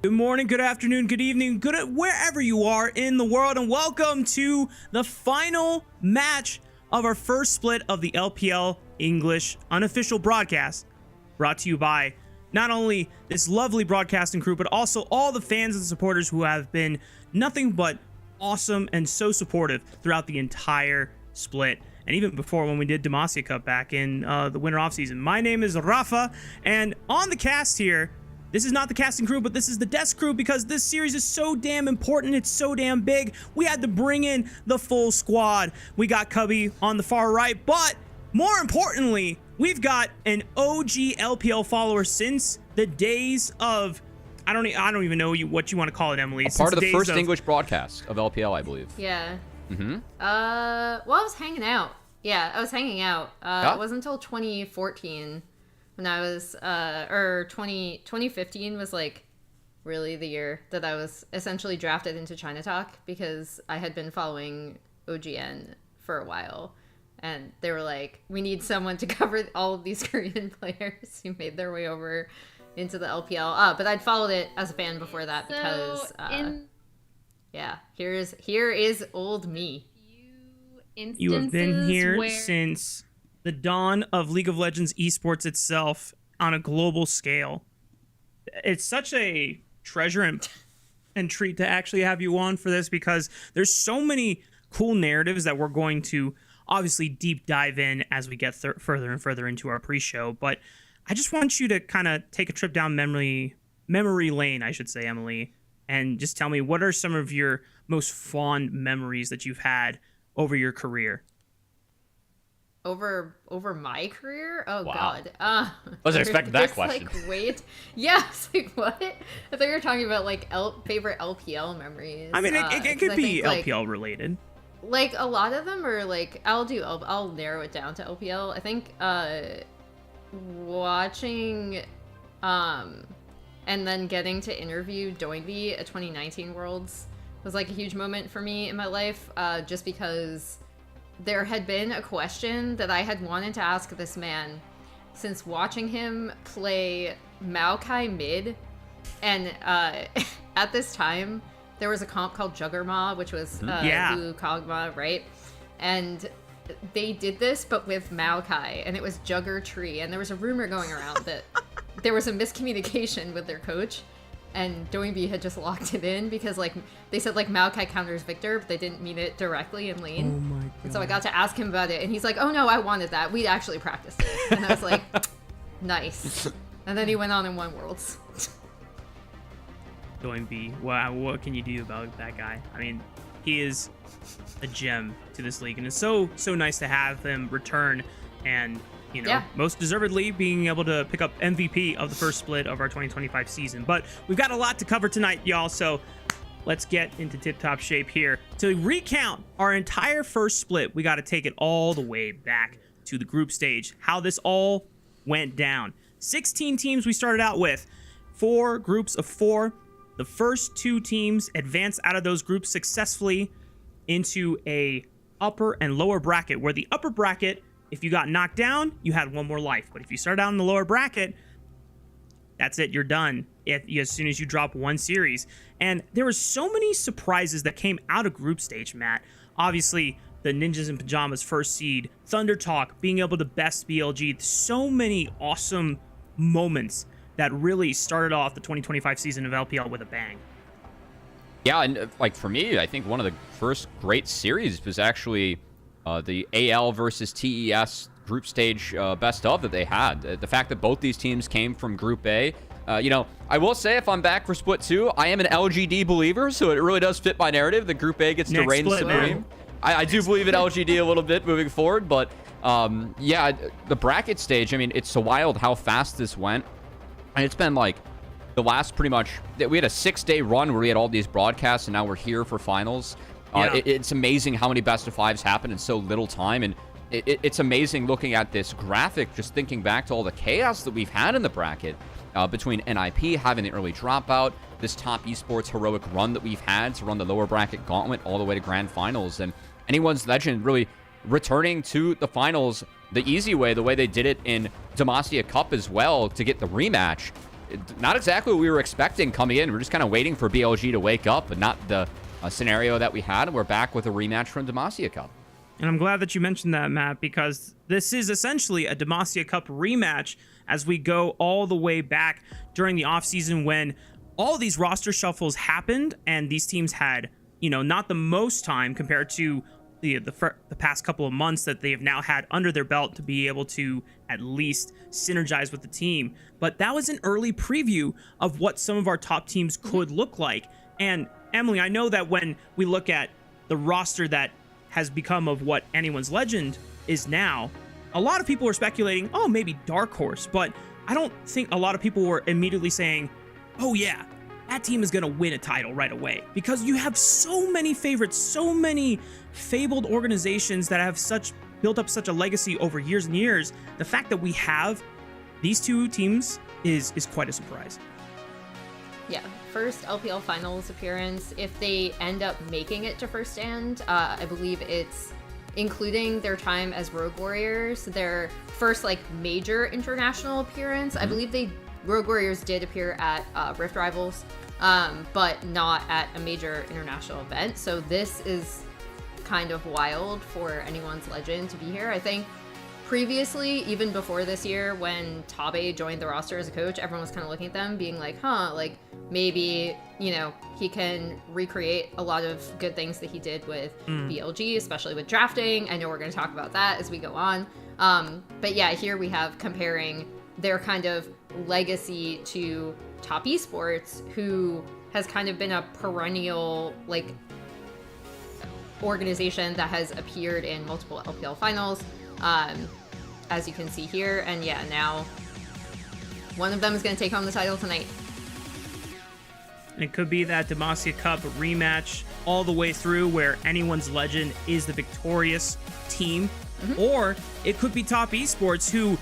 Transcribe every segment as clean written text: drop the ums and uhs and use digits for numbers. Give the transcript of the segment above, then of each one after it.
Good morning, good afternoon, good evening, good at wherever you are in the world, and welcome to the final match of our first split of the LPL English unofficial broadcast, brought to you by not only this lovely broadcasting crew, but also all the fans and supporters who have been nothing but awesome and so supportive throughout the entire split. And even before, when we did Demacia Cup back in the winter off season. My name is Rafa, and on the cast here, this is not the casting crew, but this is the desk crew, because this series is so damn important. It's so damn big. We had to bring in the full squad. We got Cubby on the far right, but more importantly, we've got an OG LPL follower since the days of, I don't even know what you want to call it, Emily. Part of the first English broadcast of LPL, I believe. Yeah. Mm-hmm. Well, I was hanging out. Yeah, I was hanging out. It wasn't until 2014 when I was, or 2015 was like really the year that I was essentially drafted into China Talk, because I had been following OGN for a while. And they were like, we need someone to cover all of these Korean players who made their way over into the LPL. But I'd followed it as a fan before that, because yeah, here is old me. You have been here since the dawn of League of Legends esports itself on a global scale. It's such a treasure and treat to actually have you on for this, because there's so many cool narratives that we're going to obviously deep dive in as we get further and further into our pre-show. But I just want you to kind of take a trip down memory lane, I should say, Emily, and just tell me, what are some of your most fond memories that you've had over your career? Over my career? Oh, wow. God. Wasn't expecting that question. Like, wait. Yeah, I was like, what? I thought you were talking about, like, favorite LPL memories. I mean, it could be think, LPL related. Like, a lot of them are, like, I'll narrow it down to LPL. I think, watching, and then getting to interview Doinby at 2019 Worlds was, like, a huge moment for me in my life, just because there had been a question that I had wanted to ask this man since watching him play Maokai mid. And at this time, there was a comp called Juggermaw, which was Blue Kog'Maw, right? And they did this, but with Maokai, and it was Jugger Tree. And there was a rumor going around that there was a miscommunication with their coach, and Doinby had just locked it in because, like, they said, like, Maokai counters Victor, but they didn't mean it directly in lane. Oh my God. And so I got to ask him about it, and he's like, oh no, I wanted that. We actually practiced it. And I was like, nice. And then he went on and won Worlds. Doinby, what can you do about that guy? I mean, he is a gem to this league, and it's so nice to have him return, and you know, most deservedly being able to pick up MVP of the first split of our 2025 season. But we've got a lot to cover tonight, y'all, so let's get into tip-top shape here. To recount our entire first split, we got to take it all the way back to the group stage, how this all went down. 16 teams we started out with, 4 groups of 4. The first 2 teams advanced out of those groups successfully into a upper and lower bracket, where the upper bracket, if you got knocked down, you had 1 more life. But if you start out in the lower bracket, that's it, you're done as soon as you drop 1 series. And there were so many surprises that came out of group stage, Matt. Obviously, the Ninjas in Pajamas first seed, Thunder Talk being able to best BLG, so many awesome moments that really started off the 2025 season of LPL with a bang. Yeah, and like for me, I think one of the first great series was actually the AL versus TES group stage best of that they had. The fact that both these teams came from Group A. You know, I will say, if I'm back for Split 2, I am an LGD believer, so it really does fit my narrative that Group A gets to reign supreme. I do believe in LGD a little bit moving forward, but yeah, the bracket stage, I mean, it's so wild how fast this went. And it's been like the last we had a 6-day run where we had all these broadcasts, and now we're here for finals. It's amazing how many best of 5s happen in so little time. And it's amazing looking at this graphic, just thinking back to all the chaos that we've had in the bracket between NIP having the early dropout, this top esports heroic run that we've had to run the lower bracket gauntlet all the way to grand finals. And anyone's legend really returning to the finals the easy way, the way they did it in Demacia Cup as well to get the rematch. not exactly what we were expecting coming in. We're just kind of waiting for BLG to wake up, but not the scenario that we had. And we're back with a rematch from Demacia Cup. And I'm glad that you mentioned that, Matt, because this is essentially a Demacia Cup rematch as we go all the way back during the offseason when all these roster shuffles happened and these teams had, not the most time compared to the past couple of months that they have now had under their belt to be able to at least synergize with the team. But that was an early preview of what some of our top teams could look like. And Emily, I know that when we look at the roster that has become of what Anyone's Legend is now, a lot of people are speculating, oh, maybe Dark Horse, but I don't think a lot of people were immediately saying, oh yeah, that team is going to win a title right away, because you have so many favorites, so many fabled organizations that have built up such a legacy over years and years. The fact that we have these two teams is quite a surprise. Yeah, first LPL Finals appearance. If they end up making it to first stand, I believe it's including their time as Rogue Warriors, their first major international appearance. I believe Rogue Warriors did appear at Rift Rivals, but not at a major international event. So this is kind of wild for Anyone's Legend to be here. I think previously, even before this year, when Tabe joined the roster as a coach, everyone was kind of looking at them being like, maybe, he can recreate a lot of good things that he did with BLG, especially with drafting. I know we're going to talk about that as we go on. But yeah, here we have comparing their kind of legacy to Top Esports, who has kind of been a perennial, organization that has appeared in multiple LPL finals, as you can see here. And yeah, now one of them is going to take home the title tonight. And it could be that Demacia Cup rematch all the way through where Anyone's Legend is the victorious team. Or it could be Top Esports, who,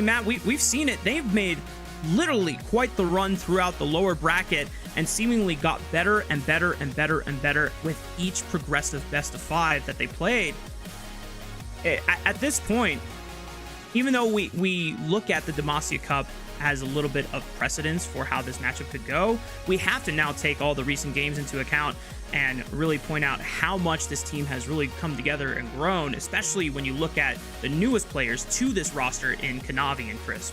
Matt, we've seen it. They've made literally quite the run throughout the lower bracket and seemingly got better and better and better and better with each progressive best of 5 that they played. At this point, even though we look at the Demacia Cup as a little bit of precedence for how this matchup could go, we have to now take all the recent games into account and really point out how much this team has really come together and grown, especially when you look at the newest players to this roster in Kanavi and Crisp.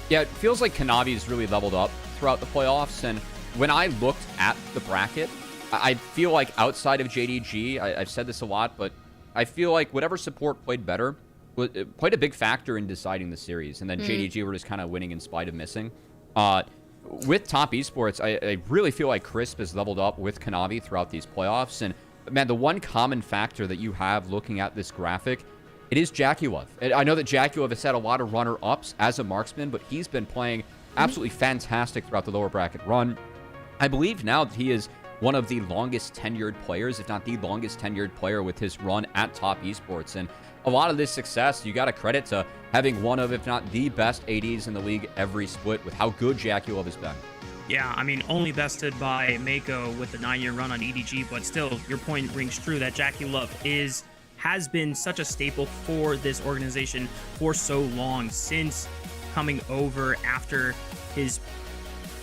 Yeah, it feels like Kanavi's really leveled up throughout the playoffs, and when I looked at the bracket, I feel like outside of JDG, I've said this a lot, but I feel like whatever support played better played a big factor in deciding the series, and then JDG were just kind of winning in spite of missing. With Top Esports, I really feel like Crisp has leveled up with Kanavi throughout these playoffs, and man, the one common factor that you have looking at this graphic, it is JackeyLove. I know that JackeyLove has had a lot of runner-ups as a marksman, but he's been playing absolutely fantastic throughout the lower bracket run. I believe now that he is one of the longest tenured players, if not the longest tenured player with his run at Top Esports. And a lot of this success, you got to credit to having one of, if not the best ADs in the league every split with how good JackeyLove has been. Yeah, only bested by Mako with the 9-year run on EDG, but still, your point rings true that JackeyLove has been such a staple for this organization for so long, since coming over after his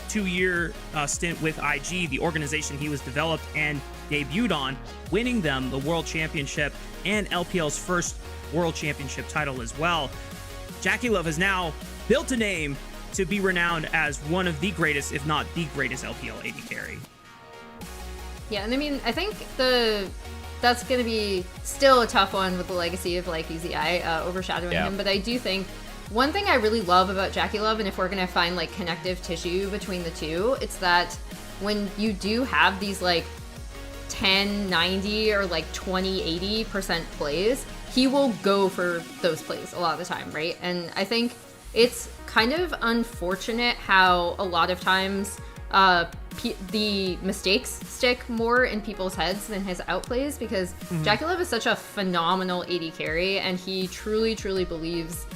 2-year stint with IG, the organization he was developed and debuted on, winning them the World Championship and LPL's first World Championship title as well. JackeyLove has now built a name to be renowned as one of the greatest, if not the greatest, LPL AD carry. Yeah, and I think that's going to be still a tough one with the legacy of EZI overshadowing him, but I do think one thing I really love about JackeyLove, and if we're going to find connective tissue between the two, it's that when you do have these 10-90 or 20-80% plays, he will go for those plays a lot of the time, right? And I think it's kind of unfortunate how a lot of times the mistakes stick more in people's heads than his outplays, because JackeyLove is such a phenomenal AD carry, and he truly, truly believes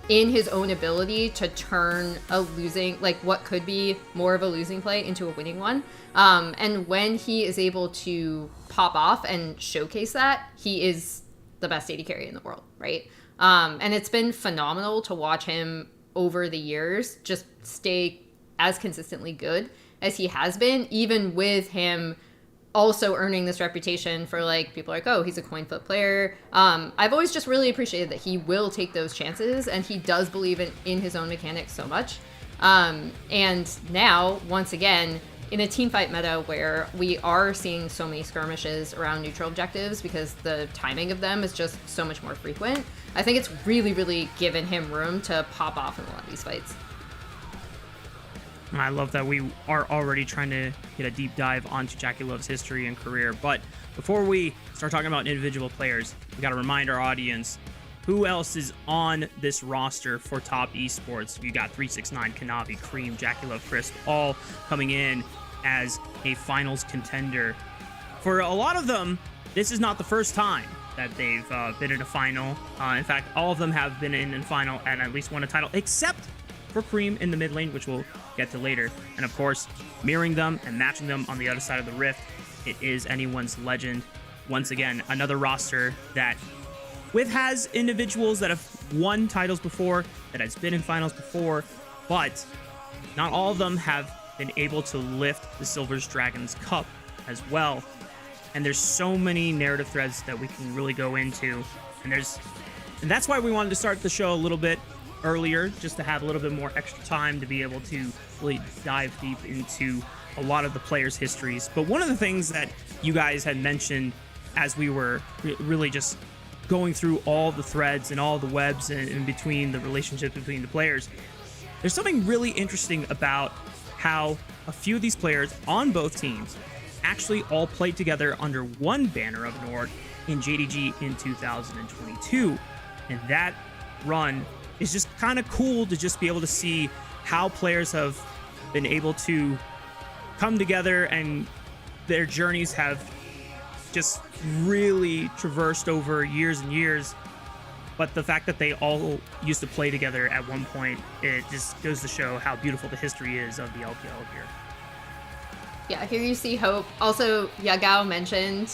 in his own ability to turn a losing, what could be more of a losing play into a winning one. And when he is able to pop off and showcase that, he is the best AD carry in the world, right? And it's been phenomenal to watch him over the years just stay as consistently good as he has been, even with him also earning this reputation for like people are like, oh, he's a coin flip player. I've always just really appreciated that he will take those chances and he does believe in his own mechanics so much. And now, once again, in a team fight meta where we are seeing so many skirmishes around neutral objectives because the timing of them is just so much more frequent, I think it's really, really given him room to pop off in a lot of these fights. I love that we are already trying to get a deep dive onto JackeyLove's history and career. But before we start talking about individual players, we got to remind our audience who else is on this roster for top esports. You got 369, Kanavi, Cream, JackeyLove, Crisp, all coming in as a finals contender. For a lot of them, this is not the first time that they've been in a final. In fact, all of them have been in a final and at least won a title, except for Cream in the mid lane, which we'll get to later. And of course, mirroring them and matching them on the other side of the rift, it is anyone's legend. Once again, another roster that has individuals that have won titles before, that has been in finals before, but not all of them have been able to lift the Silver's Dragons Cup as well. And there's so many narrative threads that we can really go into. And that's why we wanted to start the show a little bit earlier, just to have a little bit more extra time to be able to really dive deep into a lot of the players' histories. But one of the things that you guys had mentioned as we were really just going through all the threads and all the webs and in between the relationships between the players, there's something really interesting about how a few of these players on both teams actually all played together under one banner of Nord in JDG in 2022. And that run is just kind of cool to just be able to see how players have been able to come together and their journeys have just really traversed over years and years. But the fact that they all used to play together at one point, it just goes to show how beautiful the history is of the LPL here. Yeah, here you see Hope. Also, Yagao mentioned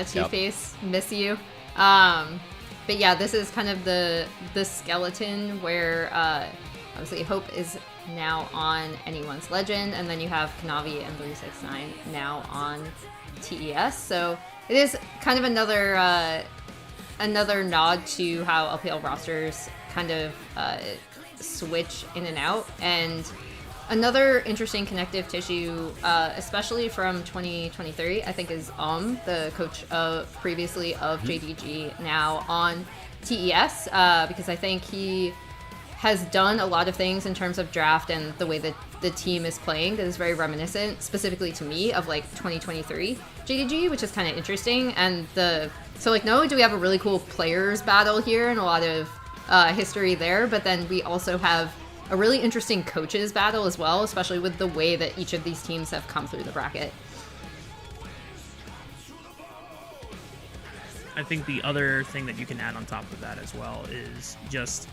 Two-Face, miss you. But yeah, this is kind of the skeleton where obviously Hope is now on Anyone's Legend, and then you have Kanavi and 369 now on TES. So it is kind of another nod to how LPL rosters kind of switch in and out. And another interesting connective tissue, especially from 2023, I think is the coach previously of JDG, now on TES, because I think he has done a lot of things in terms of draft and the way that the team is playing that is very reminiscent, specifically to me, of like 2023 JDG, which is kind of interesting. And so like, not only do we have a really cool players battle here and a lot of history there, but then we also have a really interesting coaches battle as well, especially with the way that each of these teams have come through the bracket. I think the other thing that you can add on top of that as well is just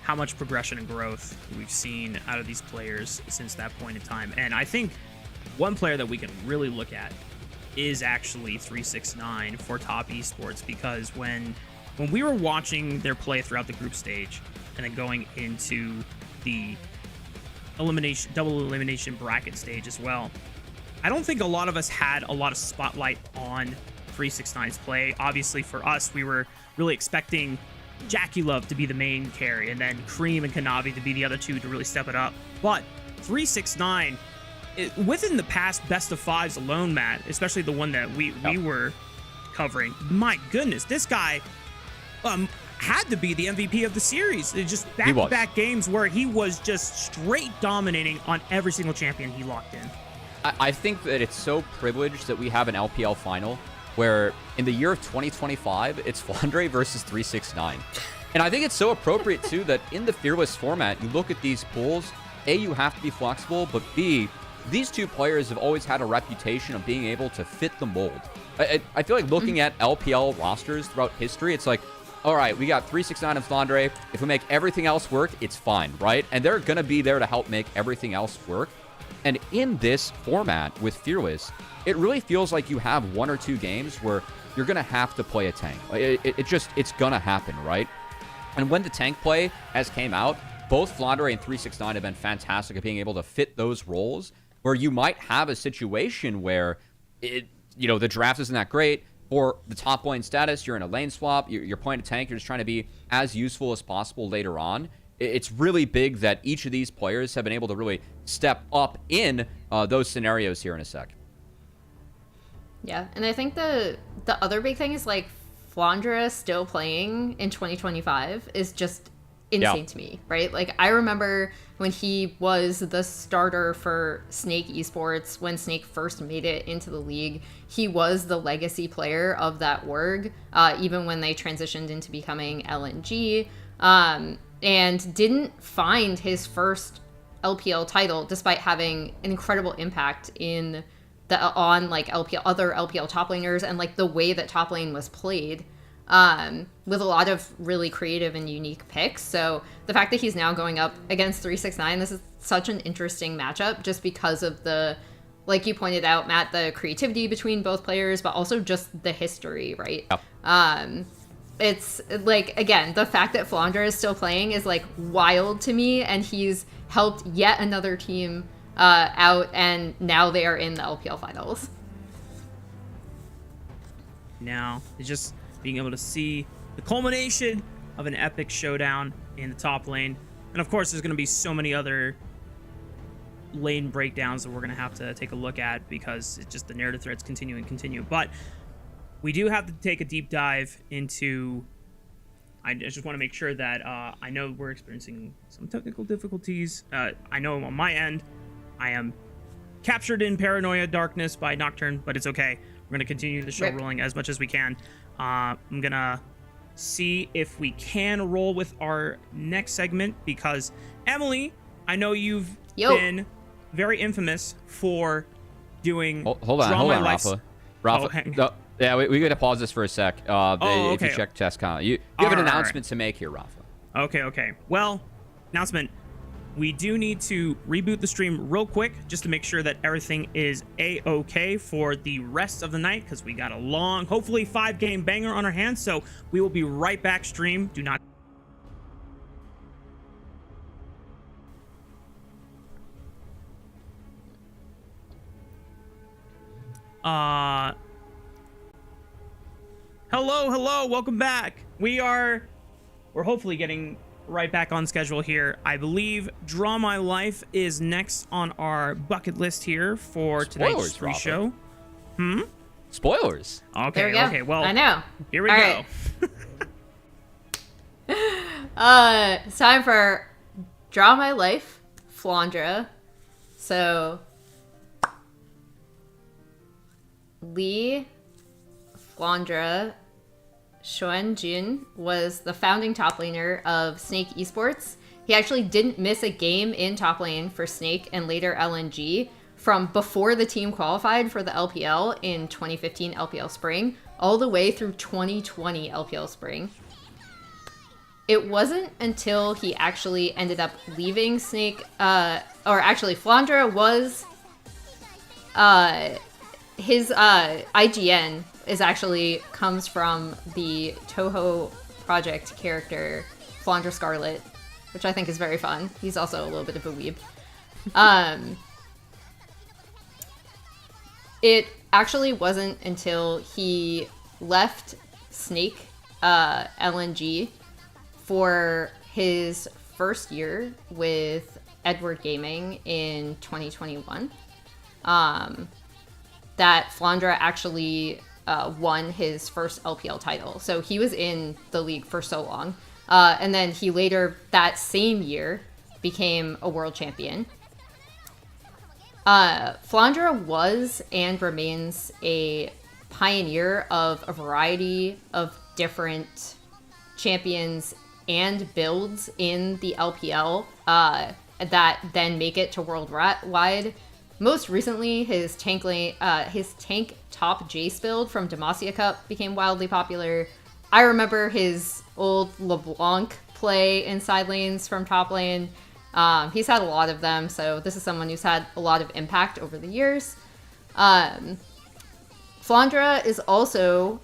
how much progression and growth we've seen out of these players since that point in time. And I think one player that we can really look at is actually 369 for top esports, because when we were watching their play throughout the group stage and then going into the double elimination bracket stage as well, I don't think a lot of us had a lot of spotlight on 369's play. Obviously for us, we were really expecting JackeyLove to be the main carry and then Cream and Kanavi to be the other two to really step it up. But 369, within the past best of fives alone, Matt, especially the one that we were covering, my goodness, this guy had to be the MVP of the series. It's just back-to-back games where he was just straight dominating on every single champion he locked in. I think that it's so privileged that we have an LPL final where in the year of 2025, it's Flandre versus 369. And I think it's so appropriate, too, that in the Fearless format, you look at these pools, A, you have to be flexible, but B, these two players have always had a reputation of being able to fit the mold. I feel like looking at LPL rosters throughout history, it's like, all right, we got 369 and Flandre. If we make everything else work, it's fine, right? And they're going to be there to help make everything else work. And in this format with Fearless, it really feels like you have one or two games where you're going to have to play a tank. It's going to happen, right? And when the tank play has came out, both Flandre and 369 have been fantastic at being able to fit those roles where you might have a situation where the draft isn't that great. For the top lane status, you're in a lane swap, you're playing a tank, you're just trying to be as useful as possible later on. It's really big that each of these players have been able to really step up in those scenarios here in a sec. Yeah, and I think the other big thing is like Flandre still playing in 2025 is just insane to me, right? Like I remember when he was the starter for Snake Esports, when Snake first made it into the league, he was the legacy player of that org, even when they transitioned into becoming LNG, and didn't find his first LPL title despite having an incredible impact on like other LPL top laners and like the way that top lane was played. With a lot of really creative and unique picks. So the fact that he's now going up against 369, this is such an interesting matchup just because of the, like you pointed out, Matt, the creativity between both players, but also just the history, right? Yep. It's like, again, the fact that Flandre is still playing is like wild to me, and he's helped yet another team out, and now they are in the LPL finals. Now, it's just being able to see the culmination of an epic showdown in the top lane. And of course, there's going to be so many other lane breakdowns that we're going to have to take a look at because it's just the narrative threads continue. But we do have to take a deep dive into... I just want to make sure that I know we're experiencing some technical difficulties. I know on my end, I am captured in paranoia darkness by Nocturne, but it's okay. We're going to continue the show rolling as much as we can. I'm going to see if we can roll with our next segment because, Emily, I know you've been very infamous for doing... Hold on, Rafa. Yeah, we got to pause this for a sec. Okay. If you check test comment. You have an announcement to make here, Rafa. Okay. Well, announcement. We do need to reboot the stream real quick just to make sure that everything is A-okay for the rest of the night because we got a long, hopefully 5-game banger on our hands. So we will be right back stream. Do not... Hello, welcome back. We're hopefully getting right back on schedule here. I believe Draw My Life is next on our bucket list here for tonight's free show. Spoilers. Okay, well, I know. Here we go. It's time for Draw My Life, Flandre. So Lee Flandre Xuanjun was the founding top laner of Snake Esports. He actually didn't miss a game in top lane for Snake and later LNG from before the team qualified for the LPL in 2015 LPL Spring all the way through 2020 LPL Spring. It wasn't until he actually ended up leaving Snake, Flandre was, his IGN comes from the Toho Project character Flandre Scarlet, which I think is very fun. He's also a little bit of a weeb. It actually wasn't until he left Snake LNG for his first year with Edward Gaming in 2021 that Flandre actually won his first LPL title. So he was in the league for so long. And then he later, that same year, became a world champion. Flandre was and remains a pioneer of a variety of different champions and builds in the LPL that then make it to worldwide. Most recently, his tank top Jace build from Demacia Cup became wildly popular. I remember his old LeBlanc play in side lanes from top lane. He's had a lot of them, so this is someone who's had a lot of impact over the years. Flandre is also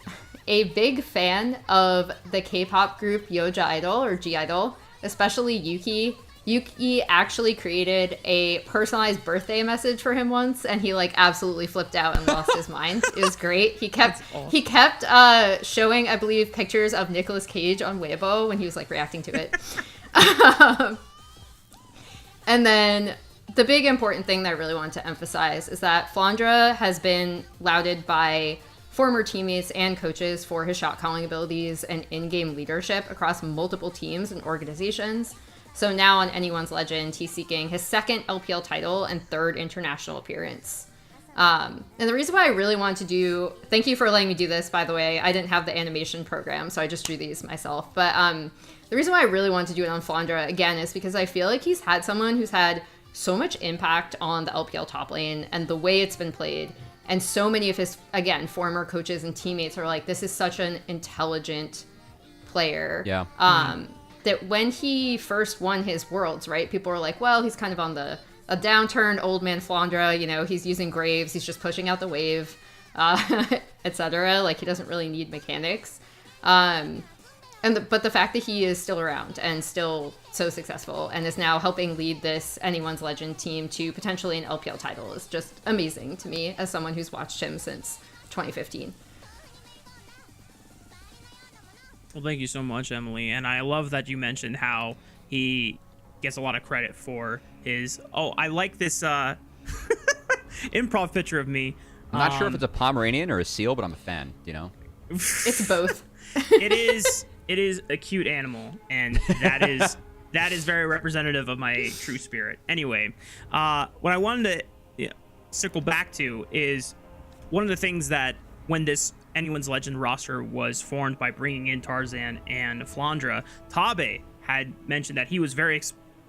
a big fan of the K-pop group Yoja Idol, or G-Idol, especially Yuki. Yuki actually created a personalized birthday message for him once, and he like absolutely flipped out and lost his mind. It was great. He kept showing, I believe, pictures of Nicolas Cage on Weibo when he was like reacting to it. And then the big important thing that I really want to emphasize is that Flandre has been lauded by former teammates and coaches for his shot calling abilities and in-game leadership across multiple teams and organizations. So now on Anyone's Legend, he's seeking his second LPL title and third international appearance. And the reason why I really wanted to do, thank you for letting me do this, by the way. I didn't have the animation program, so I just drew these myself. But the reason why I really wanted to do it on Flandre, again, is because I feel like he's had someone who's had so much impact on the LPL top lane and the way it's been played. And so many of his, again, former coaches and teammates are like, this is such an intelligent player. Yeah. That when he first won his Worlds, right, people were like, well, he's kind of on a downturn, old man Flandre, you know, he's using Graves, he's just pushing out the wave, etc. Like, he doesn't really need mechanics. But the fact that he is still around and still so successful and is now helping lead this Anyone's Legend team to potentially an LPL title is just amazing to me as someone who's watched him since 2015. Well, thank you so much, Emily. And I love that you mentioned how he gets a lot of credit for his... Oh, I like this improv picture of me. I'm not sure if it's a Pomeranian or a seal, but I'm a fan, you know? It's both. It is a cute animal, and that is very representative of my true spirit. Anyway, what I wanted to circle back to is one of the things that when this Anyone's Legend roster was formed by bringing in Tarzan and Flandre, Tabe had mentioned that he was very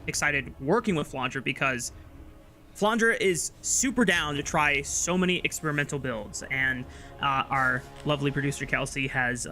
excited working with Flandre because Flandre is super down to try so many experimental builds, and our lovely producer Kelsey has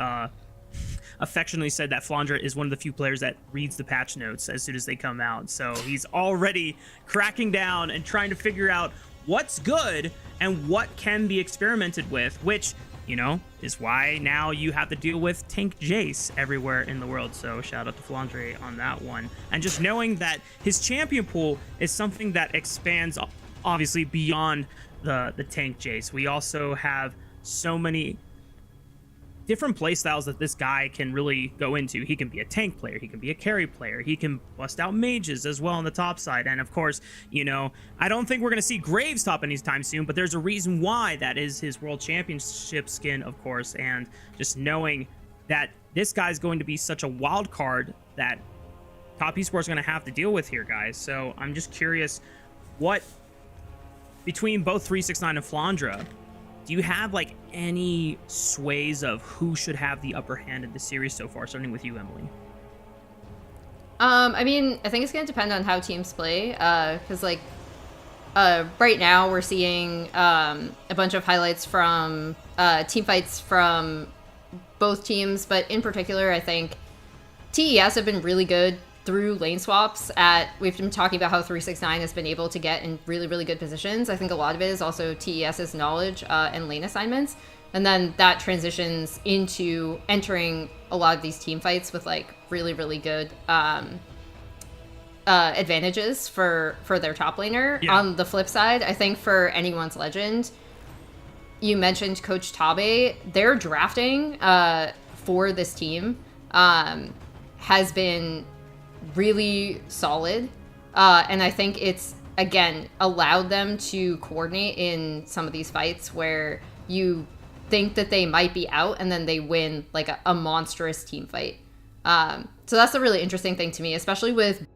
affectionately said that Flandre is one of the few players that reads the patch notes as soon as they come out. So he's already cracking down and trying to figure out what's good and what can be experimented with, which, you know, is why now you have to deal with tank Jace everywhere in the world. So shout out to Flandre on that one. And just knowing that his champion pool is something that expands obviously beyond the tank Jace. We also have so many different play styles that this guy can really go into. He can be a tank player, he can be a carry player, he can bust out mages as well on the top side. And of course, you know, I don't think we're going to see Graves top anytime soon, but there's a reason why. That is his world championship skin, of course. And just knowing that this guy's going to be such a wild card that top esports is going to have to deal with here, guys. So I'm just curious, what between both 369 and Flandre, do you have like any sways of who should have the upper hand in the series so far, starting with you, Emily? I mean, I think it's gonna depend on how teams play, because like right now we're seeing a bunch of highlights from teamfights from both teams, but in particular, I think TES have been really good through lane swaps. We've been talking about how 369 has been able to get in really, really good positions. I think a lot of it is also TES's knowledge and lane assignments. And then that transitions into entering a lot of these team fights with like really, really good advantages for their top laner. Yeah. On the flip side, I think for Anyone's Legend, you mentioned Coach Tabe, their drafting for this team has been really solid, and I think it's again allowed them to coordinate in some of these fights where you think that they might be out and then they win like a monstrous team fight. So that's a really interesting thing to me, especially with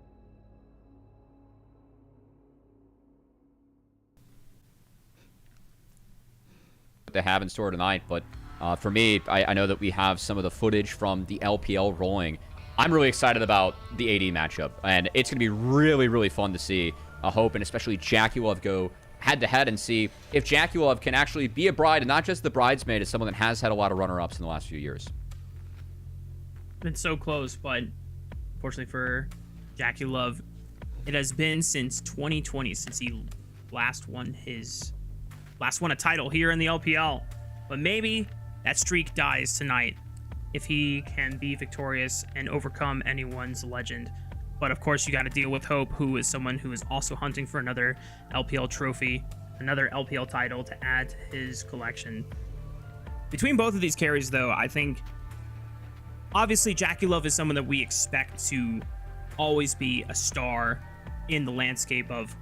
what they have in store tonight. But for me, I know that we have some of the footage from the LPL rolling. I'm really excited about the AD matchup, and it's going to be really, really fun to see Hope and especially JackeyLove go head-to-head and see if JackeyLove can actually be a bride, and not just the bridesmaid, as someone that has had a lot of runner-ups in the last few years. Been so close, but unfortunately for JackeyLove, it has been since 2020 since he last won a title here in the LPL. But maybe that streak dies tonight if he can be victorious and overcome Anyone's Legend. But of course, you got to deal with Hope, who is someone who is also hunting for another LPL trophy, another LPL title to add to his collection. Between both of these carries, though, I think obviously JackeyLove is someone that we expect to always be a star in the landscape of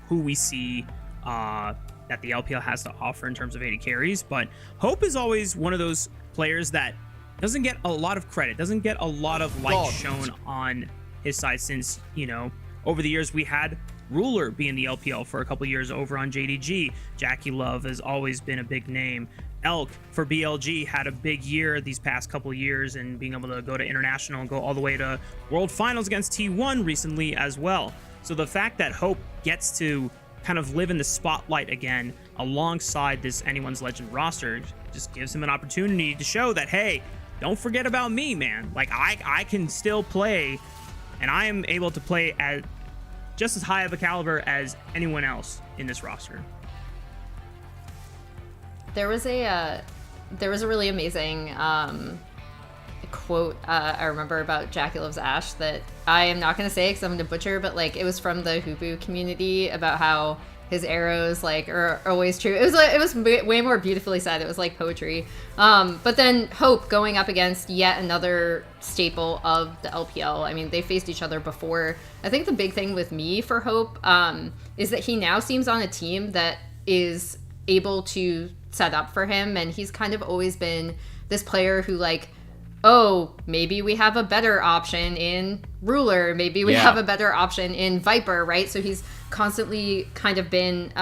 who we see that the LPL has to offer in terms of AD carries. But Hope is always one of those players that doesn't get a lot of credit, doesn't get a lot of light shown on his side, since, you know, over the years we had Ruler be in the LPL for a couple years over on JDG. JackeyLove has always been a big name. Elk for BLG had a big year these past couple years, and being able to go to international and go all the way to World Finals against T1 recently as well. So the fact that Hope gets to kind of live in the spotlight again alongside this Anyone's Legend roster just gives him an opportunity to show that, hey, don't forget about me, man. Like, I can still play, and I am able to play at just as high of a caliber as anyone else in this roster. There was a really amazing quote I remember about JackeyLove's Ash that I am not going to say because I'm going to butcher, but like it was from the Hoopu community about how his arrows like are always true. It was way more beautifully said. It was like poetry. But then Hope going up against yet another staple of the LPL. I mean, they faced each other before. I think the big thing with me for Hope is that he now seems on a team that is able to set up for him, and he's kind of always been this player who like, oh, maybe we have a better option in Ruler, maybe we have a better option in Viper, right? So he's constantly kind of been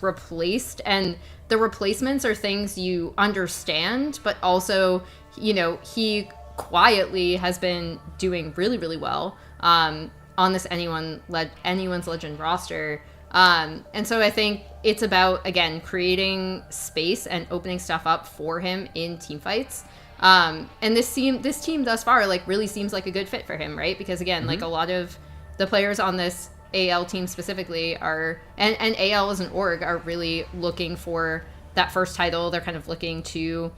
replaced, and the replacements are things you understand, but also, you know, he quietly has been doing really, really well on this Anyone's Legend roster. And so I think it's about, again, creating space and opening stuff up for him in teamfights. And this team thus far, like, really seems like a good fit for him, right? Because, again, like, a lot of the players on this AL team specifically are, and AL as an org, are really looking for that first title. They're kind of looking to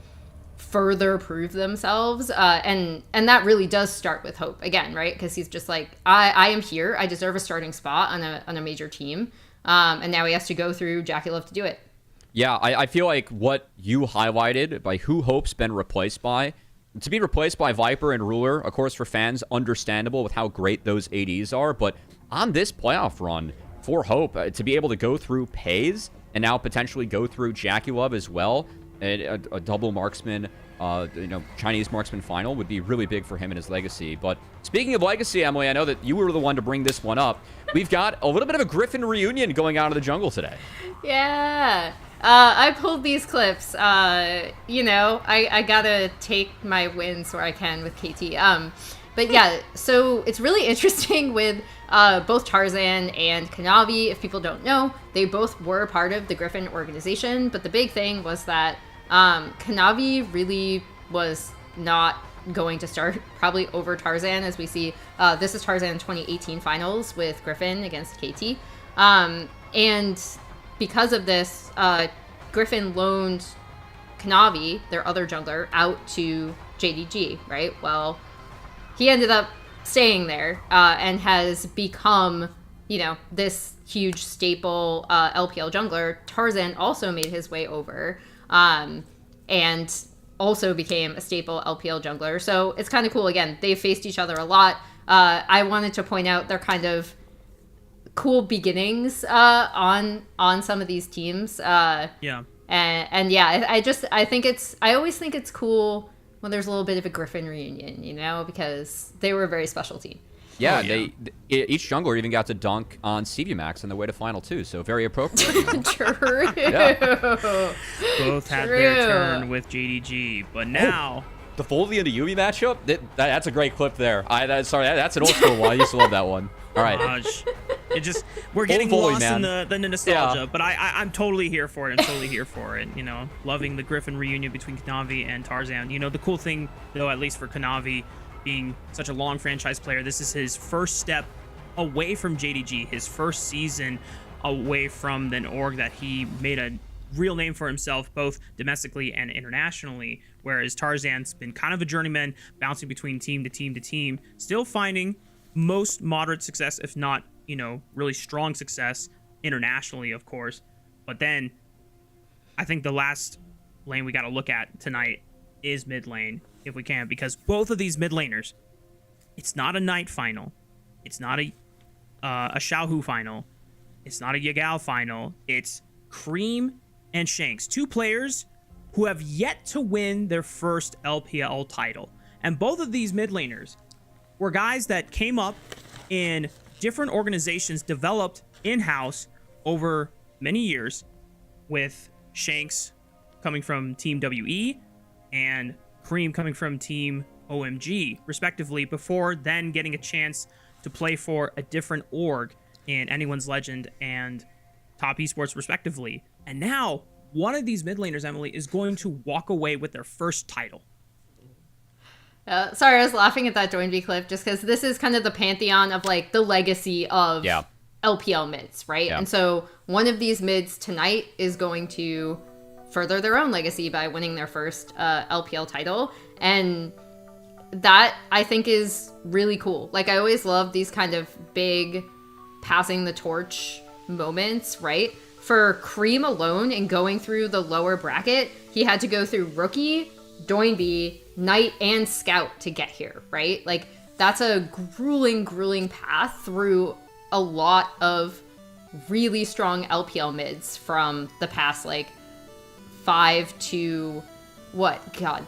further prove themselves. And that really does start with Hope, again, right? Because he's just like, I am here. I deserve a starting spot on a major team. And now he has to go through JackeyLove to do it. Yeah, I feel like what you highlighted by who Hope's been replaced by, to be replaced by Viper and Ruler, of course, for fans, understandable with how great those ADs are. But on this playoff run for Hope, to be able to go through Pays and now potentially go through JackeyLove as well, a double marksman, Chinese marksman final would be really big for him and his legacy. But speaking of legacy, Emily, I know that you were the one to bring this one up. We've got a little bit of a Griffin reunion going on in the jungle today. Yeah. I pulled these clips. I gotta take my wins where I can with KT. But yeah, so it's really interesting with both Tarzan and Kanavi. If people don't know, they both were part of the Griffin organization. But the big thing was that Kanavi really was not going to start probably over Tarzan, as we see. This is Tarzan 2018 finals with Griffin against KT. And because of this, Griffin loaned Kanavi, their other jungler, out to JDG, right? Well, he ended up staying there and has become, this huge staple LPL jungler. Tarzan also made his way over and also became a staple LPL jungler. So it's kind of cool. Again, they've faced each other a lot. I wanted to point out their kind of cool beginnings on some of these teams. I always think it's cool when there's a little bit of a Griffin reunion, because they were a very special team. Yeah, each jungler even got to dunk on CVMAX on the way to Final 2, so very appropriate. True. Yeah. Both had their turn with JDG, but now... The Foley and the Yumi matchup? That's a great clip there. That's an old school one. I used to love that one. All right. Gosh. We're getting lost in the nostalgia, but I'm totally here for it. I'm totally here for it. Loving the Griffin reunion between Kanavi and Tarzan. The cool thing, though, at least for Kanavi, being such a long franchise player, this is his first step away from JDG, his first season away from an org that he made a real name for himself, both domestically and internationally, whereas Tarzan's been kind of a journeyman, bouncing between team to team to team, still finding most moderate success, if not, really strong success internationally, of course. But then I think the last lane we got to look at tonight is mid lane, if we can, because both of these mid laners, it's not a Knight final. It's not a Xiaohu final. It's not a Yagao final. It's Cream and Shanks, 2 players who have yet to win their first LPL title. And both of these mid laners were guys that came up in different organizations, developed in-house over many years, with Shanks coming from Team WE and Cream coming from Team OMG, respectively, before then getting a chance to play for a different org in Anyone's Legend and Top Esports, respectively. And now, one of these mid laners, Emily, is going to walk away with their first title. Sorry, I was laughing at that Doinby clip just because this is kind of the pantheon of like the legacy of LPL mids, right? And so one of these mids tonight is going to further their own legacy by winning their first LPL title. And that, I think, is really cool. Like, I always love these kind of big passing the torch moments, right? For Cream alone and going through the lower bracket, he had to go through Rookie, Doinby, Knight, and Scout to get here, right? Like, that's a grueling path through a lot of really strong LPL mids from the past, like, 5 to...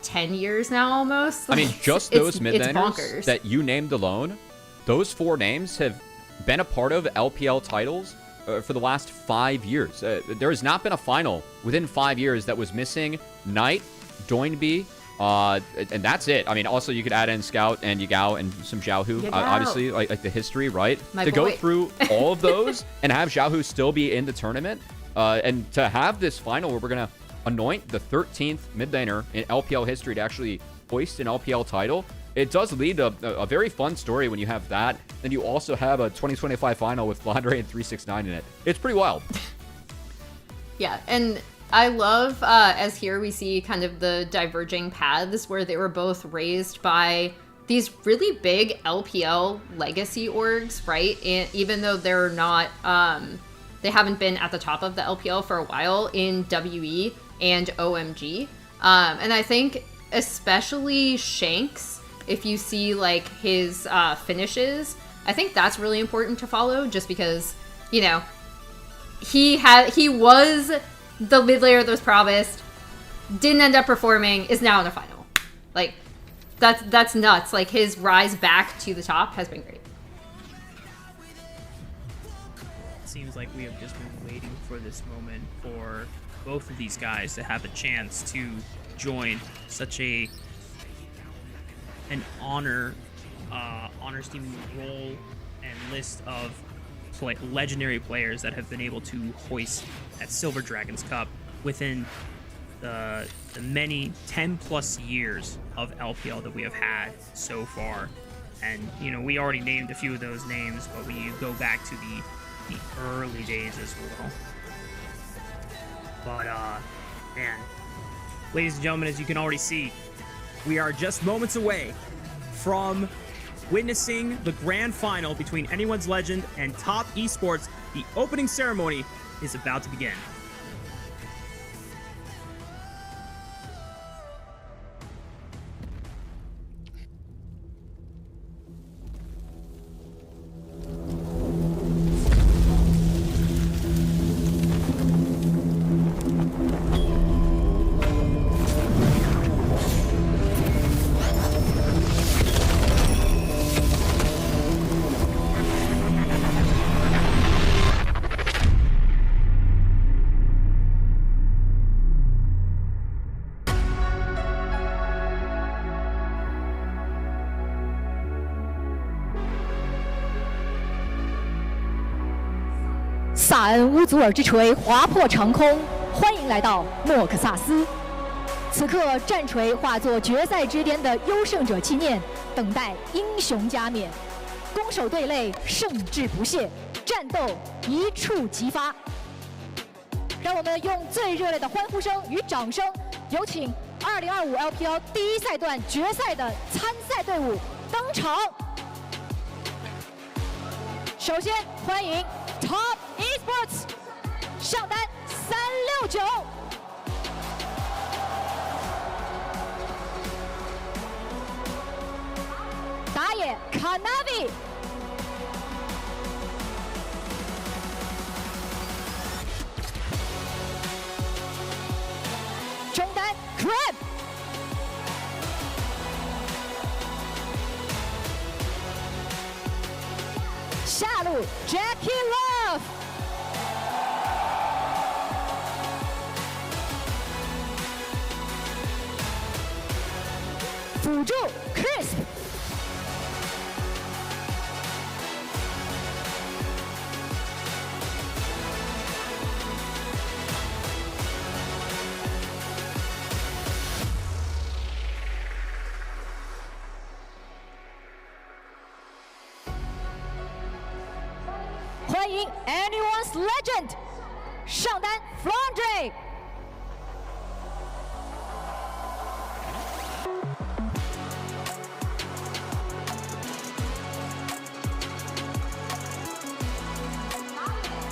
10 years now almost? I mean, just those mid laners that you named alone, those 4 names have been a part of LPL titles for the last 5 years. There has not been a final within 5 years that was missing Knight, Doinby, and that's it. I mean, also you could add in Scout and Yagao and some Xiaohu, obviously, like the history, right? Go through all of those and have Xiaohu still be in the tournament, and to have this final where we're going to anoint the 13th mid laner in LPL history to actually hoist an LPL title, it does lead to a very fun story when you have that. Then you also have a 2025 final with Flandre and 369 in it. It's pretty wild. Yeah, and I love, as here we see kind of the diverging paths where they were both raised by these really big LPL legacy orgs, right? And even though they're not, they haven't been at the top of the LPL for a while in WE and OMG. And I think especially Shanks, if you see like his finishes, I think that's really important to follow just because, he was the mid laner that was promised, didn't end up performing, is now in a final. Like, that's nuts. Like, his rise back to the top has been great. It seems like we have just been waiting for this moment for both of these guys to have a chance to join such an honors team role and list of legendary players that have been able to hoist that Silver Dragons Cup within the many 10+ years of LPL that we have had so far. And we already named a few of those names, but when you go back to the early days as well. But man, ladies and gentlemen, as you can already see, we are just moments away from witnessing the grand final between Anyone's Legend and Top Esports. The opening ceremony is about to begin.萨恩乌祖尔之锤划破长空，欢迎来到莫克萨斯。此刻，战锤化作决赛之巅的优胜者纪念，等待英雄加冕。攻守对垒，胜志不懈，战斗一触即发。让我们用最热烈的欢呼声与掌声，有请2025 LPL 第一赛段决赛的参赛队伍登场。首先欢迎 Top Esports 上单369。打野 Kanavi。中单 Crab。下路 JackeyLove。辅助 Crisp。欢迎 Anyone's Legend 上单 Flandre。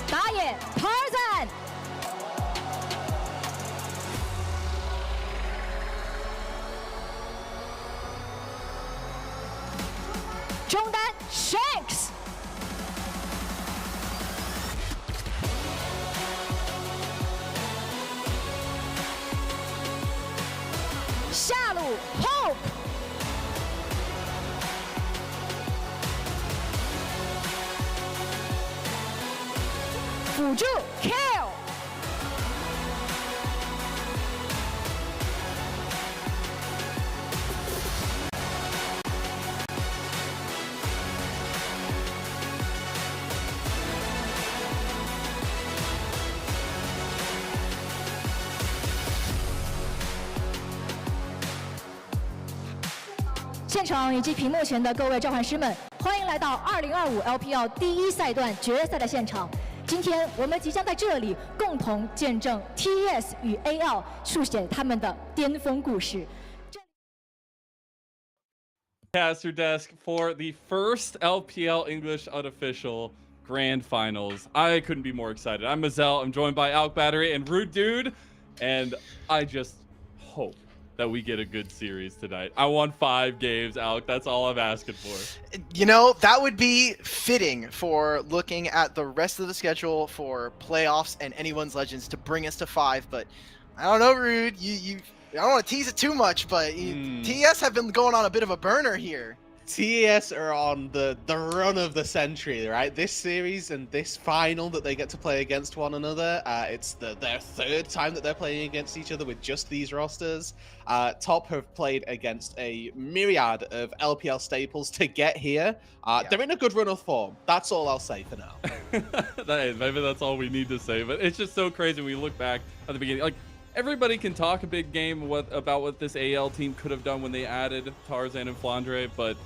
打野 Tarzan。中单 Shanks。下路 Hope。辅助 Kill。现场以及屏幕前的各位召唤师们，欢迎来到2025 LPL 第1赛段决赛的现场。今天我们即将在这里共同见证 TES 与 AL 书写他们的巅峰故事。Caster desk for the first LPL English unofficial grand finals. I couldn't be more excited. I'm Mazel. I'm joined by Alk Battery and Rude Dude, and I just hope that we get a good series tonight. I won 5 games, Alk. That's all I'm asking for. You know, that would be fitting for looking at the rest of the schedule for playoffs and anyone's legends to bring us to 5. But I don't know, Rude. I don't want to tease it too much, but TES have been going on a bit of a burner here. TES are on the run of the century, right? This series and this final that they get to play against one another, it's their 3rd time that they're playing against each other with just these rosters. Top have played against a myriad of LPL staples to get here. They're in a good run of form. That's all I'll say for now. Maybe that's all we need to say, but it's just so crazy when we look back at the beginning. Like, everybody can talk a big game about what this AL team could have done when they added Tarzan and Flandre, but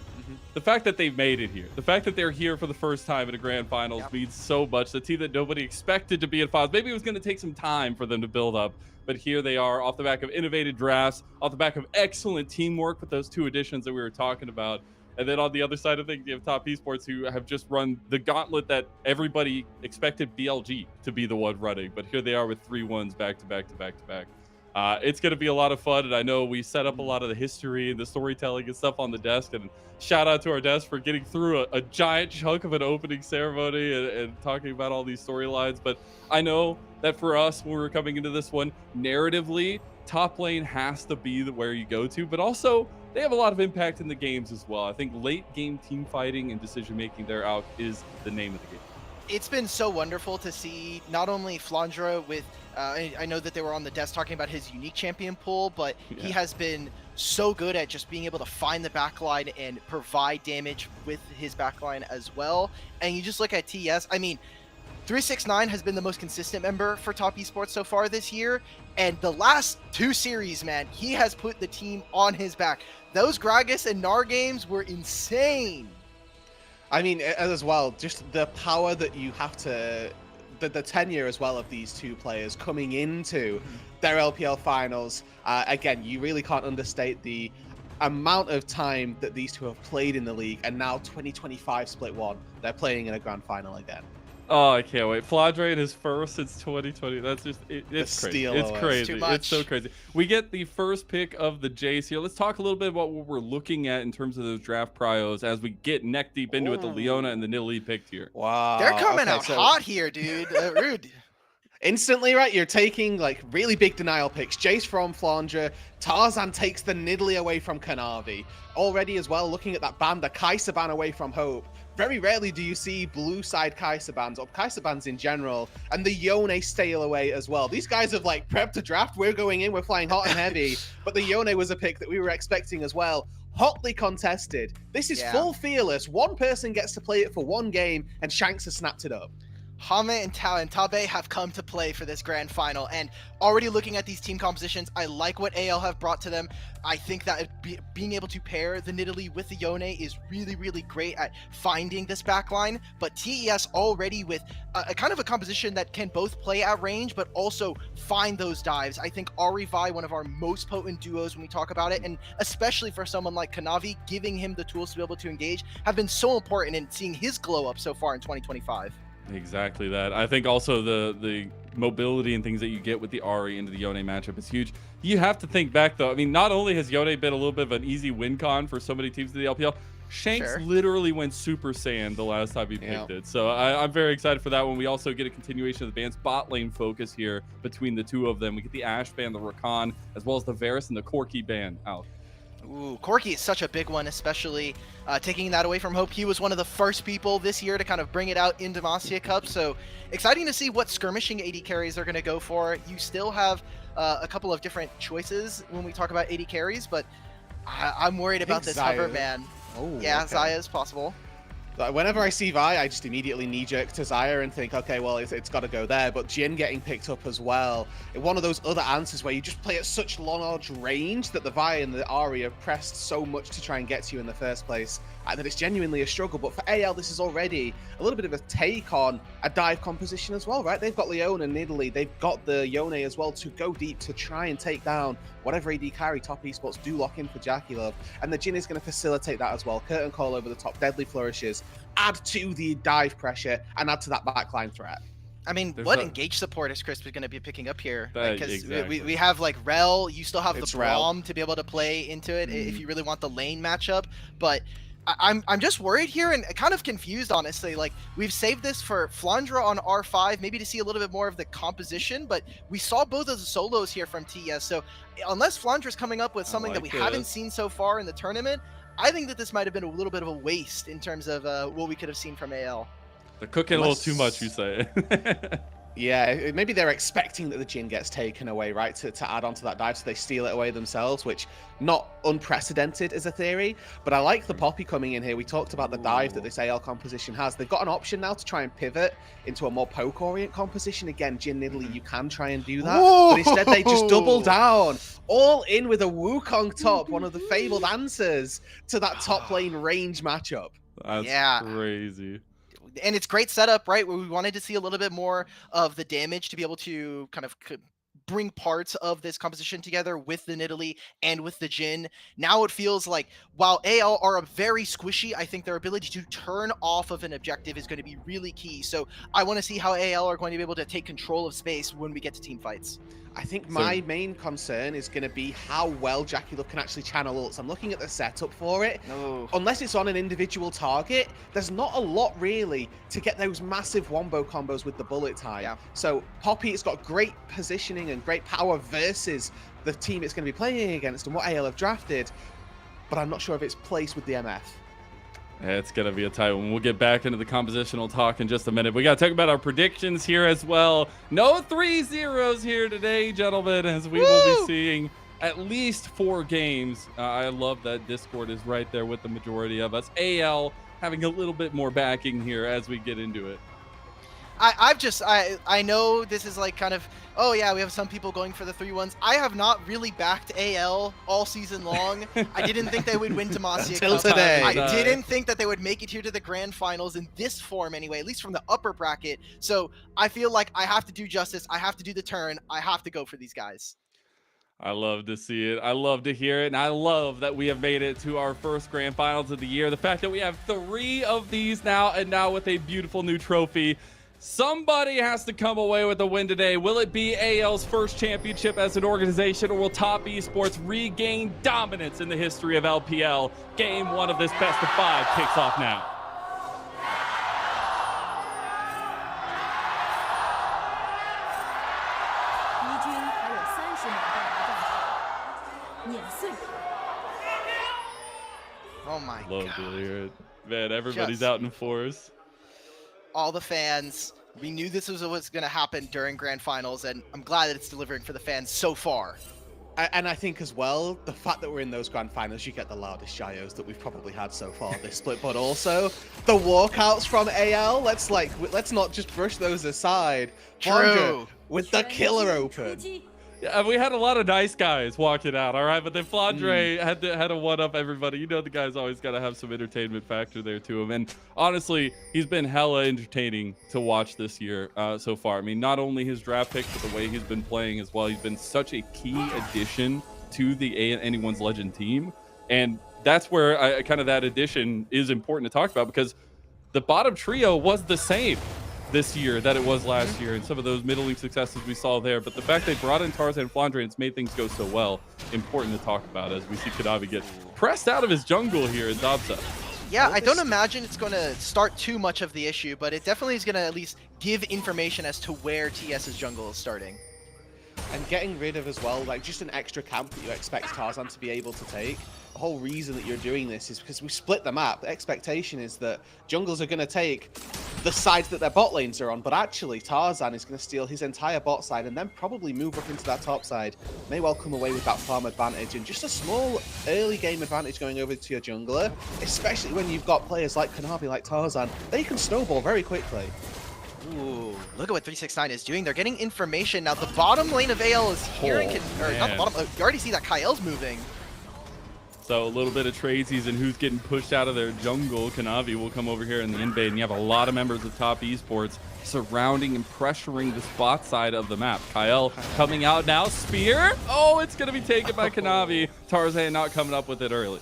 the fact that they've made it here, the fact that they're here for the first time in a grand finals means so much. The team that nobody expected to be in finals. Maybe it was going to take some time for them to build up, but here they are off the back of innovative drafts, off the back of excellent teamwork with those 2 additions that we were talking about. And then on the other side of things, you have Top Esports, who have just run the gauntlet that everybody expected BLG to be the one running. But here they are with 3 wins back to back to back to back. It's going to be a lot of fun, and I know we set up a lot of the history and the storytelling and stuff on the desk, and shout out to our desk for getting through a giant chunk of an opening ceremony and talking about all these storylines. But I know that for us, when we're coming into this one, narratively, top lane has to be where you go to, but also they have a lot of impact in the games as well. I think late game team fighting and decision making there out is the name of the game. It's been so wonderful to see not only Flandre with, I know that they were on the desk talking about his unique champion pool, but he has been so good at just being able to find the backline and provide damage with his backline as well. And you just look at TES, I mean, 369 has been the most consistent member for Top Esports so far this year, and the last 2 series, man, he has put the team on his back. Those Gragas and Gnar games were insane. I mean, as well, just the power that you have to, the tenure as well of these 2 players coming into their LPL finals. Again, you really can't understate the amount of time that these two have played in the league, and now 2025 split one, they're playing in a grand final again. Oh, I can't wait. Flandre in his first since 2020. That's just, it's crazy. It's crazy. It's so crazy. We get the first pick of the Jays here. Let's talk a little bit about what we're looking at in terms of those draft prios as we get neck deep into it. The Leona and the Nidalee picked here. Wow. They're coming out hot here, dude. Rude. Instantly, right? You're taking like really big denial picks. Jace from Flandre. Tarzan takes the Nidalee away from Kanavi. Already as well, looking at that ban, the Kai'Sa ban away from Hope. Very rarely do you see blue side Kai'Sa bans, or Kai'Sa bans in general, and the Yone stale away as well. These guys have like prepped a draft. We're going in, we're flying hot and heavy, but the Yone was a pick that we were expecting as well. Hotly contested. This is full fearless. One person gets to play it for one game, and Shanks has snapped it up. Hame and Tabe have come to play for this grand final, and already looking at these team compositions, I like what AL have brought to them. I think that being able to pair the Nidalee with the Yone is really, really great at finding this backline, but TES already with a kind of a composition that can both play at range, but also find those dives. I think Ari Vi, one of our most potent duos when we talk about it, and especially for someone like Kanavi, giving him the tools to be able to engage, have been so important in seeing his glow up so far in 2025. Exactly that. I think also the mobility and things that you get with the Ari into the Yone matchup is huge. You have to think back though. I mean, not only has Yone been a little bit of an easy win con for so many teams in the LPL, Shanks literally went Super Saiyan the last time he picked it. So I'm very excited for that one. We also get a continuation of the band's bot lane focus here between the two of them. We get the Ashe band, the Rakan, as well as the Varus and the Corki band out. Ooh, Corki is such a big one, especially taking that away from Hope. He was one of the first people this year to kind of bring it out in Demacia Cup, so exciting to see what skirmishing AD carries are going to go for. You still have a couple of different choices when we talk about AD carries, but I'm worried about this hover ban. Oh, yeah, okay. Xayah is possible. Whenever I see Vi, I just immediately knee-jerk to Xayah and think, okay, well, it's got to go there. But Jhin getting picked up as well. One of those other answers where you just play at such large range that the Vi and the Ahri have pressed so much to try and get to you in the first place, that it's genuinely a struggle. But for AL, this is already a little bit of a take on a dive composition as well, right? They've got Leon and Nidalee. They've got the Yone as well to go deep to try and take down whatever AD carry Top Esports do lock in for JackeyLove. And the Jhin is going to facilitate that as well. Curtain call over the top, deadly flourishes, add to the dive pressure, and add to that backline threat. I mean, what engage support is Crisp going to be picking up here? Because we have like Rel, you still have the Braum to be able to play into it if you really want the lane matchup, but I'm just worried here and kind of confused, honestly. Like, we've saved this for Flandre on R5, maybe to see a little bit more of the composition, but we saw both of the solos here from TS, so unless Flandre's coming up with something that we haven't seen so far in the tournament, I think that this might have been a little bit of a waste in terms of what we could have seen from AL. They're cooking a little too much, you say. Yeah, maybe they're expecting that the Jhin gets taken away, right, to add on to that dive, so they steal it away themselves, which not unprecedented as a theory, but I like the Poppy coming in here. We talked about the dive that this AL composition has. They've got an option now to try and pivot into a more poke-orient composition. Again, Jhin Nidalee, you can try and do that, but instead they just double down, all in with a Wukong top, one of the fabled answers to that top lane range matchup. That's crazy. And it's great setup, right? Where we wanted to see a little bit more of the damage to be able to kind of bring parts of this composition together with the Nidalee and with the Jhin. Now it feels like, while AL are a very squishy, I think their ability to turn off of an objective is going to be really key. So I want to see how AL are going to be able to take control of space when we get to team fights. I think my main concern is going to be how well JackeyLove can actually channel ults. I'm looking at the setup for it. Unless it's on an individual target, there's not a lot really to get those massive wombo combos with the bullet time. So Poppy, it's got great positioning and great power versus the team it's going to be playing against and what AL have drafted, but I'm not sure of its place with the MF. It's going to be a tight one. We'll get back into the compositional talk in just a minute. We got to talk about our predictions here as well. No 3-0s here today, gentlemen, as we will be seeing at least 4 games. I love that Discord is right there with the majority of us. AL having a little bit more backing here as we get into it. I know this is like kind of, oh yeah, we have some people going for the 3-1s. I have not really backed AL all season long. I didn't think they would win Demacia Until Cup. today. I didn't think that they would make it here to the grand finals in this form anyway, at least from the upper bracket. So I feel like I have to do justice. I have to do the turn. I have to go for these guys. I love to see it. I love to hear it. And I love that we have made it to our first grand finals of the year. The fact that we have 3 of these now, and now with a beautiful new trophy. Somebody has to come away with a win today. Will it be AL's first championship as an organization, or will Top Esports regain dominance in the history of LPL? Game 1 of this best of 5 kicks off now. Oh my Love god. to hear it. Man, everybody's Just out in force. all the fans. We knew this was what's going to happen during grand finals, and I'm glad that it's delivering for the fans so far. And I think as well, the fact that we're in those grand finals, you get the loudest Shios that we've probably had so far this split, but also the walkouts from AL. Let's not just brush those aside. True. Flandre with the killer open. Yeah, we had a lot of nice guys walking out, all right? But then Flandre had to one-up everybody. You know the guy's always got to have some entertainment factor there to him. And honestly, he's been hella entertaining to watch this year so far. I mean, not only his draft picks, but the way he's been playing as well. He's been such a key addition to the Anyone's Legend team. And that's where kind of that addition is important to talk about, because the bottom trio was the same this year that it was last year, and some of those middling successes we saw there. But the fact they brought in Tarzan and Flandre, and it's made things go so well, important to talk about as we see Kanavi get pressed out of his jungle here in Dobsa. Yeah, I don't imagine it's going to start too much of the issue, but it definitely is going to at least give information as to where TS's jungle is starting. And getting rid of as well, like just an extra camp that you expect Tarzan to be able to take. The whole reason that you're doing this is because we split the map. The expectation is that jungles are going to take the sides that their bot lanes are on, but actually Tarzan is going to steal his entire bot side and then probably move up into that top side. May well come away with that farm advantage and just a small early game advantage going over to your jungler, especially when you've got players like Kanavi, like Tarzan. They can snowball very quickly. Ooh, look at what 369 is doing. They're getting information. Now, the bottom lane of AL is here. Or not the bottom. You already see that Kael's moving. So a little bit of tradesies and who's getting pushed out of their jungle. Kanavi will come over here in the invade, and you have a lot of members of Top Esports surrounding and pressuring the spot side of the map. Kael coming out now. Spear. Oh, it's going to be taken by Kanavi. Tarzan not coming up with it early.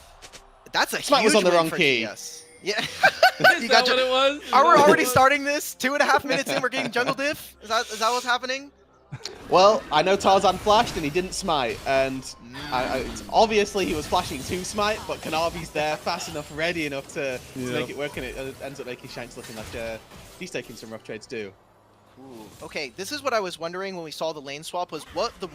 That's a Smite huge was on the win wrong for key. TS. Yeah. Is that what it was? Are we already starting this? 2.5 minutes in, we're getting jungle diff? Is that what's happening? Well, I know Tarzan flashed and he didn't smite, and obviously he was flashing to smite, but Kanavi's there fast enough, ready enough to make it work, and it ends up making Shanks looking like he's taking some rough trades too. Ooh. Okay, this is what I was wondering when we saw the lane swap, was how the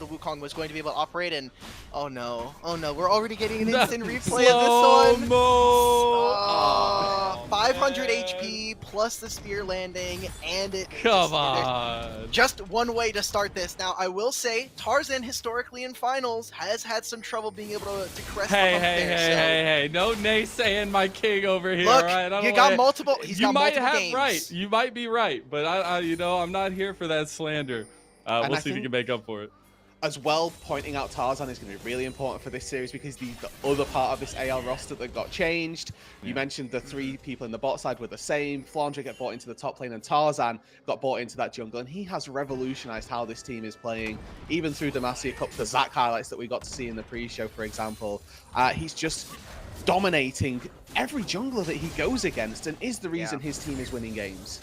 Wukong was going to be able to operate, and oh no, we're already getting an instant replay of this one. 500 HP plus the spear landing, and Come on. Just one way to start this. Now, I will say, Tarzan historically in finals has had some trouble being able to crest the hump there. Hey, no naysaying my king over here. Look, right? you got multiple. You might have right. You might be right, but I'm not here for that slander. We'll see if you can make up for it. As well, pointing out Tarzan is going to be really important for this series because the other part of this AL roster that got changed. You mentioned the 3 people in the bot side were the same. Flandre got brought into the top lane and Tarzan got brought into that jungle, and he has revolutionized how this team is playing, even through Demacia Cup, the Zac highlights that we got to see in the pre-show, for example. He's just dominating every jungler that he goes against and is the reason his team is winning games.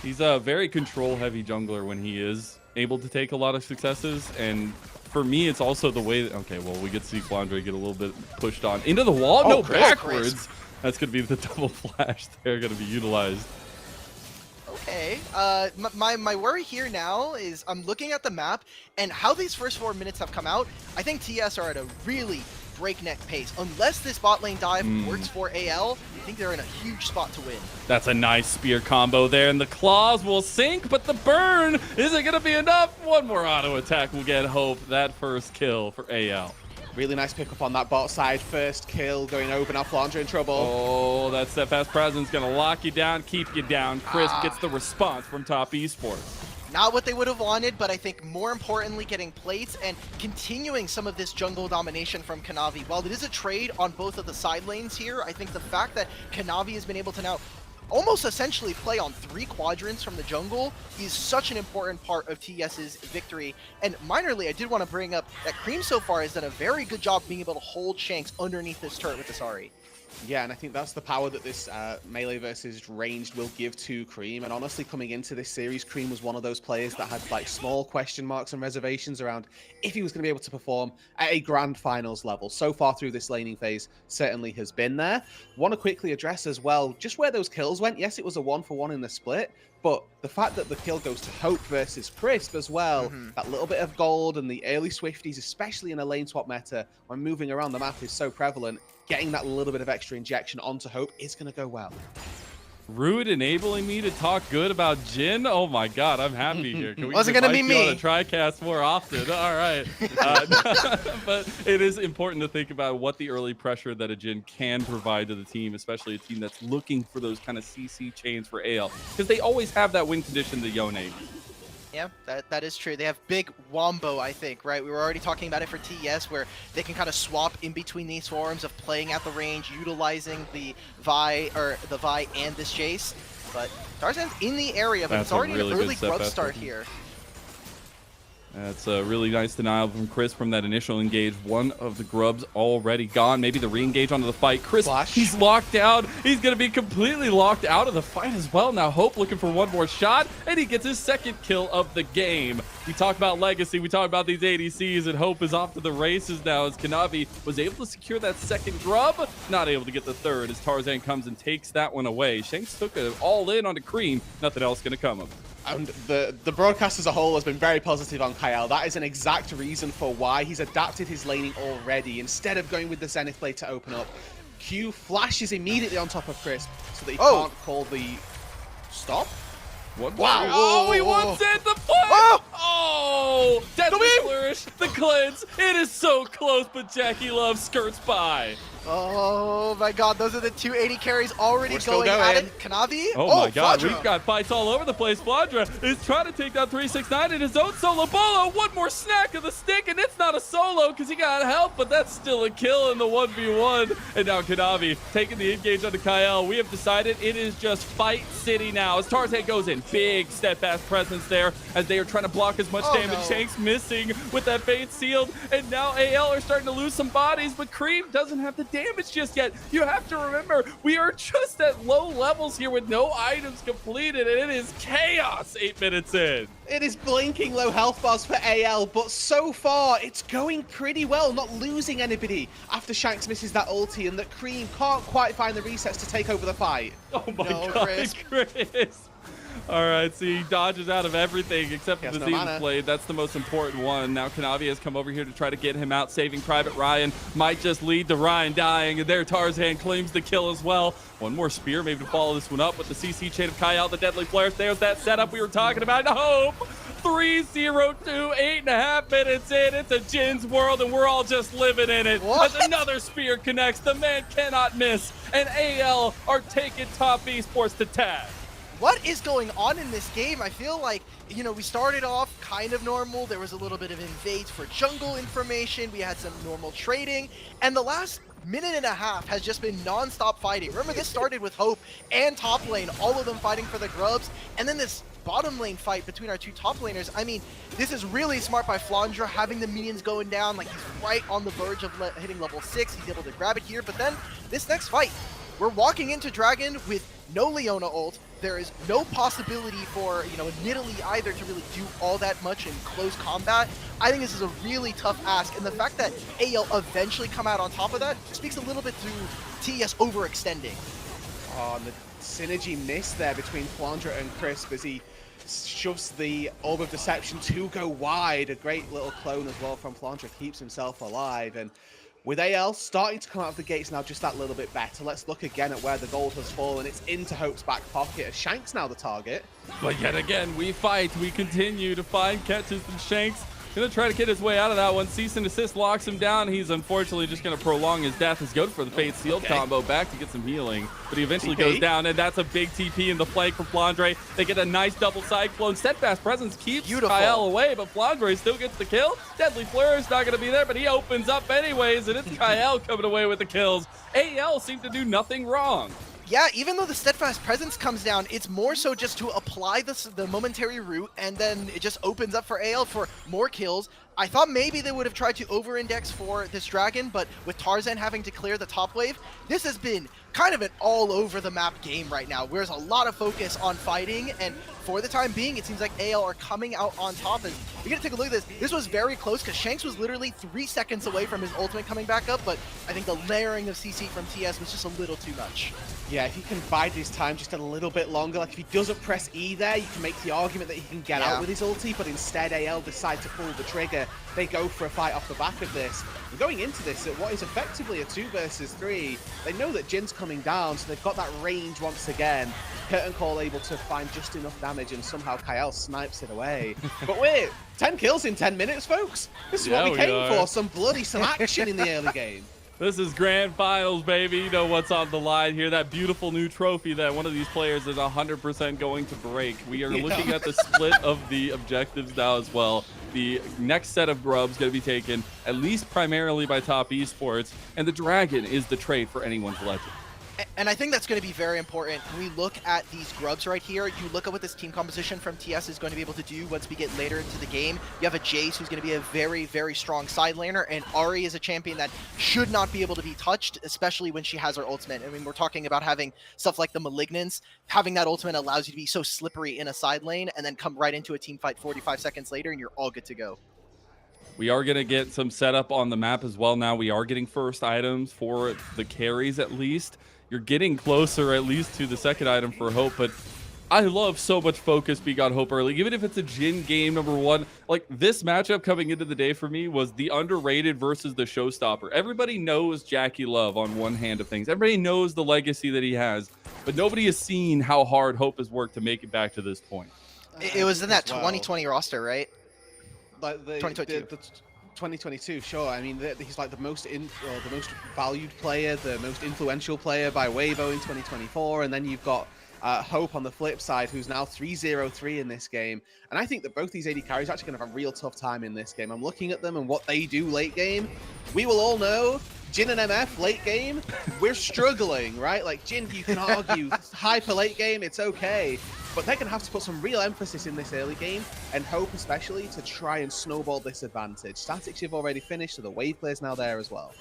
He's a very control-heavy jungler when he is able to take a lot of successes, and for me, it's also the way that, okay, well, we get to see Flandre get a little bit pushed on into the wall. No, backwards. Crisp. That's going to be the double flash there, going to be utilized. Okay, my worry here now is I'm looking at the map and how these first 4 minutes have come out. I think TS are at a really breakneck pace. Unless this bot lane dive works for AL, I think they're in a huge spot to win. That's a nice spear combo there, and the claws will sink, but the burn isn't going to be enough. One more auto attack will get Hope. That first kill for AL. Really nice pickup on that bot side. First kill going over. Now Flandre in trouble. Oh, that steadfast presence going to lock you down, keep you down. Chris gets the response from Top Esports. Not what they would have wanted, but I think more importantly getting plates and continuing some of this jungle domination from Kanavi. While it is a trade on both of the side lanes here, I think the fact that Kanavi has been able to now almost essentially play on 3 quadrants from the jungle. He's such an important part of TS's victory. And minorly, I did want to bring up that Cream so far has done a very good job being able to hold Shanks underneath this turret with this Ahri. Yeah, and I think that's the power that this melee versus ranged will give to Cream. And honestly, coming into this series, Cream was one of those players that had like small question marks and reservations around if he was going to be able to perform at a grand finals level. So far through this laning phase, certainly has been there. Want to quickly address as well just where those kills went. Yes, it was a 1-for-1 in the split, but the fact that the kill goes to Hope versus Crisp as well, that little bit of gold and the early Swifties, especially in a lane swap meta, when moving around the map is so prevalent, getting that little bit of extra injection onto Hope is going to go well. Rude enabling me to talk good about Jin. Oh my God, I'm happy here. Can we Wasn't gonna be me. on a TriCast more often? All right, but it is important to think about what the early pressure that a Jin can provide to the team, especially a team that's looking for those kind of CC chains for AL, because they always have that win condition to Yone. Yeah, that is true. They have big wombo, I think, right? We were already talking about it for TES, where they can kind of swap in between these forms of playing at the range, utilizing the Vi and this Jace. But Tarzan's in the area, but it's already an early grub start here. That's a really nice denial from Chris from that initial engage. One of the grubs already gone. Maybe the re-engage onto the fight. Chris, he's locked down. He's going to be completely locked out of the fight as well. Now Hope looking for one more shot, and he gets his second kill of the game. We talk about legacy. We talk about these ADCs, and Hope is off to the races now as Kanavi was able to secure that second grub. Not able to get the third as Tarzan comes and takes that one away. Shanks took it all in onto Cream. Nothing else going to come of it. And the broadcast as a whole has been very positive on Kyle. That is an exact reason for why he's adapted his laning already. Instead of going with the Zenith play to open up, Q flashes immediately on top of Crisp so that he can't call the stop. What? Wow! Oh, he wants it! The flash! Oh! Deadly Flourish! The cleanse! It is so close, but JackeyLove skirts by. Oh my God, those are the 280 carries already going at it. Kanavi? Oh my God, Flandre. we've got fights all over the place. Flandre is trying to take down 369 in his own solo bolo. One more snack of the stick, and it's not a solo because he got help, but that's still a kill in the 1v1. And now Kanavi taking the engage onto Kyle. We have decided it is just fight city now as Tarzan goes in. Big steadfast presence there as they are trying to block as much damage. No. Shanks missing with that fate sealed, and now AL are starting to lose some bodies, but Cream doesn't have the damage just yet. You have to remember, we are just at low levels here with no items completed, and it is chaos 8 minutes in. It is blinking low health bars for AL, but so far it's going pretty well, not losing anybody after Shanks misses that ulti and that Cream can't quite find the resets to take over the fight. Oh my God, Chris. All right, so he dodges out of everything except for the Zenith blade. That's the most important one. Now Kanavi has come over here to try to get him out. Saving Private Ryan might just lead to Ryan dying, and there Tarzan claims the kill as well. One more spear maybe to follow this one up with the CC chain of Kyle, the deadly flares. There's that setup we were talking about. Hope 3-0-2, 8.5 minutes in. It's a Jin's world, and we're all just living in it. As another spear connects, the man cannot miss, and AL are taking top esports to task. What is going on in this game? I feel like, you know, we started off kind of normal. There was a little bit of invades for jungle information. We had some normal trading. And the last minute and a half has just been non-stop fighting. Remember, this started with Hope and top lane, all of them fighting for the grubs. And then this bottom lane fight between our two top laners. I mean, this is really smart by Flandre, having the minions going down. Like, he's right on the verge of hitting level 6. He's able to grab it here. But then this next fight, we're walking into Dragon with no Leona ult. There is no possibility for, you know, Nidalee either to really do all that much in close combat. I think this is a really tough ask, and the fact that AL eventually come out on top of that speaks a little bit to TES overextending. Oh, and the synergy miss there between Flandre and Crisp as he shoves the Orb of Deception to go wide. A great little clone as well from Flandre, keeps himself alive. And with AL starting to come out of the gates now just that little bit better, let's look again at where the gold has fallen. It's into Hope's back pocket as Shanks now the target. But yet again, we fight. We continue to find catches, and Shanks gonna try to get his way out of that one. Cease and desist locks him down. He's unfortunately just gonna prolong his death. He's going for the Fate Sealed combo back to get some healing, but he eventually goes down, and that's a big TP in the flank from Flandre. They get a nice double cyclone. Steadfast presence keeps Kyle away, but Flandre still gets the kill. Deadly Flare is not gonna be there, but he opens up anyways, and it's Kyle coming away with the kills. AL seem to do nothing wrong. Yeah, even though the steadfast presence comes down, it's more so just to apply the momentary root, and then it just opens up for AL for more kills. I thought maybe they would have tried to over-index for this dragon, but with Tarzan having to clear the top wave, this has been kind of an all-over-the-map game right now, where there's a lot of focus on fighting, and for the time being, it seems like AL are coming out on top. And you're going to take a look at this. This was very close, because Shanks was literally 3 seconds away from his ultimate coming back up, but I think the layering of CC from TS was just a little too much. Yeah, if he can bide his time just a little bit longer, like if he doesn't press E there, you can make the argument that he can get out with his ulti, but instead AL decide to pull the trigger. They go for a fight off the back of this. And going into this at what is effectively a 2 versus 3, they know that Jin's coming down, so they've got that range once again. Curtain Call able to find just enough damage, and somehow Kyle snipes it away. But wait, 10 kills in 10 minutes, folks. This is what we came for, some action in the early game. This is grand finals, baby. You know what's on the line here. That beautiful new trophy that one of these players is 100% going to break. We are looking at the split of the objectives now as well. The next set of grubs going to be taken at least primarily by Top Esports, and the dragon is the trade for anyone's legend. And I think that's going to be very important. When we look at these grubs right here, you look at what this team composition from TS is going to be able to do once we get later into the game. You have a Jace who's going to be a very, very strong side laner, and Ahri is a champion that should not be able to be touched, especially when she has her ultimate. I mean, we're talking about having stuff like the Malignance. Having that ultimate allows you to be so slippery in a side lane and then come right into a team fight 45 seconds later, and you're all good to go. We are going to get some setup on the map as well now. We are getting first items for the carries at least. You're getting closer at least to the second item for Hope, but I love so much focus being on Hope early. Even if it's a Jin game #1, like this matchup coming into the day for me was the underrated versus the showstopper. Everybody knows JackeyLove on one hand of things. Everybody knows the legacy that he has, but nobody has seen how hard Hope has worked to make it back to this point. It was in that 2020 roster, right? Like the 2022, sure. I mean, he's like the most valued player, the most influential player by Weibo in 2024, and then you've got Hope on the flip side, who's now 3-0-3 in this game. And I think that both these AD carries are actually going to have a real tough time in this game. I'm looking at them and what they do late game. We will all know Jin and MF late game, we're struggling, right? Like Jin, you can argue hyper late game, it's okay. But they're going to have to put some real emphasis in this early game, and Hope especially, to try and snowball this advantage. Statics you've already finished, so the wave player's now there as well.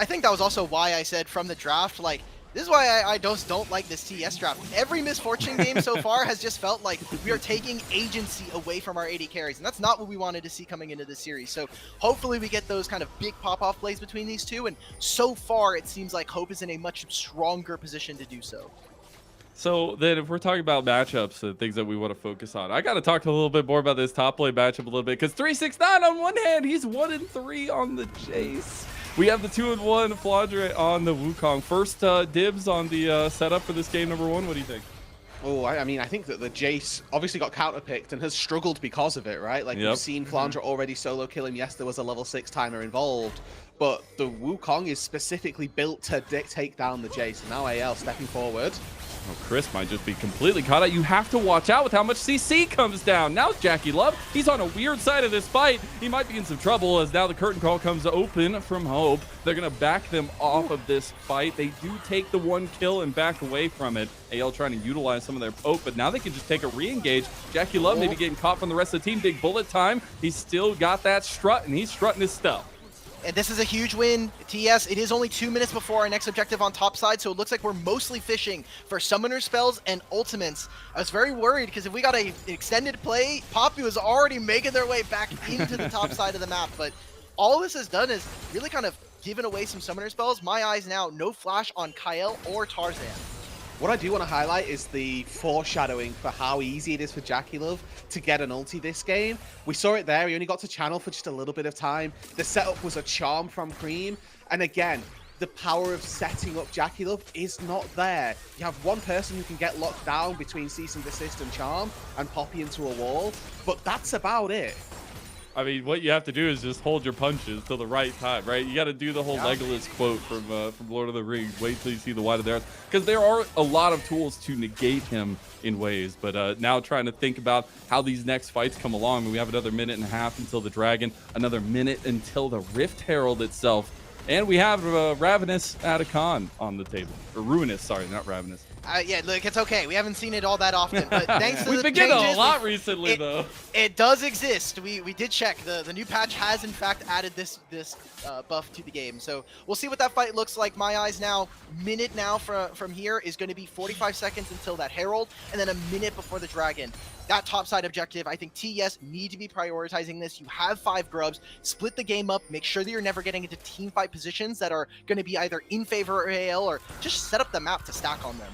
I think that was also why I said from the draft, like, this is why I just don't like this TS draft. Every Misfortune game so far has just felt like we are taking agency away from our AD carries, and that's not what we wanted to see coming into this series. So hopefully we get those kind of big pop-off plays between these two, and so far it seems like Hope is in a much stronger position to do so. So then if we're talking about matchups and things that we want to focus on, I got to talk a little bit more about this top lane matchup a little bit, because 369 on one hand, he's 1-3 on the Jace. We have the 2-1 Flandre on the Wukong. First dibs on the setup for this game #1. What do you think? Oh, I mean, I think that the Jace obviously got counterpicked and has struggled because of it, right? Like, we've seen Flandre already solo kill him. Yes, there was a level 6 timer involved, but the Wukong is specifically built to take down the Jace. Now AL stepping forward. Oh, Chris might just be completely caught out. You have to watch out with how much CC comes down. Now JackeyLove, he's on a weird side of this fight. He might be in some trouble as now the curtain call comes open from Hope. They're going to back them off of this fight. They do take the 1 kill and back away from it. AL trying to utilize some of their poke, but now they can just take a re-engage. JackeyLove maybe getting caught from the rest of the team. Big bullet time. He's still got that strut, and he's strutting his stuff. And this is a huge win, TS. It is only 2 minutes before our next objective on top side, so it looks like we're mostly fishing for summoner spells and ultimates. I was very worried because if we got an extended play, Poppy was already making their way back into the top side of the map. But all this has done is really kind of given away some summoner spells. My eyes now, no flash on Kyle or Tarzan. What I do want to highlight is the foreshadowing for how easy it is for JackeyLove to get an ulti this game. We saw it there. He only got to channel for just a little bit of time. The setup was a charm from Cream. And again, the power of setting up JackeyLove is not there. You have one person who can get locked down between Cease and Desist and Charm and Poppy into a wall, but that's about it. I mean, what you have to do is just hold your punches till the right time, right? You got to do the whole Legolas quote from Lord of the Rings. Wait till you see the white of their eyes, because there are a lot of tools to negate him in ways. But now trying to think about how these next fights come along. And we have another 1.5 minutes until the Dragon, another minute until the Rift Herald itself, and we have Ravenous Atacon on the table, or Ruinous. Sorry, not Ravenous. Yeah, look, it's okay. We haven't seen it all that often, but thanks to We've the been getting changes, a lot recently, though. It does exist. We did check. The new patch has in fact added this buff to the game. So we'll see what that fight looks like. My eyes now, minute now from here is going to be 45 seconds until that Herald, and then a minute before the Dragon. That topside objective, I think TES need to be prioritizing this. You have 5 grubs, split the game up, make sure that you're never getting into team fight positions that are going to be either in favor of AL or just set up the map to stack on them.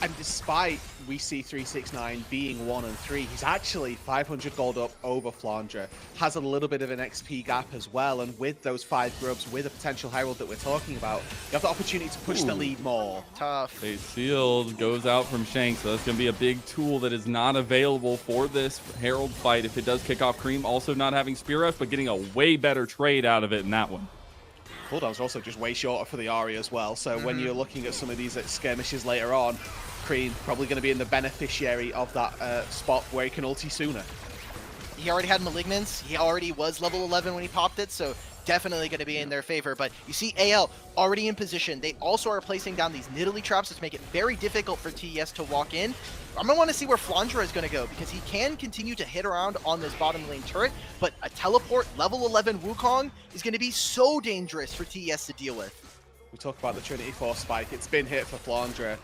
And despite we see 369 being 1 and 3, he's actually 500 gold up over Flandre, has a little bit of an XP gap as well, and with those 5 grubs, with a potential Herald that we're talking about, you have the opportunity to push the lead more. Tough. Face sealed goes out from Shanks, so that's going to be a big tool that is not available for this Herald fight if it does kick off Cream. Also not having Spear Rush, but getting a way better trade out of it in that one. Cooldowns are also just way shorter for the Ahri as well, so when you're looking at some of these skirmishes later on, Cream probably going to be in the beneficiary of that spot where he can ulti sooner. He already had Malignance. He already was level 11 when he popped it, so definitely going to be in their favor. But you see AL already in position. They also are placing down these Nidalee traps, which make it very difficult for TES to walk in. I'm going to want to see where Flandre is going to go, because he can continue to hit around on this bottom lane turret, but a teleport level 11 Wukong is going to be so dangerous for TES to deal with. We talk about the Trinity Force spike. It's been hit for Flandre.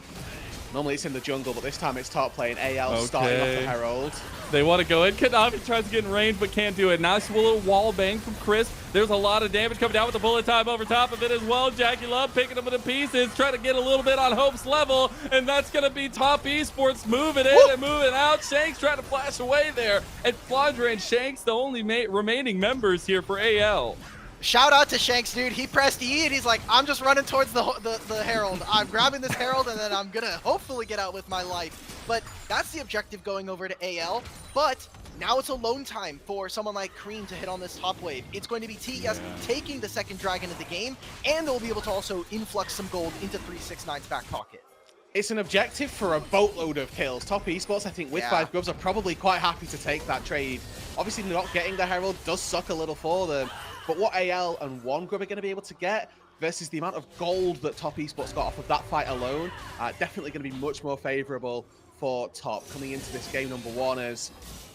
Normally it's in the jungle, but this time it's top lane. AL starting off the Herald. They want to go in. Kanavi tries to get in range, but can't do it. Nice little wall bang from Chris. There's a lot of damage coming down with the bullet time over top of it as well. JackeyLove picking them into pieces, trying to get a little bit on Hope's level, and that's going to be top Esports moving in and moving out. Shanks trying to flash away there. And Flandre and Shanks, the only remaining members here for AL. Shout out to Shanks, dude. He pressed E and he's like, I'm just running towards the Herald. I'm grabbing this Herald and then I'm gonna hopefully get out with my life. But that's the objective going over to AL. But now it's alone time for someone like Cream to hit on this top wave. It's going to be TES taking the second Dragon of the game, and they'll be able to also influx some gold into 369's back pocket. It's an objective for a boatload of kills. Top Esports, I think, with 5 grubs are probably quite happy to take that trade. Obviously, not getting the Herald does suck a little for them. But what AL and 1 grub are going to be able to get versus the amount of gold that Top Esports got off of that fight alone, definitely going to be much more favorable for Top coming into this game number 1 as,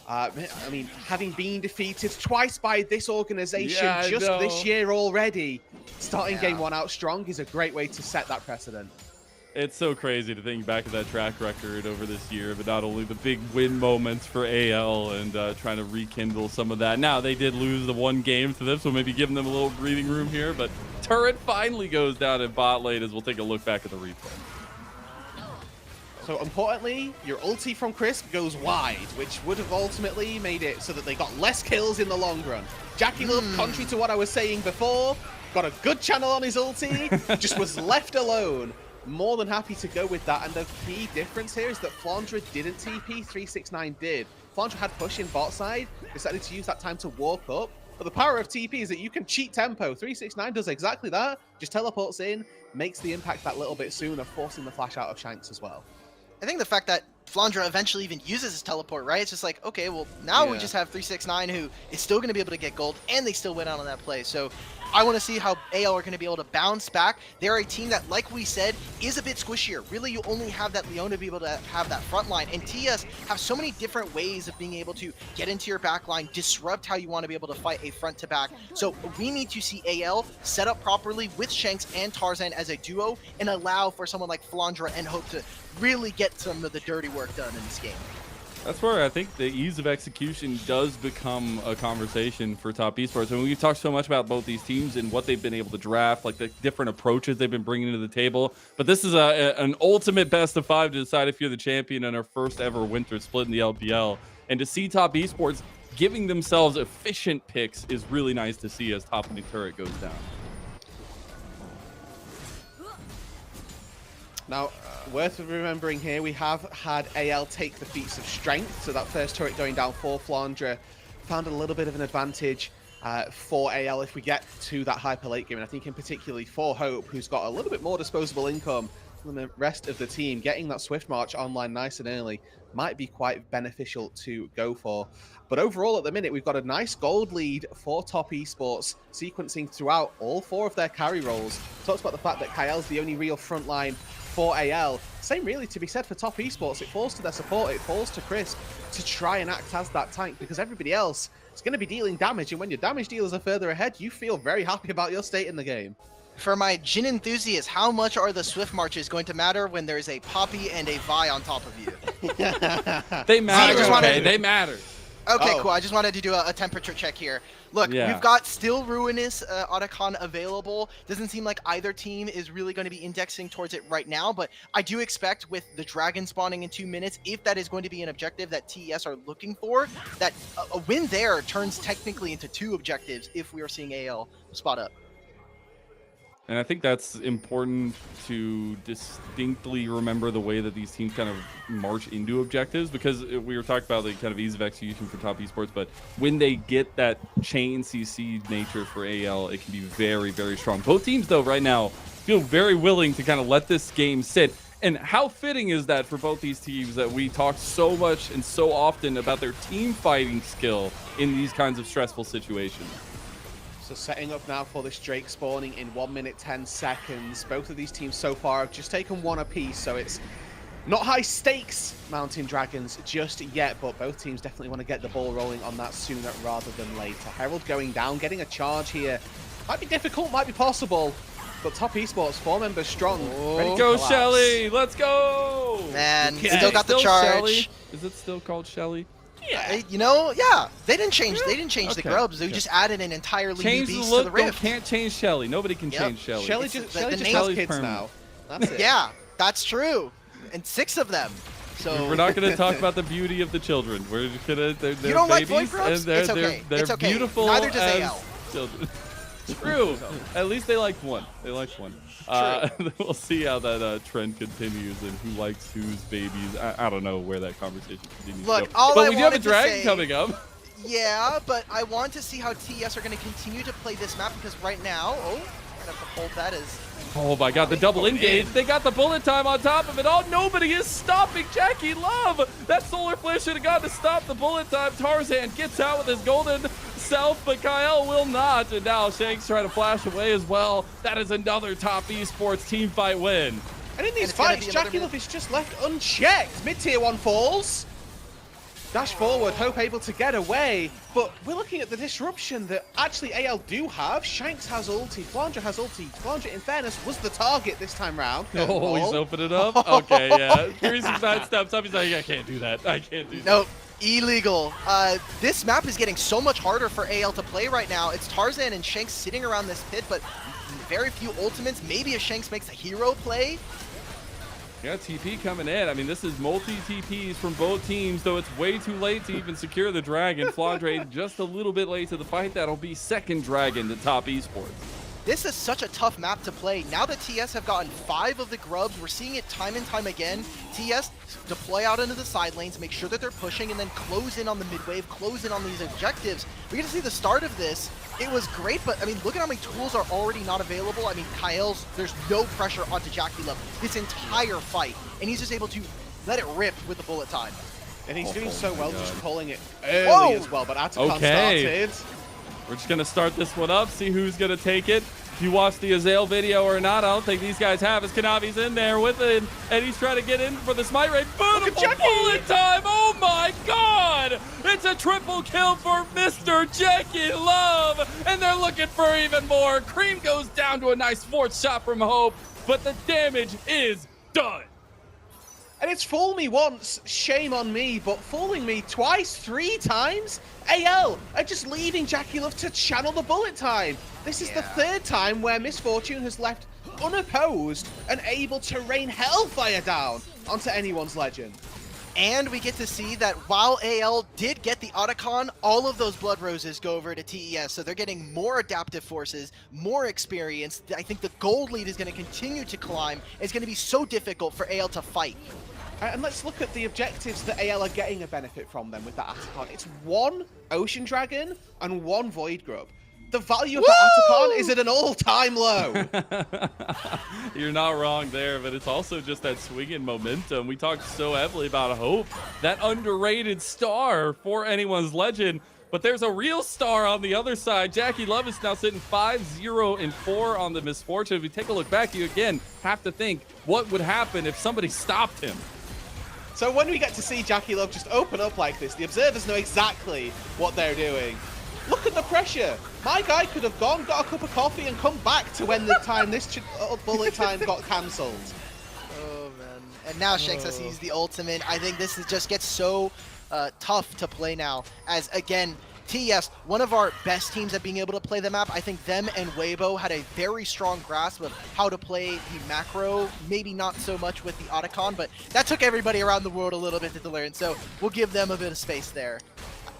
I mean, having been defeated twice by this organization this year already, starting game 1 out strong is a great way to set that precedent. It's so crazy to think back of that track record over this year, but not only the big win moments for AL and trying to rekindle some of that. Now, they did lose the 1 game to them, so maybe giving them a little breathing room here, but turret finally goes down in bot lane as we'll take a look back at the replay. So importantly, your ulti from Crisp goes wide, which would have ultimately made it so that they got less kills in the long run. JackeyLove, contrary to what I was saying before, got a good channel on his ulti, just was left alone. More than happy to go with that, and the key difference here is that Flandre didn't TP, 369 did. Flandre had push in bot side, decided to use that time to walk up, but the power of TP is that you can cheat tempo. 369 does exactly that, just teleports in, makes the impact that little bit sooner, forcing the flash out of Shanks as well. I think the fact that Flandre eventually even uses his teleport, right? It's just like, okay, well, now we just have 369 who is still going to be able to get gold, and they still went out on that play. So I want to see how AL are going to be able to bounce back. They're a team that, like we said, is a bit squishier. Really, you only have that Leona to be able to have that front line, and TS have so many different ways of being able to get into your back line, disrupt how you want to be able to fight a front to back. So we need to see AL set up properly with Shanks and Tarzan as a duo, and allow for someone like Flandre and Hope to really get some of the dirty work done in this game. That's where I think the ease of execution does become a conversation for Top Esports. And we've talked so much about both these teams and what they've been able to draft, like the different approaches they've been bringing to the table. But this is an ultimate best of 5 to decide if you're the champion in our first ever winter split in the LPL. And to see Top Esports giving themselves efficient picks is really nice to see as top lane turret goes down. Now, worth remembering here, we have had AL take the feats of strength, so that first turret going down for Flandre found a little bit of an advantage for AL if we get to that hyper late game, and I think in particularly for Hope, who's got a little bit more disposable income than the rest of the team. Getting that Swift March online nice and early might be quite beneficial to go for. But overall, at the minute, we've got a nice gold lead for Top Esports, sequencing throughout all 4 of their carry roles. Talks about the fact that Kael's the only real frontline for AL. Same really to be said for top esports. It falls to their support, it falls to Chris to try and act as that tank, because everybody else is going to be dealing damage, and when your damage dealers are further ahead, you feel very happy about your state in the game. For my Jhin enthusiasts, how much are the Swift Marches going to matter when there's a Poppy and a Vi on top of you? They matter, okay? They matter. Okay, cool. I just wanted to do a temperature check here. Look, we've got still Ruinous Otacon available. Doesn't seem like either team is really going to be indexing towards it right now, but I do expect with the Dragon spawning in 2 minutes, if that is going to be an objective that TES are looking for, that a win there turns technically into 2 objectives if we are seeing AL spot up. And I think that's important to distinctly remember the way that these teams kind of march into objectives, because we were talking about the kind of ease of execution for top esports, but when they get that chain CC nature for AL, it can be very, very strong. Both teams, though, right now feel very willing to kind of let this game sit. And how fitting is that for both these teams that we talk so much and so often about their team fighting skill in these kinds of stressful situations. So setting up now for this Drake spawning in 1 minute 10 seconds. Both of these teams so far have just taken 1 apiece, so it's not high stakes Mountain Dragons just yet, but both teams definitely want to get the ball rolling on that sooner rather than later. Herald going down, getting a charge here. Might be difficult, might be possible, but top esports, 4 members strong. Ready to Go collapse. Shelly, let's go! Man, Okay. still got the charge. Shelly? Is it still called Shelly? Yeah, you know, yeah, they didn't change. They didn't change the Okay. grubs. They just added an entirely Change new the beast look, to the rift. can't change Shelly. Nobody can change Shelly. Shelly It's just, the Shelly just name- has Shelly's kids permanent. now. That's it. Yeah, that's true, and 6 of them. So We're not going to talk about the beauty of the children. We're just going to. They're You don't like babies, boy grubs? and they're, It's okay. They're It's okay. beautiful Neither does as AL. children. True. At least they liked one. They liked one. We'll see how that trend continues and who likes whose babies. I don't know where that conversation continues. Look, to go. all But I we do have a wanted to dragon say- coming up. Yeah, but I want to see how TES are going to continue to play this map, because right now, I'm going to have to hold that as... Oh my god, the double engage. They got the bullet time on top of it all. Nobody is stopping JackeyLove. That solar flare should have gone to stop the bullet time. Tarzan gets out with his golden self, but Kyle will not. And now Shanks trying to flash away as well. That is another top esports team fight win. And in these it's gonna fights, be another JackeyLove is just left unchecked. Mid-tier 1 falls. Dash forward, Hope able to get away, but we're looking at the disruption that actually AL do have. Shanks has ulti, Flandre has ulti. Flandre, in fairness, was the target this time round. Oh, he's opening it up? Okay, yeah. Here's some side steps up. He's like, I can't do that. I can't do that. No, illegal. This map is getting so much harder for AL to play right now. It's Tarzan and Shanks sitting around this pit, but very few ultimates. Maybe if Shanks makes a hero play. Yeah, TP coming in. I mean, this is multi-TPs from both teams, though it's way too late to even secure the dragon. Flandre just a little bit late to the fight. That'll be second dragon to top esports. This is such a tough map to play. Now that TS have gotten 5 of the grubs, we're seeing it time and time again. TS deploy out into the side lanes, make sure that they're pushing, and then close in on the mid wave, close in on these objectives. We get to see the start of this. It was great, but I mean, look at how many tools are already not available. I mean, Kyle's, there's no pressure onto JackeyLove this entire fight, and he's just able to let it rip with the bullet time. And he's doing Oh so my well, God. just calling it early as well, but Atacon Okay. started. We're just going to start this one up, see who's going to take it. If you watch the Azael video or not, I don't think these guys have, as Kanavi's in there with it, and he's trying to get in for the smite rate. Beautiful bullet time! Oh my god! It's a triple kill for Mr. JackeyLove, and they're looking for even more. Cream goes down to a nice 4th shot from Hope, but the damage is done. And it's fool me once, shame on me, but fooling me twice, 3 times? AL are just leaving JackeyLove to channel the bullet time. This is the 3rd time where Misfortune has left unopposed and able to rain hellfire down onto anyone's legend. And we get to see that while AL did get the Otacon, all of those Blood Roses go over to TES, so they're getting more adaptive forces, more experience. I think the gold lead is going to continue to climb. It's going to be so difficult for AL to fight. And let's look at the objectives that AL are getting a benefit from them with that Atacon. It's 1 Ocean Dragon and 1 Void Grub. The value of that Atacon is at an all-time low. You're not wrong there, but it's also just that swinging momentum. We talked so heavily about Hope, that underrated star for anyone's legend. But there's a real star on the other side. JackeyLove is now sitting 5-0-4 on the Misfortune. If we take a look back, you again have to think what would happen if somebody stopped him. So when we get to see JackeyLove just open up like this, the observers know exactly what they're doing. Look at the pressure. My guy could have gone, got a cup of coffee, and come back to when the time this bullet time got cancelled. Oh, man. And now Shanks has used the ultimate. I think this just gets so tough to play now. As, again, TES, one of our best teams at being able to play the map. I think them and Weibo had a very strong grasp of how to play the macro. Maybe not so much with the Otacon, but that took everybody around the world a little bit to learn. So we'll give them a bit of space there.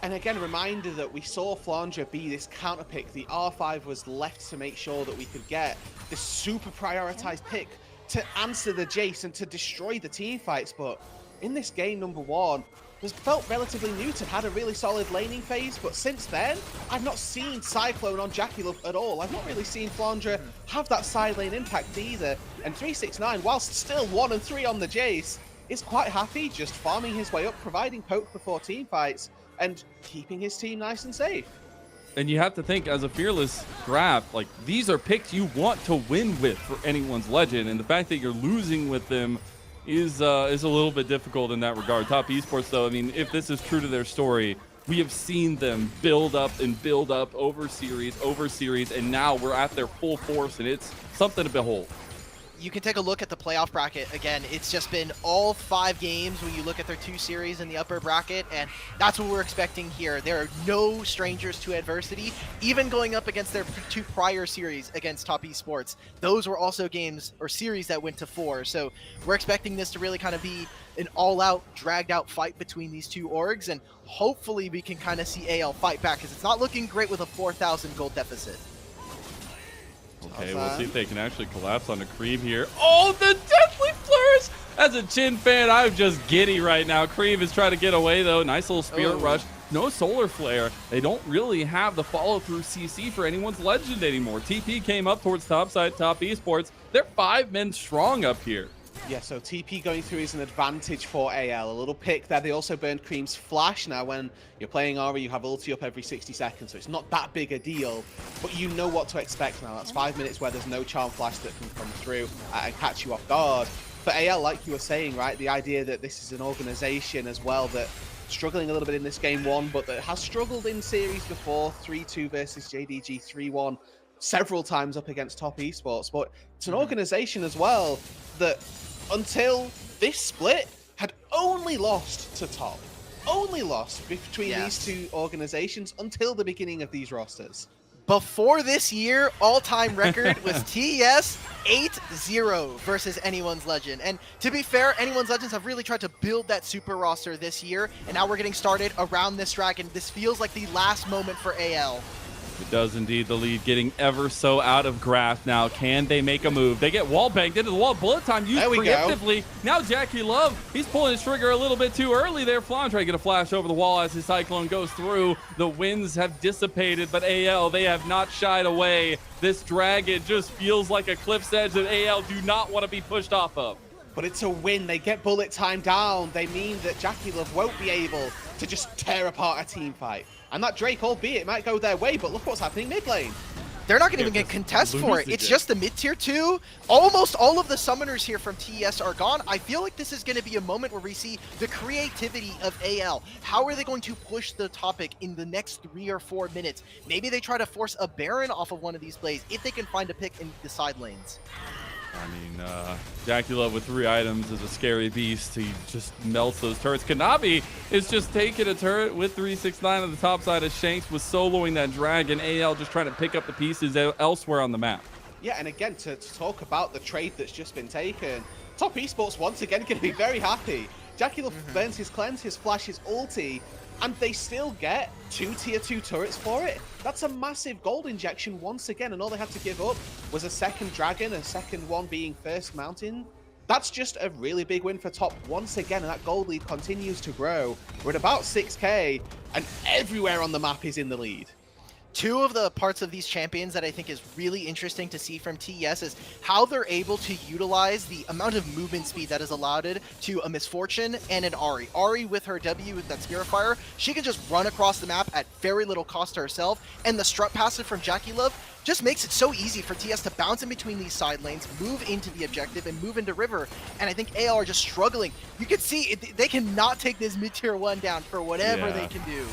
And again, a reminder that we saw Flandre be this counter pick. The R5 was left to make sure that we could get this super prioritized pick to answer the Jace and to destroy the team fights. But in this game, number one, was felt relatively muted, had a really solid laning phase, but since then, I've not seen Cyclone on JackeyLove at all. I've not really seen Flandre have that side lane impact either. And 369, whilst still 1-3 on the Jace, is quite happy just farming his way up, providing poke before team fights, and keeping his team nice and safe. And you have to think, as a fearless draft, like, these are picks you want to win with for anyone's Legend, and the fact that you're losing with them is a little bit difficult in that regard. Top Esports, though, I mean, if this is true to their story, we have seen them build up over series, and now we're at their full force, and it's something to behold. You can take a look at the playoff bracket. Again, it's just been all 5 games when you look at their 2 series in the upper bracket, and that's what we're expecting here. There are no strangers to adversity, even going up against their 2 prior series against Top Esports. Those were also games or series that went to 4, so we're expecting this to really kind of be an all-out, dragged-out fight between these 2 orgs, and hopefully we can kind of see AL fight back, because it's not looking great with a 4,000 gold deficit. Okay, we'll see if they can actually collapse on a Cream here. Oh, the deathly flourish! As a Chin fan, I'm just giddy right now. Cream is trying to get away, though. Nice little Spirit Rush. No Solar Flare. They don't really have the follow-through CC for anyone's Legend anymore. TP came up towards topside, Top Esports. They're 5 men strong up here. Yeah, so TP going through is an advantage for AL. A little pick there. They also burned Cream's Flash. Now, when you're playing Aura, you have ulti up every 60 seconds, so it's not that big a deal. But you know what to expect now. That's 5 minutes where there's no Charm Flash that can come through and catch you off guard. For AL, like you were saying, right, the idea that this is an organization as well that struggling a little bit in this game 1, but that has struggled in series before, 3-2 versus JDG, 3-1, several times up against Top Esports. But it's an organization as well that, until this split, had only lost to Top. Only lost between these 2 organizations until the beginning of these rosters. Before this year, all-time record was TES 8-0 versus Anyone's Legend. And to be fair, Anyone's Legends have really tried to build that super roster this year, and now we're getting started around this dragon. This feels like the last moment for AL. It does indeed. The lead getting ever so out of grasp now. Can they make a move? They get wall banged into the wall. Bullet time used preemptively. Now JackeyLove, he's pulling his trigger a little bit too early there. Flandre get a flash over the wall as his Cyclone goes through. The winds have dissipated, but AL, they have not shied away. This dragon just feels like a cliff's edge that AL do not want to be pushed off of. But it's a win. They get bullet time down. They mean that JackeyLove won't be able to just tear apart a team fight. And that Drake, albeit it might go their way, but look what's happening mid lane. They're not going to even get contest for it. It's just the mid-tier 2. Almost all of the summoners here from TES are gone. I feel like this is going to be a moment where we see the creativity of AL. How are they going to push the topic in the next 3 or 4 minutes? Maybe they try to force a Baron off of one of these plays if they can find a pick in the side lanes. I mean, JackeyLove with 3 items is a scary beast. He just melts those turrets. Kanavi is just taking a turret with 369 on the top side as Shanks was soloing that dragon. AL just trying to pick up the pieces elsewhere on the map. Yeah, and again, to talk about the trade that's just been taken, Top Esports once again going to be very happy. JackeyLove burns his cleanse, his flash, his ulti, and they still get 2 tier 2 turrets for it. That's a massive gold injection once again, and all they had to give up was a second dragon, a second one being first mountain. That's just a really big win for Top once again, and that gold lead continues to grow. We're at about 6k, and everywhere on the map is in the lead. Two of the parts of these champions that I think is really interesting to see from TES is how they're able to utilize the amount of movement speed that is allotted to a Misfortune and an Ahri. Ahri with her W with that Scarifier, she can just run across the map at very little cost to herself, and the strut passive from JackeyLove just makes it so easy for TS to bounce in between these side lanes, move into the objective, and move into River. And I think AL are just struggling. You can see they cannot take this mid-tier 1 down for whatever they can do.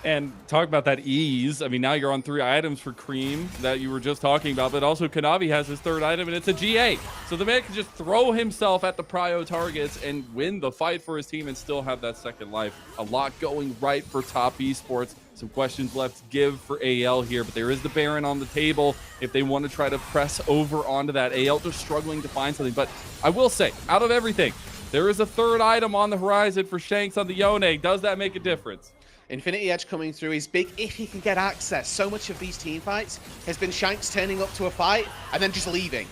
And talk about that ease. I mean, now you're on 3 items for Cream that you were just talking about, but also Kanavi has his 3rd item, and it's a GA. So the man can just throw himself at the prio targets and win the fight for his team and still have that second life. A lot going right for top esports. Some questions left to give for AL here, but there is the Baron on the table if they want to try to press over onto that. AL just struggling to find something, but I will say, out of everything, there is a 3rd item on the horizon for Shanks on the Yone. Does that make a difference? Infinity Edge coming through is big if he can get access. So much of these team fights has been Shanks turning up to a fight and then just leaving.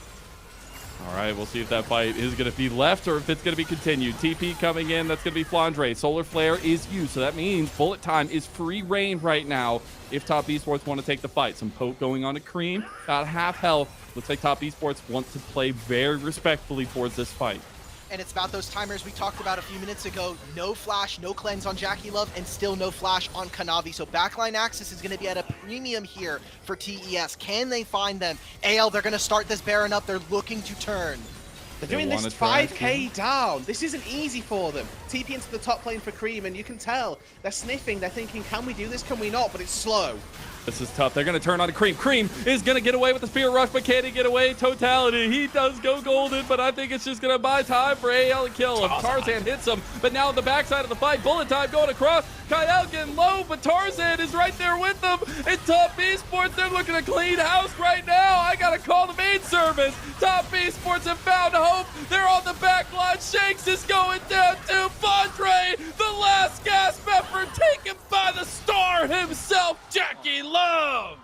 All right, we'll see if that fight is going to be left or if it's going to be continued. TP coming in, that's going to be Flandre. Solar Flare is used, so that means Bullet Time is free reign right now if Top Esports want to take the fight. Some poke going on to Cream, about half health. Looks like Top Esports want to play very respectfully towards this fight. And it's about those timers we talked about a few minutes ago. No flash, no cleanse on JackeyLove, and still no flash on Kanavi. So backline access is going to be at a premium here for TES. Can they find them? AL, they're going to start this Baron up. They're looking to turn. They're doing this 5k down. This isn't easy for them. TP into the top lane for Cream, and you can tell they're sniffing. They're thinking, can we do this? Can we not? But it's slow. This is tough. They're going to turn on to Cream. Cream is going to get away with the Spear Rush, but can he get away? Totality. He does go golden, but I think it's just going to buy time for AL to kill him. Tarzan hits him, but now on the backside of the fight, Bullet Time going across. Kyle getting low, but Tarzan is right there with them. And Top Esports, they're looking to clean house right now. I got to call the main service. Top Esports have found hope. They're on the back line. Shanks is going down to Flandre. The last gasp effort taken by the star himself, JackeyLove.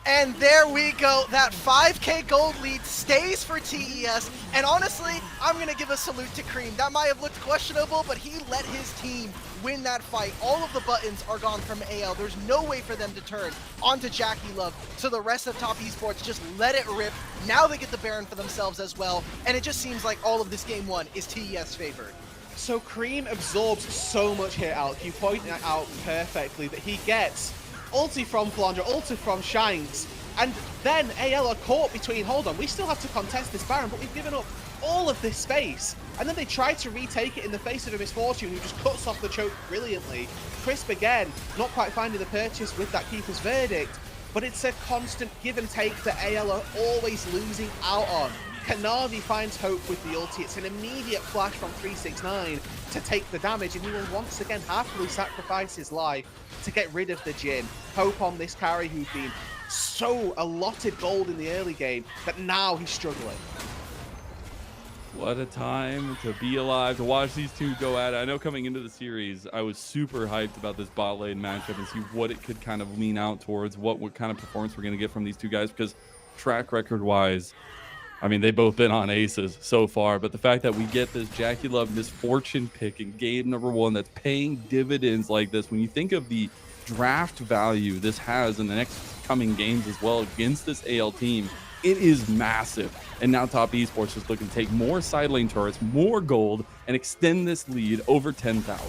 And there we go. That 5k gold lead stays for TES. And honestly, I'm going to give a salute to Cream. That might have looked questionable, but he let his team win that fight. All of the buttons are gone from AL. There's no way for them to turn onto JackeyLove. So the rest of Top Esports just let it rip. Now they get the Baron for themselves as well. And it just seems like all of this game 1 is TES favored. So Cream absorbs so much hit out. You pointed out perfectly that he gets ulti from Flandre, ulti from Shanks, and then AL are caught between, hold on, we still have to contest this Baron, but we've given up all of this space. And then they try to retake it in the face of a Misfortune who just cuts off the choke brilliantly. Crisp again, not quite finding the purchase with that Keeper's Verdict, but it's a constant give and take that AL are always losing out on. Kanavi finds hope with the ulti. It's an immediate flash from 369 to take the damage, and he will once again happily sacrifice his life to get rid of the Jhin. Hope on this carry who'd been so allotted gold in the early game that now he's struggling. What a time to be alive, to watch these two go at it. I know coming into the series, I was super hyped about this bot lane matchup and see what it could kind of lean out towards, what kind of performance we're going to get from these two guys, because track record-wise, I mean, they've both been on aces so far, but the fact that we get this JackeyLove Misfortune pick in game number 1 that's paying dividends like this, when you think of the draft value this has in the next coming games as well against this AL team, it is massive. And now Top Esports is looking to take more side lane turrets, more gold, and extend this lead over 10,000.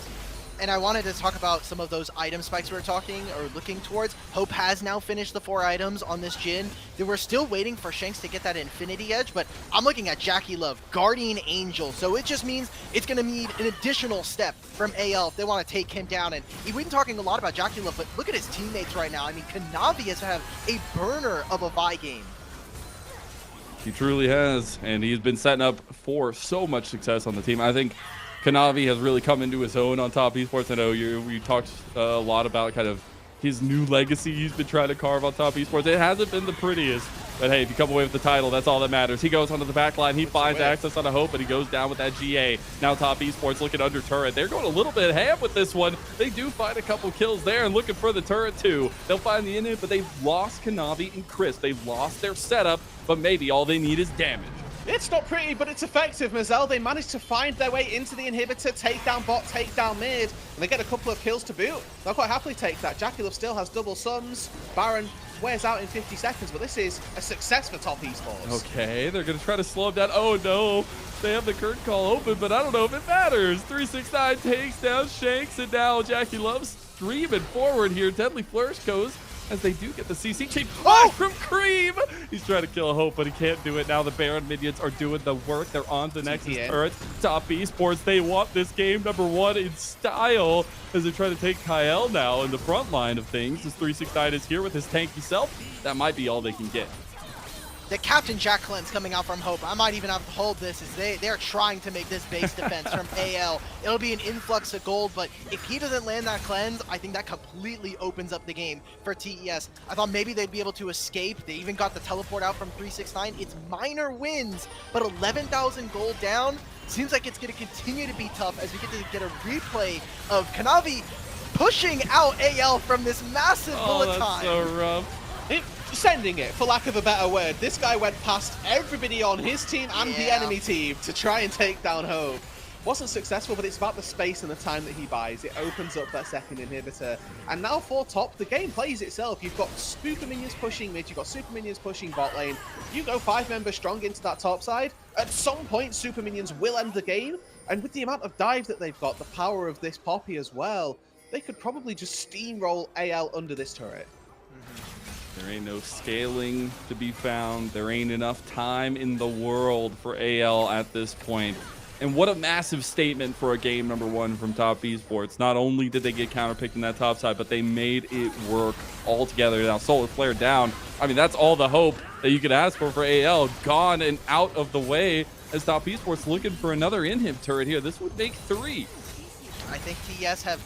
And I wanted to talk about some of those item spikes we were talking or looking towards. Hope has now finished the 4 items on this Jhin. They were still waiting for Shanks to get that Infinity Edge, but I'm looking at JackeyLove, Guardian Angel. So it just means it's going to need an additional step from AL if they want to take him down. And we've been talking a lot about JackeyLove, but look at his teammates right now. I mean, Kanavi has to have a burner of a Vi game. He truly has, and he's been setting up for so much success on the team. I think Kanavi has really come into his own on Top Esports. I know you talked a lot about kind of his new legacy he's been trying to carve on Top Esports. It hasn't been the prettiest, but hey, if you come away with the title, that's all that matters. He goes onto the back line, he finds access on a Hope, and he goes down with that GA. Now Top Esports looking under turret. They're going a little bit ham with this one. They do find a couple kills there and looking for the turret too. They'll find the inhib, but they've lost Kanavi and Chris. They've lost their setup, but maybe all they need is damage. It's not pretty, but it's effective. Mazel, they managed to find their way into the inhibitor, take down bot, take down mid, and they get a couple of kills to boot. They'll quite happily take that. JackeyLove still has double suns. Baron wears out in 50 seconds, but this is a success for Top Esports. Okay, they're going to try to slow him down. Oh, no. They have the curtain call open, but I don't know if it matters. 369 takes down Shanks, and now JackeyLove's streaming forward here. Deadly Flourish goes as they do get the CC chain from Cream. He's trying to kill Hope, but he can't do it. Now the Baron minions are doing the work. They're on the Nexus turret. Top Esports, they want this game number 1 in style as they try to take Kyle now in the front line of things. As 369 is here with his tanky self. That might be all they can get. The Captain Jack cleanse coming out from Hope. I might even have to hold this as they're trying to make this base defense from AL. It'll be an influx of gold, but if he doesn't land that cleanse, I think that completely opens up the game for TES. I thought maybe they'd be able to escape. They even got the teleport out from 369. It's minor wins, but 11,000 gold down. Seems like it's going to continue to be tough as we get a replay of Kanavi pushing out AL from this massive bullet time. So rough. Sending it, for lack of a better word. This guy went past everybody on his team and the enemy team to try and take down Hope. Wasn't successful, but it's about the space and the time that he buys. It opens up that second inhibitor. And now for top, the game plays itself. You've got super minions pushing mid, you've got super minions pushing bot lane. You go 5 members strong into that top side. At some point, super minions will end the game. And with the amount of dive that they've got, the power of this Poppy as well, they could probably just steamroll AL under this turret. There ain't no scaling to be found. There ain't enough time in the world for AL at this point. And what a massive statement for a game number 1 from Top Esports. Not only did they get counterpicked in that top side, but they made it work altogether. Now, Solar Flare down. I mean, that's all the hope that you could ask for AL. Gone and out of the way as Top Esports looking for another in-him turret here. This would make 3. I think TES have,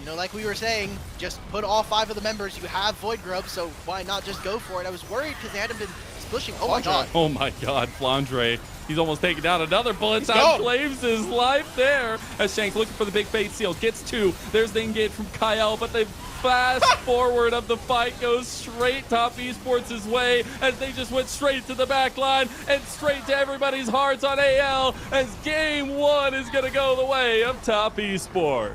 like we were saying, just put all 5 of the members. You have Void Grub, so why not just go for it? I was worried because they hadn't been splishing. Oh my god. Oh my god, Flandre. He's almost taking down another bullet time. Claims his life there. As Shanks looking for the big fate seal. Gets 2. There's the engage from Kyle, but they fast forward of the fight goes straight Top Esports' way as they just went straight to the back line and straight to everybody's hearts on AL as game 1 is going to go the way of Top Esports.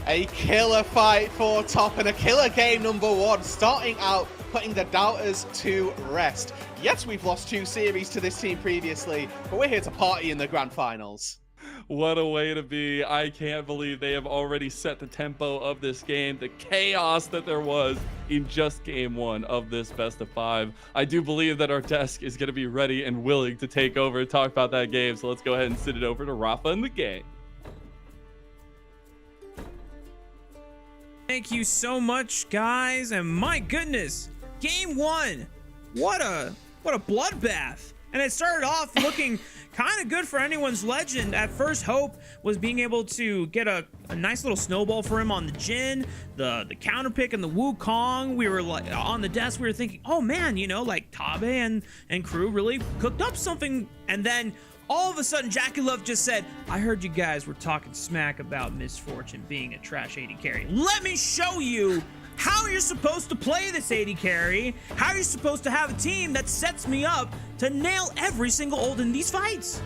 A killer fight for top and a killer game number 1, starting out putting the doubters to rest. Yes, we've lost 2 series to this team previously, but we're here to party in the grand finals. What a way to be. I can't believe they have already set the tempo of this game, the chaos that there was in just game 1 of this best of 5. I do believe that our desk is going to be ready and willing to take over and talk about that game. So let's go ahead and send it over to Rafa and the game. Thank you so much, guys. And my goodness, game 1. What a bloodbath. And it started off looking kind of good for anyone's legend. At first, hope was being able to get a nice little snowball for him on the Jhin, the counter pick and the Wukong. We were like on the desk, we were thinking, oh man, you know, like Tabe and crew really cooked up something. And then all of a sudden, JackeyLove just said, I heard you guys were talking smack about Misfortune being a trash AD carry. Let me show you how you're supposed to play this AD carry, how you're supposed to have a team that sets me up to nail every single ult in these fights.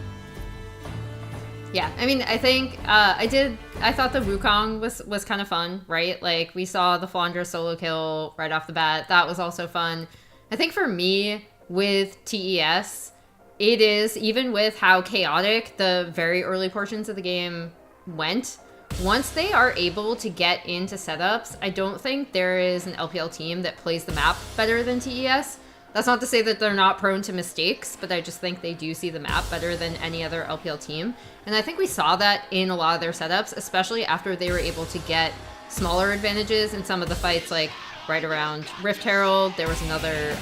Yeah, I mean, I think I thought the Wukong was kind of fun, right? Like, we saw the Flandre solo kill right off the bat. That was also fun. I think for me, with TES, it is, even with how chaotic the very early portions of the game went, once they are able to get into setups, I don't think there is an LPL team that plays the map better than TES. That's not to say that they're not prone to mistakes, but I just think they do see the map better than any other LPL team. And I think we saw that in a lot of their setups, especially after they were able to get smaller advantages in some of the fights, like right around Rift Herald. There was another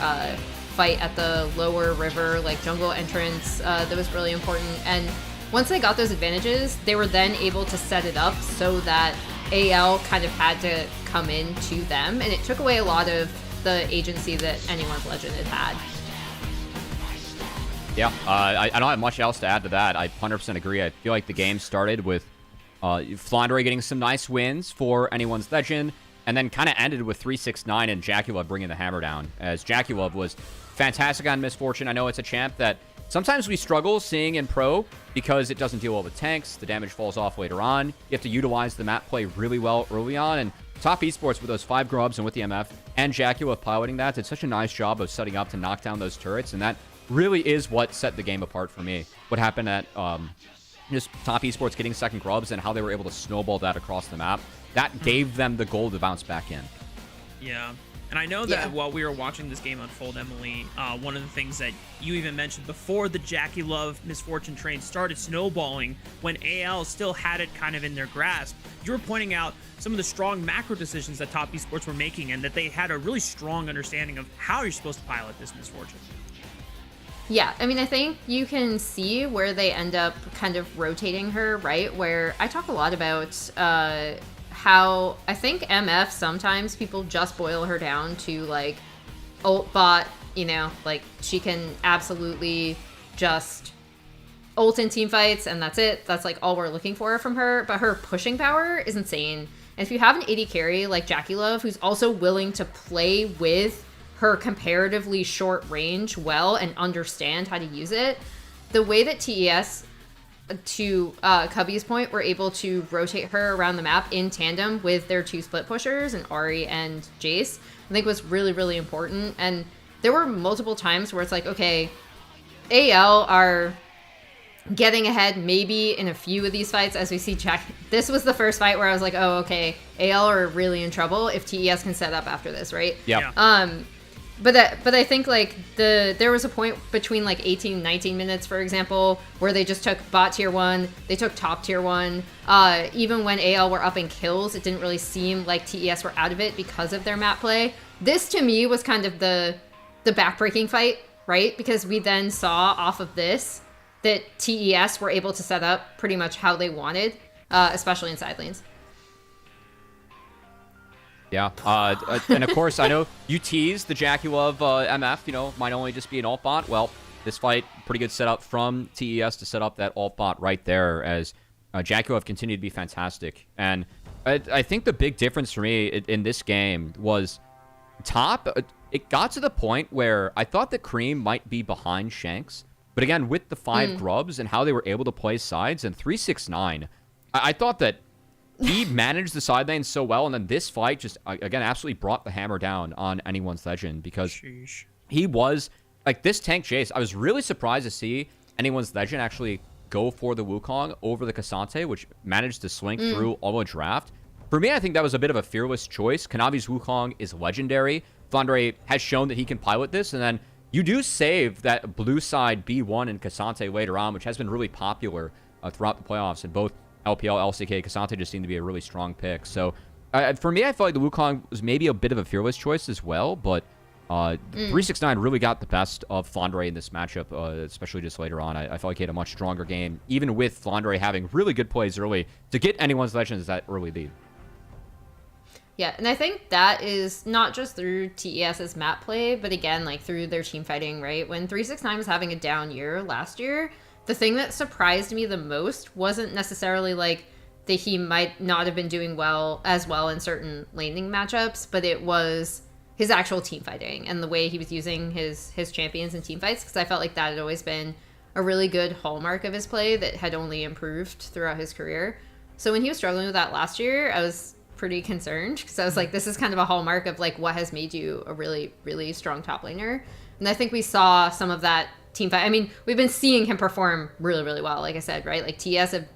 fight at the lower river, like jungle entrance, that was really important. And once they got those advantages, they were then able to set it up so that AL kind of had to come in to them, and it took away a lot of the agency that anyone's legend had. Yeah, I don't have much else to add to that. I 100% agree. I feel like the game started with Flandre getting some nice wins for anyone's legend, and then kind of ended with 369 and JackeyLove bringing the hammer down, as JackeyLove was fantastic on Misfortune. I know it's a champ that sometimes we struggle seeing in pro because it doesn't deal well with tanks. The damage falls off later on. You have to utilize the map play really well early on, and Top Esports with those 5 grubs and with the MF and JackeyLove piloting that did such a nice job of setting up to knock down those turrets, and that really is what set the game apart for me. What happened at just Top Esports getting second grubs and how they were able to snowball that across the map, that gave them the goal to bounce back in. Yeah. And I know that while we were watching this game unfold, Emily, one of the things that you even mentioned before the JackeyLove Misfortune train started snowballing, when AL still had it kind of in their grasp, you were pointing out some of the strong macro decisions that Top Esports were making, and that they had a really strong understanding of how you're supposed to pilot this Misfortune. Yeah, I mean, I think you can see where they end up kind of rotating her, right? Where I talk a lot about how I think MF, sometimes people just boil her down to like ult bot, you know, like she can absolutely just ult in team fights and that's it. That's like all we're looking for from her. But her pushing power is insane. And if you have an AD carry like JackeyLove, who's also willing to play with her comparatively short range well and understand how to use it, the way that TES, to Cubby's point, were able to rotate her around the map in tandem with their 2 split pushers and Ari and Jace, I think was really, really important. And there were multiple times where it's like, okay, AL are getting ahead maybe in a few of these fights, as we see Jack. This was the first fight where I was like, oh, okay, AL are really in trouble if TES can set up after this, right? Yeah. But I think like there was a point between like 18 and 19 minutes, for example, where they just took bot tier 1, they took top tier 1. Even when AL were up in kills, it didn't really seem like TES were out of it because of their map play. This to me was kind of the backbreaking fight, right? Because we then saw off of this that TES were able to set up pretty much how they wanted, especially in side lanes. Yeah, and of course, I know you teased the JackeyLove MF, you know, might only just be an alt bot. Well, this fight, pretty good setup from TES to set up that alt bot right there, as JackeyLove continued to be fantastic. And I think the big difference for me in this game was top. It got to the point where I thought that Cream might be behind Shanks, but again, with the 5 grubs and how they were able to play sides, and 369, I thought that he managed the side lane so well, and then this fight just, again, absolutely brought the hammer down on anyone's legend, because he was, like, this tank Jace, I was really surprised to see anyone's legend actually go for the Wukong over the Cassante, which managed to slink through all the draft. For me, I think that was a bit of a fearless choice. Kanavi's Wukong is legendary. Flandre has shown that he can pilot this, and then you do save that blue side B1 and Cassante later on, which has been really popular throughout the playoffs, and both LPL, LCK, Cassante just seemed to be a really strong pick. So for me, I felt like the Wukong was maybe a bit of a fearless choice as well, but 369 really got the best of Flandre in this matchup, especially just later on. I felt like he had a much stronger game, even with Flandre having really good plays early to get anyone's legends that early lead. Yeah, and I think that is not just through TES's map play, but again, like through their team fighting, right? When 369 was having a down year last year, the thing that surprised me the most wasn't necessarily like that he might not have been doing as well in certain laning matchups, but it was his actual team fighting and the way he was using his champions in team fights, because I felt like that had always been a really good hallmark of his play that had only improved throughout his career. So when he was struggling with that last year, I was pretty concerned, because I was like, this is kind of a hallmark of like what has made you a really, really strong top laner. And I think we saw some of that team fight. I mean, we've been seeing him perform really, really well, like I said, right? Like TS have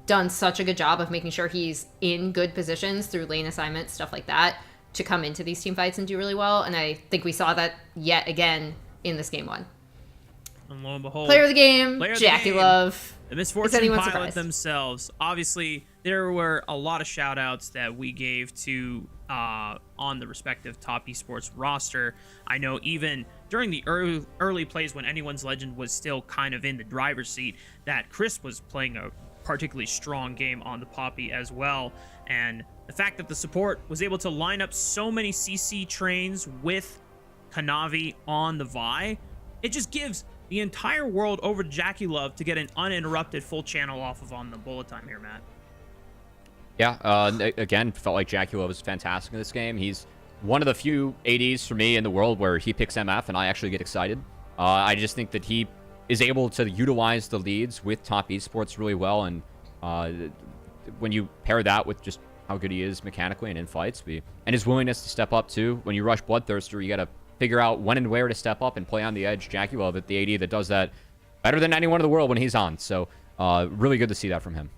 done such a good job of making sure he's in good positions through lane assignments, stuff like that, to come into these team fights and do really well. And I think we saw that yet again in this game 1. And lo and behold, player of the game, JackeyLove. The Misfortune pilot themselves. Obviously, there were a lot of shout outs that we gave to on the respective top esports roster. I know even during the early plays when anyone's legend was still kind of in the driver's seat, that Chris was playing a particularly strong game on the Poppy as well. And the fact that the support was able to line up so many CC trains with Kanavi on the Vi, it just gives the entire world over to JackeyLove to get an uninterrupted full channel off of on the bullet time here, Matt. Yeah, again, felt like JackeyLove was fantastic in this game. He's one of the few ADs for me in the world where he picks MF and I actually get excited. I just think that he is able to utilize the leads with top esports really well, and when you pair that with just how good he is mechanically and in fights. And his willingness to step up, too. When you rush Bloodthirster, you got to figure out when and where to step up and play on the edge. JackeyLove at the AD that does that better than anyone in the world when he's on. So really good to see that from him.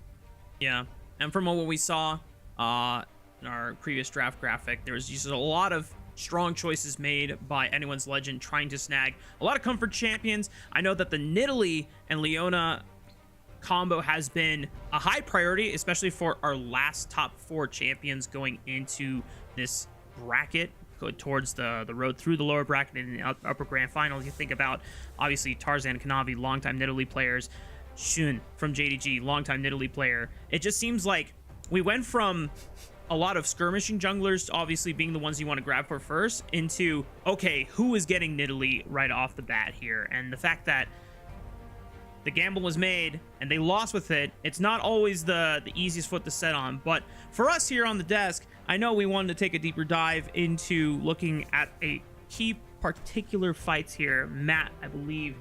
Yeah, and from what we saw in our previous draft graphic, there was just a lot of strong choices made by Anyone's Legend trying to snag a lot of comfort champions. I know that the Nidalee and Leona combo has been a high priority, especially for our last top 4 champions going into this bracket, go towards the road through the lower bracket and the upper grand finals. You think about, obviously, Tarzan, Kanavi, longtime Nidalee players, Shun from JDG, longtime Nidalee player. It just seems like we went from a lot of skirmishing junglers, obviously being the ones you want to grab for first, into, okay, who is getting Nidalee right off the bat here? And the fact that the gamble was made and they lost with it, it's not always the easiest foot to set on. But for us here on the desk, I know we wanted to take a deeper dive into looking at a key particular fights here. Matt, I believe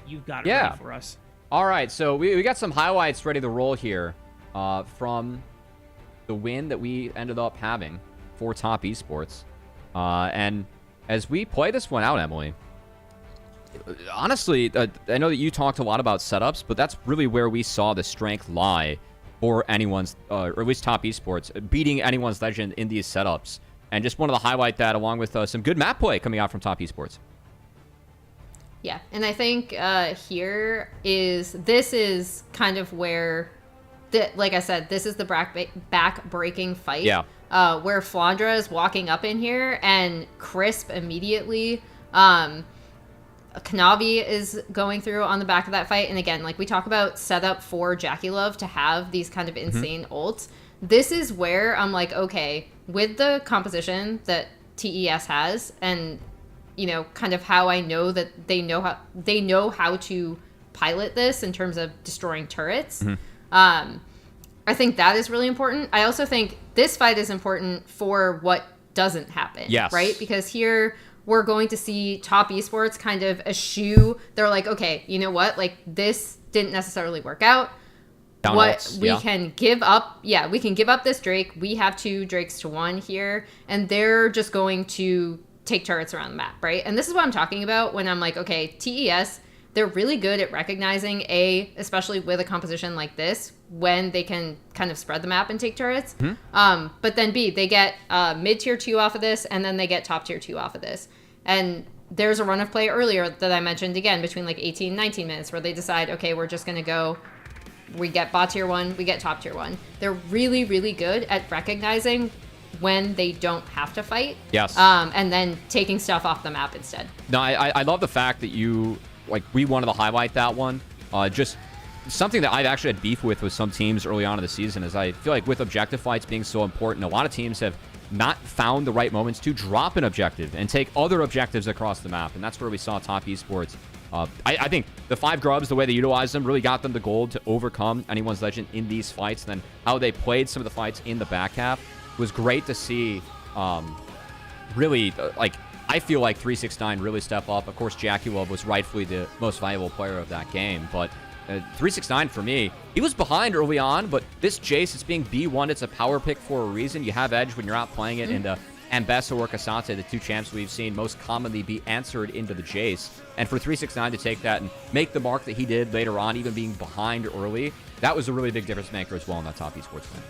you've got it ready for us. All right, so we got some highlights ready to roll here from the win that we ended up having for Top Esports. And as we play this one out, Emily, honestly, I know that you talked a lot about setups, but that's really where we saw the strength lie for Anyone's, or at least Top Esports, beating Anyone's Legend in these setups. And just wanted to highlight that along with some good map play coming out from Top Esports. Yeah, and I think this is kind of where, like I said, this is the back-breaking fight. Yeah. Where Flandre is walking up in here and Crisp immediately. Kanavi is going through on the back of that fight. And again, like we talk about setup for JackeyLove to have these kind of insane ults. This is where I'm like, okay, with the composition that TES has and, you know, kind of how I know that they know how to pilot this in terms of destroying turrets. I think that is really important. I also think this fight is important for what doesn't happen. Yes. Right? Because here we're going to see Top Esports kind of eschew. They're like, okay, you know what? Like, this didn't necessarily work out. We can give up. Yeah, we can give up this Drake. We have 2 Drakes to 1 here. And they're just going to take turrets around the map, right? And this is what I'm talking about when I'm like, okay, TES, they're really good at recognizing, especially with a composition like this, when they can kind of spread the map and take turrets. But then B, they get mid-tier 2 off of this, and then they get top-tier 2 off of this. And there's a run of play earlier that I mentioned, again, between like 18 and 19 minutes, where they decide, okay, we're just going to go, we get bot-tier 1, we get top-tier 1. They're really, really good at recognizing when they don't have to fight. Yes. And then taking stuff off the map instead. No, I love the fact that we wanted to highlight that one. Just something that I've actually had beef with some teams early on in the season is I feel like with objective fights being so important, a lot of teams have not found the right moments to drop an objective and take other objectives across the map. And that's where we saw Top Esports. I think the 5 grubs, the way they utilized them, really got them the gold to overcome Anyone's Legend in these fights. And then how they played some of the fights in the back half was great to see. Really, I feel like 369 really step up. Of course, JackeyLove was rightfully the most valuable player of that game, but 369 for me, he was behind early on, but this Jace, it's being B1, it's a power pick for a reason. You have edge when you're out playing it, and Ambessa or Kasate, the 2 champs we've seen most commonly be answered into the Jace. And for 369 to take that and make the mark that he did later on, even being behind early, that was a really big difference maker as well in that Top Esports game.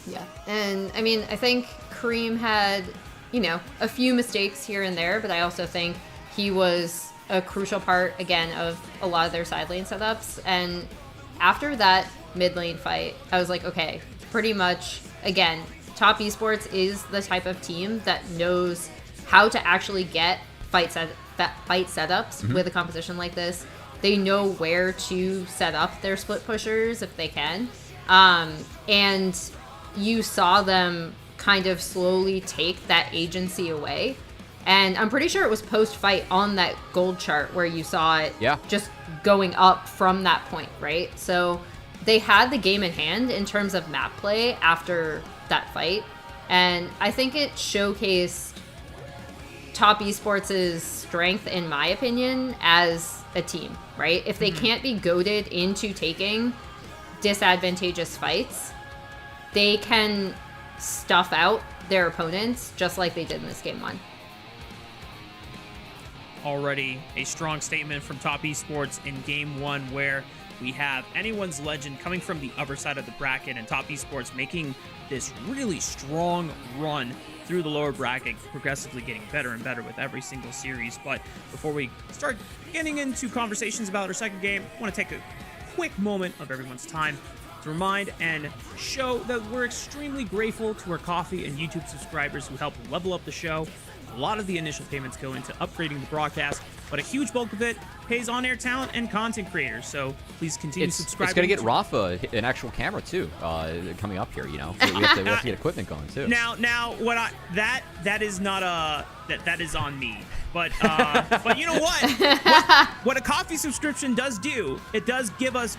Yeah, and I mean, I think Kareem had, you know, a few mistakes here and there, but I also think he was a crucial part, again, of a lot of their side lane setups. And after that mid lane fight, I was like, okay, pretty much, again, Top Esports is the type of team that knows how to actually get fight setups with a composition like this. They know where to set up their split pushers if they can. And you saw them kind of slowly take that agency away. And I'm pretty sure it was post-fight on that gold chart where you saw it just going up from that point, right? So they had the game in hand in terms of map play after that fight. And I think it showcased Top Esports' strength, in my opinion, as a team, right? If they can't be goaded into taking disadvantageous fights, they can stuff out their opponents just like they did in this game 1. Already a strong statement from Top Esports in game 1, where we have Anyone's Legend coming from the upper side of the bracket and Top Esports making this really strong run through the lower bracket, progressively getting better and better with every single series. But before we start getting into conversations about our second game, I want to take a quick moment of everyone's time to remind and show that we're extremely grateful to our Coffee and YouTube subscribers who help level up the show. A lot of the initial payments go into upgrading the broadcast, but a huge bulk of it pays on-air talent and content creators. So please continue subscribing. It's going to get Rafa an actual camera too, coming up here. You know, we have to get equipment going too. Now, that is not that is on me. But you know what a Coffee subscription does do, it does give us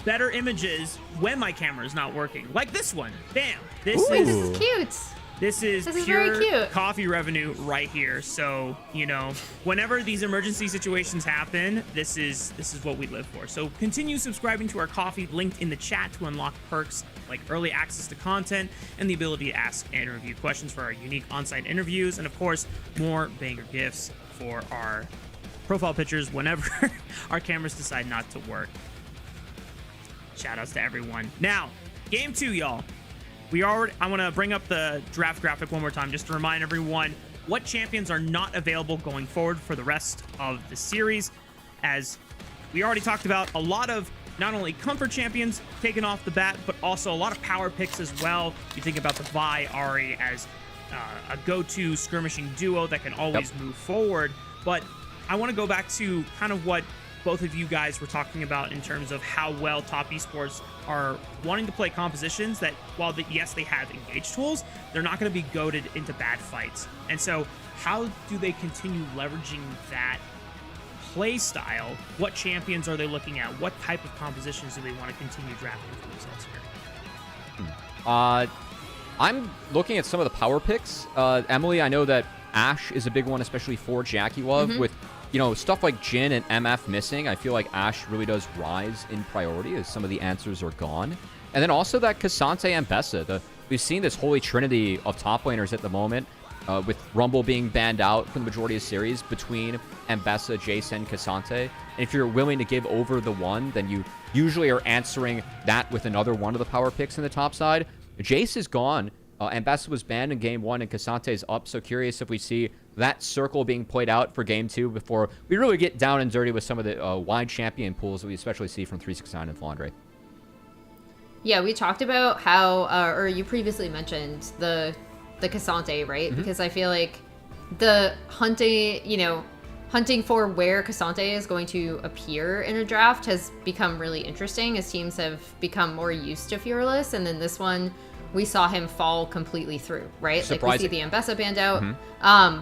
better images when my camera is not working. Like this one. Bam. This is cute. This is very pure cute. Coffee revenue right here. So, you know, whenever these emergency situations happen, this is what we live for. So continue subscribing to our Coffee, linked in the chat, to unlock perks like early access to content and the ability to ask and review questions for our unique on-site interviews, and of course, more banger gifts for our profile pictures whenever our cameras decide not to work. Shout outs to everyone. Now, game 2, y'all. I want to bring up the draft graphic one more time just to remind everyone what champions are not available going forward for the rest of the series. As we already talked about, a lot of not only comfort champions taken off the bat, but also a lot of power picks as well. You think about the Vi, Ahri as a go-to skirmishing duo that can always move forward. But I want to go back to kind of what both of you guys were talking about in terms of how well Top Esports are wanting to play compositions that, while yes, they have engaged tools, they're not going to be goaded into bad fights. And so how do they continue leveraging that play style? What champions are they looking at? What type of compositions do they want to continue drafting for themselves here? I'm looking at some of the power picks. Emily, I know that Ashe is a big one, especially for JackeyLove, with stuff like Jhin and MF missing. I feel like Ashe really does rise in priority as some of the answers are gone. And then also that K'Sante and Bessa. We've seen this holy trinity of top laners at the moment, with Rumble being banned out for the majority of series between Mbessa, Jason, K'Sante. And if you're willing to give over the one, then you usually are answering that with another one of the power picks in the top side. Jace is gone. Mbessa was banned in game 1 and K'Sante is up. So curious if we see that circle being played out for game 2 before we really get down and dirty with some of the wide champion pools that we especially see from 369 and Flandre. Yeah, we talked about how, or you previously mentioned the K'Sante, right? Because I feel like the hunting for where K'Sante is going to appear in a draft has become really interesting as teams have become more used to Fearless, and then this one we saw him fall completely through, right? Surprising. Like we see the Mbessa banned out,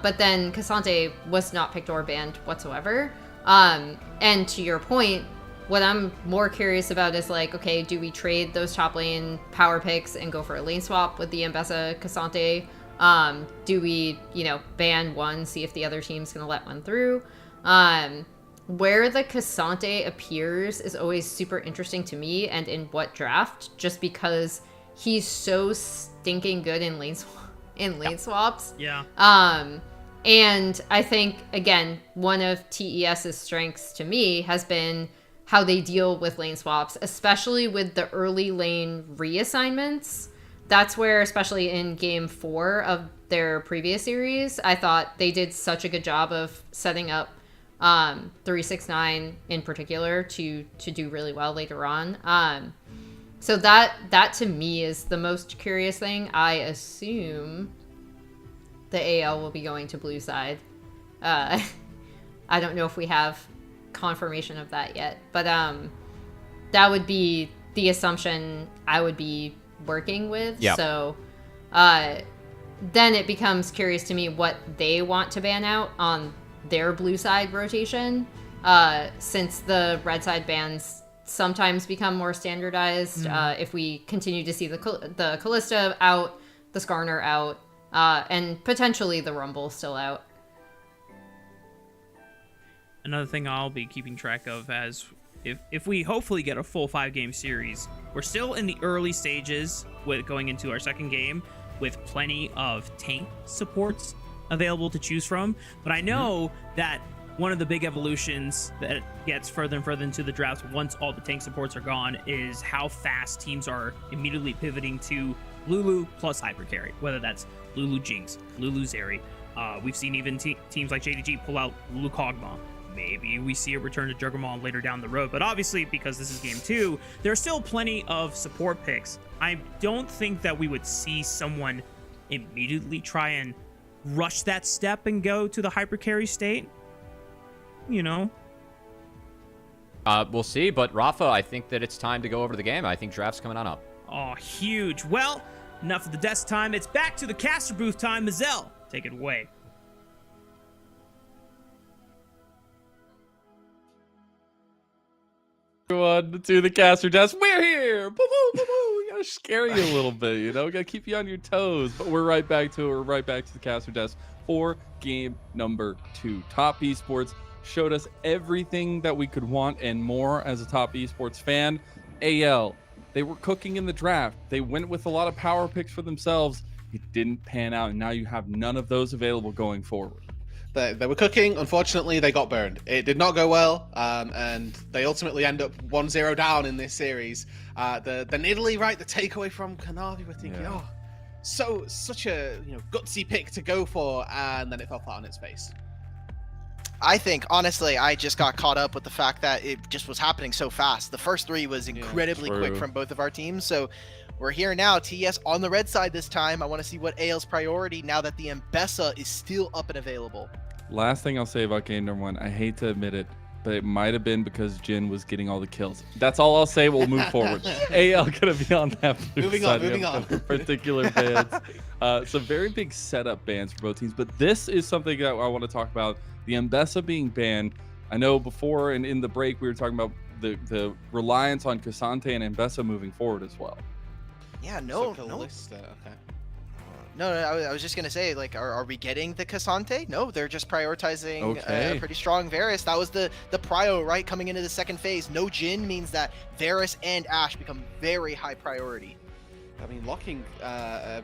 but then K'Sante was not picked or banned whatsoever. And to your point, what I'm more curious about is like, okay, do we trade those top lane power picks and go for a lane swap with the Mbessa K'Sante? Do we, ban one, see if the other team's gonna let one through? Where the K'Sante appears is always super interesting to me, and in what draft, just because he's so stinking good in lane swaps. Yeah. And I think, again, one of TES's strengths to me has been how they deal with lane swaps, especially with the early lane reassignments. That's where, especially in game 4 of their previous series, I thought they did such a good job of setting up 369 in particular to do really well later on. So that to me is the most curious thing. I assume the AL will be going to blue side. I don't know if we have confirmation of that yet, but that would be the assumption I would be working with. Yep. So then it becomes curious to me what they want to ban out on their blue side rotation, since the red side bans sometimes become more standardized. If we continue to see the Kalista out, the Skarner out, and potentially the Rumble still out. Another thing I'll be keeping track of as if we hopefully get a full 5-game series, we're still in the early stages with going into our second game with plenty of tank supports available to choose from. But I know that one of the big evolutions that gets further and further into the drafts once all the tank supports are gone is how fast teams are immediately pivoting to Lulu plus hypercarry, whether that's Lulu Jinx, Lulu Zeri. We've seen even teams like JDG pull out Lulu Kog'Maw. Maybe we see a return to Juggernaut later down the road, but obviously because this is game 2, there's still plenty of support picks. I don't think that we would see someone immediately try and rush that step and go to the hypercarry state. You know, we'll see. But Rafa, I think that it's time to go over to the game. I think draft's coming on up. Oh, huge. Well, enough of the desk time. It's back to the caster booth time. Mazel, take it away. Everyone to the caster desk. We're here. Boo, boo, boo, boo. We gotta scare you a little bit, you know. We gotta keep you on your toes. But we're right back to it. We're right back to the caster desk for game number 2. Top Esports showed us everything that we could want and more as a top esports fan. AL, they were cooking in the draft. They went with a lot of power picks for themselves. It didn't pan out, and now you have none of those available going forward. They were cooking. Unfortunately, they got burned. It did not go well, and they ultimately end up 1-0 down in this series. The Nidalee, right, the takeaway from Kanavi, we're thinking, such a gutsy pick to go for, and then it fell flat on its face. I think, honestly, I just got caught up with the fact that it just was happening so fast. The first 3 was incredibly quick from both of our teams, so we're here now. TS on the red side this time. I want to see what AL's priority now that the Mbessa is still up and available. Last thing I'll say about game number 1, I hate to admit it, but it might have been because Jin was getting all the kills. That's all I'll say. We'll move forward. AL gonna be on that blue side. Moving on. Particular bans. Some very big setup bans for both teams, but this is something that I want to talk about. The Mbessa being banned. I know before and in the break we were talking about the reliance on Cassante and Mbessa moving forward as well. Yeah, no. Okay. No, I was just gonna say, like, are we getting the Cassante? No, they're just prioritizing a pretty strong Varus. That was the prio, right, coming into the second phase. No Jhin means that Varus and Ashe become very high priority. I mean, locking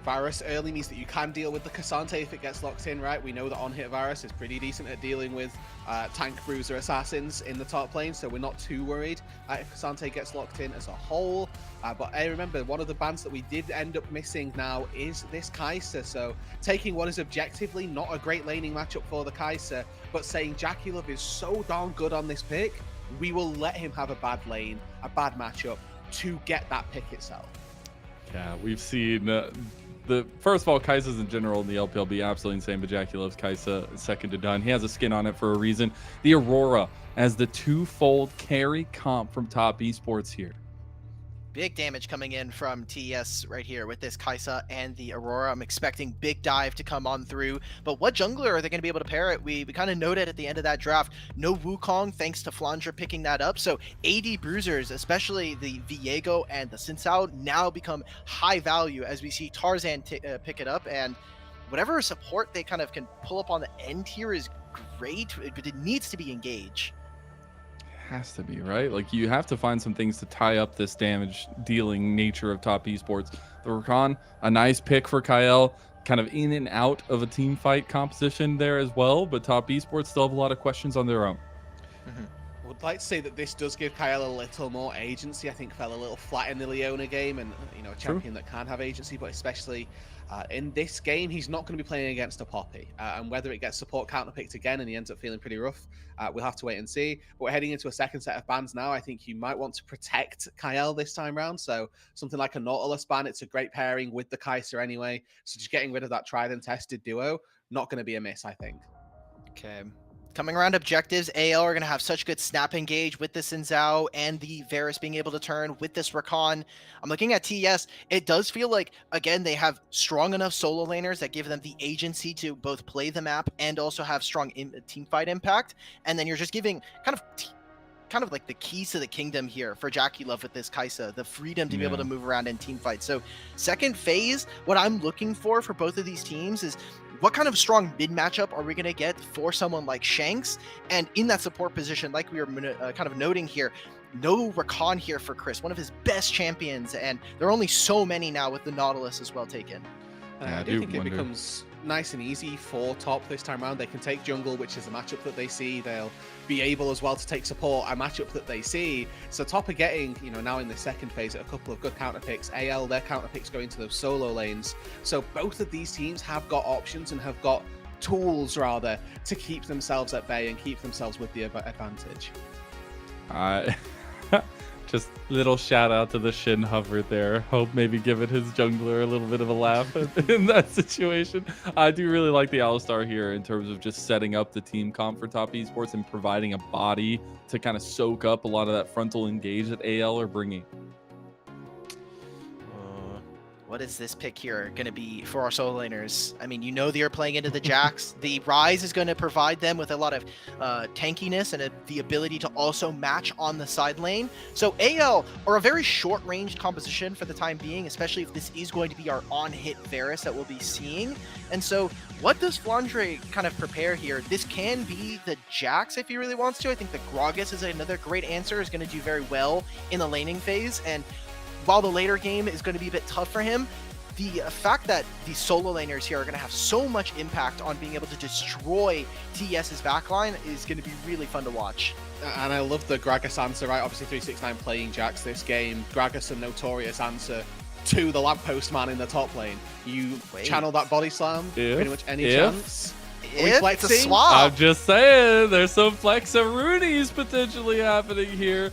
Varus early means that you can deal with the Cassante if it gets locked in, right? We know that on-hit Varus is pretty decent at dealing with tank bruiser assassins in the top lane, so we're not too worried if Cassante gets locked in as a whole. But I remember one of the bans that we did end up missing now is this Kai'Sa, so taking what is objectively not a great laning matchup for the Kai'Sa, but saying JackeyLove is so darn good on this pick, we will let him have a bad lane, a bad matchup to get that pick itself. Yeah, we've seen the first of all, Kai'Sa's in general in the LPL be absolutely insane, but Jackie loves Kai'Sa second to none. He has a skin on it for a reason. The Aurora as the 2-fold carry comp from top esports here. Big damage coming in from TS right here with this Kai'Sa and the Aurora. I'm expecting big dive to come on through, but what jungler are they going to be able to pair it? We kind of noted at the end of that draft, no Wukong thanks to Flandre picking that up. So AD bruisers, especially the Viego and the Xin Zhao, now become high value as we see Tarzan pick it up, and whatever support they kind of can pull up on the end here is great, but it needs to be engaged. Has to be, right? Like, you have to find some things to tie up this damage dealing nature of top esports. The Rakan, a nice pick for Kyle, kind of in and out of a team fight composition there as well, but top esports still have a lot of questions on their own. I would like to say that this does give Kyle a little more agency. I think fell a little flat in the Leona game, and a champion that can have agency, but especially in this game, he's not going to be playing against a Poppy, and whether it gets support counterpicked again and he ends up feeling pretty rough, we'll have to wait and see. But we're heading into a second set of bans now. I think you might want to protect Kyle this time round, so something like a Nautilus ban, it's a great pairing with the Kai'Sa anyway, so just getting rid of that tried and tested duo, not going to be a miss, I think. Okay. Coming around objectives, AL are going to have such good snap engage with the Xin Zhao and the Varus being able to turn with this Rakan. I'm looking at TS. It does feel like, again, they have strong enough solo laners that give them the agency to both play the map and also have strong team fight impact. And then you're just giving kind of like the keys to the kingdom here for JackeyLove with this Kai'Sa, the freedom to be able to move around in team fights. So second phase, what I'm looking for both of these teams is what kind of strong mid matchup are we going to get for someone like Shanks? And in that support position, like we were kind of noting here, no Rakan here for Chris, one of his best champions, and there are only so many now with the Nautilus as well taken. I do think it becomes nice and easy for top this time around. They can take jungle, which is a matchup that they see. They'll be able as well to take support, a matchup that they see. So top are getting, now in the second phase, a couple of good counter picks. AL, their counter picks going to those solo lanes. So both of these teams have got options and have got tools, rather, to keep themselves at bay and keep themselves with the advantage. Just little shout out to the Shin hover there. Hope maybe giving his jungler a little bit of a laugh in that situation. I do really like the Alistar here in terms of just setting up the team comp for top esports and providing a body to kind of soak up a lot of that frontal engage that AL are bringing. What is this pick here going to be for our solo laners? I mean, they're playing into the Jacks. The Ryze is going to provide them with a lot of tankiness and the ability to also match on the side lane. So AL are a very short-ranged composition for the time being, especially if this is going to be our on-hit Varus that we'll be seeing. And so what does Flandre kind of prepare here? This can be the Jax if he really wants to. I think the Gragas is another great answer, is going to do very well in the laning phase. And while the later game is going to be a bit tough for him, the fact that the solo laners here are going to have so much impact on being able to destroy TES's backline is going to be really fun to watch. And I love the Gragas answer, right? Obviously 369 playing Jax this game. Gragas, a notorious answer to the lamppost man in the top lane. You channel that body slam, pretty much any chance. It's a swap. I'm just saying, there's some flex-a-roonies potentially happening here.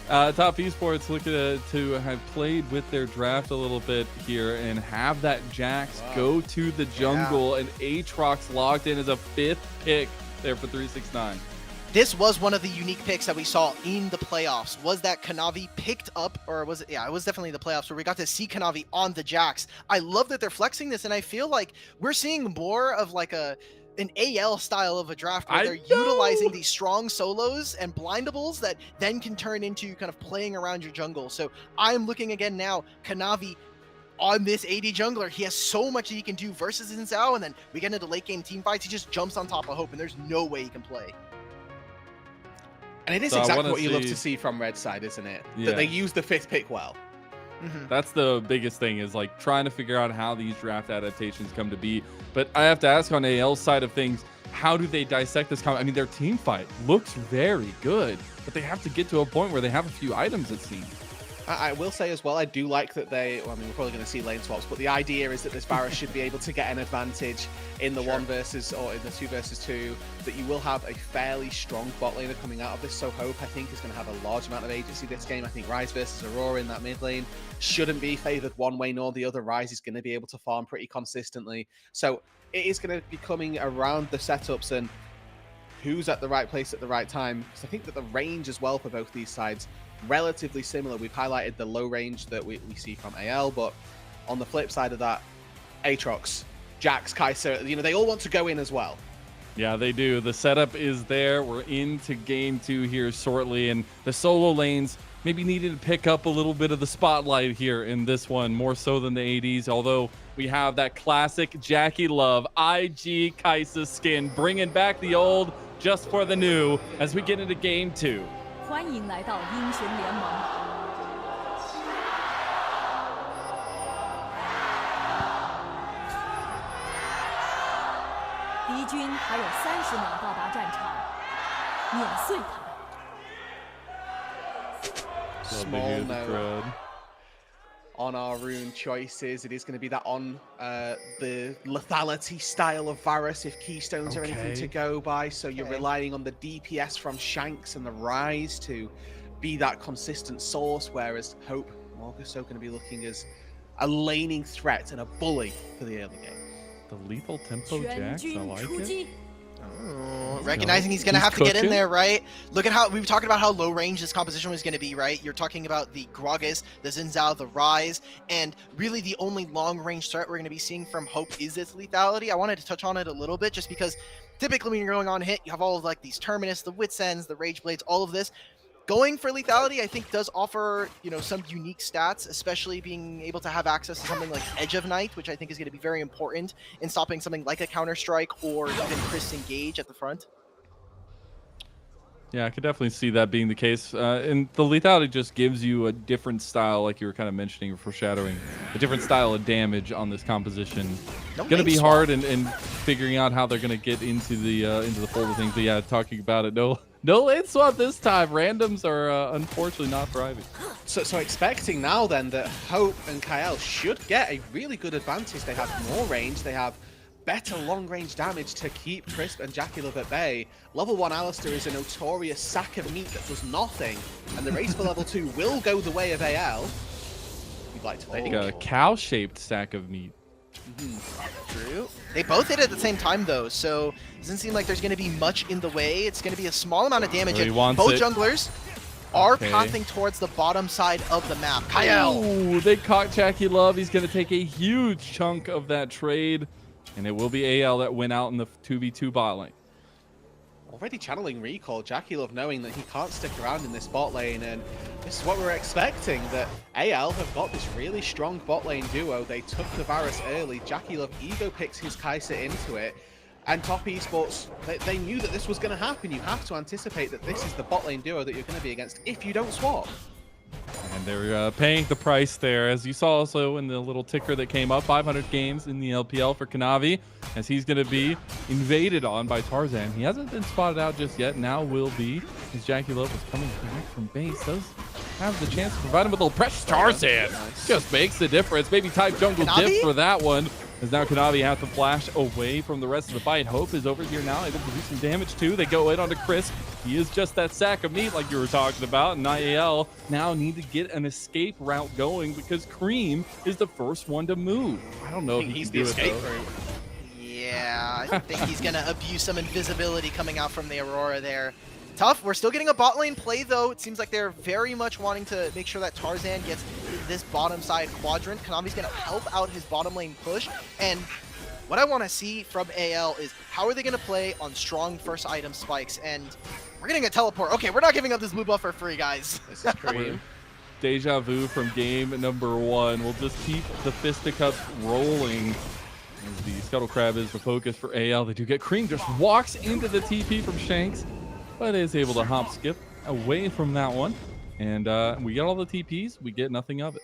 Top Esports looking to have played with their draft a little bit here and have that Jax go to the jungle, and Aatrox logged in as a 5th pick there for 369. This was one of the unique picks that we saw in the playoffs, was that Kanavi picked up, or was it? Yeah, it was definitely the playoffs where we got to see Kanavi on the Jax. I love that they're flexing this, and I feel like we're seeing more of like an AL style of a draft where they're utilizing these strong solos and blindables that then can turn into kind of playing around your jungle. So I'm looking again now, Kanavi on this AD jungler. He has so much that he can do versus Zhao, and then we get into late game team fights. He just jumps on top of Hope, and there's no way he can play. And it is exactly what you love to see from Red side, isn't it? Yeah. That they use the 5th pick well. That's the biggest thing, is like trying to figure out how these draft adaptations come to be. But I have to ask, on AL's side of things, how do they dissect this comment? I mean, their team fight looks very good, but they have to get to a point where they have a few items, it seems. I will say as well, I do like that we're probably going to see lane swaps, but the idea is that this Varus should be able to get an advantage in the 1 versus, or in the 2 versus 2, that you will have a fairly strong bot laner coming out of this. So Hope, I think, is going to have a large amount of agency this game. I think Ryze versus Aurora in that mid lane shouldn't be favored one way nor the other. Ryze is going to be able to farm pretty consistently. So it is going to be coming around the setups and who's at the right place at the right time. Because I think that the range as well for both these sides relatively similar. We've highlighted the low range that we see from AL, but on the flip side of that, Aatrox, Jax, Kai'Sa, they all want to go in as well. Yeah, they do. The setup is there. We're into game 2 here shortly, and the solo lanes maybe needed to pick up a little bit of the spotlight here in this one, more so than the ADs, although we have that classic JackeyLove IG Kai'Sa skin, bringing back the old just for the new as we get into game 2. 欢迎来到英雄联盟。敌军还有30秒到达战场，碾碎他。 Small note on our rune choices. It is going to be that on the lethality style of Varus if keystones are anything to go by. So you're relying on the DPS from Shanks and the Ryze to be that consistent source, whereas Hope Morguso going to be looking as a laning threat and a bully for the early game. The lethal tempo Jax, I like it. Oh, recognizing he's going to have to get in there, right? Look at how we were talking about how low range this composition was going to be, right? You're talking about the Gragas, the Zhao, the Ryze, and really the only long range threat we're going to be seeing from Hope is this lethality. I wanted to touch on it a little bit just because typically when you're going on hit, you have all of like these Terminus, the Wits Ends, the Rage Blades, all of this. Going for lethality, I think, does offer, some unique stats, especially being able to have access to something like Edge of Night, which I think is going to be very important in stopping something like a Counter-Strike or even Chris Engage at the front. Yeah, I could definitely see that being the case. And the lethality just gives you a different style, like you were kind of mentioning or foreshadowing, a different style of damage on this composition. No Gonna be swap. hard and figuring out how they're gonna get into the fold of things. But yeah, talking about it, no lane swap this time. Randoms are unfortunately not thriving. So expecting now then that Hope and Kael should get a really good advantage. They have more range. They have better long-range damage to keep Crisp and JackeyLove at bay. Level 1 Alistair is a notorious sack of meat that does nothing, and the race for level 2 will go the way of AL. We'd like to think. Like a cow-shaped sack of meat. True. They both hit at the same time though, so it doesn't seem like there's going to be much in the way. It's going to be a small amount of damage. He And wants both it. junglers are Okay. pathing towards the bottom side of the map. Kael! Ooh, they caught JackeyLove. He's going to take a huge chunk of that trade, and it will be AL that went out in the 2v2 bot lane. Already channeling recall, JackeyLove knowing that he can't stick around in this bot lane, and this is what we're expecting, that AL have got this really strong bot lane duo. They took the Varus early, JackeyLove ego picks his Kai'Sa into it, and Top Esports, they knew that this was going to happen. You have to anticipate that this is the bot lane duo that you're going to be against if you don't swap. And they're paying the price there, as you saw also in the little ticker that came up. 500 games in the LPL for Kanavi, as he's going to be invaded on by Tarzan. He hasn't been spotted out just yet. Now will be, as JackeyLove is coming back from base. Does have the chance to provide him with a little pressure. Tarzan just makes the difference. Maybe type jungle Kanavi? dip for that one, as now Kanavi has to flash away from the rest of the fight. Hope is over here now, able to do some damage too. They go in onto Crisp. He is just that sack of meat like you were talking about, and IAL now need to get an escape route going because Cream is the first one to move. I don't know if He's he the can do it, escape though. route. Yeah, I think he's going to abuse some invisibility coming out from the Aurora there. Tough. We're still getting a bot lane play, though. It seems like they're very much wanting to make sure that Tarzan gets this bottom side quadrant. Konami's going to help out his bottom lane push. And what I want to see from AL is how are they going to play on strong first item spikes? And we're getting a teleport. Okay, we're not giving up this blue buff for free, guys. This is Cream. Deja vu from game number 1. We'll just keep the fisticuffs rolling. As the Scuttle Crab is the focus for AL. They do get Cream just walks into the TP from Shanks, but is able to hop skip away from that one. And we get all the TPs, we get nothing of it.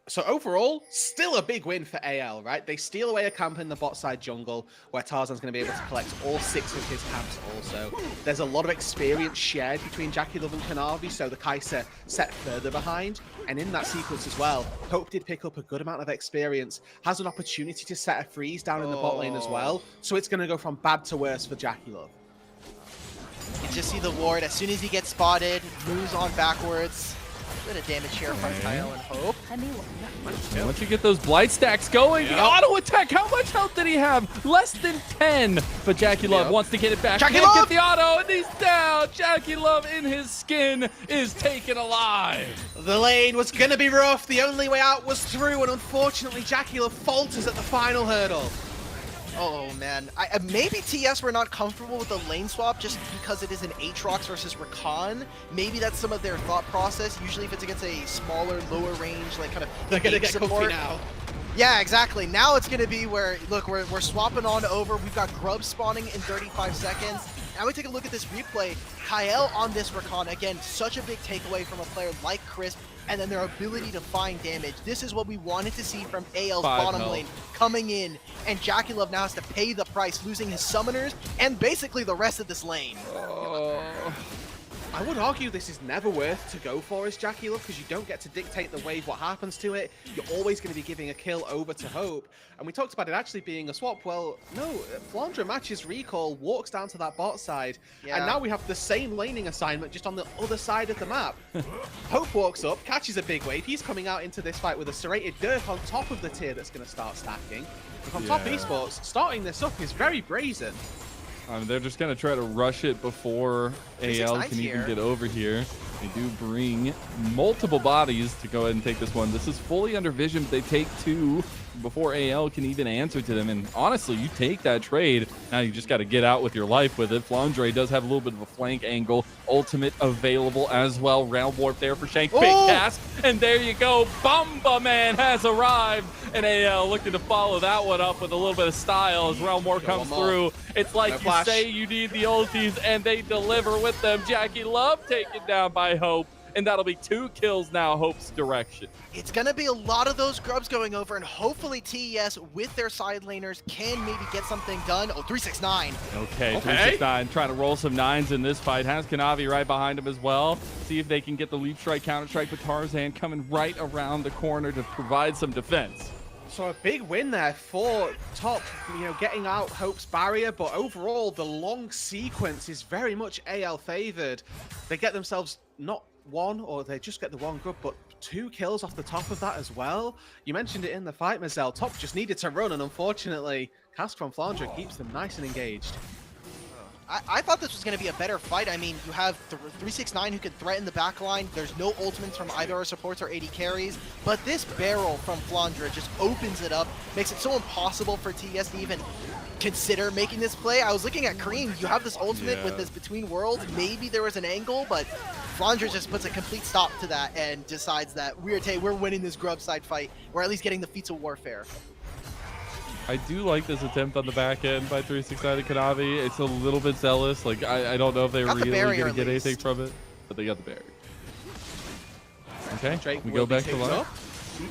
So overall, still a big win for AL, right? They steal away a camp in the bot side jungle, where Tarzan's going to be able to collect all 6 of his camps also. There's a lot of experience shared between JackeyLove and Kanavi, so the Kai'Sa set further behind. And in that sequence as well, Hope did pick up a good amount of experience, has an opportunity to set a freeze down in the bot lane as well. So it's going to go from bad to worse for JackeyLove. You just see the ward. As soon as he gets spotted, moves on backwards. Bit of damage here from Kyle and Hope. And once you get those blight stacks going, the auto attack, how much health did he have? Less than 10. But JackeyLove wants to get it back. Can't get the auto, and he's down. JackeyLove in his skin is taken alive. The lane was going to be rough. The only way out was through, and unfortunately, JackeyLove falters at the final hurdle. Oh man, maybe TS were not comfortable with the lane swap just because it is an Aatrox versus Rakan. Maybe that's some of their thought process. Usually if it's against a smaller, lower range, like kind of They're going to get support. comfy now. Yeah, exactly. Now it's going to be where, look, we're swapping on over. We've got Grub spawning in 35 seconds. Now we take a look at this replay. Kael on this Rakan, again, such a big takeaway from a player like Crisp, and then their ability to find damage. This is what we wanted to see from AL's bottom lane coming in, and JackeyLove now has to pay the price, losing his summoners and basically the rest of this lane. I would argue this is never worth to go for as JackeyLove because you don't get to dictate the wave what happens to it. You're always going to be giving a kill over to Hope. And we talked about it actually being a swap. Well, no, Flandre matches recall, walks down to that bot side, and now we have the same laning assignment just on the other side of the map. Hope walks up, catches a big wave. He's coming out into this fight with a serrated Dirk on top of the tier that's going to start stacking. And from Top Esports, starting this up is very brazen. They're just going to try to rush it before AL can even get over here. They do bring multiple bodies to go ahead and take this one. This is fully under vision, but they take 2. before AL can even answer to them. And honestly, you take that trade. Now you just got to get out with your life with it. Flandre does have a little bit of a flank angle. Ultimate available as well. Round warp there for Shank. Big cast. And there you go. Bamba Man has arrived. And AL looking to follow that one up with a little bit of style as Realm War comes through. It's like you say you need the ultis, and they deliver with them. JackeyLove taken down by Hope. And that'll be 2 kills now, Hope's direction. It's going to be a lot of those grubs going over, and hopefully TES with their side laners can maybe get something done. Oh, 369. Okay, 369 trying to roll some 9s in this fight. Has Kanavi right behind him as well. See if they can get the leap strike, counter strike with Tarzan coming right around the corner to provide some defense. So a big win there for top, getting out Hope's barrier, but overall the long sequence is very much AL favored. They get themselves not 1, or they just get the 1 grub, but 2 kills off the top of that as well. You mentioned it in the fight, Mazel. Top just needed to run, and unfortunately, Cask from Flandre keeps them nice and engaged. I thought this was going to be a better fight. I mean, you have 369 who could threaten the backline. There's no ultimates from either our supports or AD carries, but this barrel from Flandre just opens it up, makes it so impossible for TES to even consider making this play. I was looking at Cream. You have this ultimate with this between worlds. Maybe there was an angle, but Flandre just puts a complete stop to that and decides that we're winning this grub side fight. We're at least getting the feats of warfare. I do like this attempt on the back end by 369 and Kanavi. It's a little bit zealous. Like, I don't know if they're really going to get anything from it, but they got the barrier. Okay, Drake we go back to line.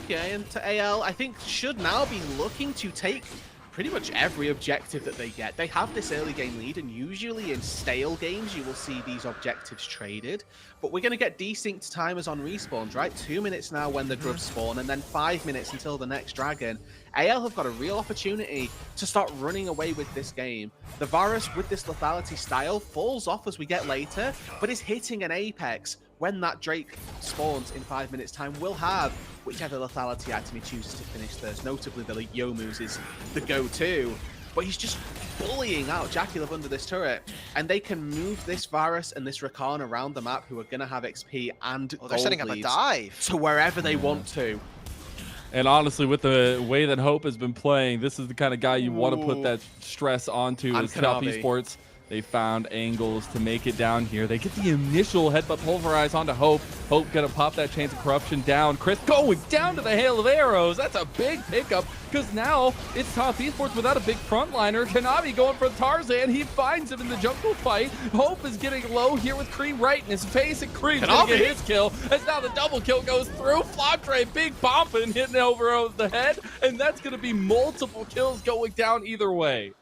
Okay, and to AL, I think should now be looking to take pretty much every objective that they get. They have this early game lead, and usually in stale games you will see these objectives traded, but we're going to get desynced timers on respawns, right? 2 minutes now when the grubs spawn, and then 5 minutes until the next dragon. AL have got a real opportunity to start running away with this game. The Varus with this lethality style falls off as we get later, but is hitting an apex when that Drake spawns in 5 minutes time. Will have whichever lethality item he chooses to finish first. Notably, the Yomu's is the go-to, but he's just bullying out JackeyLove under this turret, and they can move this Varus and this Rakan around the map, who are going to have XP and they're setting up a dive to wherever they want to. And honestly, with the way that Hope has been playing, this is the kind of guy you want to put that stress onto. As top Esports, they found angles to make it down here. They get the initial headbutt pulverize onto Hope. Hope gonna pop that Chains of Corruption down. Chris going down to the hail of arrows. That's a big pickup, because now it's top Esports without a big frontliner. Kanavi going for Tarzan. He finds him in the jungle fight. Hope is getting low here with Cream right in his face, and Cream's gonna get his kill. As now the double kill goes through. Flandre big bumping, hitting over the head, and that's gonna be multiple kills going down either way.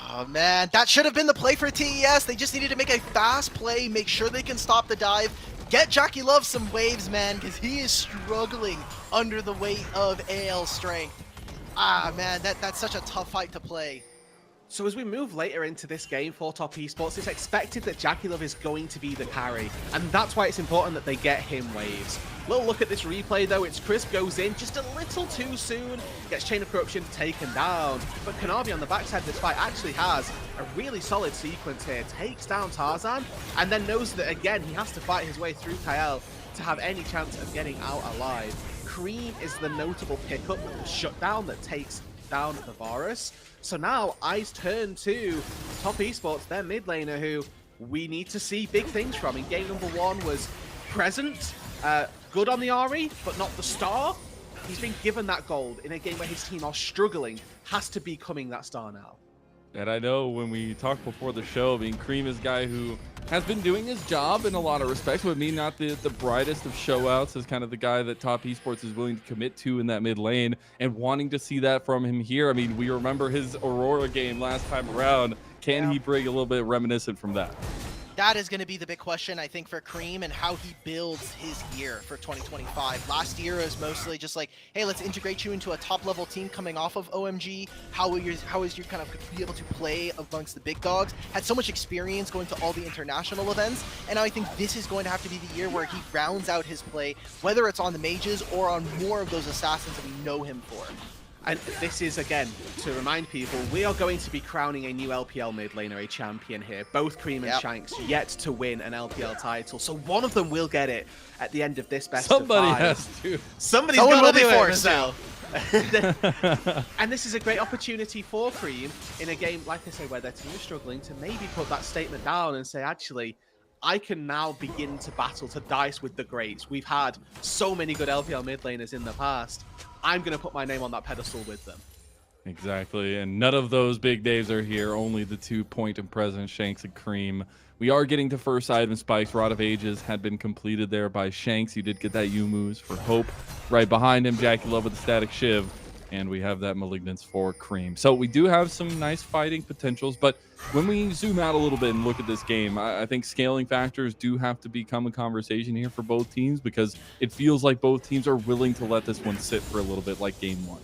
Oh man, that should have been the play for TES. They just needed to make a fast play, make sure they can stop the dive, get JackeyLove some waves, man, because he is struggling under the weight of AL's strength. Ah man, that's such a tough fight to play. So as we move later into this game for top Esports, it's expected that JackeyLove is going to be the carry, and that's why it's important that they get him waves. Little look at this replay though, it's Chris goes in just a little too soon, gets Chain of Corruption taken down, but Kanavi on the backside of this fight actually has a really solid sequence here, takes down Tarzan, and then knows that again he has to fight his way through Kael to have any chance of getting out alive. Cream is the notable pickup with the shutdown that takes down the Varus. So now eyes turn to top Esports, their mid laner, who we need to see big things from. In game number 1 was present, good on the RE, but not the star. He's been given that gold in a game where his team are struggling, has to be becoming that star now. And I know when we talked before the show, I mean, Cream is a guy who has been doing his job in a lot of respects, but me not the brightest of showouts, as kind of the guy that top Esports is willing to commit to in that mid lane, and wanting to see that from him here. I mean, we remember his Aurora game last time around. Can he bring a little bit reminiscent from that? That is going to be the big question, I think, for Cream and how he builds his year for 2025. Last year was mostly just like, hey, let's integrate you into a top-level team coming off of OMG. How is you kind of be able to play amongst the big dogs? Had so much experience going to all the international events, and now I think this is going to have to be the year where he rounds out his play, whether it's on the mages or on more of those assassins that we know him for. And this is, again, to remind people, we are going to be crowning a new LPL mid laner, a champion here. Both Cream and Shanks yet to win an LPL title. So one of them will get it at the end of this best of 5. Somebody has to. Somebody's going to be forced to. And this is a great opportunity for Cream in a game, like I say, where their team is struggling to maybe put that statement down and say, actually, I can now begin to battle, to dice with the greats. We've had so many good LPL mid laners in the past. I'm going to put my name on that pedestal with them. Exactly, and none of those big names are here, only the 2 point and present, Shanks and Cream. We are getting to first item spikes. Rod of Ages had been completed there by Shanks. He did get that U-moves for Hope. Right behind him, JackeyLove with the Static Shiv. And we have that Malignance for Cream. So we do have some nice fighting potentials, but when we zoom out a little bit and look at this game, I think scaling factors do have to become a conversation here for both teams, because it feels like both teams are willing to let this one sit for a little bit like game one.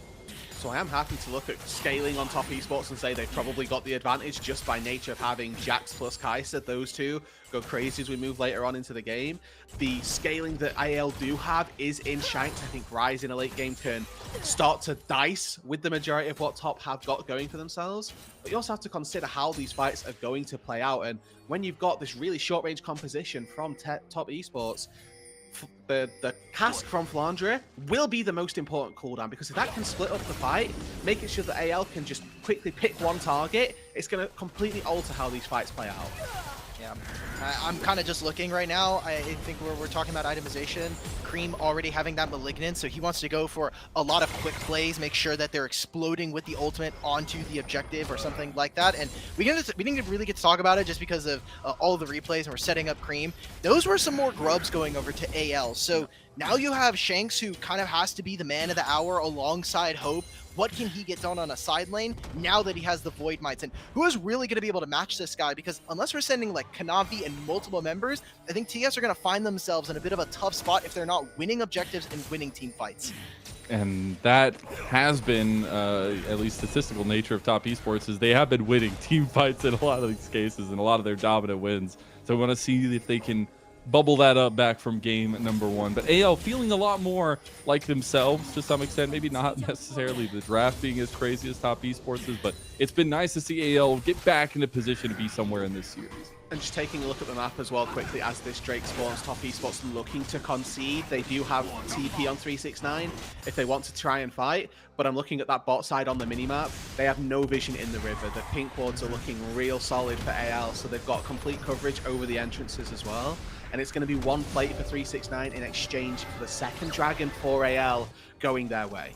So I am happy to look at scaling on top Esports and say they've probably got the advantage just by nature of having Jax plus Kai'Sa. Those two go crazy as we move later on into the game. The scaling that AL do have is in Shanks. I think Ryze in a late game can start to dice with the majority of what Top have got going for themselves. But you also have to consider how these fights are going to play out. And when you've got this really short range composition from Top Esports, the cast from Flandre will be the most important cooldown, because if that can split up the fight, making sure that AL can just quickly pick one target, it's going to completely alter how these fights play out. Yeah, I'm kind of just looking right now. I think we're talking about itemization. Cream already having that Malignant, so he wants to go for a lot of quick plays, make sure that they're exploding with the ultimate onto the objective or something like that. And we didn't really get to talk about it just because of all the replays, and we're setting up Cream. Those were some more grubs going over to AL. So now you have Shanks, who kind of has to be the man of the hour alongside Hope. What can he get done on a side lane now that he has the Void Mites? And who is really going to be able to match this guy? Because unless we're sending like Kanavi and multiple members, I think TS are going to find themselves in a bit of a tough spot if they're not winning objectives and winning team fights. And that has been, at least statistical nature of Top Esports, is they have been winning team fights in a lot of these cases and a lot of their dominant wins. So I want to see if they can bubble that up back from game number one. But AL feeling a lot more like themselves to some extent, maybe not necessarily the draft being as crazy as Top Esports is, but it's been nice to see AL get back into position to be somewhere in this series. And just taking a look at the map as well quickly as this Drake spawns, Top Esports looking to concede. They do have TP on 369 if they want to try and fight, but I'm looking at that bot side on the minimap. They have no vision in the river. The pink wards are looking real solid for AL, so they've got complete coverage over the entrances as well. And it's going to be one plate for 369 in exchange for the second dragon for AL going their way.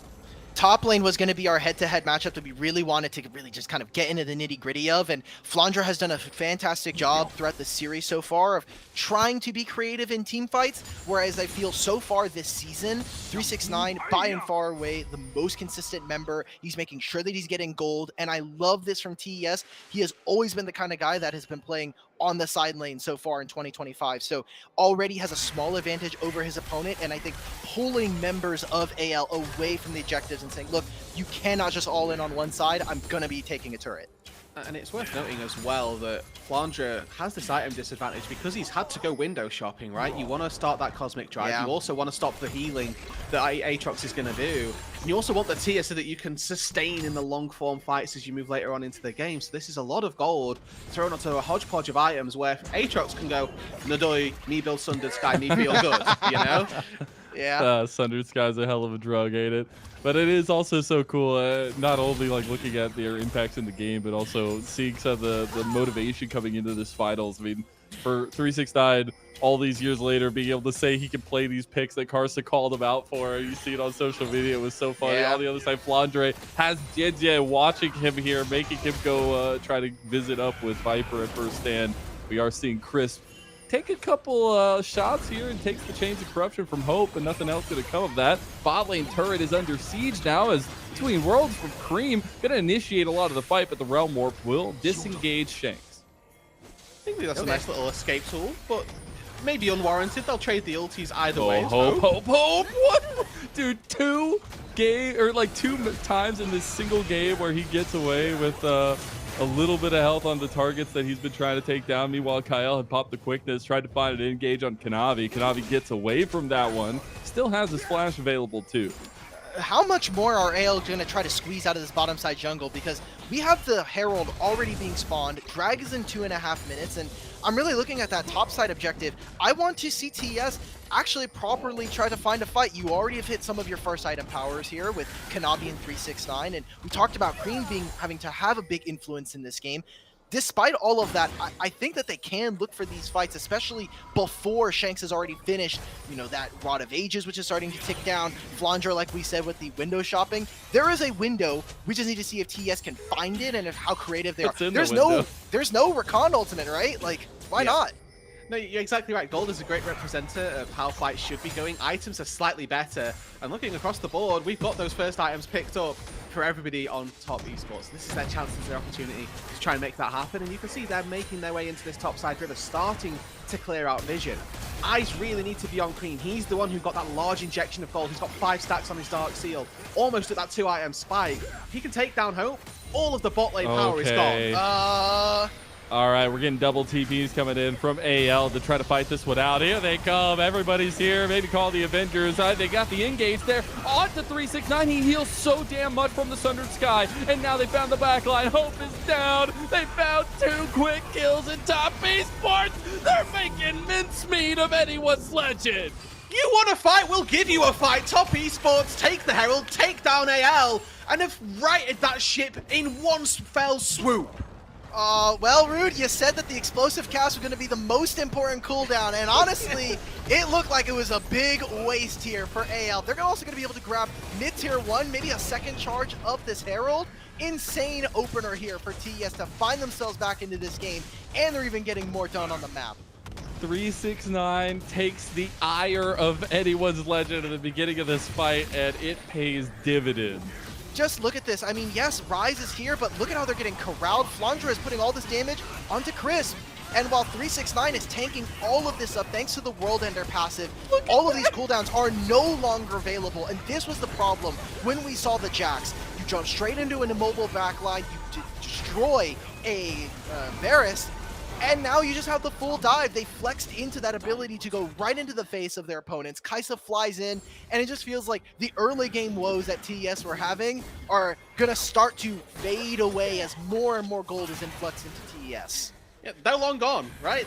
Top lane was going to be our head-to-head matchup that we really wanted to really just kind of get into the nitty-gritty of, and Flandre has done a fantastic job throughout the series so far of trying to be creative in team fights, whereas I feel so far this season, 369 by and far away the most consistent member. He's making sure that he's getting gold, and I love this from TES. He has always been the kind of guy that has been playing on the side lane so far in 2025, so already has a small advantage over his opponent, and I think pulling members of AL away from the objectives and saying, look, you cannot just all in on one side, I'm gonna be taking a turret. And it's worth noting as well that Flandre has this item disadvantage because he's had to go window shopping, right? You want to start that Cosmic Drive. Yeah. You also want to stop the healing that Aatrox is going to do. And you also want the tier so that you can sustain in the long-form fights as you move later on into the game. So this is a lot of gold thrown onto a hodgepodge of items where Aatrox can go, Nadoi, me build Sundered Sky, me feel good, you know? Yeah. Sundered Sky's a hell of a drug, ain't it? But it is also so cool, not only like looking at their impacts in the game, but also seeing some of the motivation coming into this finals. I mean, for 369, all these years later, being able to say he can play these picks that Karsa called him out for. You see it on social media. It was so funny. Yeah. On the other side, Flandre has JJ watching him here, making him go try to visit up with Viper at first stand. We are seeing Crisp take a couple shots here and takes the Chains of Corruption from Hope, and nothing else going to come of that. Bot lane turret is under siege now as Between Worlds from Cream going to initiate a lot of the fight, but the Realm Warp will disengage Shanks. I think that's a nice little escape tool, but maybe unwarranted. They'll trade the ultis either way. Hope. What? Dude, two times in this single game where he gets away with a little bit of health on the targets that he's been trying to take down. Meanwhile, Kyle had popped the quickness, tried to find an engage on Kanavi. Kanavi gets away from that one. Still has his flash available too. how much more are AL going to try to squeeze out of this bottom side jungle? Because we have the Herald already being spawned, Drag is in 2.5 minutes, and I'm really looking at that top side objective. I want to see TES actually properly try to find a fight. You already have hit some of your first item powers here with Kanabi and 369, and we talked about Cream having to have a big influence in this game. Despite all of that, I think that they can look for these fights, especially before Shanks has already finished, you know, that Rod of Ages, which is starting to tick down. Flandre, like we said, with the window shopping. There is a window. We just need to see if TES can find it and how creative they are. There's no Recon ultimate, right? Like, why not? No, you're exactly right. Gold is a great representative of how fights should be going. Items are slightly better. And looking across the board, we've got those first items picked up for everybody on top esports. This is their chance, this is their opportunity to try and make that happen. And you can see they're making their way into this top side river, starting to clear out vision. Eyes really need to be on Cream. He's the one who got that large injection of gold. He's got 5 stacks on his Dark Seal, almost at that 2-item spike. He can take down Hope. All of the bot lane power is gone. All right, we're getting double TPs coming in from AL to try to fight this one out. Here they come. Everybody's here. Maybe call the Avengers. They got the engage there. On to 369. He heals so damn much from the Sundered Sky. And now they found the backline. Hope is down. They found 2 quick kills in top Esports. They're making mincemeat of anyone's legend. You want a fight? We'll give you a fight. Top Esports take the Herald, take down AL, and have righted that ship in one fell swoop. Well, Rude, you said that the explosive cast was going to be the most important cooldown, and honestly, it looked like it was a big waste here for AL. They're also going to be able to grab mid-tier 1, maybe a second charge of this Herald. Insane opener here for TES to find themselves back into this game, and they're even getting more done on the map. 369 takes the ire of anyone's legend at the beginning of this fight, and it pays dividends. Just look at this. I mean, yes, Rise is here, but look at how they're getting corralled. Flandre is putting all this damage onto Crisp. And while 369 is tanking all of this up, thanks to the World Ender passive, all of these cooldowns are no longer available. And this was the problem when we saw the Jacks. You jump straight into an immobile backline, you destroy a Varus, and now you just have the full dive. They flexed into that ability to go right into the face of their opponents. Kai'Sa flies in, and it just feels like the early game woes that TES were having are going to start to fade away as more and more gold is influxed into TES. Yeah, they're long gone, right?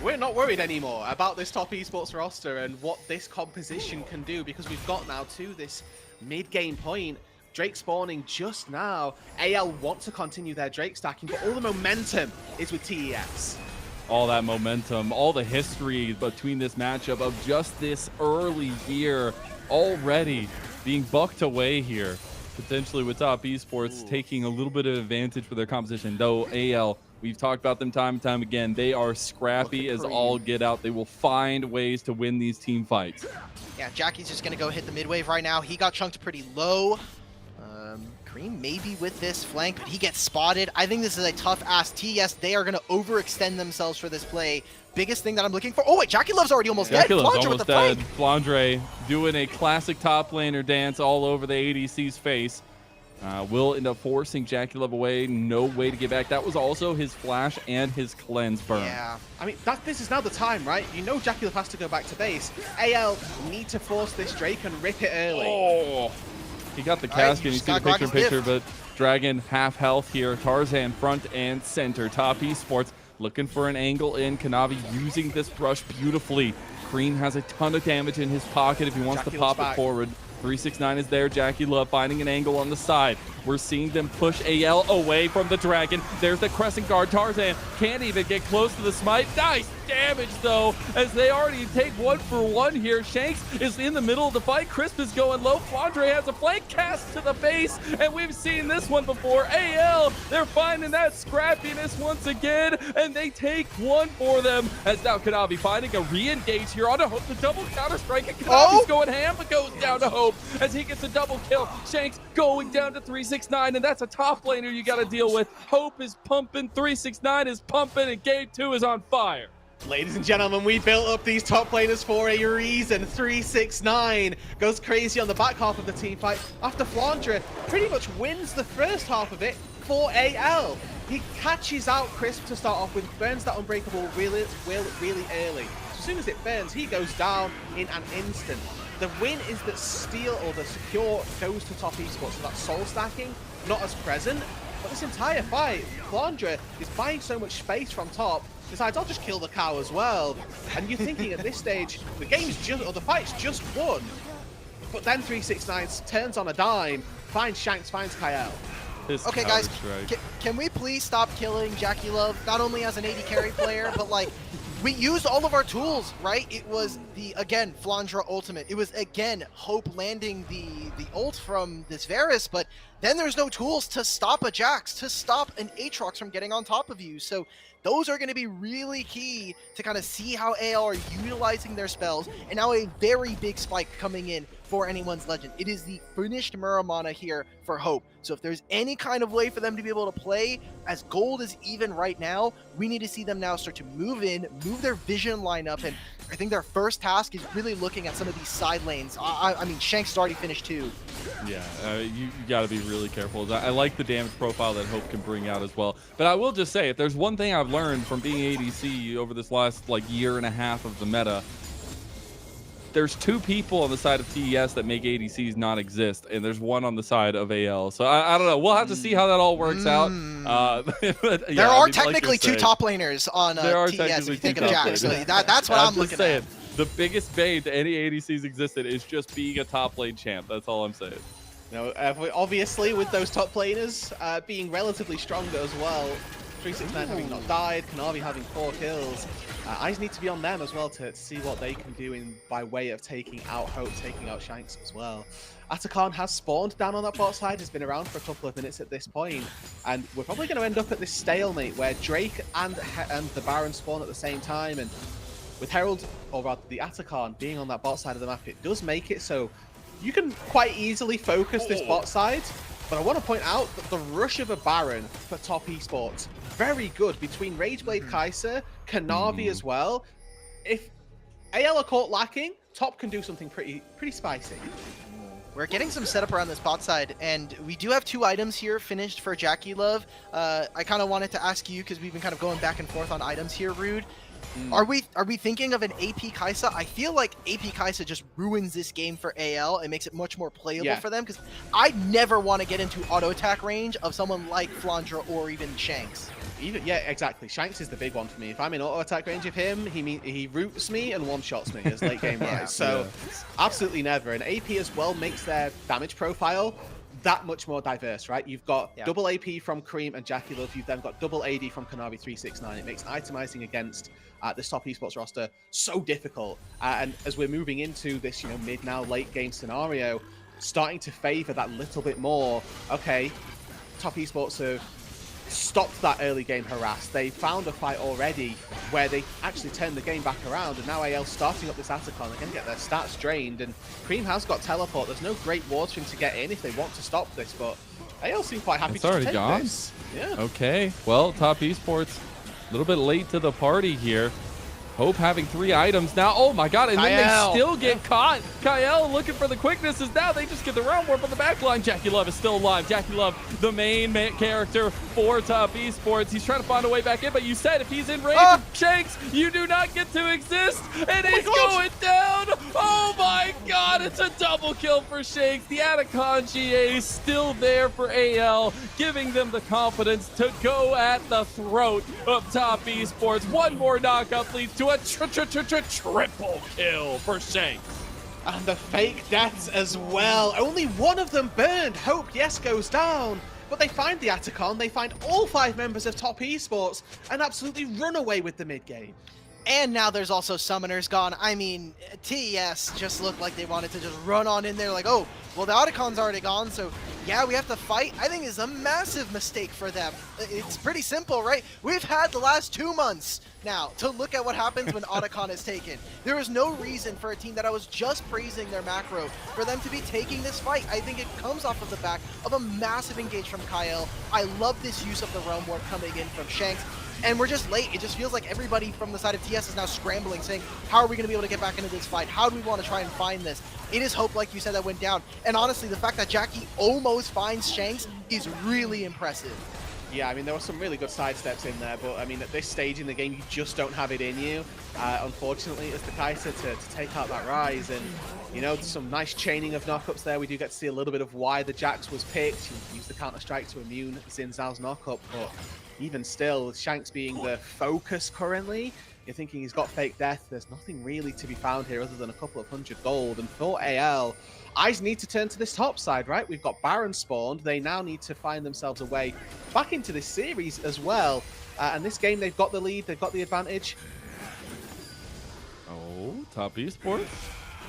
We're not worried anymore about this top esports roster and what this composition can do, because we've got now to this mid-game point. Drake spawning just now. AL want to continue their Drake stacking, but all the momentum is with TES. All that momentum, all the history between this matchup of just this early year already being bucked away here, potentially with top esports taking a little bit of advantage for their composition. Though AL, we've talked about them time and time again, they are scrappy as all get out. They will find ways to win these team fights. Yeah, Jackie's just going to go hit the mid wave right now. He got chunked pretty low. Cream maybe with this flank, but he gets spotted. I think this is a tough-ass TES. They are going to overextend themselves for this play. Biggest thing that I'm looking for. Oh, wait, JackeyLove's already almost dead. JackeyLove's almost dead. Flandre doing a classic top laner dance all over the ADC's face. Will end up forcing JackeyLove away. No way to get back. That was also his flash and his cleanse burn. Yeah. I mean, this is now the time, right? You know JackeyLove has to go back to base. AL need to force this Drake and rip it early. Oh. He got the casket, you see the picture, but Dragon half health here. Tarzan front and center. Top esports looking for an angle in. Kanavi using this brush beautifully. Cream has a ton of damage in his pocket if he wants to pop it forward. 369 is there. JackeyLove finding an angle on the side. We're seeing them push AL away from the Dragon. There's the Crescent Guard. Tarzan can't even get close to the smite. Nice damage, though, as they already take 1-for-1 here. Shanks is in the middle of the fight. Crisp is going low. Flandre has a flank cast to the base, and we've seen this one before. AL, they're finding that scrappiness once again, and they take one for them, as now Kanavi finding a re-engage here on a Hope. The double counter-strike, and Kanavi's going ham, but goes down to Hope as he gets a double kill. Shanks going down to 369, and that's a top laner you got to deal with. Hope is pumping, 369 is pumping, and game 2 is on fire. Ladies and gentlemen, we built up these top laners for a reason. 369 goes crazy on the back half of the team fight after Flandre pretty much wins the first half of it for AL. He catches out Crisp to start off with, burns that Unbreakable really early. As soon as it burns, he goes down in an instant. the win is that steal or the secure goes to top esports, so that soul stacking not as present. But this entire fight, Flandre is buying so much space from top, decides I'll just kill the cow as well. And you're thinking at this stage, the game's just, or the fight's just won. But then 369 turns on a dime, finds Shanks, finds Kyle. Okay, guys, can we please stop killing JackeyLove, not only as an AD carry player, but like, we used all of our tools, right? It was the, again, Flandre ultimate. It was, again, Hope landing the ult from this Varus, but then there's no tools to stop a Jax, to stop an Aatrox from getting on top of you. So those are going to be really key to kind of see how AL are utilizing their spells, and now a very big spike coming in for anyone's legend. It is the finished Muramana here for Hope. So if there's any kind of way for them to be able to play as gold is even right now, we need to see them now start to move in, move their vision lineup, and I think their first task is really looking at some of these side lanes. I mean, Shanks has already finished too. Yeah, you got to be really careful. I like the damage profile that Hope can bring out as well. But I will just say, if there's one thing I've learned from being ADC over this last like year and a half of the meta, there's two people on the side of TES that make ADCs not exist, and there's one on the side of AL. So I don't know. We'll have to see how that all works out. But, yeah, there are technically two top laners on TES if you think of Jax. So that's what I'm looking at. The biggest bane to any ADCs existed is just being a top lane champ. That's all I'm saying. You know, obviously with those top laners being relatively stronger as well, 369 having not died, Kanavi having 4 kills, eyes need to be on them as well to see what they can do by way of taking out Hope, taking out Shanks as well. Atacon has spawned down on that bot side, has been around for a couple of minutes at this point, and we're probably going to end up at this stalemate where Drake and the Baron spawn at the same time, and with Herald, or rather the Atacon, being on that bot side of the map, it does make it so you can quite easily focus this bot side. But I want to point out that the rush of a Baron for top esports, very good between Rageblade Kai'Sa, Kanavi as well. If AL are caught lacking, top can do something pretty spicy. We're getting some setup around this bot side, and we do have 2 items here finished for JackeyLove. I kind of wanted to ask you, because we've been kind of going back and forth on items here, Rude. Are we thinking of an AP Kai'Sa? I feel like AP Kai'Sa just ruins this game for AL and makes it much more playable for them, because I never want to get into auto attack range of someone like Flandre or even Shanks. Yeah, exactly. Shanks is the big one for me. If I'm in auto attack range of him, he roots me and one-shots me as late game wise. So absolutely never. And AP as well makes their damage profile that much more diverse, right? You've got double AP from Cream and JackeyLove. You've then got double AD from Kanavi 369. It makes itemizing against this top esports roster so difficult. And as we're moving into this, mid now late game scenario, starting to favor that little bit more. Okay, top esports have stopped that early game harass. They found a fight already where they actually turned the game back around, and now AL starting up this Atacon. They're going to get their stats drained, and Cream has got teleport. There's no great wards for him to get in if they want to stop this, but AL seem quite happy to take gone. This. Yeah. Okay, well, top esports a little bit late to the party here. Hope having 3 items now. Oh my god, and then they still get caught. Kyle looking for the quickness is now they just get the round warp on the back line. JackeyLove is still alive. JackeyLove, the main character for top esports. He's trying to find a way back in, but you said if he's in range of Shanks, you do not get to exist. And he's going down. Oh my god, it's a double kill for Shanks. The Atacon GA is still there for AL, giving them the confidence to go at the throat of top esports. One more knockup leads to a triple kill for Shanks. And the fake deaths as well. Only one of them burned. Hope, yes, goes down. But they find the Atacon. They find all 5 members of top esports and absolutely run away with the mid game. And now there's also Summoners gone. I mean, TES just looked like they wanted to just run on in there like, oh, well, the Atacon's already gone, so yeah, we have to fight. I think it's a massive mistake for them. It's pretty simple, right? We've had the last 2 months now to look at what happens when Atacon is taken. There is no reason for a team that I was just praising their macro for them to be taking this fight. I think it comes off of the back of a massive engage from Kyle. I love this use of the Realm Warp coming in from Shanks. And we're just late. It just feels like everybody from the side of TS is now scrambling, saying, how are we going to be able to get back into this fight? How do we want to try and find this? It is Hope, like you said, that went down. And honestly, the fact that Jackie almost finds Shanks is really impressive. Yeah, I mean, there were some really good sidesteps in there, but I mean, at this stage in the game, you just don't have it in you, unfortunately, as the Kaiser to take out that Rise. And, you know, some nice chaining of knockups there. We do get to see a little bit of why the Jax was picked. You use the Counter-Strike to immune Xin Zhao's knockup, but even still, with Shanks being the focus currently, you're thinking he's got fake death. There's nothing really to be found here other than a couple of 100 gold. And for AL, eyes need to turn to this top side, right? We've got Baron spawned. They now need to find themselves a way back into this series as well. And this game, they've got the lead. They've got the advantage. Oh, Top Esports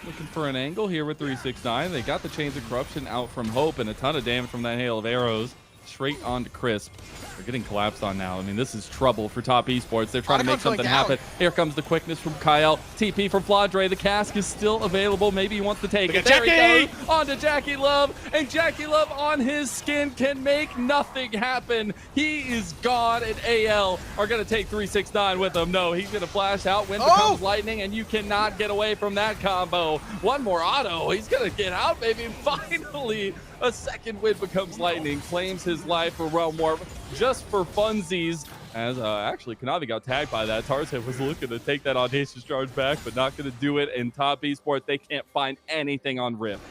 looking for an angle here with 369. They got the Chains of Corruption out from Hope and a ton of damage from that hail of arrows straight onto Crisp. They're getting collapsed on now. I mean, this is trouble for Top Esports. They're trying to make something happen. Here comes the quickness from Kyle. TP from Flandre. The cask is still available. Maybe he wants to take it. There he goes. On to JackeyLove. And JackeyLove on his skin can make nothing happen. He is gone. And AL are going to take 369 with him. No, he's going to flash out. Wind becomes lightning. And you cannot get away from that combo. One more auto. He's going to get out, baby. Finally, a second wind becomes lightning. Claims his life for Realm Warp just for funsies. As actually Kanavi got tagged by that. Tarzan was looking to take that audacious charge back, but not going to do it. And Top Esports, they can't find anything on Rift.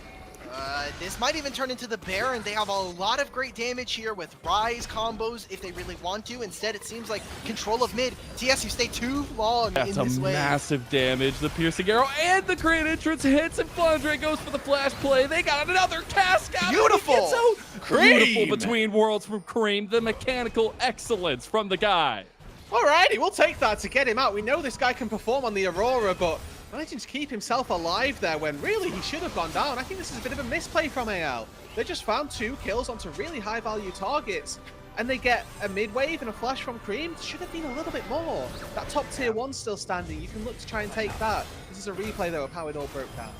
This might even turn into the Baron. They have a lot of great damage here with Rise combos if they really want to. Instead, it seems like control of mid. TS, you stay too long in this way. That's massive damage. The piercing arrow and the great entrance hits, and Flandre goes for the flash play. They got another cask out. Beautiful! Beautiful between worlds from Cream. The mechanical excellence from the guy. Alrighty, we'll take that to get him out. We know this guy can perform on the Aurora, but managing to keep himself alive there when really he should have gone down. I think this is a bit of a misplay from AL. They just found 2 kills onto really high value targets, and they get a mid-wave and a flash from Cream. Should have been a little bit more. That top tier 1's still standing. You can look to try and take that. This is a replay though of how it all broke down.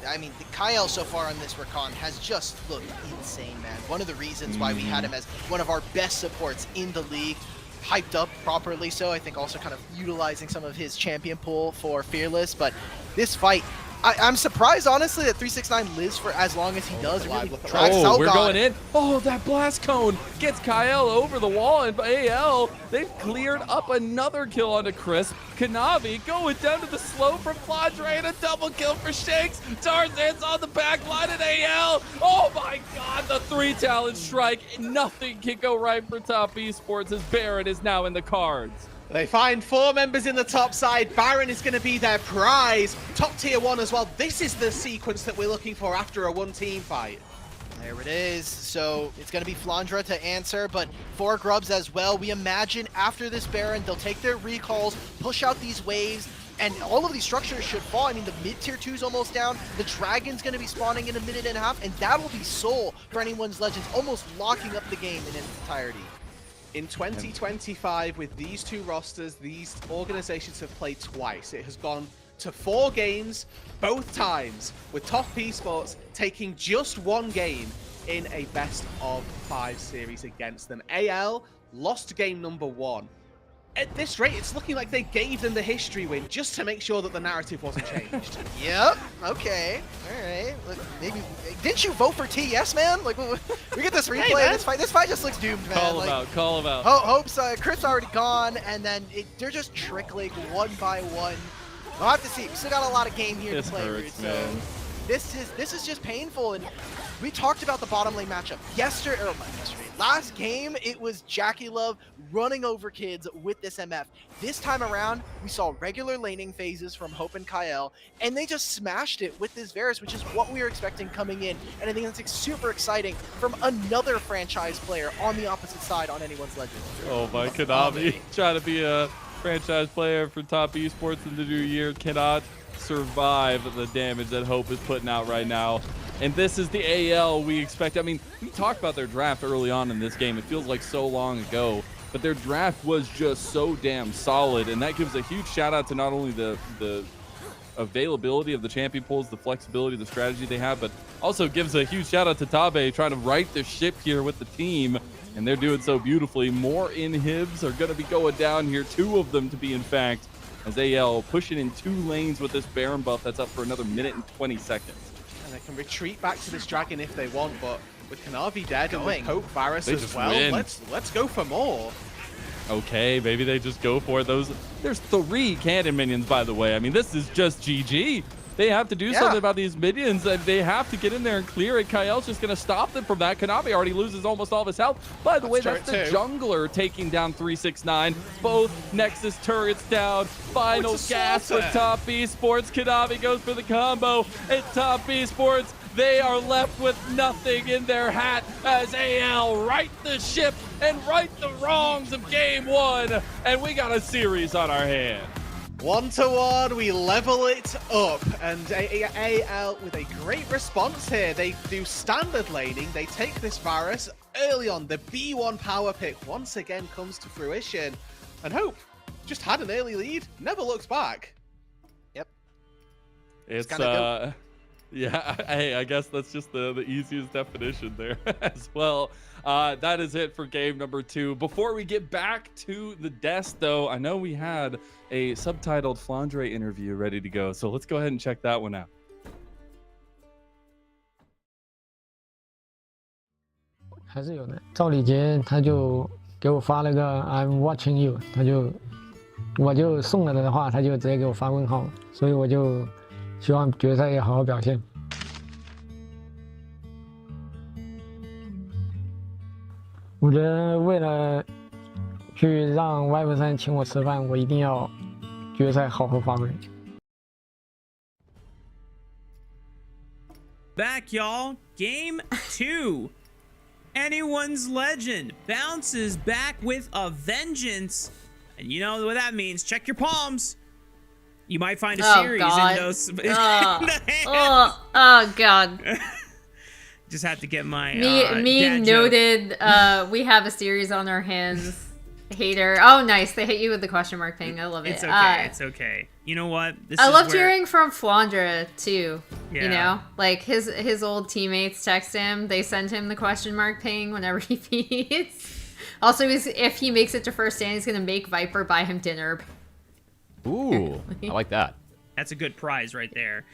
I mean, the Kyle so far on this recon has just looked insane, man. One of the reasons why we had him as one of our best supports in the league. Hyped up properly, so I think also kind of utilizing some of his champion pool for Fearless. But this fight, I'm surprised honestly that 369 lives for as long as he does. It really drags out. We're going in. Oh, that blast cone gets Kyle over the wall, and AL, they've cleared up another kill onto Crisp. Kanavi going down to the slow from Flandre, and a double kill for Shanks. Tarzan's on the back line at AL. Oh my god, the 3-talent strike. Nothing can go right for Top Esports as Baron is now in the cards. They find 4 members in the top side. Baron is going to be their prize. Top tier 1 as well. This is the sequence that we're looking for after a 1-team fight. There it is. So it's going to be Flandre to answer, but 4 grubs as well. We imagine after this Baron, they'll take their recalls, push out these waves, and all of these structures should fall. I mean, the mid-tier 2's almost down. The Dragon's going to be spawning in a minute and a half, and that will be Soul for anyone's Legends, almost locking up the game in its entirety. In 2025, with these 2 rosters, these organizations have played twice. It has gone to 4 games, both times, with Top Esports taking just 1 game in a best of 5 series against them. AL lost game number 1. At this rate, it's looking like they gave them the history win just to make sure that the narrative wasn't changed. Yep. Okay. All right. Look, maybe didn't you vote for TS, man? Like we get this replay. Hey, this fight just looks doomed, man. Call him out. Call him out. Hope's Chris already gone, and then they're just trickling one by one. We'll have to see. We still got a lot of game here to play with. So this is just painful. And we talked about the bottom lane matchup last game. It was JackeyLove running over kids with this MF. This time around, we saw regular laning phases from Hope and Kyle, and they just smashed it with this Varus, which is what we were expecting coming in. And I think that's super exciting from another franchise player on the opposite side on anyone's Legend. Oh my, Kanavi trying to be a franchise player for Top Esports in the new year cannot survive the damage that Hope is putting out right now. And this is the AL we expect. I mean, we talked about their draft early on in this game. It feels like so long ago, but their draft was just so damn solid. And that gives a huge shout out to not only the availability of the champion pools, the flexibility, the strategy they have, but also gives a huge shout out to Tabe trying to right the ship here with the team. And they're doing so beautifully. More inhibs are going to be going down here. 2 of them to be, in fact, as AL pushing in 2 lanes with this Baron buff that's up for another minute and 20 seconds. And they can retreat back to this Dragon if they want, but With Kanavi dead and with Going. Poke Varus They as just well, win. let's go for more. Okay, maybe they just go for those. There's 3 cannon minions, by the way. I mean, this is just GG. They have to do something about these minions, and they have to get in there and clear it. Kyle's just going to stop them from that. Kanavi already loses almost all of his health. By the way, that's the jungler taking down 369. Both Nexus turrets down. Final gas for Top Esports. Kanavi goes for the combo, and Top Esports, they are left with nothing in their hat as AL right the ship and right the wrongs of game 1. And we got a series on our hands. 1-1, we level it up, and AL with a great response here. They do standard laning, they take this Varus early on. The B1 power pick once again comes to fruition, and Hope just had an early lead, never looked back. Yep. It's go. yeah, hey, I guess that's just the easiest definition there as well. That is it for game number 2. Before we get back to the desk, though, I know we had a subtitled Flandre interview ready to go, so let's go ahead and check that one out. 还是有的。赵礼杰他就给我发了个 I'm watching you， 我就送了他的话，他就直接给我发问号，所以我就希望决赛也好好表现。我觉得为了去让 Web3 请我吃饭，我一定要决赛好好发挥。 Back, y'all. Game 2. Anyone's Legend bounces back with a vengeance. And you know what that means. Check your palms. You might find a series in those. Oh, God. Just have to get my. Me noted. We have a series on our hands. Hater. Oh, nice. They hit you with the question mark thing. I love it. It's okay. It's okay. You know what? I loved hearing from Flandre too. Yeah. You know, like his old teammates text him. They send him the question mark ping whenever he feeds. Also, if he makes it to first stand, he's gonna make Viper buy him dinner. Ooh, I like that. That's a good prize right there.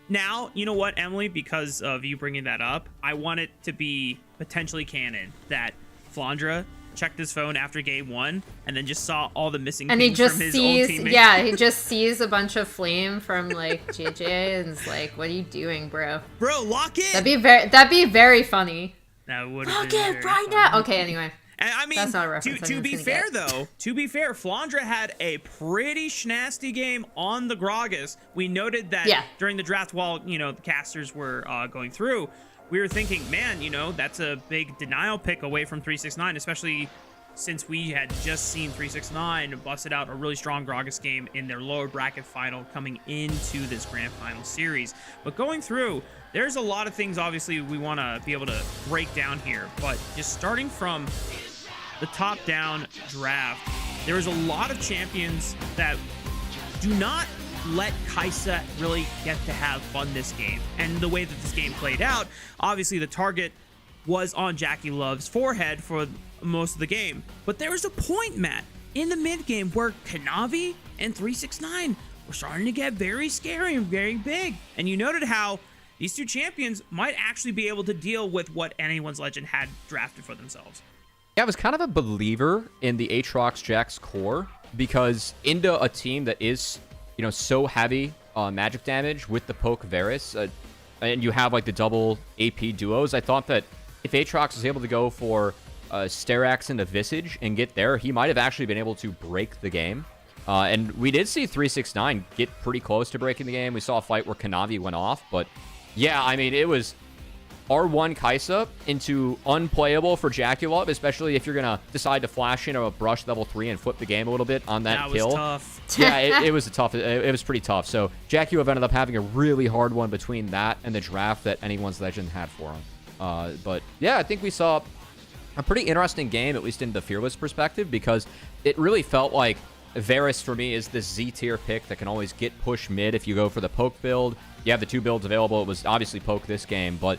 Now, you know what, Emily? Because of you bringing that up, I want it to be potentially canon that Flandre checked his phone after game 1 and then just saw all the missing and he just from his sees old teammates. Yeah, he just sees a bunch of flame from like JJ and is like, what are you doing, bro? Lock in. That'd be very funny. That would lock in right now. Okay, anyway. And I mean, that's not a reference to be fair though, Flandre had a pretty nasty game on the Gragas. We noted that during the draft while, you know, the casters were going through, we were thinking, man, you know, that's a big denial pick away from 369, especially since we had just seen 369 busted out a really strong Gragas game in their lower bracket final coming into this grand final series. But going through, there's a lot of things obviously we want to be able to break down here, but just starting from the top-down draft, there was a lot of champions that do not let Kai'Sa really get to have fun this game. And the way that this game played out, obviously the target was on JackeyLove's forehead for most of the game. But there was a point, Matt, in the mid game where Kanavi and 369 were starting to get very scary and very big. And you noted how these two champions might actually be able to deal with what Anyone's Legend had drafted for themselves. Yeah, I was kind of a believer in the Aatrox Jax core because into a team that is, you know, so heavy on magic damage with the poke Varus, and you have like the double AP duos, I thought that if Aatrox was able to go for Sterax into Visage and get there, he might have actually been able to break the game. And we did see 369 get pretty close to breaking the game. We saw a fight where Kanavi went off, but yeah, I mean, it was R1 Kai'Sa into unplayable for JackeyLove, especially if you're going to decide to flash in a brush level 3 and flip the game a little bit on that kill. That was tough. Yeah, it was it was pretty tough. So JackeyLove ended up having a really hard one between that and the draft that Anyone's Legend had for him. But yeah, I think we saw a pretty interesting game, at least in the Fearless perspective, because it really felt like Varus, for me, is this Z-tier pick that can always get push mid if you go for the poke build. You have the two builds available. It was obviously poke this game, but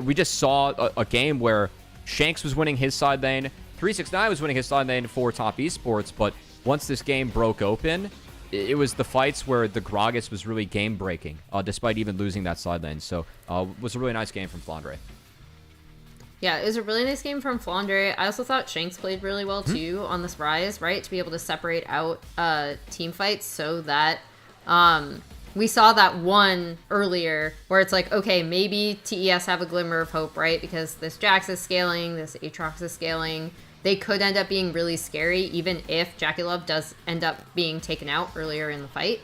we just saw a game where Shanks was winning his side lane, 369 was winning his side lane for Top Esports, but once this game broke open, it was the fights where the Gragas was really game-breaking, despite even losing that side lane. So it was a really nice game from Flandre. Yeah, it was a really nice game from Flandre. I also thought Shanks played really well too on this Rise, right? To be able to separate out team fights so that we saw that one earlier where it's like, okay, maybe TES have a glimmer of hope, right? Because this Jax is scaling, this Aatrox is scaling. They could end up being really scary even if JackeyLove does end up being taken out earlier in the fight.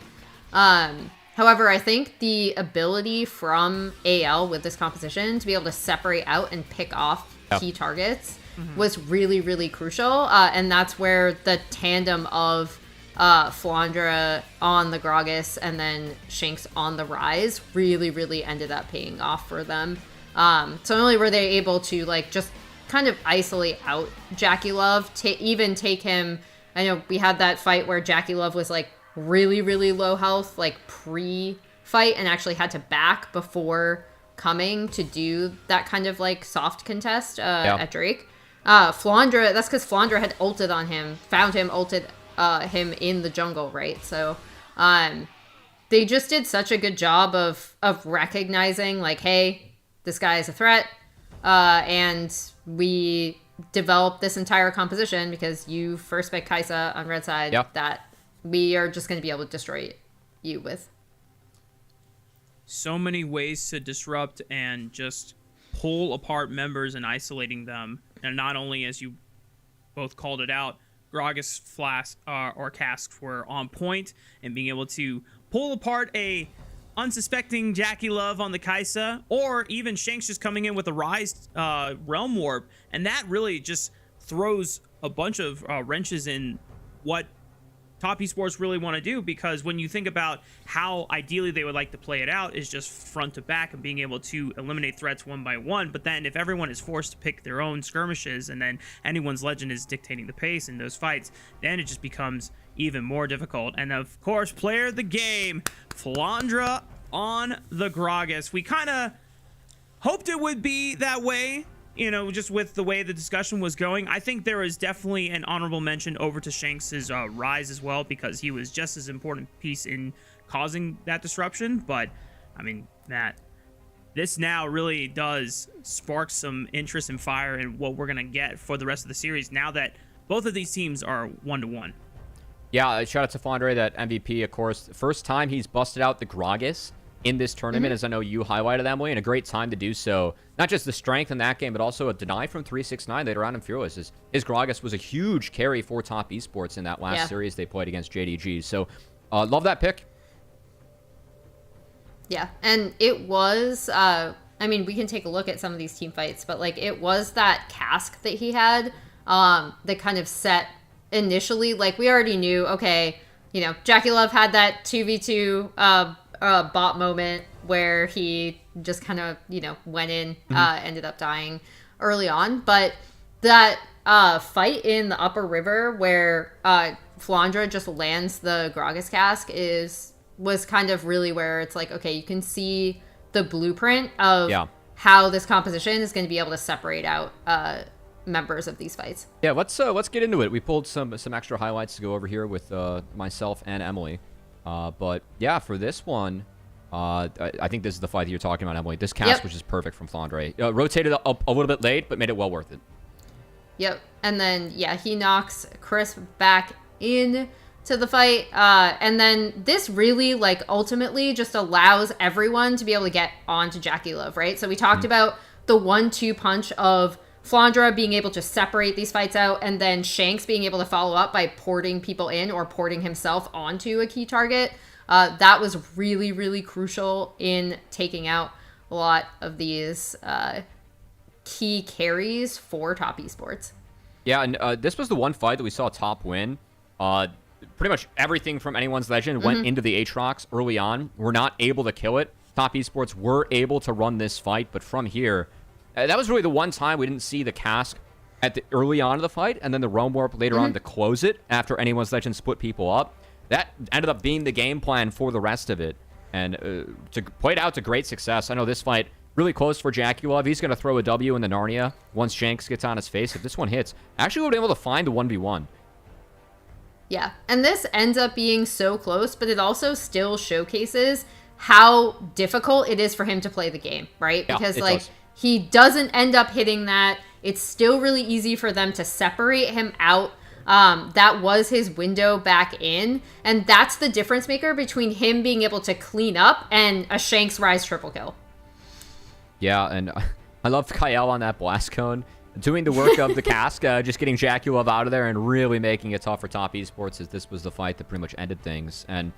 However, I think the ability from AL with this composition to be able to separate out and pick off key targets was really, really crucial. And that's where the tandem of Flandre on the Gragas and then Shanks on the Rise really, really ended up paying off for them. So not only were they able to like just kind of isolate out JackeyLove, to even take him, I know we had that fight where JackeyLove was like really, really low health, like pre-fight, and actually had to back before coming to do that kind of like soft contest at Drake. Flandre, that's because Flandre had ulted on him, found him, ulted him in the jungle, right? So they just did such a good job of recognizing like, hey, this guy is a threat, and we developed this entire composition because you first picked Kai'Sa on red side that we are just going to be able to destroy you with. So many ways to disrupt and just pull apart members and isolating them. And not only, as you both called it out, Gragas, Flask, or Cask were on point, and being able to pull apart a unsuspecting JackeyLove on the Kai'Sa, or even Shanks just coming in with a Rise Realm Warp. And that really just throws a bunch of wrenches in what Top Esports really want to do, because when you think about how ideally they would like to play it out is just front to back and being able to eliminate threats one by one. But then if everyone is forced to pick their own skirmishes and then anyone's legend is dictating the pace in those fights, then it just becomes even more difficult. And of course, player of the game, Flandre on the Gragas. We kind of hoped it would be that way, you know, just with the way the discussion was going. I think there is definitely an honorable mention over to Shanks' Rise as well, because he was just as important piece in causing that disruption. But, I mean, Matt, this now really does spark some interest and fire in what we're going to get for the rest of the series now that both of these teams are 1-1. Yeah, shout out to Flandre, that MVP, of course. First time he's busted out the Gragas in this tournament, as I know you highlighted, Emily, and a great time to do so. Not just the strength in that game, but also a deny from 369 later on in Fearless. His Gragas was a huge carry for Top Esports in that last series they played against JDG. So, love that pick. Yeah, and it was, I mean, we can take a look at some of these team fights, but like it was that Cask that he had that kind of set initially, like we already knew, okay, you know, JackeyLove had that 2v2 bot moment where he just kind of, you know, went in, ended up dying early on. But that fight in the upper river where Flandre just lands the Gragas Cask was kind of really where it's like, okay, you can see the blueprint of how this composition is going to be able to separate out members of these fights. Yeah, let's get into it. We pulled some extra highlights to go over here with myself and Emily. But yeah, for this one, I think this is the fight that you're talking about, Emily. This Cask was just perfect from Flandre. Rotated up a little bit late, but made it well worth it. Yep. And then, yeah, he knocks Chris back in to the fight. And then this really, like, ultimately just allows everyone to be able to get onto JackeyLove, right? So we talked about the 1-2 punch of Flandre being able to separate these fights out, and then Shanks being able to follow up by porting people in or porting himself onto a key target. That was really, really crucial in taking out a lot of these key carries for Top Esports. Yeah, and this was the one fight that we saw Top win. Pretty much everything from anyone's legend went into the Aatrox early on. We're not able to kill it. Top Esports were able to run this fight, but from here, that was really the one time we didn't see the Cask at the early on of the fight, and then the Realm Warp later on to close it after anyone's legend split people up. That ended up being the game plan for the rest of it, and played out to great success. I know this fight really close for JackeyLove. He's going to throw a W in the Narnia once Shanks gets on his face. If this one hits, actually we'll be able to find the 1v1. Yeah, and this ends up being so close, but it also still showcases how difficult it is for him to play the game, right? Because, like, he doesn't end up hitting that, it's still really easy for them to separate him out. That was his window back in, and that's the difference maker between him being able to clean up and a Shanks Rise triple kill. Yeah, and I love Kyle on that blast cone, doing the work of the cask, just getting JackeyLove out of there and really making it tough for Top Esports, as this was the fight that pretty much ended things. And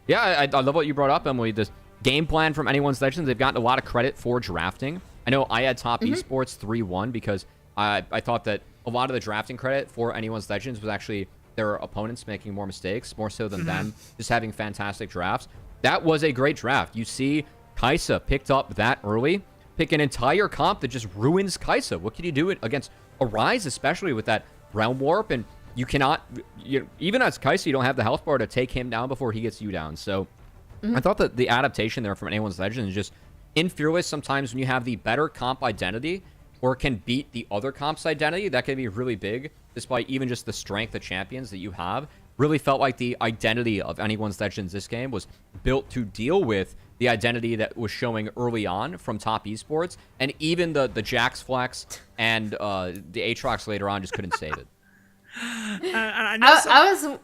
yeah, I love what you brought up, Emily. This game plan from Anyone's Legends, they've gotten a lot of credit for drafting. I know I had Top Esports 3-1 because I thought that a lot of the drafting credit for Anyone's Legends was actually their opponents making more mistakes, more so than them just having fantastic drafts. That was a great draft. You see Kai'Sa picked up that early, pick an entire comp that just ruins Kai'Sa. What can you do against a Ryze, especially with that Realm Warp? And you cannot, even as Kai'Sa, you don't have the health bar to take him down before he gets you down. So I thought that the adaptation there from Anyone's Legends is just in Fearless. Sometimes when you have the better comp identity or can beat the other comp's identity, that can be really big, despite even just the strength of champions that you have. Really felt like the identity of Anyone's Legends this game was built to deal with the identity that was showing early on from Top Esports, and even the Jax Flex and the Aatrox later on just couldn't save it. I know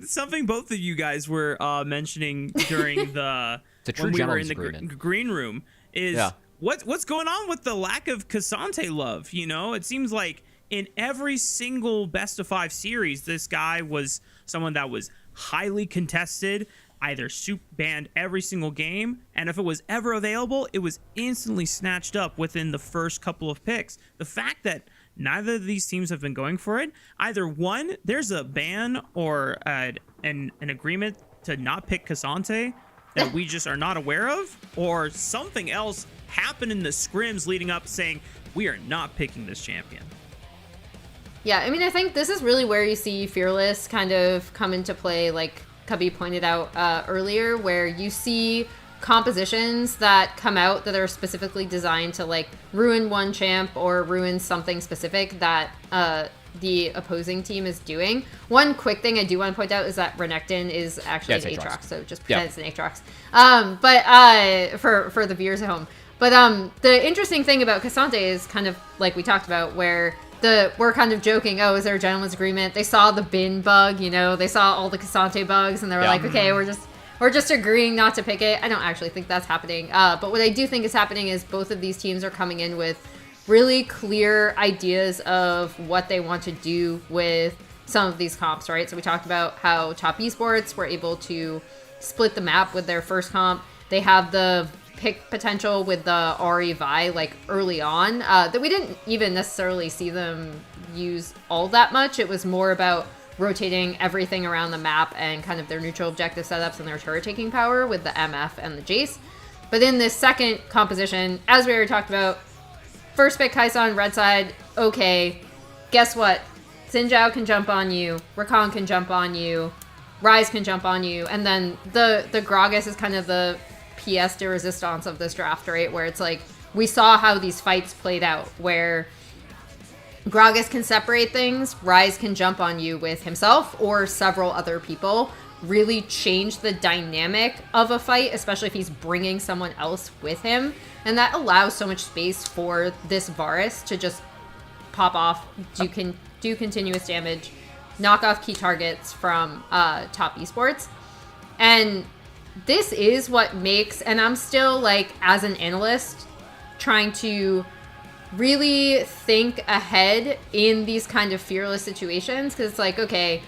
something both of you guys were mentioning during the when we were in the green room is what's going on with the lack of K'Sante love. You know, it seems like in every single best of 5 series, this guy was someone that was highly contested, either soup banned every single game, and if it was ever available, it was instantly snatched up within the first couple of picks. The fact that neither of these teams have been going for it, either one, there's a ban or an agreement to not pick K'Sante that we just are not aware of, or something else happened in the scrims leading up saying we are not picking this champion. Yeah, I mean, I think this is really where you see Fearless kind of come into play, like Cubby pointed out earlier, where you see compositions that come out that are specifically designed to like ruin one champ or ruin something specific that the opposing team is doing. One quick thing I do want to point out is that Renekton is actually an Aatrox, so just pretend it's an Aatrox. But for the viewers at home. But the interesting thing about K'Sante is kind of like we talked about, where we're kind of joking, oh, is there a gentleman's agreement? They saw the bin bug, you know, they saw all the K'Sante bugs, and they were like, okay, we're just agreeing not to pick it. I don't actually think that's happening. But what I do think is happening is both of these teams are coming in with really clear ideas of what they want to do with some of these comps, right? So we talked about how Top Esports were able to split the map with their first comp. They have the pick potential with the Ahri Vi like early on that we didn't even necessarily see them use all that much. It was more about rotating everything around the map and kind of their neutral objective setups and their turret taking power with the MF and the Jace. But in this second composition, as we already talked about, first pick Kai'Sa on red side, okay, guess what? Xin Zhao can jump on you, Rakan can jump on you, Ryze can jump on you, and then the Gragas is kind of the pièce de resistance of this draft, right? Where it's like, we saw how these fights played out, where Gragas can separate things, Ryze can jump on you with himself or several other people, really change the dynamic of a fight, especially if he's bringing someone else with him. And that allows so much space for this Varus to just pop off, do continuous damage, knock off key targets from Top Esports. And this is what makes, and I'm still like, as an analyst, trying to really think ahead in these kind of Fearless situations, because it's like, okay,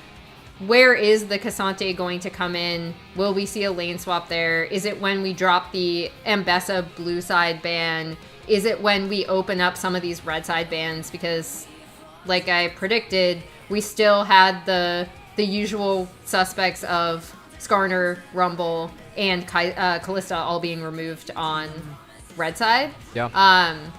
where is the K'Sante going to come in? Will we see a lane swap there? Is it when we drop the Ambessa blue side ban? Is it when we open up some of these red side bans? Because like I predicted, we still had the usual suspects of Skarner, Rumble, and Kalista all being removed on red side. Yeah.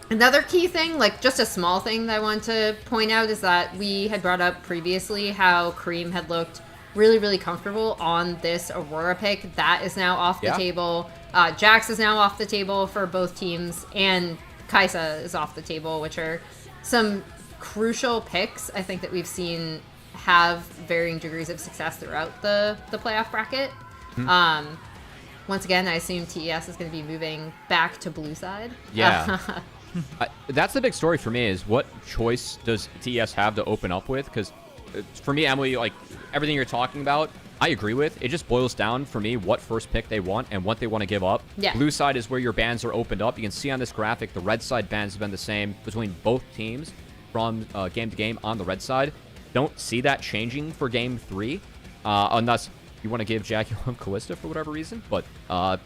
Another key thing, like just a small thing that I want to point out, is that we had brought up previously how Kareem had looked really, really comfortable on this Aurora pick. That is now off the table. Jax is now off the table for both teams, and Kai'Sa is off the table, which are some crucial picks I think that we've seen have varying degrees of success throughout the playoff bracket. once again, I assume TES is going to be moving back to blue side. Yeah. That's the big story for me, is what choice does TES have to open up with? Because for me, Emily, like everything you're talking about, I agree with. It just boils down for me what first pick they want and what they want to give up. Yeah. Blue side is where your bans are opened up. You can see on this graphic, the red side bans have been the same between both teams from game to game on the red side. Don't see that changing for game 3, unless you want to give JackeyLove Callista for whatever reason, but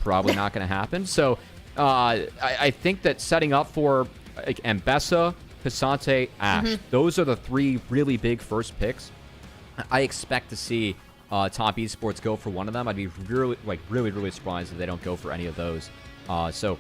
probably not going to happen. So I think that setting up for like Ambessa, Cassante, Ashe, those are the 3 really big first picks. I expect to see Top Esports go for one of them. I'd be really surprised if they don't go for any of those. So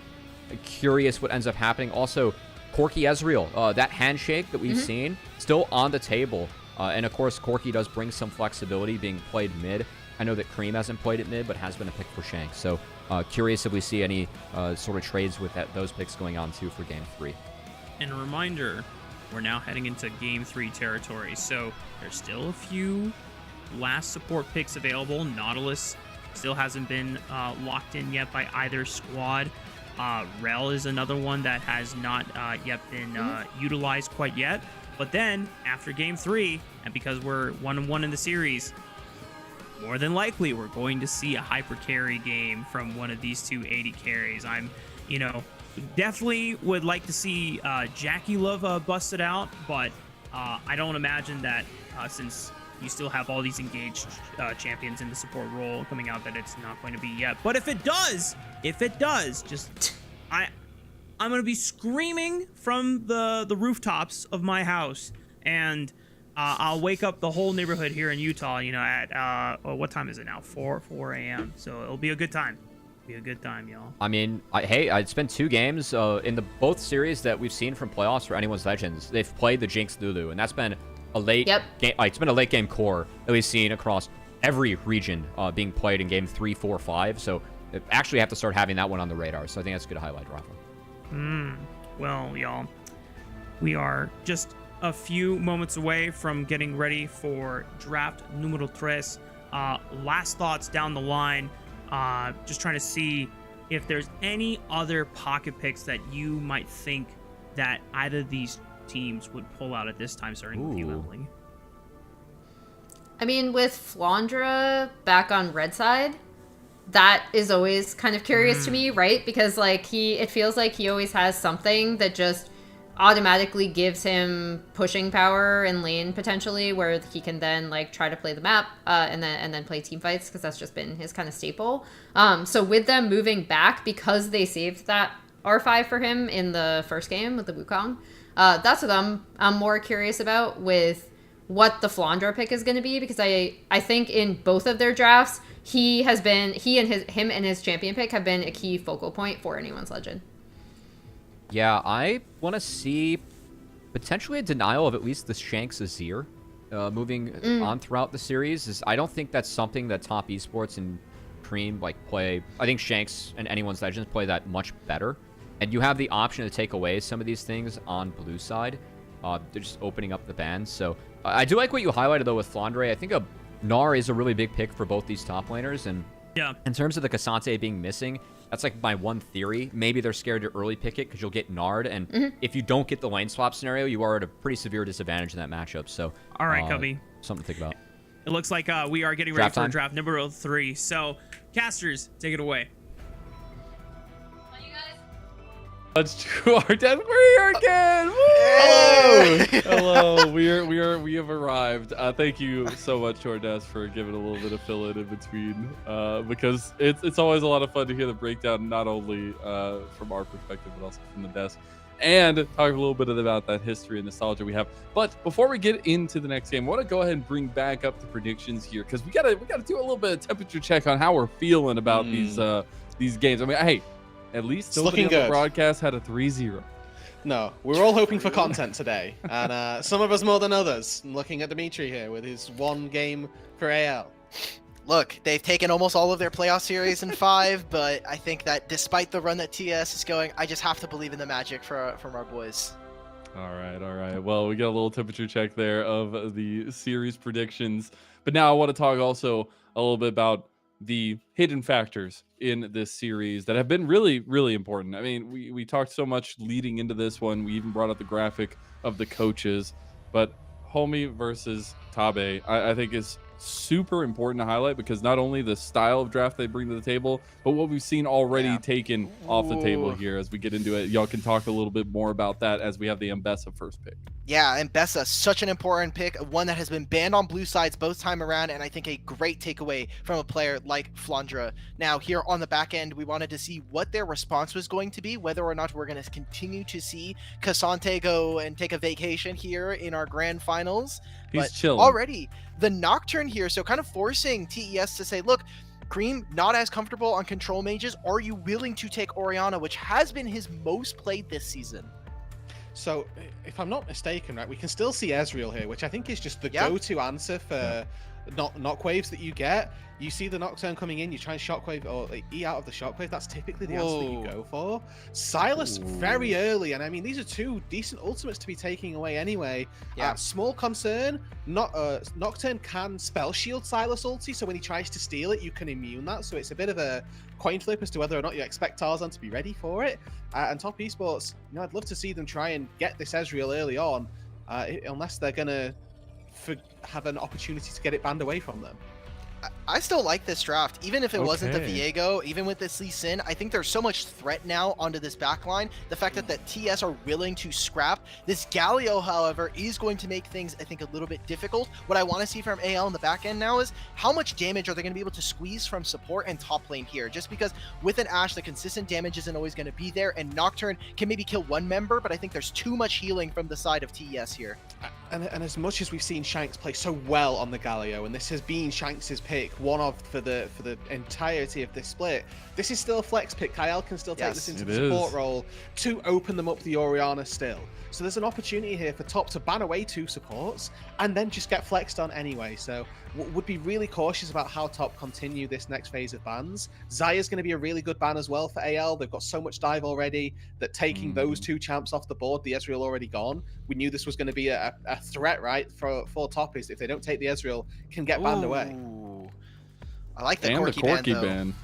curious what ends up happening. Also, Corki Ezreal, that handshake that we've seen, still on the table. And of course, Corki does bring some flexibility being played mid. I know that Cream hasn't played it mid, but has been a pick for Shanks. So curious if we see any sort of trades with those picks going on too for game 3. And a reminder, we're now heading into game 3 territory. So there's still a few last support picks available. Nautilus still hasn't been locked in yet by either squad. Rel is another one that has not yet been utilized quite yet. But then after game 3, and because we're 1-1 in the series, more than likely we're going to see a hyper carry game from one of these 2 AD carries. I'm, definitely would like to see JackeyLove busted out, but I don't imagine that since you still have all these engaged champions in the support role coming out, that it's not going to be yet. But if it does, just I'm going to be screaming from the rooftops of my house, and I'll wake up the whole neighborhood here in Utah, at what time is it now? 4 a.m. So it'll be a good time. Be a good time, y'all. I mean, it's been 2 games in the both series that we've seen from playoffs for Anyone's Legends. They've played the Jinx Lulu, and that's been a late game. It's been a late game core that we've seen across every region being played in game 3, 4, 5. So actually have to start having that one on the radar. So I think that's a good highlight, Rafa. Well, y'all, we are just a few moments away from getting ready for draft numero 3. Last thoughts down the line. Just trying to see if there's any other pocket picks that you might think that either of these teams would pull out at this time, starting with you, Emily. I mean, with Flandre back on red side, that is always kind of curious to me, right? Because it feels like he always has something that just automatically gives him pushing power in lane potentially, where he can then try to play the map and then play team fights, because that's just been his kind of staple. So with them moving back, because they saved that R5 for him in the first game with the Wukong, that's what I'm more curious about with what the Flandre pick is going to be, because I think in both of their drafts he and his champion pick have been a key focal point for Anyone's Legend. Yeah, I want to see potentially a denial of at least the Shanks Azir moving on throughout the series. I don't think that's something that Top Esports and Cream play. I think Shanks and Anyone's Legends play that much better. And you have the option to take away some of these things on blue side. They're just opening up the bans. So I do like what you highlighted, though, with Flandre. I think a Gnar is a really big pick for both these top laners. And yeah, in terms of the Cassante being missing, that's my one theory. Maybe they're scared to early pick it because you'll get Nard. And if you don't get the lane swap scenario, you are at a pretty severe disadvantage in that matchup. So, all right, Cubby. Something to think about. It looks like we are getting ready for draft number 3. So, casters, take it away. Let's do our death. We're here again. Hello, hello. We have arrived. Thank you so much, Jordes, for giving a little bit of fill in between, because it's always a lot of fun to hear the breakdown, not only from our perspective but also from the desk, and talk a little bit about that history and nostalgia we have. But before we get into the next game, I want to go ahead and bring back up the predictions here, because we gotta do a little bit of temperature check on how we're feeling about these games. I mean, hey. At least looking good. The broadcast had a 3-0. No, we're all hoping for content today, and some of us more than others. Looking at Dimitri here with his 1 game for AL. Look, they've taken almost all of their playoff series in 5, but I think that despite the run that TS is going, I just have to believe in the magic from our boys. All right. Well, we got a little temperature check there of the series predictions, but now I want to talk also a little bit about the hidden factors in this series that have been really, really important. I mean, we talked so much leading into this one. We even brought up the graphic of the coaches, but Homie versus Tabe, I think is super important to highlight, because not only the style of draft they bring to the table, but what we've seen already taken off the table here. As we get into it, y'all can talk a little bit more about that as we have the Mbessa first pick. Yeah, Mbessa, such an important pick, one that has been banned on blue sides both time around, and I think a great takeaway from a player like Flandre. Now, here on the back end, we wanted to see what their response was going to be, whether or not we're going to continue to see Cassante go and take a vacation here in our grand finals. He's chilling. Already, the Nocturne here, so kind of forcing TES to say, look, Cream, not as comfortable on control mages. Are you willing to take Orianna, which has been his most played this season? So, if I'm not mistaken, right, we can still see Ezreal here, which I think is just the go-to answer for knock waves that you get. You see the Nocturne coming in, you try and shockwave or E out of the shockwave. That's typically the answer that you go for. Silas very early, and I mean, these are two decent ultimates to be taking away anyway. Small concern, Nocturne can spell shield Silas ulti, so when he tries to steal it, you can immune that. So it's a bit of a coin flip as to whether or not you expect Tarzan to be ready for it. And Top Esports, you know, I'd love to see them try and get this Ezreal early on, unless they're gonna have an opportunity to get it banned away from them. I still like this draft, even if it wasn't the Viego, even with this Lee Sin. I think there's so much threat now onto this backline. The fact that the TS are willing to scrap. This Galio, however, is going to make things, I think, a little bit difficult. What I want to see from AL in the back end now is how much damage are they going to be able to squeeze from support and top lane here? Just because with an Ashe, the consistent damage isn't always going to be there, and Nocturne can maybe kill one member, but I think there's too much healing from the side of TES here. And as much as we've seen Shanks play so well on the Galio, and this has been Shanks' pick, one of for the entirety of this split, this is still a flex pick. Kyle can still take this into the support role to open them up the Orianna still. So there's an opportunity here for Top to ban away 2 supports and then just get flexed on anyway. So would be really cautious about how Top continue this next phase of bans. Zaya's going to be a really good ban as well for AL. They've got so much dive already that taking those 2 champs off the board, the Ezreal already gone. We knew this was going to be a threat, right, for Top, is if they don't take the Ezreal, can get banned away. I like the Corki ban.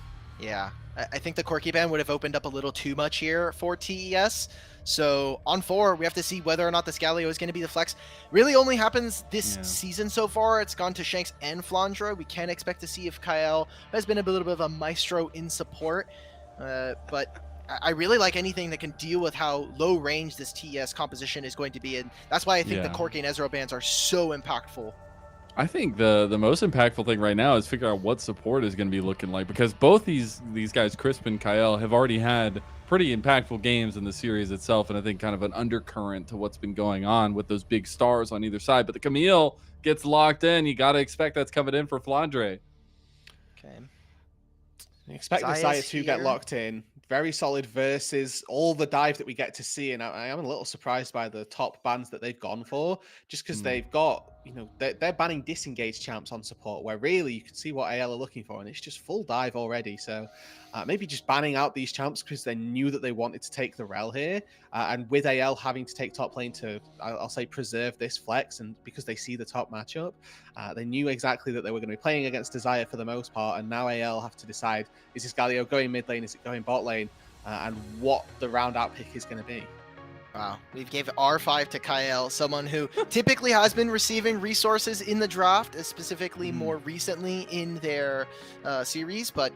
Yeah, I think the Corki ban would have opened up a little too much here for TES. So on 4, we have to see whether or not this Galio is going to be the flex. Really only happens this season so far. It's gone to Shanks and Flandre. We can expect to see if Kyle has been a little bit of a maestro in support. But I really like anything that can deal with how low range this TES composition is going to be. And that's why I think the Corki and Ezreal bans are so impactful. I think the most impactful thing right now is figure out what support is going to be looking like, because both these guys, Crisp and Kyle, have already had pretty impactful games in the series itself, and I think kind of an undercurrent to what's been going on with those big stars on either side. But the Camille gets locked in. You got to expect that's coming in for Flandre. Okay. Expect the Zaya to get locked in. Very solid versus all the dive that we get to see, and I am a little surprised by the Top bans that they've gone for, just because they've got, you know, they're banning disengaged champs on support, where really you can see what AL are looking for, and it's just full dive already. So maybe just banning out these champs because they knew that they wanted to take the rel here, and with AL having to take top lane to, I'll say, preserve this flex, and because they see the Top matchup, they knew exactly that they were going to be playing against Desire for the most part, and now AL have to decide, is this Galio going mid lane, is it going bot lane, and what the round out pick is going to be. Wow, we've gave R5 to Kyle, someone who typically has been receiving resources in the draft, specifically more recently in their series, but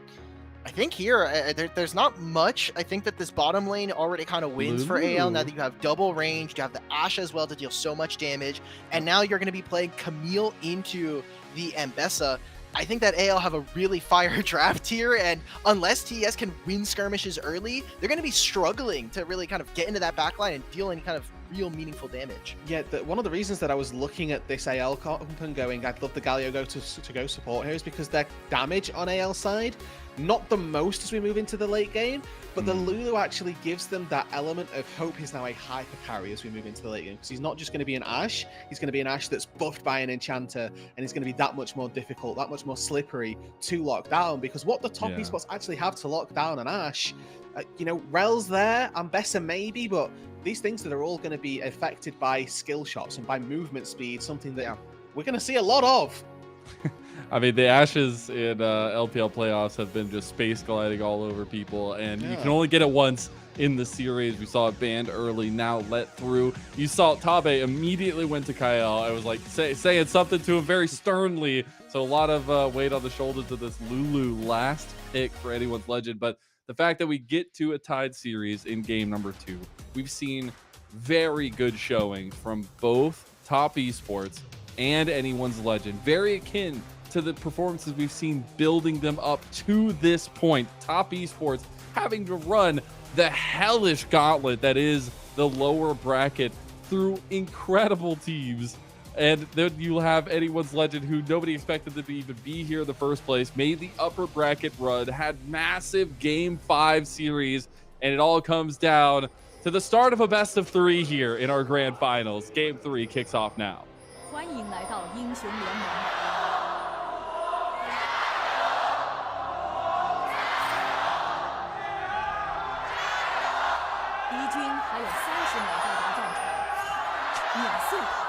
I think here, there's not much. I think that this bottom lane already kind of wins for AL, now that you have double range, you have the Ashe as well to deal so much damage, and now you're going to be playing Camille into the Mbessa. I think that AL have a really fire draft here, and unless TS can win skirmishes early, they're going to be struggling to really kind of get into that backline and deal any kind of real meaningful damage. Yeah, one of the reasons that I was looking at this AL comp and going, I'd love the Galio to go support here, is because their damage on AL side, not the most as we move into the late game, but the Lulu actually gives them that element of hope. He's now a hyper carry as we move into the late game, because he's not just going to be an Ashe, he's going to be an Ashe that's buffed by an enchanter, and he's going to be that much more difficult, that much more slippery to lock down, because what the Top esports actually have to lock down an Ashe, you know, Rel's there, Mbessa maybe, but these things that are all going to be affected by skill shots and by movement speed, something that we're going to see a lot of. I mean, the Ashes in LPL playoffs have been just space gliding all over people, and you can only get it once in the series. We saw it banned early, now let through. You saw Tabe immediately went to Kyle. I was like saying something to him very sternly. So a lot of weight on the shoulders of this Lulu last pick for anyone's legend. But the fact that we get to a tied series in game number 2, we've seen very good showing from both Top Esports and anyone's legend. Very akin to the performances we've seen building them up to this point. Top Esports having to run the hellish gauntlet that is the lower bracket through incredible teams. And then you'll have anyone's legend who nobody expected to even be here in the first place, made the upper bracket run, had massive game 5 series, and it all comes down to the start of a best of 3 here in our grand finals. Game 3 kicks off now. 欢迎来到英雄联盟。敌军还有30秒到达战场，碾碎他。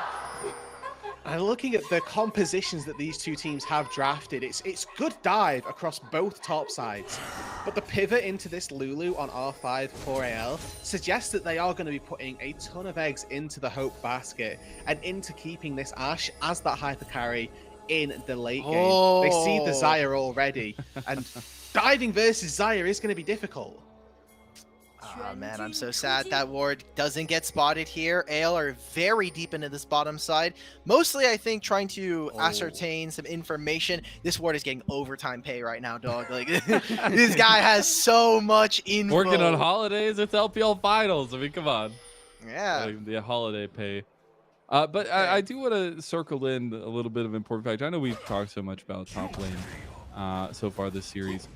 And looking at the compositions that these two teams have drafted, it's good dive across both top sides. But the pivot into this Lulu on R5 for AL suggests that they are going to be putting a ton of eggs into the Hope basket and into keeping this Ashe as that hyper carry in the late game. They see the Xayah already, and diving versus Xayah is going to be difficult. Oh man, I'm so sad that ward doesn't get spotted here. AL are very deep into this bottom side. Mostly, I think, trying to ascertain some information. This ward is getting overtime pay right now, dog. Like, this guy has so much info. Working on holidays, it's LPL finals. I mean, come on. Yeah. Like the holiday pay. But I do want to circle in a little bit of important fact. I know we've talked so much about top lane so far this series.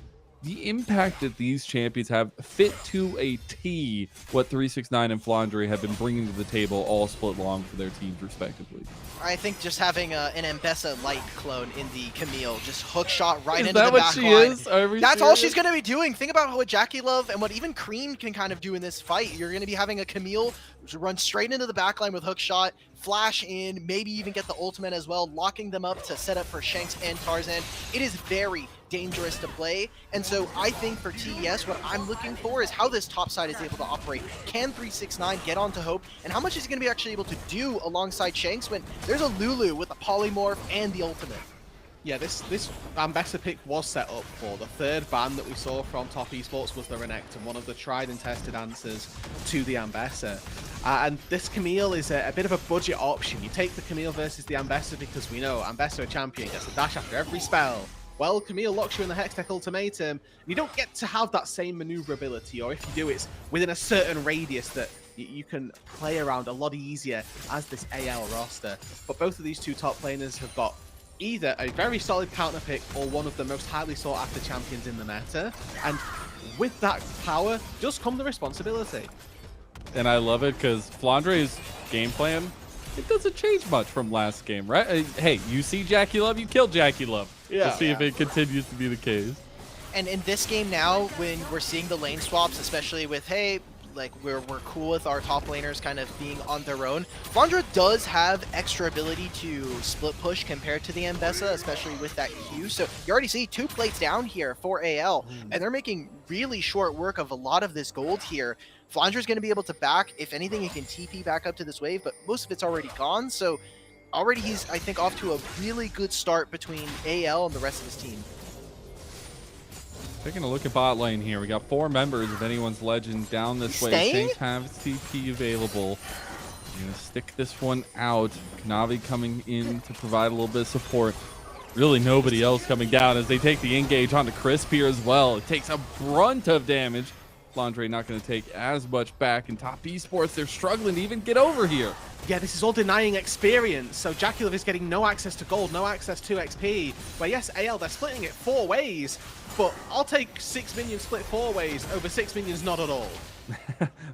The impact that these champions have fit to a T what 369 and Flandre have been bringing to the table all split long for their teams respectively. I think just having an Ambessa light clone in the Camille, just hook shot right Is into that the what back she line. is? Are we That's all serious? she's going to be doing. Think about what JackeyLove and what even Cream can kind of do in this fight. You're going to be having a Camille run straight into the back line with hook shot, flash in, maybe even get the ultimate as well, locking them up to set up for Shanks and Tarzan. It is very dangerous to play, and so I think for TES, what I'm looking for is how this top side is able to operate. Can 369 get onto Hope, and how much is he going to be actually able to do alongside Shanks when there's a Lulu with a polymorph and the ultimate? Yeah, this Ambessa pick was set up for. The third ban that we saw from Top Esports was the Renekton, one of the tried and tested answers to the Ambessa. And this Camille is a bit of a budget option. You take the Camille versus the Ambessa because we know Ambessa, a champion, gets a dash after every spell. Well, Camille locks you in the Hextech ultimatum. You don't get to have that same maneuverability, or if you do, it's within a certain radius that you can play around a lot easier as this AL roster. But both of these two top laners have got either a very solid counter pick or one of the most highly sought after champions in the meta. And with that power does come the responsibility. And I love it because Flandre's game plan, it doesn't change much from last game, right? Hey, you see JackeyLove, you kill JackeyLove. Yeah. We'll see if it continues to be the case. And in this game now, when we're seeing the lane swaps, especially with, hey, like we're cool with our top laners kind of being on their own, Flandre does have extra ability to split push compared to the Ambessa, especially with that Q. So you already see 2 plates down here for AL, and they're making really short work of a lot of this gold here. Flandre's going to be able to back, if anything, he can TP back up to this wave, but most of it's already gone. So already he's, I think, off to a really good start between AL and the rest of his team. Taking a look at bot lane here. We got 4 members of anyone's legend down this way. Staying? Shanks have TP available. You're gonna stick this one out. Knavi coming in to provide a little bit of support. Really nobody else coming down as they take the engage onto Crisp here as well. It takes a brunt of damage. Flandre not going to take as much back. In Top Esports, they're struggling to even get over here. Yeah, this is all denying experience. So JackeyLove is getting no access to gold, no access to XP. But yes, AL, they're splitting it 4 ways. But I'll take 6 minions split 4 ways over 6 minions not at all.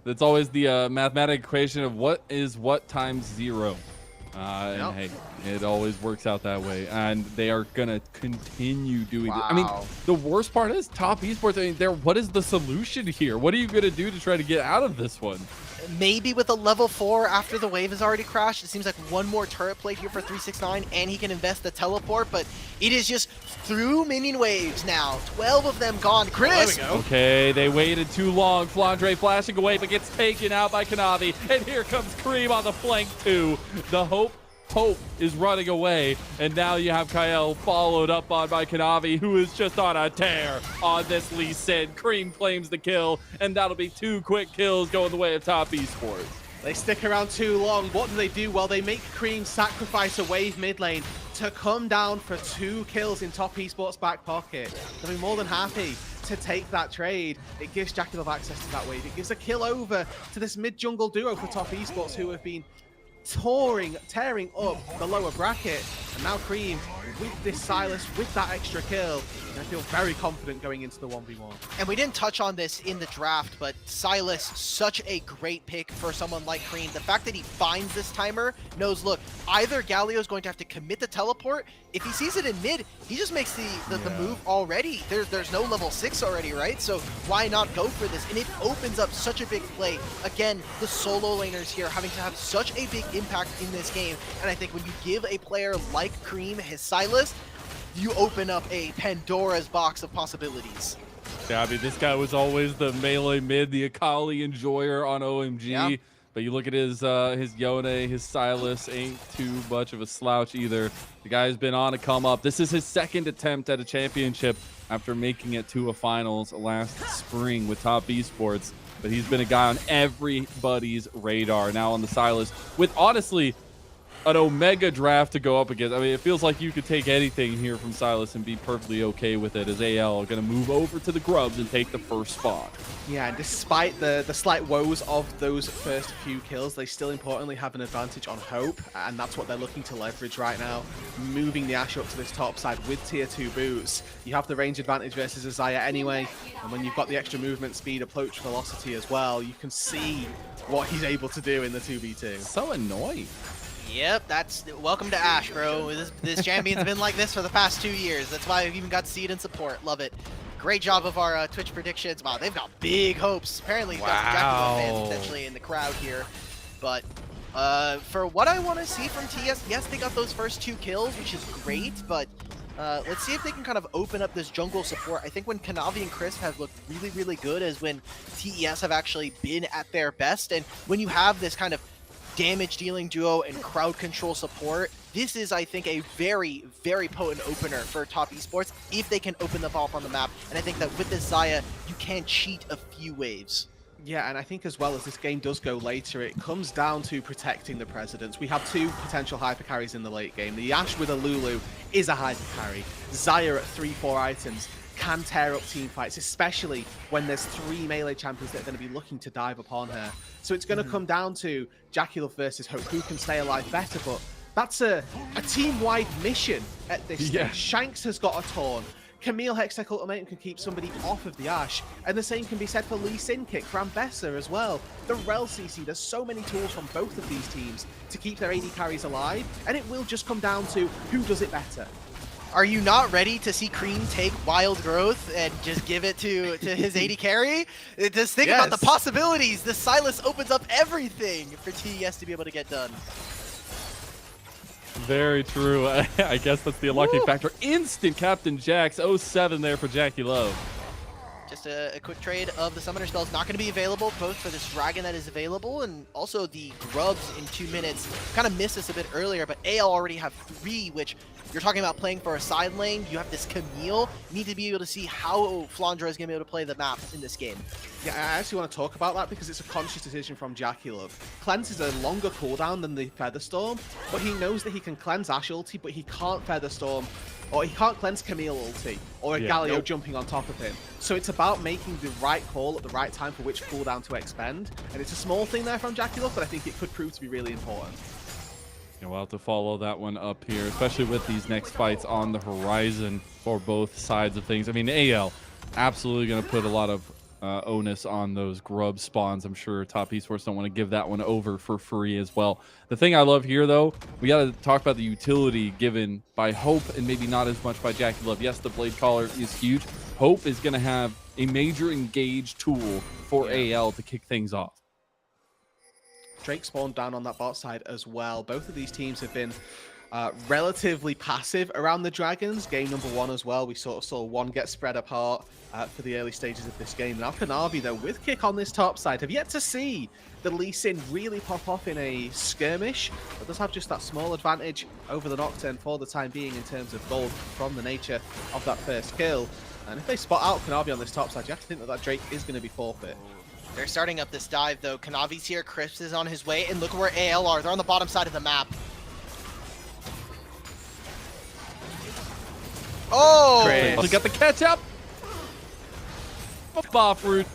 That's always the mathematic equation of what is what times 0. And hey, it always works out that way. And they are going to continue doing it. I mean, the worst part is Top Esports. I mean, what is the solution here? What are you going to do to try to get out of this one? maybe with a level 4 after the wave has already crashed. It seems like one more turret plate here for 369, and he can invest the teleport, but it is just through minion waves now. 12 of them gone. Chris! There we go. Okay, they waited too long. Flandre flashing away, but gets taken out by Kanavi. And here comes Cream on the flank too. The Hope is running away, and now you have Kyle followed up on by Kanavi, who is just on a tear on this Lee Sin. Cream claims the kill, and that'll be 2 quick kills going the way of Top Esports. They stick around too long. What do? Well, they make Cream sacrifice a wave mid lane to come down for 2 kills in Top Esports' back pocket. They'll be more than happy to take that trade. It gives JackeyLove access to that wave. It gives a kill over to this mid-jungle duo for Top Esports, who have been tearing up the lower bracket. And now Cream, with this Silas, with that extra kill, I feel very confident going into the 1v1. And we didn't touch on this in the draft, but Silas, such a great pick for someone like Cream. The fact that he finds this timer, knows, look, either Galio is going to have to commit the teleport. If he sees it in mid, he just makes the move already. There's no level 6 already, right? So why not go for this? And it opens up such a big play. Again, the solo laners here having to have such a big impact in this game. And I think when you give a player like Cream his Silas, you open up a Pandora's box of possibilities. Yeah, I mean, this guy was always the melee mid, the Akali enjoyer on OMG. Yeah. But you look at his Yone, his Silas ain't too much of a slouch either. The guy's been on a come up. This is his 2nd attempt at a championship after making it to a finals last spring with Top Esports. But he's been a guy on everybody's radar now on the Silas, with honestly an Omega draft to go up against. I mean, it feels like you could take anything here from Silas and be perfectly okay with it, as AL going to move over to the Grubs and take the first spot. Yeah, and despite the slight woes of those first few kills, they still importantly have an advantage on Hope, and that's what they're looking to leverage right now, moving the Ashe up to this top side with tier 2 boots. You have the range advantage versus Azaya anyway, and when you've got the extra movement speed, approach velocity as well, you can see what he's able to do in the 2v2. So annoying. Yep, that's welcome to Ashe, bro. This champion's been like this for the past 2 years. That's why I've even got seed and support. Love it. Great job of our Twitch predictions. Wow, they've got big hopes. Apparently, he's got some JackeyLove fans potentially in the crowd here. But for what I want to see from TS, yes, they got those first 2 kills, which is great. But let's see if they can kind of open up this jungle support. I think when Kanavi and Chris have looked really, really good is when TES have actually been at their best. And when you have this kind of damage dealing duo and crowd control support, this is, I think, a very, very potent opener for Top Esports if they can open the ball up on the map. And I think that with this Xayah, you can cheat a few waves. Yeah, and I think as well as this game does go later, it comes down to protecting the Presidents. We have 2 potential hyper carries in the late game. The Ashe with a Lulu is a hyper carry. Xayah at 3-4 items can tear up team fights, especially when there's 3 melee champions that are going to be looking to dive upon her. So it's going to come down to JackeyLove versus Hope, who can stay alive better, but that's a team-wide mission at this stage. Shanks has got a Taunt. Camille Hextech Ultimatum can keep somebody off of the Ashe, and the same can be said for Lee Sin Kick, for Ambessa as well. The Rel CC, there's so many tools from both of these teams to keep their AD carries alive, and it will just come down to who does it better. Are you not ready to see Cream take Wild Growth and just give it to his AD carry? Just think about the possibilities. The Silas opens up everything for TES to be able to get done. Very true. I guess that's the unlocking factor. Instant Captain Jax 07 there for JackeyLove. Just a quick trade of the Summoner spells, not going to be available, both for this Dragon that is available and also the Grubs in 2 minutes. Kind of missed this a bit earlier, but AL already have 3, which you're talking about playing for a side lane. You have this Camille. You need to be able to see how Flandre is going to be able to play the map in this game. Yeah, I actually want to talk about that because it's a conscious decision from JackeyLove. Cleanse is a longer cooldown than the Featherstorm, but he knows that he can cleanse Ashe ulti, but he can't Featherstorm, or he can't cleanse Camille ulti, or a Galio jumping on top of him. So it's about making the right call at the right time for which cooldown to expend. And it's a small thing there from JackeyLove, but I think it could prove to be really important. Yeah, we'll have to follow that one up here, especially with these next fights on the horizon for both sides of things. I mean, AL absolutely going to put a lot of onus on those Grub spawns. I'm sure Top Esports don't want to give that one over for free as well. The thing I love here, though, we got to talk about the utility given by Hope and maybe not as much by JackeyLove. Yes, the Blade Caller is huge. Hope is going to have a major engage tool for AL to kick things off. Drake spawned down on that bot side as well. Both of these teams have been relatively passive around the Dragons. Game number 1 as well, we sort of saw one get spread apart for the early stages of this game. Now Kanavi, though, with Kick on this top side, have yet to see the Lee Sin really pop off in a skirmish, but does have just that small advantage over the Nocturne for the time being in terms of gold from the nature of that first kill. And if they spot out Kanavi on this top side, you have to think that that Drake is going to be forfeit. They're starting up this dive, though. Kanavi's here, Crisp is on his way, and look where AL are. They're on the bottom side of the map. Oh! Chris got the catch up. Off route.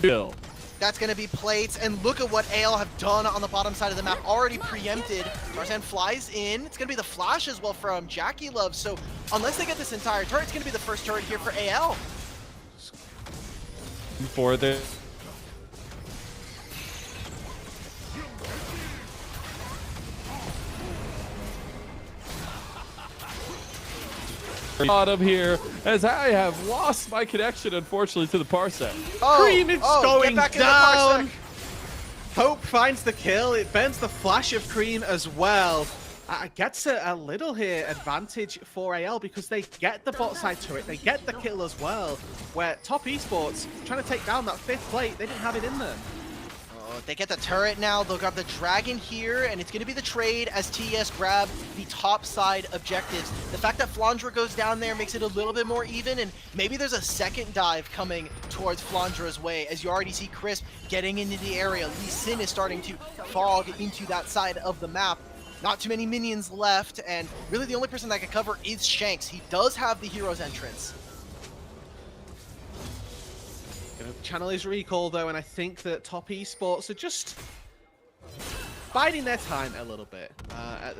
Bill. That's going to be plates, and look at what AL have done on the bottom side of the map. Already preempted. Tarzan flies in. It's going to be the flash as well from JackeyLove. So unless they get this entire turret, it's going to be the first turret here for AL. For the bottom here, as I have lost my connection, unfortunately, to the Parsec. Cream is going get back down. in the Parsec. Hope finds the kill. It burns the flash of Cream as well. Gets a little here advantage for AL because they get the bot side turret. They get the kill as well, where Top Esports trying to take down that 5th plate. They didn't have it in them. They get the turret now. They'll grab the Dragon here, and it's going to be the trade as TES grab the top side objectives. The fact that Flandre goes down there makes it a little bit more even, and maybe there's a second dive coming towards Flandre's way, as you already see Crisp getting into the area. Lee Sin is starting to fog into that side of the map. Not too many minions left, and really the only person that can cover is Shanks. He does have the hero's entrance. Channel his recall, though, and I think that Top Esports are just biding their time a little bit.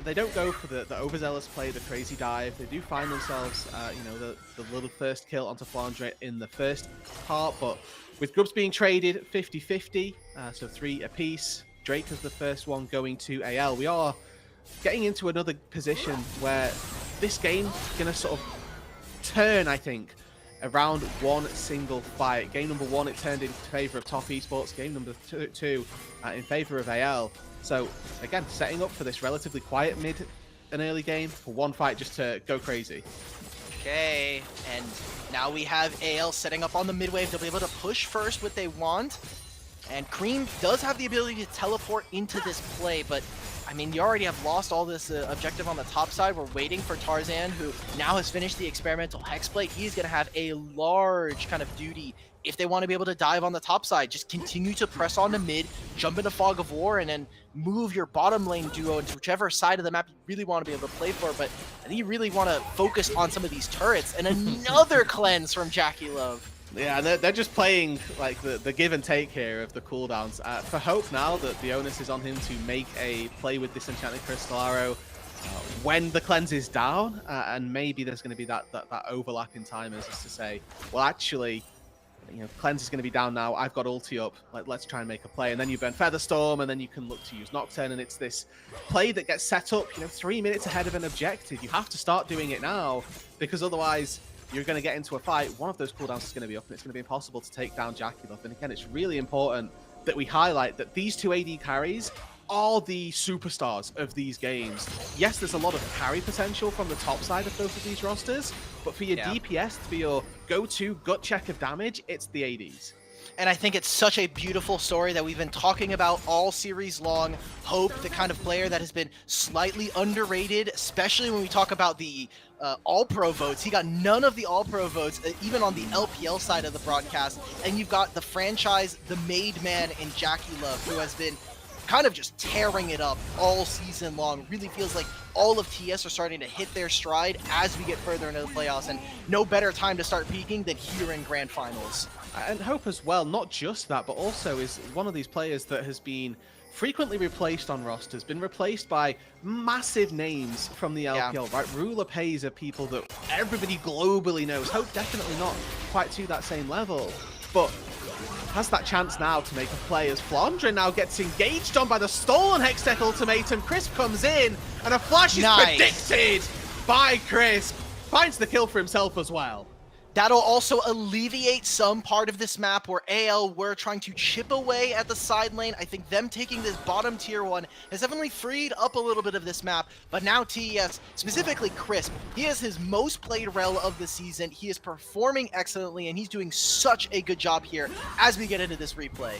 They don't go for the overzealous play, the crazy dive. They do find themselves, the little first kill onto Flandre in the first part, but with Grubs being traded 50-50, so 3 apiece, Drake is the first one going to AL. We are getting into another position where this game's going to sort of turn, I think, around one single fight. Game number 1, it turned in favor of Top Esports. Game number 2 in favor of AL. So again, setting up for this relatively quiet mid and early game for one fight just to go crazy. Okay, and now we have AL setting up on the mid wave. They'll be able to push first what they want. And Cream does have the ability to teleport into this play, but I mean, you already have lost all this objective on the top side. We're waiting for Tarzan, who now has finished the experimental hexblade. He's going to have a large kind of duty if they want to be able to dive on the top side. Just continue to press on the mid, jump into Fog of War, and then move your bottom lane duo into whichever side of the map you really want to be able to play for. But I think you really want to focus on some of these turrets. And another cleanse from JackeyLove. Yeah, they're just playing like the give and take here of the cooldowns. For Hope now that the onus is on him to make a play with this Enchanted Crystal Arrow when the cleanse is down, and maybe there's going to be that overlap in time as to say, well, actually, cleanse is going to be down now. I've got ulti up. Let's try and make a play, and then you burn Featherstorm, and then you can look to use Nocturne, and it's this play that gets set up, 3 minutes ahead of an objective. You have to start doing it now because otherwise you're going to get into a fight. One of those cooldowns is going to be up, and it's going to be impossible to take down JackeyLove. And again, it's really important that we highlight that these 2 AD carries are the superstars of these games. Yes, there's a lot of carry potential from the top side of both of these rosters, but for your DPS, for your go-to gut check of damage, it's the ADs. And I think it's such a beautiful story that we've been talking about all series long. Hope, the kind of player that has been slightly underrated, especially when we talk about the All-Pro votes. He got none of the All-Pro votes, even on the LPL side of the broadcast. And you've got the franchise, the made man in JackeyLove, who has been kind of just tearing it up all season long. Really feels like all of TS are starting to hit their stride as we get further into the playoffs, and no better time to start peaking than here in Grand Finals. And Hope as well, not just that, but also is one of these players that has been frequently replaced on rosters, been replaced by massive names from the LPL, right? Ruler Pays are people that everybody globally knows. Hope definitely not quite to that same level, but has that chance now to make a play as Flandre now gets engaged on by the stolen Hextech ultimatum. Crisp comes in, and a flash is predicted by Crisp. Finds the kill for himself as well. That'll also alleviate some part of this map where AL were trying to chip away at the side lane. I think them taking this bottom tier one has definitely freed up a little bit of this map, but now TES, specifically Crisp, he has his most played rel of the season. He is performing excellently, and he's doing such a good job here as we get into this replay.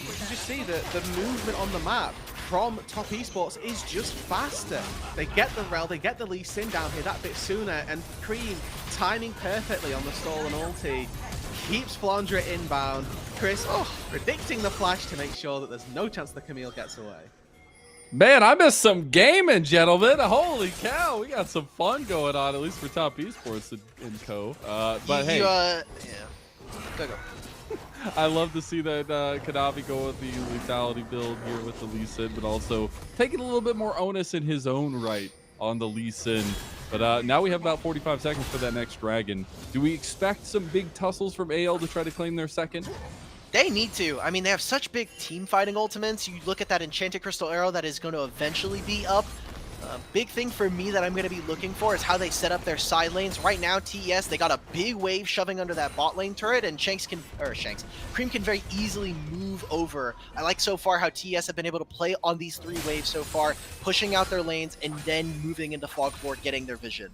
You can just see that the movement on the map from Top Esports is just faster. They get the rel, they get the Lee Sin down here that bit sooner, and Cream timing perfectly on the stall and ulti keeps Flandre inbound. Chris predicting the flash to make sure that there's no chance the Camille gets away. Man, I missed some gaming, gentlemen. Holy cow, we got some fun going on, at least for Top Esports and co. But hey, yeah, go. I love to see that Kanavi go with the lethality build here with the Lee Sin, but also taking a little bit more onus in his own right on the Lee Sin. But now we have about 45 seconds for that next dragon. Do we expect some big tussles from AL to try to claim their second? They need to. I mean, they have such big team fighting ultimates. You look at that Enchanted Crystal Arrow that is going to eventually be up. Big thing for me that I'm going to be looking for is how they set up their side lanes. Right now, TES, they got a big wave shoving under that bot lane turret, and Cream can very easily move over. I like so far how TES have been able to play on these 3 waves so far, pushing out their lanes and then moving into Fog 4, getting their vision.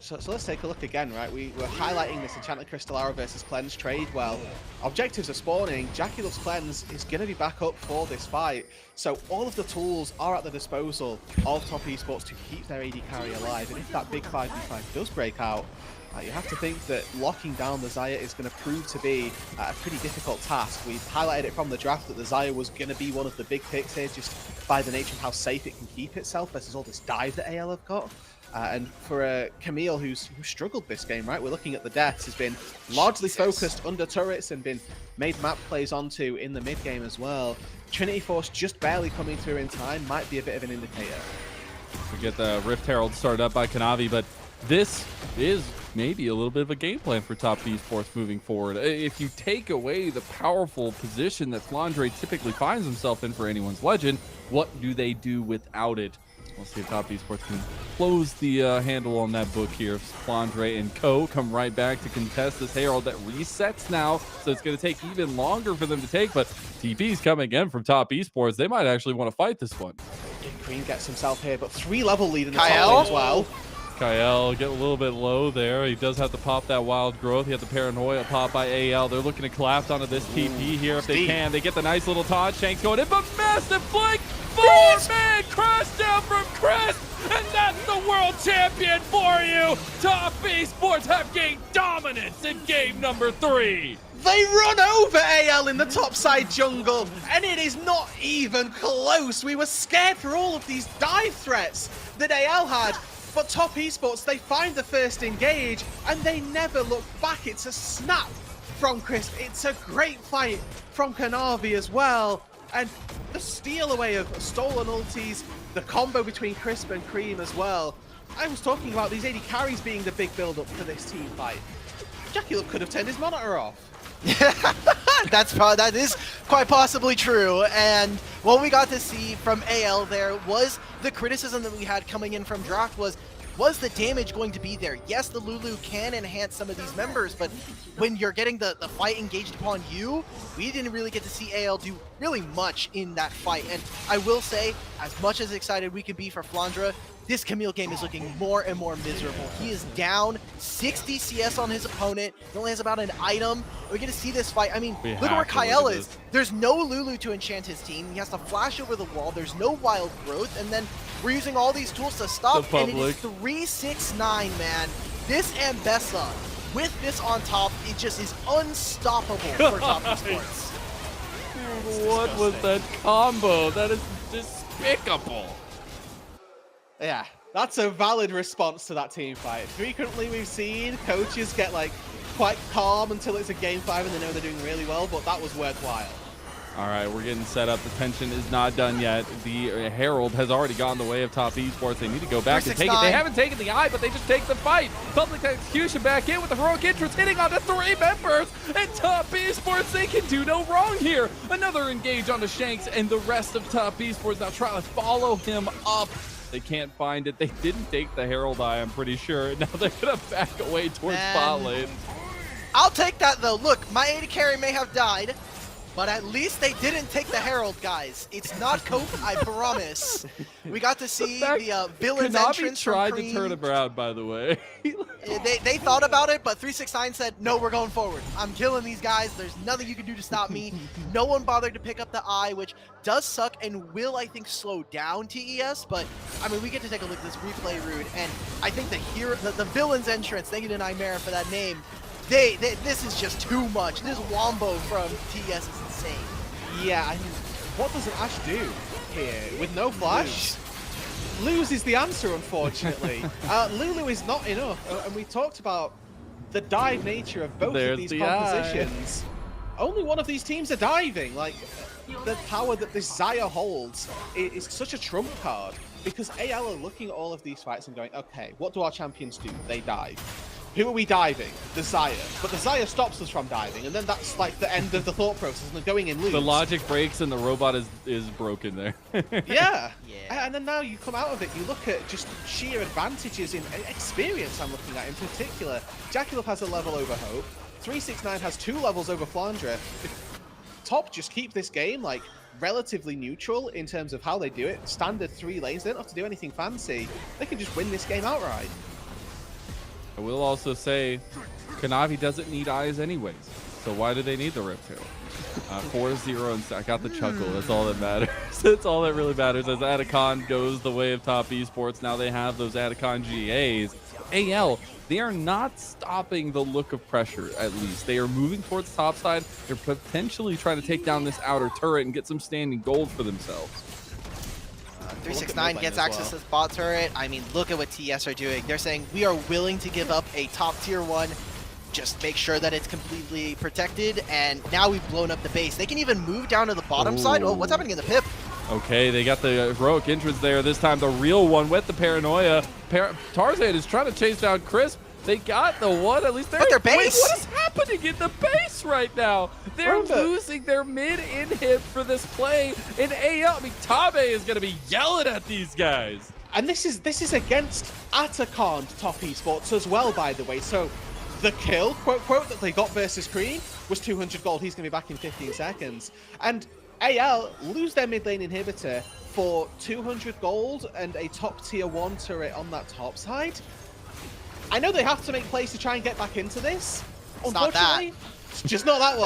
So let's take a look again, right? We're highlighting this Enchanted Crystal Arrow versus Cleanse trade. Well, objectives are spawning. JackeyLove's Cleanse is going to be back up for this fight. So all of the tools are at the disposal of Top Esports to keep their AD carry alive. And if that big 5v5 does break out, you have to think that locking down the Xayah is going to prove to be a pretty difficult task. We've highlighted it from the draft that the Xayah was going to be one of the big picks here, just by the nature of how safe it can keep itself versus all this dive that AL have got. And for Camille, who struggled this game, right? We're looking at the deaths, has been largely focused under turrets and been made map plays onto in the mid game as well. Trinity Force just barely coming through in time might be a bit of an indicator. We get the Rift Herald started up by Kanavi, but this is maybe a little bit of a game plan for Top Esports moving forward. If you take away the powerful position that Flandre typically finds himself in for anyone's legend, what do they do without it? We'll see if Top Esports can close the handle on that book here. Flandre and co come right back to contest this Herald that resets now, so it's going to take even longer for them to take, but TP's coming again from Top Esports. They might actually want to fight this one. Green gets himself here, but 3-level lead in the top lane as well. Kael get a little bit low there. He does have to pop that wild growth. He had the paranoia pop by AL. They're looking to collapse onto this TP here if they can. They get the nice little taunt. Shanks going in, but massive flank. 4-man crash down from Chris, and that's the world champion for you. Top Esports have gained dominance in game number 3. They run over AL in the topside jungle, and it is not even close. We were scared for all of these dive threats that AL had, but Top Esports, they find the first engage, and they never look back. It's a snap from Chris. It's a great fight from Kanavi as well. And the steal away of stolen ultis, the combo between Crisp and Cream as well. I was talking about these AD carries being the big build-up for this team fight. JackeyLove could have turned his monitor off. That is quite possibly true, and what we got to see from AL there was the criticism that we had coming in from draft was the damage going to be there? Yes, the Lulu can enhance some of these members, but when you're getting the fight engaged upon you, we didn't really get to see AL do really much in that fight. And I will say, as much as excited we can be for Flandre, this Camille game is looking more and more miserable. He is down 60 CS on his opponent. He only has about an item. We're going to see this fight. I mean, look at where Kael is. There's no Lulu to enchant his team. He has to flash over the wall. There's no wild growth. And then we're using all these tools to stop. And it is 3-6-9, man. This Ambessa, with this on top, it just is unstoppable for Top Esports. What was that combo? That is despicable. Yeah, that's a valid response to that team fight. Frequently we've seen coaches get like quite calm until it's a game 5 and they know they're doing really well, but that was worthwhile. All right, we're getting set up. The tension is not done yet. The Herald has already gone the way of Top Esports. They need to go back and take it. They haven't taken the eye, but they just take the fight. Public Execution back in with the heroic entrance, hitting onto 3 members. And Top Esports, they can do no wrong here. Another engage onto Shanks, and the rest of Top Esports now trying to follow him up. They can't find it. They didn't take the Herald Eye, I'm pretty sure. Now they're going to back away towards bot lane. I'll take that though. Look, my AD carry may have died, but at least they didn't take the Herald, guys. It's not Cope, I promise. We got to see the villain's entrance from tried Cream. to turn him around, by the way. They thought about it, but 369 said, no, we're going forward. I'm killing these guys. There's nothing you can do to stop me. No one bothered to pick up the eye, which does suck and will, I think, slow down TES. But, I mean, we get to take a look at this replay, Rude, and I think the villain's entrance, thank you to Nightmare for that name, this is just too much. This Wombo from TES is insane. Yeah, I mean, what does an Ashe do here? With no flash? Lose is the answer, unfortunately. Lulu is not enough, and we talked about the dive nature of both of these compositions. Only one of these teams are diving. Like, the power that this Xayah holds is such a trump card, because AL are looking at all of these fights and going, okay, what do our champions do? They dive. Who are we diving? The Xayah. But the Xayah stops us from diving, and then that's like the end of the thought process, and they're going in lose. The logic breaks and the robot is broken there. Yeah. And then now you come out of it, you look at just sheer advantages in experience I'm looking at in particular. JackeyLove has a level over Hope. 369 has 2 levels over Flandre. If Top just keep this game like relatively neutral in terms of how they do it, standard 3 lanes, they don't have to do anything fancy. They can just win this game outright. I will also say, Kanavi doesn't need eyes anyways, so why do they need the Reptile? 4-0, and I got the chuckle. That's all that matters. That's all that really matters. As Atacon goes the way of top esports, now they have those Atacon GAs. AL, they are not stopping the look of pressure, at least. They are moving towards top side. They're potentially trying to take down this outer turret and get some standing gold for themselves. 369 gets access to the spot turret. I mean, look at what TS are doing. They're saying, we are willing to give up a top tier 1, just make sure that it's completely protected, and now we've blown up the base. They can even move down to the bottom side. Oh, what's happening in the pip? Okay, they got the heroic entrance there. This time the real one with the paranoia. Tarzan is trying to chase down Crisp. They got the one, at least they're... But their base! Wait, what is happening in the base right now? They're losing their mid-inhib for this play. And AL, I mean, Tabe is going to be yelling at these guys. And this is against Atacon top esports as well, by the way. So the kill, quote, quote, that they got versus Cream was 200 gold. He's going to be back in 15 seconds. And AL lose their mid lane inhibitor for 200 gold and a top tier 1 turret on that top side. I know they have to make plays to try and get back into this. Unfortunately, it's just not that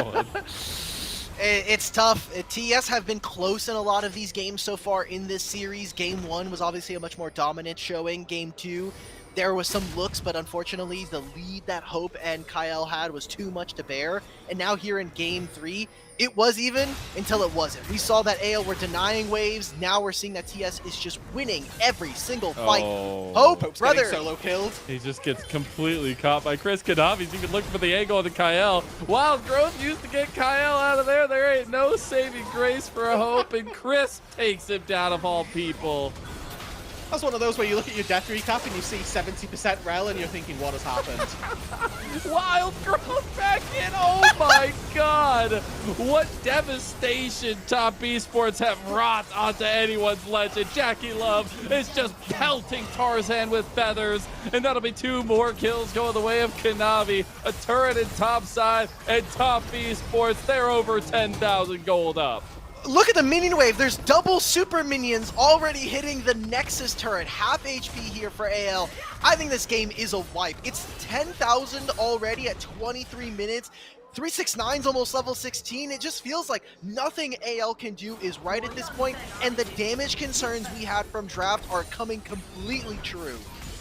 one. It's tough. TS have been close in a lot of these games so far in this series. Game 1 was obviously a much more dominant showing. Game 2, there was some looks, but unfortunately the lead that Hope and Kyle had was too much to bear. And now here in Game 3, it was even until it wasn't. We saw that AL were denying waves. Now we're seeing that TS is just winning every single fight. Hope's brother, solo killed. He just gets completely caught by Chris Kanavi. He's even looking for the angle on Kyle. Wild Growth used to get Kyle out of there. There ain't no saving grace for Hope, and Chris takes him down of all people. That's one of those where you look at your death recap and you see 70% rel and you're thinking, what has happened? Wild Growth back in. Oh my god. What devastation top esports have wrought onto anyone's legend. JackeyLove is just pelting Tarzan with feathers. And that'll be 2 more kills going the way of Kanavi. A turret in top side and top esports. They're over 10,000 gold up. Look at the minion wave. There's double super minions already hitting the Nexus turret. Half HP here for AL. I think this game is a wipe. It's 10,000 already at 23 minutes. 369's almost level 16. It just feels like nothing AL can do is right at this point, and the damage concerns we had from draft are coming completely true.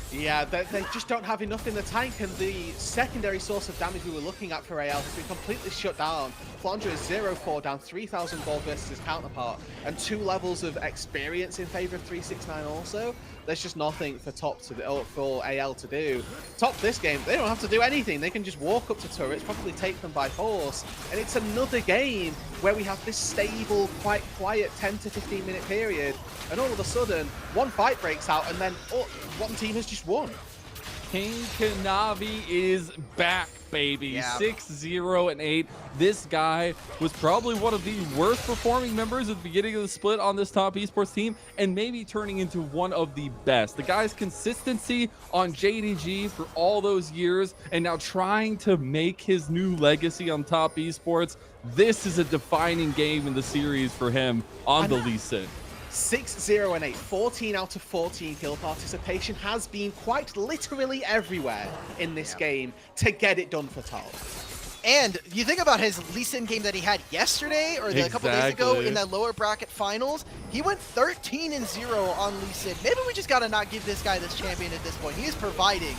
Yeah, they just don't have enough in the tank, and the secondary source of damage we were looking at for AL has been completely shut down. Flandre is 0-4, down 3,000 gold versus his counterpart, and 2 levels of experience in favor of 369 also. There's just nothing for for AL to do. Top this game, they don't have to do anything. They can just walk up to turrets, probably take them by force, and it's another game where we have this stable, quite quiet 10 to 15 minute period, and all of a sudden, one fight breaks out, and then one team has just won. King Kanavi is back, baby. Yeah. 6-0-8. This guy was probably one of the worst performing members at the beginning of the split on this top esports team, and maybe turning into one of the best. The guy's consistency on JDG for all those years, and now trying to make his new legacy on top esports. This is a defining game in the series for him on the Lee Sin. 6-0-8, 14 out of 14 kill participation has been quite literally everywhere in this game to get it done for Tal. And you think about his Lee Sin game that he had yesterday or a couple days ago in that lower bracket finals, he went 13-0 on Lee Sin. Maybe we just gotta not give this guy this champion at this point. He is providing.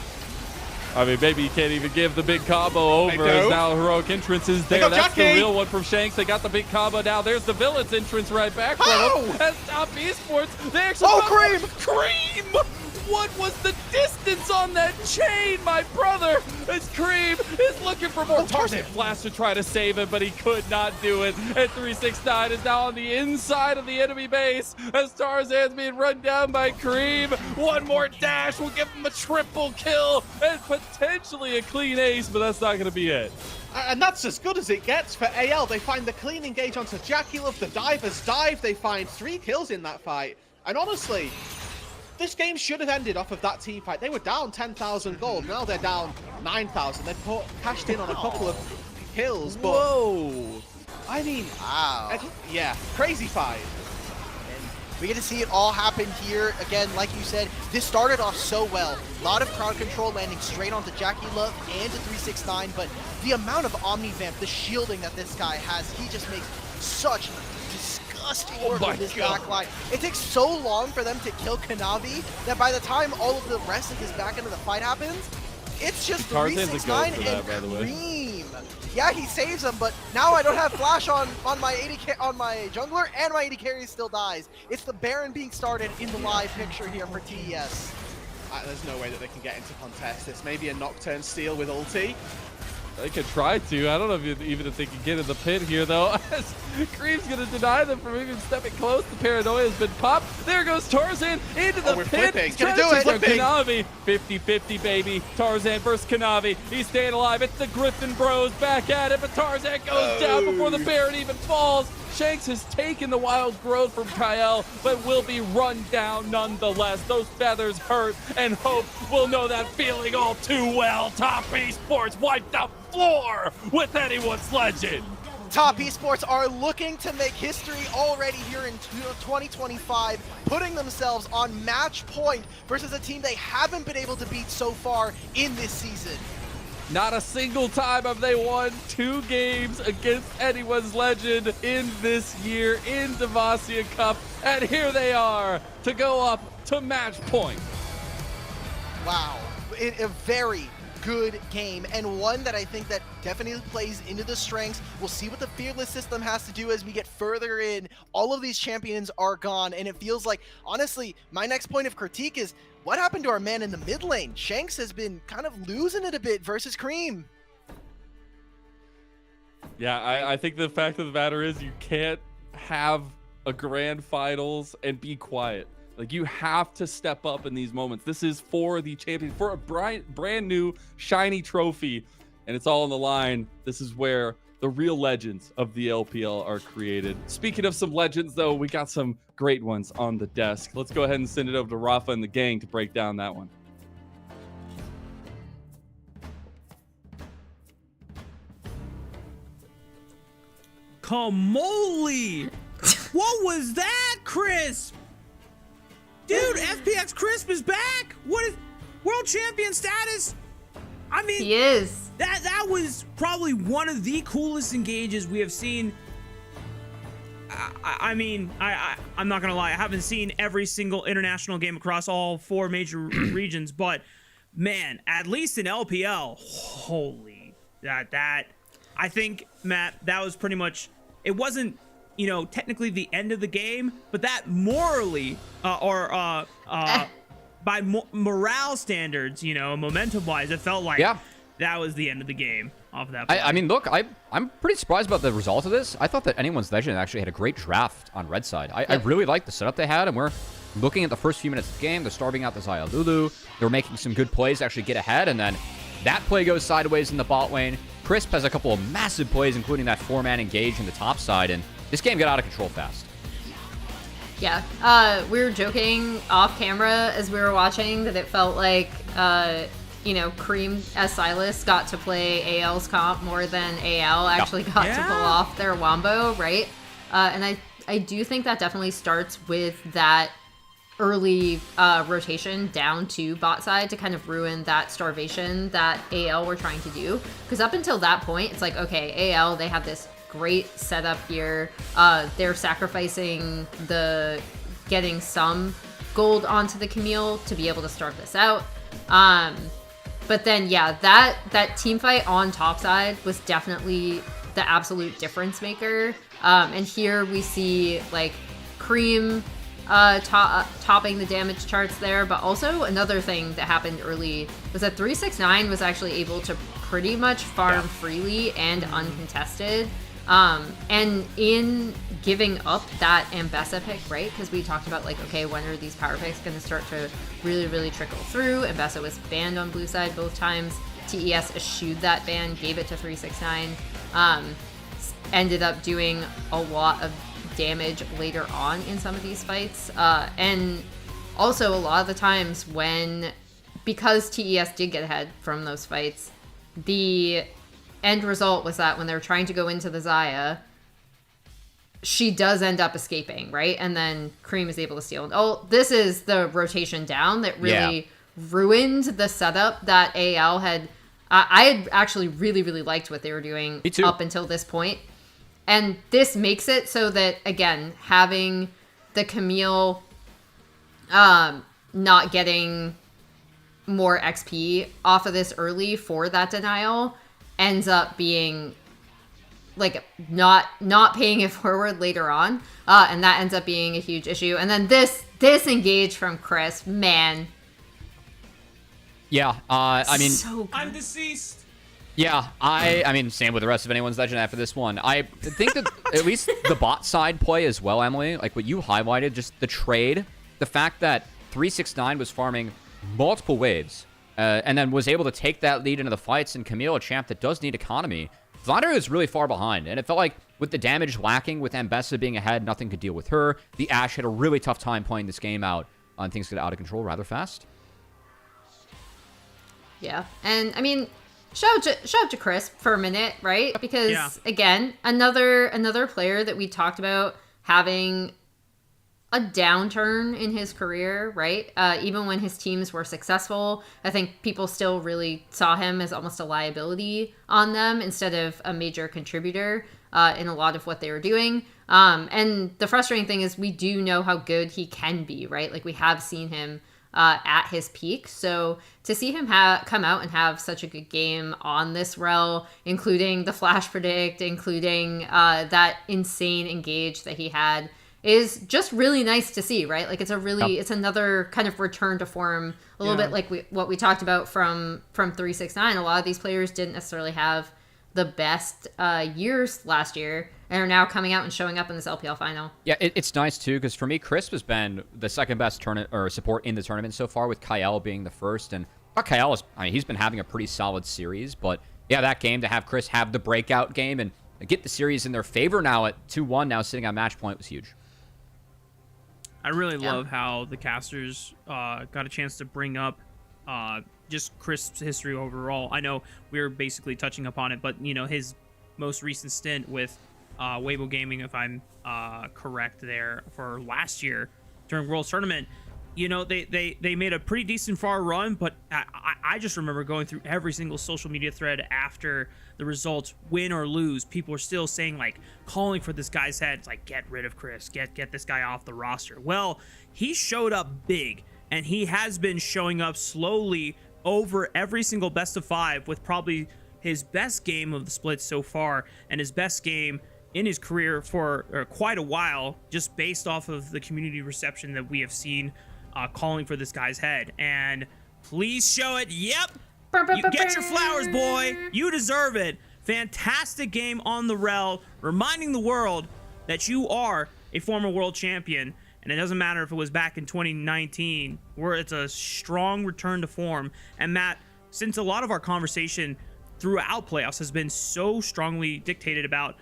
I mean, maybe you can't even give the big combo over as now Heroic Entrance is there. That's the real one from Shanks. They got the big combo now. There's the Villain's entrance right back from him. That's top esports. They actually Cream! Cream! What was the distance on that chain, my brother? As Cream is looking for more. Tarzan flash to try to save him, but he could not do it. And 369 is now on the inside of the enemy base as Tarzan's being run down by Cream. One more dash will give him a triple kill and potentially a clean ace, but that's not going to be it. And that's as good as it gets for AL. They find the clean engage onto JackeyLove. The divers dive. They find 3 kills in that fight. And honestly, this game should have ended off of that team fight. They were down 10,000 gold. Now they're down 9,000. They've cashed in on a couple of kills. But Whoa. I mean, Wow. yeah, crazy fight. We get to see it all happen here. Again, like you said, this started off so well. A lot of crowd control landing straight onto JackeyLove and to 369, but the amount of Omnivamp, the shielding that this guy has, he just makes such disgusting work with this backline. It takes so long for them to kill Kanavi that by the time all of the rest of this back end of the fight happens, it's just 369 and Cream. Yeah, he saves him, but now I don't have flash on my 80 on my jungler, and my 80 carry still dies. It's the Baron being started in the live picture here for TES. There's no way that they can get into contest this. Maybe a Nocturne steal with ulti. They could try to. I don't know even if they can get in the pit here, though. Cream's going to deny them from even stepping close. The paranoia has been popped. There goes Tarzan into the pit. He's going to do it. Kanavi. 50-50, baby. Tarzan versus Kanavi. He's staying alive. It's the Griffin Bros back at it, but Tarzan goes down before the Baron even falls. Shanks has taken the wild growth from Kyle, but will be run down nonetheless. Those feathers hurt, and Hope will know that feeling all too well. Top Esports wiped the floor with anyone's legend. Top Esports are looking to make history already here in 2025, putting themselves on match point versus a team they haven't been able to beat so far in this season. Not a single time have they won 2 games against anyone's legend in this year in Devasia Cup. And here they are to go up to match point. Wow, a very good game, and one that I think that definitely plays into the strengths. We'll see what the Fearless system has to do as we get further in. All of these champions are gone, and it feels like, honestly, my next point of critique is, what happened to our man in the mid lane? Shanks has been kind of losing it a bit versus Cream. Yeah, I think the fact of the matter is you can't have a grand finals and be quiet. Like, you have to step up in these moments. This is for the champion, for a brand new shiny trophy, and it's all on the line. This is where the real legends of the LPL are created. Speaking of some legends, though, we got some great ones on the desk. Let's go ahead and send it over to Rafa and the gang to break down that one. Kamoli! What was that, Chris? Dude, FPX Crisp is back! What is world champion status? I mean, He is. That was probably one of the coolest engages we have seen. I mean, I'm not gonna lie, I haven't seen every single international game across all 4 major regions, but man, at least in LPL, holy, that I think, Matt, that was pretty much, it wasn't, you know, technically the end of the game, but that morally, by morale standards, you know, momentum-wise, it felt like that was the end of the game off of that. I mean, look, I'm pretty surprised about the result of this. I thought that anyone's legend actually had a great draft on red side. I really liked the setup they had, and we're looking at the first few minutes of the game, they're starving out the Xayah Lulu. They're making some good plays to actually get ahead, and then that play goes sideways in the bot lane. Crisp has a couple of massive plays, including that 4-man engage in the top side, and this game got out of control fast. Yeah, we were joking off camera as we were watching that it felt like, you know, Cream as Silas got to play AL's comp more than AL actually got to pull off their wombo, right? And I do think that definitely starts with that early rotation down to bot side to kind of ruin that starvation that AL were trying to do. Because up until that point, it's like, okay, AL, they have this great setup here. They're sacrificing the getting some gold onto the Camille to be able to start this out. But then, yeah, that team fight on top side was definitely the absolute difference maker. And here we see like Cream topping the damage charts there, but also another thing that happened early was that 369 was actually able to pretty much farm freely and uncontested. And in giving up that Ambessa pick, right? Because we talked about like, okay, when are these power picks going to start to really trickle through? Ambessa was banned on blue side both times. TES eschewed that ban, gave it to 369. Ended up doing a lot of damage later on in some of these fights. And also a lot of the times because TES did get ahead from those fights, the end result was that when they're trying to go into the Xayah, she does end up escaping, right? And then Cream is able to steal. Oh, this is the rotation down that really ruined the setup that AL had. I had actually really liked what they were doing up until this point. And this makes it so that, again, having the Camille not getting more XP off of this early for that denial ends up being like not paying it forward later on, and that ends up being a huge issue. And then this engage from Chris, man. Yeah, I mean, so good. I'm deceased. Yeah, I mean, same with the rest of anyone's legend after this one. I think that at least the bot side play as well, Emily, like what you highlighted, just the trade, the fact that 369 was farming multiple waves, and then was able to take that lead into the fights, and Camille, a champ that does need economy. Flandre is really far behind, and it felt like with the damage lacking, with Ambessa being ahead, nothing could deal with her. The Ashe had a really tough time playing this game out, and things got out of control rather fast. Yeah, and I mean, shout out to Chris for a minute, right? Because again, another player that we talked about having a downturn in his career, right? Even when his teams were successful, I think people still really saw him as almost a liability on them instead of a major contributor in a lot of what they were doing. And the frustrating thing is we do know how good he can be, right? Like we have seen him at his peak. So to see him come out and have such a good game on this rel, including the flash predict, including that insane engage that he had, is just really nice to see, right? Like it's another kind of return to form, a little bit like what we talked about from 369. A lot of these players didn't necessarily have the best years last year and are now coming out and showing up in this LPL final. Yeah, it's nice too, because for me, Crisp has been the second best support in the tournament so far, with Kyle being the first. And Kyle he's been having a pretty solid series, but yeah, that game to have Chris have the breakout game and get the series in their favor now at 2-1, now sitting on match point, was huge. I really love how the casters got a chance to bring up just Crisp's history overall. I know we were basically touching upon it, but you know, his most recent stint with Weibo Gaming, if I'm correct there, for last year during World Tournament, you know, they made a pretty decent far run, but I just remember going through every single social media thread after the results, win or lose, people were still saying, like, calling for this guy's head. It's like, get rid of Chris, get this guy off the roster. Well, he showed up big, and he has been showing up slowly over every single best of 5, with probably his best game of the split so far, and his best game in his career for quite a while, just based off of the community reception that we have seen calling for this guy's head. And please show it. Yep. You get your flowers, boy. You deserve it. Fantastic game on the rel, reminding the world that you are a former world champion. And it doesn't matter if it was back in 2019, where it's a strong return to form. And Matt, since a lot of our conversation throughout playoffs has been so strongly dictated about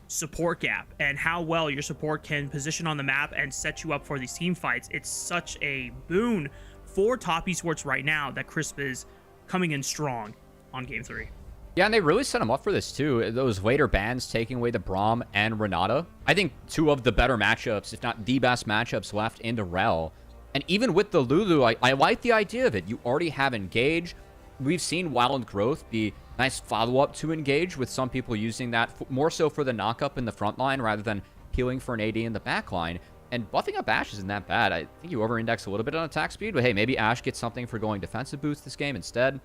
support gap and how well your support can position on the map and set you up for these team fights, it's such a boon for top esports right now that Crisp is coming in strong on game 3. Yeah, and they really set him up for this too. Those later bans taking away the Braum and Renata. I think 2 of the better matchups, if not the best matchups left into Rel. And even with the Lulu, I like the idea of it. You already have Engage. We've seen Wild Growth be nice follow-up to Engage, with some people using that more so for the knock-up in the front line rather than healing for an AD in the back line. And buffing up Ashe isn't that bad. I think you over-index a little bit on attack speed, but hey, maybe Ashe gets something for going defensive boost this game instead.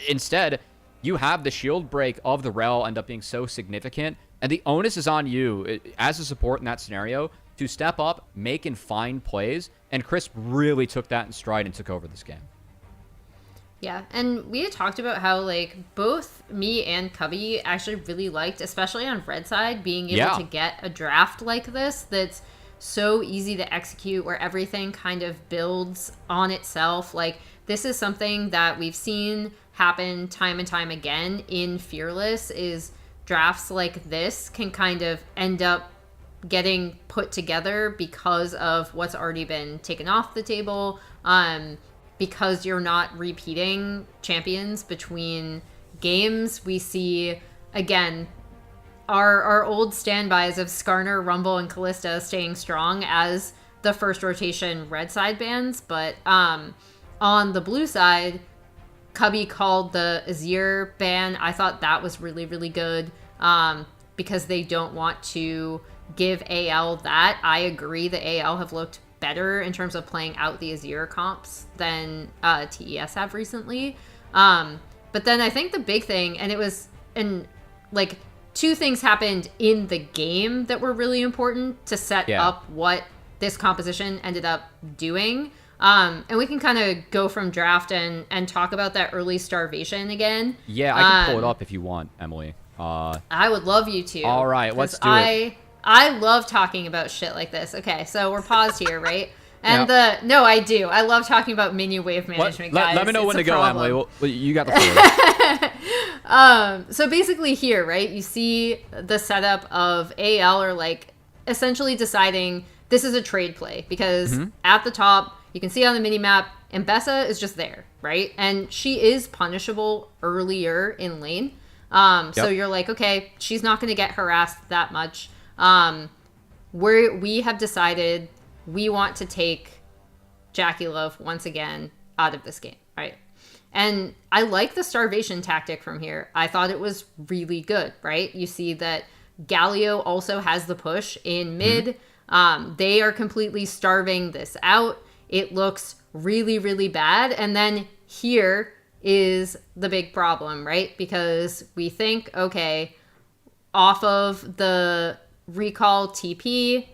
Instead, you have the shield break of the Rel end up being so significant, and the onus is on you as a support in that scenario to step up, make and find plays, and Crisp really took that in stride and took over this game. Yeah, and we had talked about how, like, both me and Cubby actually really liked, especially on Red side, being able to get a draft like this that's so easy to execute, where everything kind of builds on itself. Like, this is something that we've seen happen time and time again in Fearless, is drafts like this can kind of end up getting put together because of what's already been taken off the table, because you're not repeating champions between games. We see, again, our old standbys of Skarner, Rumble, and Kalista staying strong as the first rotation Red side bans, but on the blue side, Cubby called the Azir ban. I thought that was really, really good, because they don't want to give AL that. I agree that AL have looked better in terms of playing out the Azir comps than TES have recently. But then I think the big thing, and like 2 things happened in the game that were really important to set up what this composition ended up doing. And we can kind of go from draft and talk about that early starvation again. Yeah, I can pull it up if you want, Emily. I would love you to. All right, let's do it. I love talking about shit like this. Okay, so we're paused here, right? And no, I do. I love talking about minion wave management, guys. Let me know when to go, Emily. Well, you got the floor. So basically here, right, you see the setup of AL are like essentially deciding this is a trade play, because at the top, you can see on the mini-map, Mbessa is just there, right? And she is punishable earlier in lane. So you're like, okay, she's not going to get harassed that much. We have decided we want to take JackeyLove once again out of this game, right? And I like the starvation tactic from here. I thought it was really good, right? You see that Galio also has the push in mid. They are completely starving this out. It looks really, really bad. And then here is the big problem, right? Because we think, okay, off of the recall TP,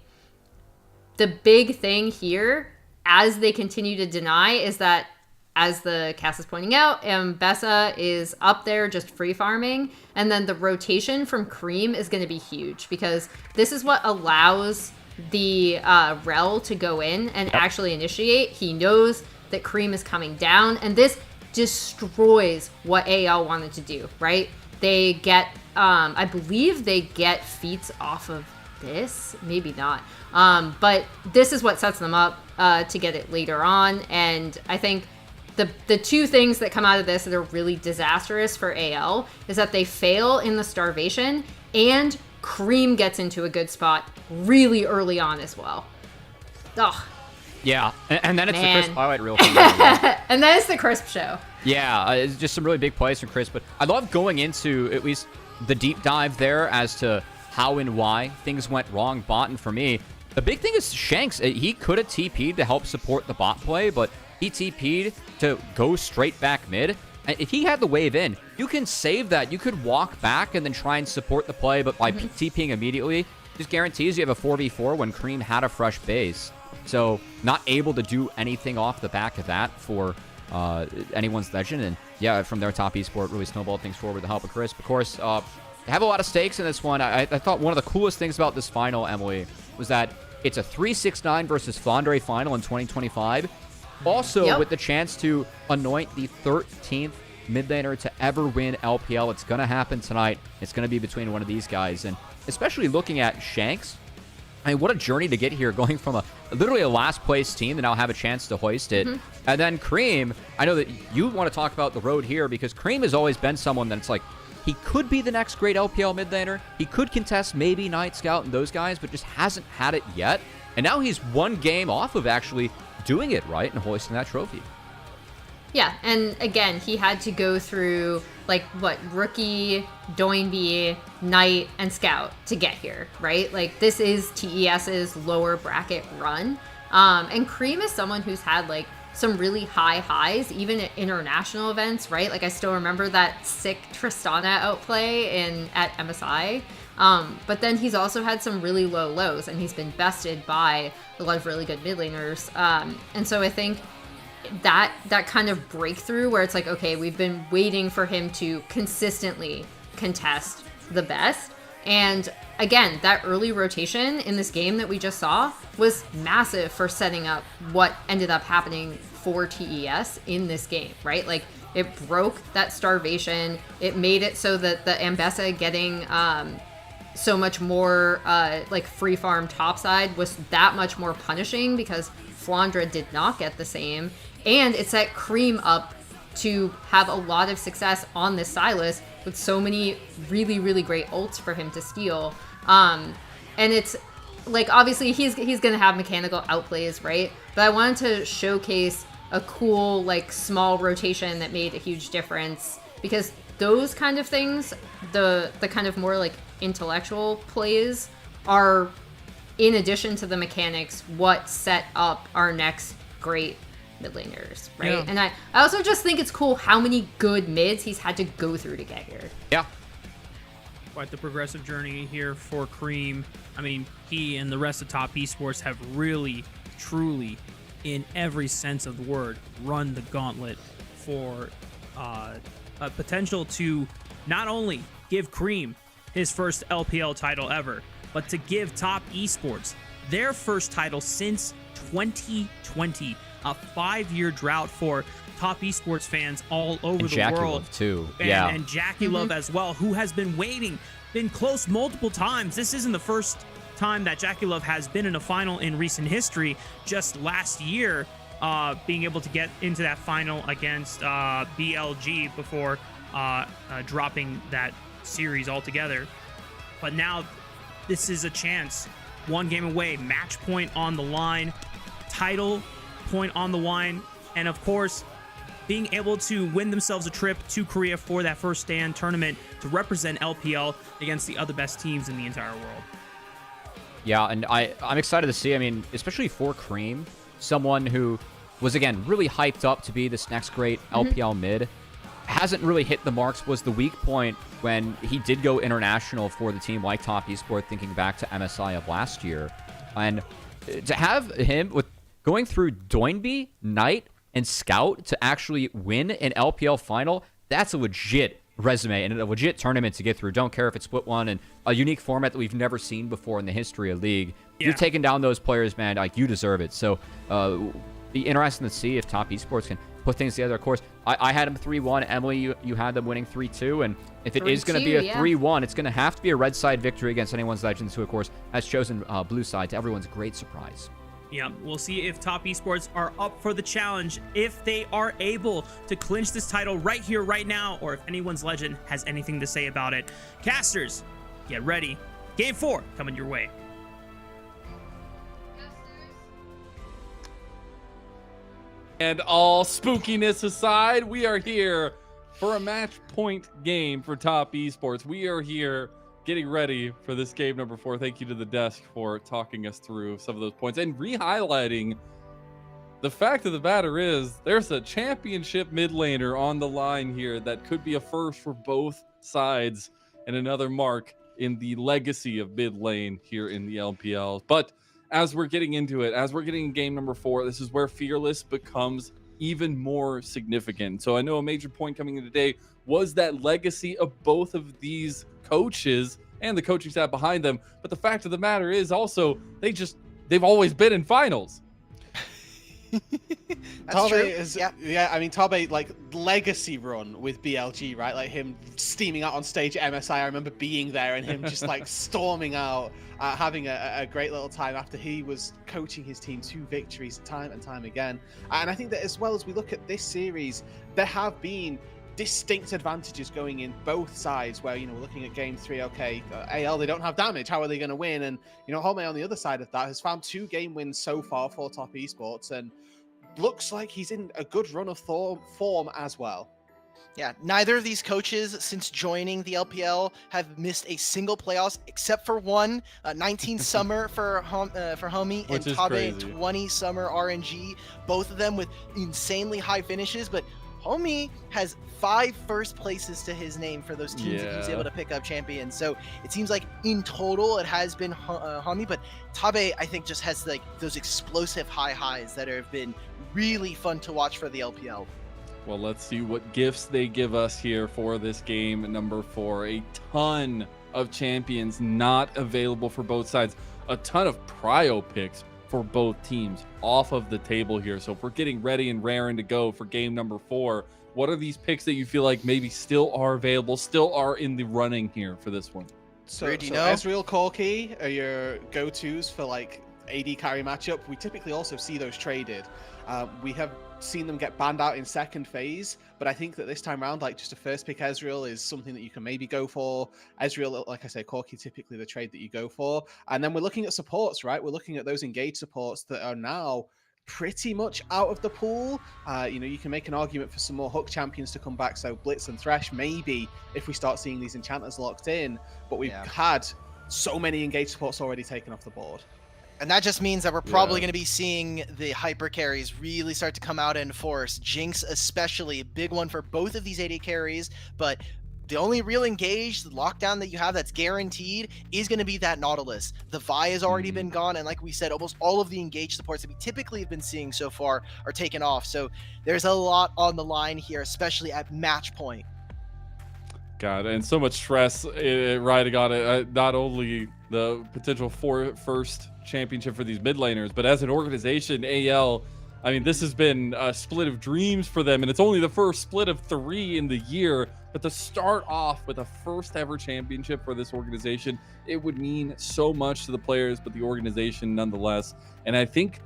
the big thing here, as they continue to deny, is that, as the cast is pointing out, Mbessa is up there just free farming, and then the rotation from Cream is going to be huge, because this is what allows the Rel to go in and actually initiate. He knows that Cream is coming down, and this destroys what AL wanted to do, right? They get, I believe they get feats off of this, maybe not. But this is what sets them up to get it later on, and I think the 2 things that come out of this that are really disastrous for AL is that they fail in the starvation, and Cream gets into a good spot really early on as well. Ugh. Yeah, and then it's the Crisp highlight reel. And then it's the Crisp show. Yeah, it's just some really big plays from Crisp, but I love going into at least the deep dive there as to how and why things went wrong bot. And for me, the big thing is Shanks. He could have TP'd to help support the bot play, but he TP'd to go straight back mid. And if he had the wave in, you can save that. You could walk back and then try and support the play, but by TPing immediately, just guarantees you have a 4v4 when Cream had a fresh base. So not able to do anything off the back of that for anyone's legend. And yeah, from their top esport, really snowballed things forward with the help of Crisp. Of course, they have a lot of stakes in this one. I thought one of the coolest things about this final, Emily, was that It's a 3-6-9 versus Flandre final in 2025. Also, with the chance to anoint the 13th mid laner to ever win LPL. It's going to happen tonight. It's going to be between one of these guys. And especially looking at Shanks, I mean, what a journey to get here, going from literally a last place team to now have a chance to hoist it. And then Cream, I know that you want to talk about the road here, because Cream has always been someone that's like, he could be the next great LPL mid laner. He could contest maybe Night Scout and those guys, but just hasn't had it yet. And now he's one game off of actually doing it right and hoisting that trophy. Yeah, and again, he had to go through, like, what, Rookie, Doinby, Knight, and Scout to get here, right? Like, this is TES's lower bracket run. And Cream is someone who's had, like, some really high highs, even at international events, right? Like, I still remember that sick Tristana outplay at MSI. But then he's also had some really low lows, and he's been bested by a lot of really good mid laners. And so I think that kind of breakthrough where it's like, okay, we've been waiting for him to consistently contest the best. And again, that early rotation in this game that we just saw was massive for setting up what ended up happening for TES in this game, right? Like, it broke that starvation. It made it so that the Ambessa getting so much more like free farm topside was that much more punishing, because Flandre did not get the same. And it set Cream up to have a lot of success on this Silas with so many really, really great ults for him to steal. And it's like, obviously he's going to have mechanical outplays, right? But I wanted to showcase a cool, like, small rotation that made a huge difference, because those kind of things, the kind of more like intellectual plays, are, in addition to the mechanics, what set up our next great mid laners, right? Yeah. And I also just think it's cool how many good mids he's had to go through to get here. Yeah. Quite the progressive journey here for Cream. I mean, he and the rest of Top Esports have really, truly, in every sense of the word, run the gauntlet for a potential to not only give Cream his first LPL title ever, but to give Top Esports their first title since 2020. A 5-year drought for Top Esports fans all over the world. JackeyLove too. And JackeyLove as well, who has been waiting, been close multiple times. This isn't the first time that JackeyLove has been in a final in recent history. Just last year, being able to get into that final against BLG before dropping that series altogether. But now this is a chance. One game away, match point on the line, title point on the line, and of course, being able to win themselves a trip to Korea for that first stand tournament to represent LPL against the other best teams in the entire world. Yeah, and I'm excited to see, I mean, especially for Cream, someone who was, again, really hyped up to be this next great LPL mid, hasn't really hit the marks, was the weak point when he did go international for the team like Top Esports, thinking back to MSI of last year. And to have him with going through Doinby, Knight, and Scout to actually win an LPL final, that's a legit resume and a legit tournament to get through. Don't care if it's split one and a unique format that we've never seen before in the history of League. Yeah. You've taken down those players, man. Like, you deserve it. So, be interesting to see if Top Esports can put things together. Of course, I had them 3-1. Emily, you had them winning 3-2. And if it is going to be a 3-1, it's going to have to be a red side victory against anyone's Legends, who, of course, has chosen blue side, to everyone's great surprise. Yeah, we'll see if Top Esports are up for the challenge, if they are able to clinch this title right here, right now, or if anyone's Legend has anything to say about it. Casters, get ready. Game 4 coming your way. And all spookiness aside, we are here for a match point game for Top Esports. We are here getting ready for this game number 4. Thank you to the desk for talking us through some of those points and re-highlighting the fact of the matter is there's a championship mid laner on the line here that could be a first for both sides and another mark in the legacy of mid lane here in the LPL. But as we're getting into it, as we're getting in game number 4, this is where Fearless becomes even more significant. So I know a major point coming in today was that legacy of both of these coaches and the coaching staff behind them. But the fact of the matter is also they they've always been in finals. Tabe yeah, I mean, Tabe, like, legacy run with BLG, right? Like him steaming out on stage at MSI. I remember being there and him just like storming out, having a great little time after he was coaching his team to victories time and time again. And I think that as well as we look at this series, there have been distinct advantages going in both sides where, you know, we're looking at game 3, okay, AL, they don't have damage, how are they going to win? And, you know, Home on the other side of that has found 2 game wins so far for Top Esports and looks like he's in a good run of form as well. Yeah, neither of these coaches since joining the LPL have missed a single playoffs except for one, 19 summer for Homie and Tabe 20 summer RNG, both of them with insanely high finishes, but Homie has 5 first places to his name for those teams that he's able to pick up champions. So it seems like in total it has been Homie, but Tabe I think just has like those explosive high highs that have been really fun to watch for the LPL. Well, let's see what gifts they give us here for this game number 4. A ton of champions not available for both sides. A ton of prio picks for both teams off of the table here. So if we're getting ready and raring to go for game number 4, what are these picks that you feel like maybe still are available, still are in the running here for this one? So Ezreal, Corki are your go-tos for like AD carry matchup. We typically also see those traded. We have seen them get banned out in second phase, but I think that this time around, like just a first pick Ezreal is something that you can maybe go for. Ezreal, like I say, Corki typically the trade that you go for. And then we're looking at supports, right? We're looking at those engaged supports that are now pretty much out of the pool. You know, you can make an argument for some more hook champions to come back. So Blitz and Thresh, maybe if we start seeing these enchanters locked in, but we've had so many engaged supports already taken off the board. And that just means that we're probably going to be seeing the hyper carries really start to come out in force. Jinx especially, a big one for both of these AD carries, but the only real engaged lockdown that you have that's guaranteed is going to be that Nautilus. The Vi has already been gone, and like we said, almost all of the engaged supports that we typically have been seeing so far are taken off. So there's a lot on the line here, especially at match point. God, and so much stress riding on it. Not only the potential first championship for these mid laners, but as an organization, AL, I mean, this has been a split of dreams for them, and it's only the first split of 3 in the year. But to start off with a first ever championship for this organization, it would mean so much to the players, but the organization nonetheless. And I think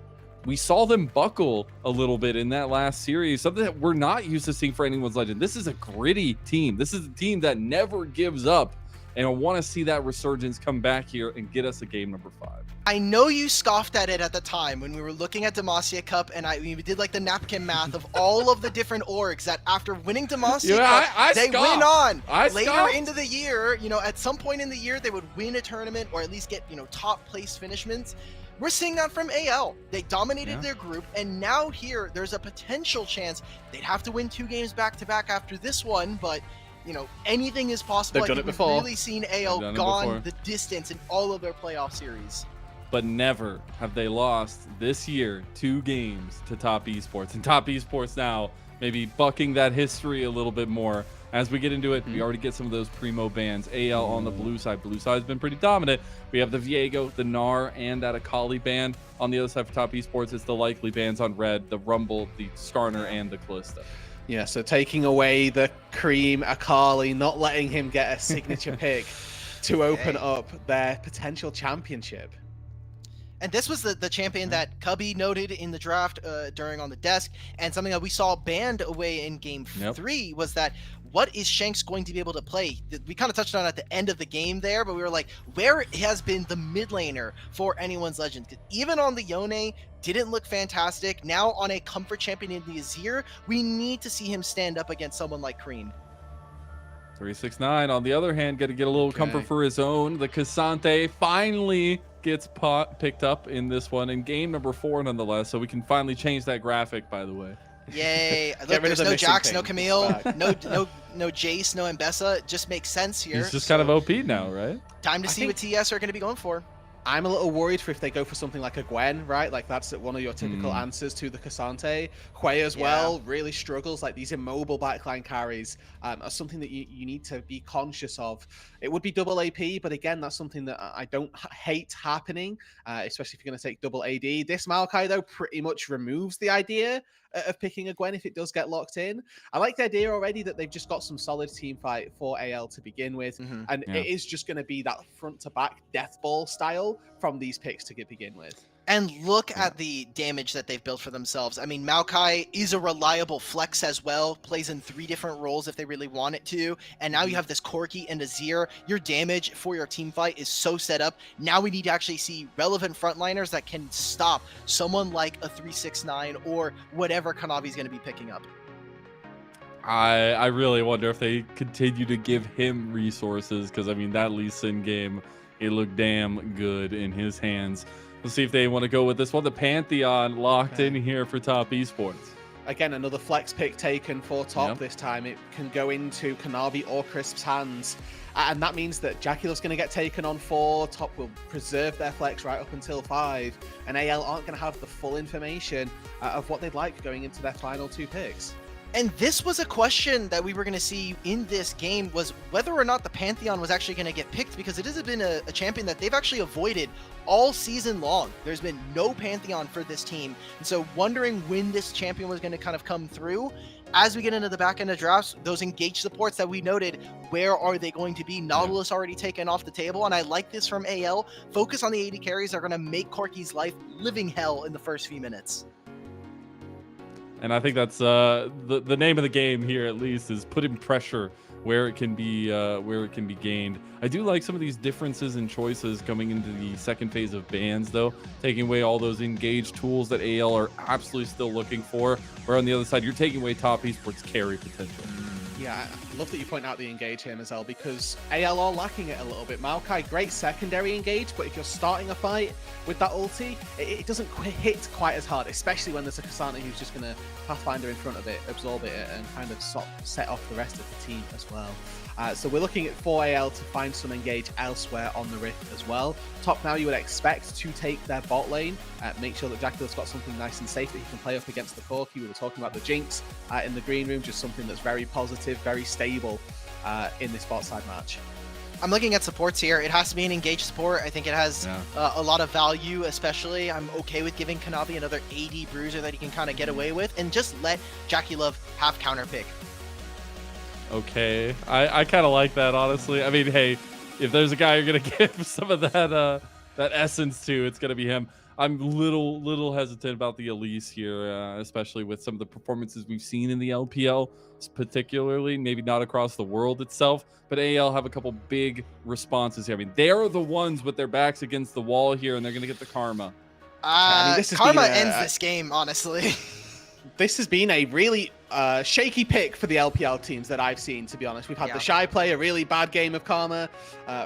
we saw them buckle a little bit in that last series, something that we're not used to seeing for anyone's legend. This is a gritty team. This is a team that never gives up. And I want to see that resurgence come back here and get us a game number 5. I know you scoffed at it at the time when we were looking at Demacia Cup, and we did like the napkin math of all of the different orgs that after winning Demacia Cup, they win on. Later into the year, you know, at some point in the year, they would win a tournament or at least get, you know, top place finishments. We're seeing that from AL. They dominated their group, and now here, there's a potential chance they'd have to win 2 games back-to-back after this one, but you know, anything is possible. They've done it before. We've really seen AL gone the distance in all of their playoff series. But never have they lost this year 2 games to Top Esports. And Top Esports now maybe bucking that history a little bit more. As we get into it, we already get some of those primo bans. AL on the blue side. Blue side has been pretty dominant. We have the Viego, the Gnar, and that Akali ban. On the other side for Top Esports, it's the likely bans on red, the Rumble, the Skarner, and the Kalista. Yeah, so taking away the Cream Akali, not letting him get a signature pick to open up their potential championship. And this was the champion that Cubby noted in the draft during On the Desk, and something that we saw banned away in game 3 was that what is Shanks going to be able to play? We kind of touched on it at the end of the game there, but we were like, where has been the mid laner for anyone's legend? Even on the Yone, didn't look fantastic. Now on a comfort champion in the Azir, we need to see him stand up against someone like Cream. 369, on the other hand, got to get a little comfort for his own. The Cassante finally gets picked up in this one in game number 4 nonetheless, so we can finally change that graphic, by the way. Yay. Look, there's no Jax, no Camille, no Jace, no Mbessa. It just makes sense here. He's just kind of OP now, right? Time to see what TS are going to be going for. I'm a little worried for if they go for something like a Gwen, right? Like that's one of your typical answers to the Cassante. Hwei as well really struggles. Like these immobile backline carries are something that you need to be conscious of. It would be double AP, but again, that's something that I don't hate happening, especially if you're going to take double AD. This Maokai, though, pretty much removes the idea of picking a Gwen if it does get locked in. I like the idea already that they've just got some solid team fight for AL to begin with, and it is just going to be that front to back death ball style from these picks to begin with. And look at the damage that they've built for themselves. I mean, Maokai is a reliable flex as well, plays in 3 different roles if they really want it to. And now you have this Corki and Azir. Your damage for your team fight is so set up. Now we need to actually see relevant frontliners that can stop someone like a 369 or whatever Kanavi's going to be picking up. I really wonder if they continue to give him resources, because I mean that Lee Sin game, it looked damn good in his hands. We'll see if they want to go with this one. The Pantheon locked in here for top esports. Again, another flex pick taken for top. This time it can go into Kanavi or Crisp's hands. And that means that JackeyLove's going to get taken on 4. Top will preserve their flex right up until 5. And AL aren't going to have the full information of what they'd like going into their final 2 picks. And this was a question that we were going to see in this game, was whether or not the Pantheon was actually going to get picked, because it has been a champion that they've actually avoided all season long. There's been no Pantheon for this team. And so wondering when this champion was going to kind of come through. As we get into the back end of drafts, those engaged supports that we noted, where are they going to be? Nautilus already taken off the table, and I like this from AL. Focus on the AD carries that are going to make Corki's life living hell in the first few minutes. And I think that's the name of the game here, at least, is putting pressure where it can be gained. I do like some of these differences in choices coming into the second phase of bans, though, taking away all those engaged tools that AL are absolutely still looking for. Where on the other side, you're taking away top esports carry potential. Yeah, I love that you point out the engage here, Mazel, because AL are lacking it a little bit. Maokai, great secondary engage, but if you're starting a fight with that ulti, it doesn't hit quite as hard, especially when there's a Cassandra who's just going to Pathfinder in front of it, absorb it, and kind of set off the rest of the team as well. So we're looking at 4AL to find some engage elsewhere on the Rift as well. Top now you would expect to take their bot lane, make sure that JackeyLove's got something nice and safe that he can play up against the Corki. We were talking about the Jinx in the green room, just something that's very positive, very stable in this bot side match. I'm looking at supports here. It has to be an engaged support. I think it has a lot of value, especially. I'm okay with giving Kanavi another AD bruiser that he can kind of get away with, and just let JackeyLove have counter pick. Okay, I kind of like that, honestly. I mean, hey, if there's a guy you're gonna give some of that essence to, it's gonna be him. I'm little hesitant about the Elise here, especially with some of the performances we've seen in the LPL, particularly, maybe not across the world itself, but AL have a couple big responses here. I mean, they're the ones with their backs against the wall here, and they're gonna get the Karma. Karma ends this game, honestly. This has been a really shaky pick for the LPL teams that I've seen, to be honest. We've had the Shy play a really bad game of Karma.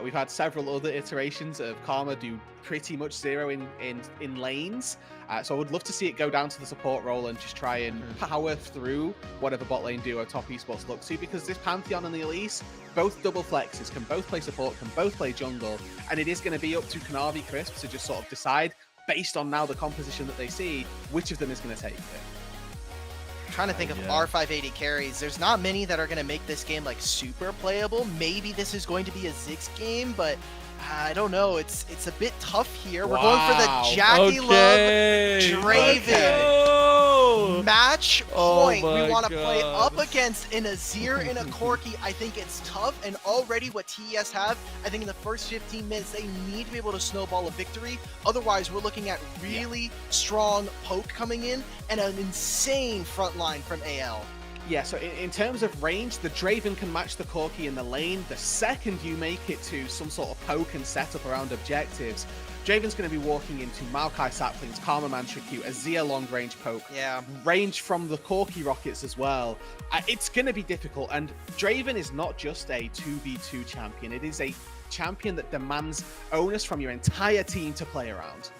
We've had several other iterations of Karma do pretty much 0 in lanes. So I would love to see it go down to the support role and just try and power through whatever bot lane duo top esports looks to, because this Pantheon and the Elise, both double flexes, can both play support, can both play jungle, and it is going to be up to Kanavi Crisp to just sort of decide, based on now the composition that they see, which of them is going to take it. Trying to think of R580 carries. There's not many that are going to make this game like super playable. Maybe this is going to be a Ziggs game, but I don't know. It's a bit tough here. We're going for the JackeyLove Draven match point. We want to play up against an Azir and a Corki. I think it's tough, and already what TES have, I think in the first 15 minutes, they need to be able to snowball a victory. Otherwise, we're looking at really strong poke coming in and an insane front line from AL. Yeah, so in terms of range, the Draven can match the Corki in the lane. The second you make it to some sort of poke and setup around objectives, Draven's going to be walking into Maokai saplings, Karma Mantra Q, Azir long range poke, range from the Corki rockets as well. It's going to be difficult, and Draven is not just a 2v2 champion. It is a champion that demands onus from your entire team to play around.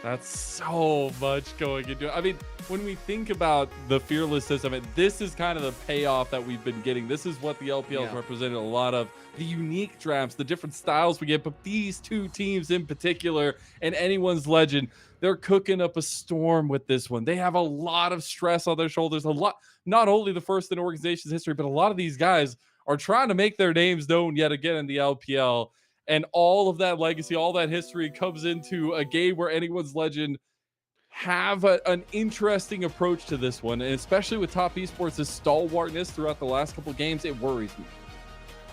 That's so much going into it. I mean, when we think about the fearlessness of it, this is kind of the payoff that we've been getting. This is what the LPL has represented a lot of. The unique drafts, the different styles we get, but these two teams in particular, and anyone's legend, they're cooking up a storm with this one. They have a lot of stress on their shoulders. A lot, not only the first in organization's history, but a lot of these guys are trying to make their names known yet again in the LPL. And all of that legacy, all that history comes into a game where anyone's legend have an interesting approach to this one. And especially with Top Esports' stalwartness throughout the last couple games, it worries me.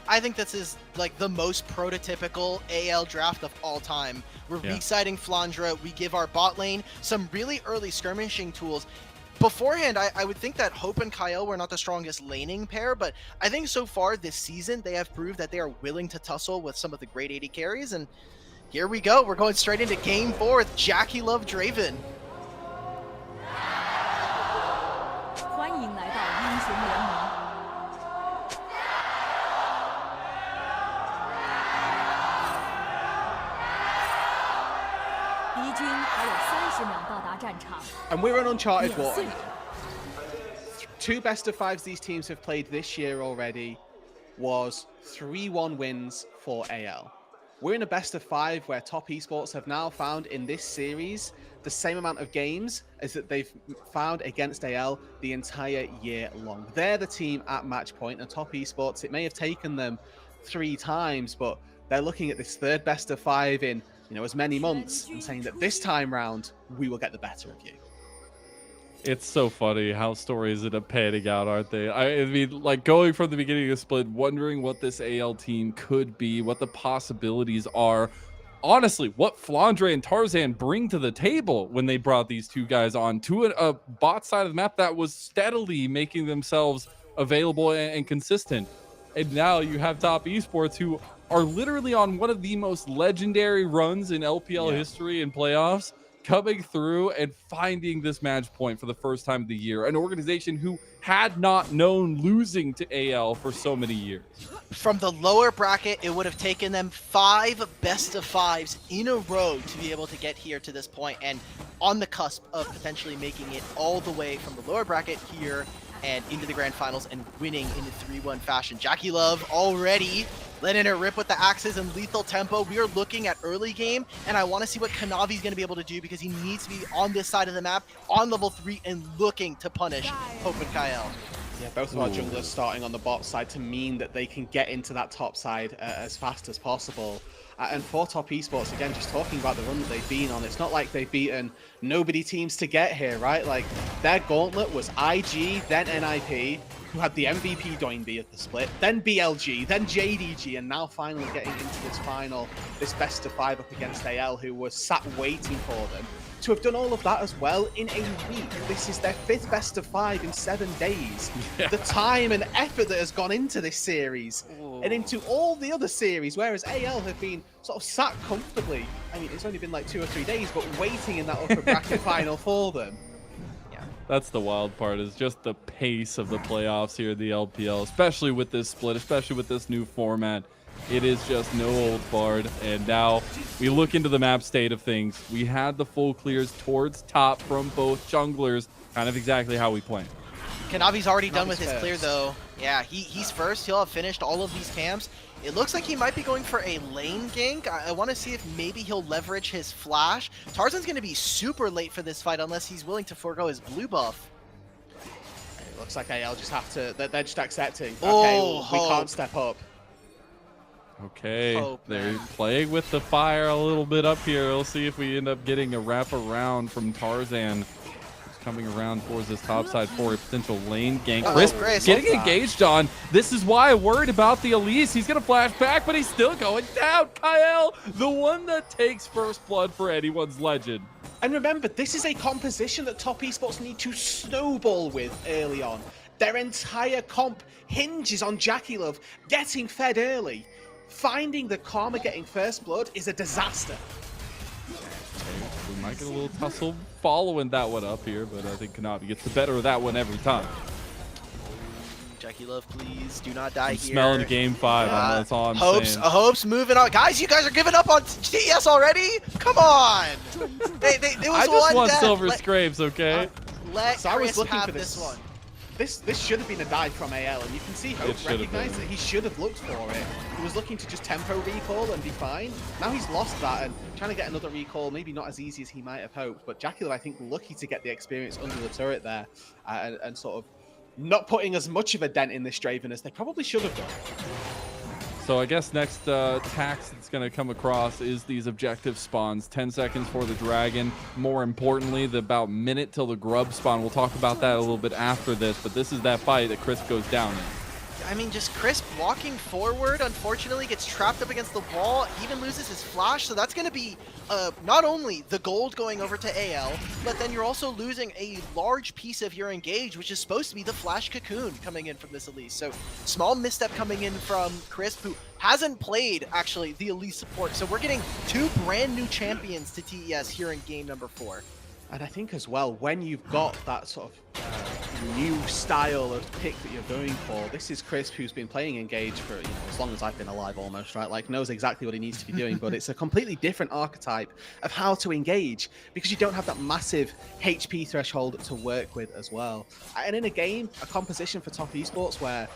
I think this is like the most prototypical AL draft of all time. We're re-siding Flandre. We give our bot lane some really early skirmishing tools. Beforehand, I would think that Hope and Kyle were not the strongest laning pair, but I think so far this season, they have proved that they are willing to tussle with some of the great AD carries, and here we go. We're going straight into Game 4 with JackeyLove Draven. 欢迎来到英雄联盟。敌军还有30秒到达战场。 And we're on uncharted water. 2 best-of-5s these teams have played this year already was 3-1 wins for AL. We're in a best-of-5 where Top Esports have now found in this series the same amount of games as that they've found against AL the entire year long. They're the team at match point, and Top Esports, it may have taken them 3 times, but they're looking at this 3rd best-of-5 in as many months and saying that this time round we will get the better of you. It's so funny how stories end up panning out, aren't they? I mean, like going from the beginning of the split, wondering what this AL team could be, what the possibilities are. Honestly, what Flandre and Tarzan bring to the table when they brought these two guys on to a bot side of the map that was steadily making themselves available and consistent. And now you have Top Esports, who are literally on one of the most legendary runs in LPL history and playoffs, coming through and finding this match point for the first time of the year. An organization who had not known losing to AL for so many years. From the lower bracket, it would have taken them 5 best-of-5s in a row to be able to get here to this point, and on the cusp of potentially making it all the way from the lower bracket here and into the grand finals and winning in a 3-1 fashion. JackeyLove already letting it rip with the axes and lethal tempo. We are looking at early game, and I want to see what Kanavi's going to be able to do, because he needs to be on this side of the map on level 3 and looking to punish Hope and Kyle. Yeah, both of our junglers starting on the bot side to mean that they can get into that top side as fast as possible. And for Top Esports, again, just talking about the run that they've been on, it's not like they've beaten nobody teams to get here, right? Like, their gauntlet was IG, then NIP, who had the MVP Doinby at the split, then BLG, then JDG, and now finally getting into this final, this best-of-5 up against AL, who was sat waiting for them. To have done all of that as well in a week. This is their 5th best-of-5 in 7 days. The time and effort that has gone into this series and into all the other series, whereas AL have been sort of sat comfortably. I mean, it's only been like 2 or 3 days, but waiting in that upper bracket final for them. That's the wild part, is just the pace of the playoffs here in the LPL, especially with this split, especially with this new format. It is just no holds barred, and now we look into the map state of things. We had the full clears towards top from both junglers, kind of exactly how we planned. Kanavi's already done with his clear, though. Yeah, he's first. He'll have finished all of these camps. It looks like he might be going for a lane gank. I want to see if maybe he'll leverage his flash. Tarzan's going to be super late for this fight unless he's willing to forego his blue buff. It looks like AL just have to, they're just accepting. Oh, okay, we can't step up. Okay, they're playing with the fire a little bit up here. We'll see if we end up getting a wraparound from Tarzan. Coming around towards this top side for a potential lane gank. Chris getting engaged on. This is why I worried about the Elise. He's going to flash back, but he's still going down. Kyle, the one that takes first blood for anyone's legend. And remember, this is a composition that Top Esports need to snowball with early on. Their entire comp hinges on JackeyLove getting fed early. Finding the Karma getting first blood is a disaster. We might get a little tussle following that one up here, but I think Kanavi gets the better of that one every time. JackeyLove, please do not die I'm here. smelling game 5. That's all I'm saying. Hopes moving on. Guys, you guys are giving up on TES already? Come on. It was I just want death. silver scrapes, okay? Let So I was Chris looking have for this one. This should have been a dive from AL, and you can see Hope recognize that he should have looked for it. He was looking to just tempo recall and be fine. Now he's lost that and trying to get another recall, maybe not as easy as he might have hoped. But JackeyLove, I think, lucky to get the experience under the turret there and sort of not putting as much of a dent in this Draven as they probably should have done. So I guess next tax that's going to come across is these objective spawns. 10 seconds for the Dragon. More importantly, the about minute till the grub spawn. We'll talk about that a little bit after this, but this is that fight that Chris goes down in. I mean, just Chris walking forward, unfortunately, gets trapped up against the wall, even loses his flash, so that's going to be not only the gold going over to AL, but then you're also losing a large piece of your engage, which is supposed to be the flash cocoon coming in from this Elise. So small misstep coming in from Chris, who hasn't played, actually, the Elise support. So we're getting 2 brand new champions to TES here in game number 4. And I think as well, when you've got that sort of new style of pick that you're going for, this is Crisp, who's been playing Engage for as long as I've been alive almost, right? Like, knows exactly what he needs to be doing, but it's a completely different archetype of how to engage because you don't have that massive HP threshold to work with as well. And in a game, a composition for top esports where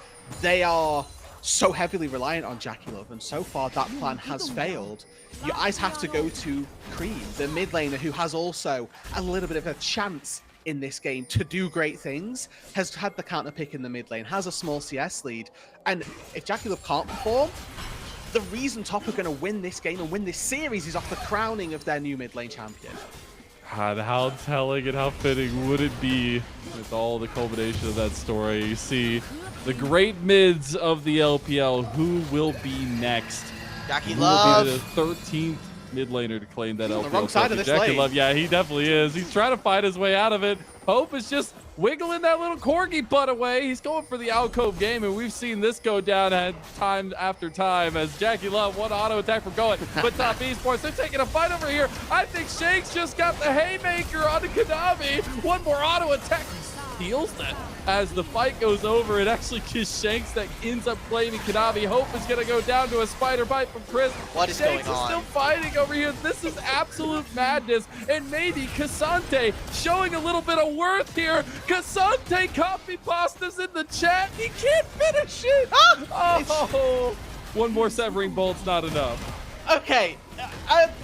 they are so heavily reliant on JackeyLove, and so far that plan has failed. Your eyes have to go to Cream, the mid laner, who has also a little bit of a chance in this game to do great things, has had the counter pick in the mid lane, has a small CS lead, and if JackeyLove can't perform, the reason Top are going to win this game and win this series is off the crowning of their new mid lane champion. God, how telling and how fitting would it be with all the culmination of that story? You see the great mids of the LPL. Who will be next? JackeyLove. Who will be the 13th mid laner to claim that LPL? On the wrong side of this lane. JackeyLove, yeah, he definitely is. He's trying to fight his way out of it. Hope is just wiggling that little corgi butt away. He's going for the alcove game, and we've seen this go down time after time as JackeyLove, one auto attack for going. But Top Esports, they're taking a fight over here. I think Shanks just got the haymaker on the Kanavi. One more auto attack. Steals that as the fight goes over. It actually is Shanks that ends up claiming Kanavi. Hope is going to go down to a spider bite from Chris. What is Shanks going on? is still fighting over here. This is absolute madness. And maybe Cassante showing a little bit of worth here. Cassante copy pastas in the chat. He can't finish it. Oh, one more severing bolt's not enough. Okay,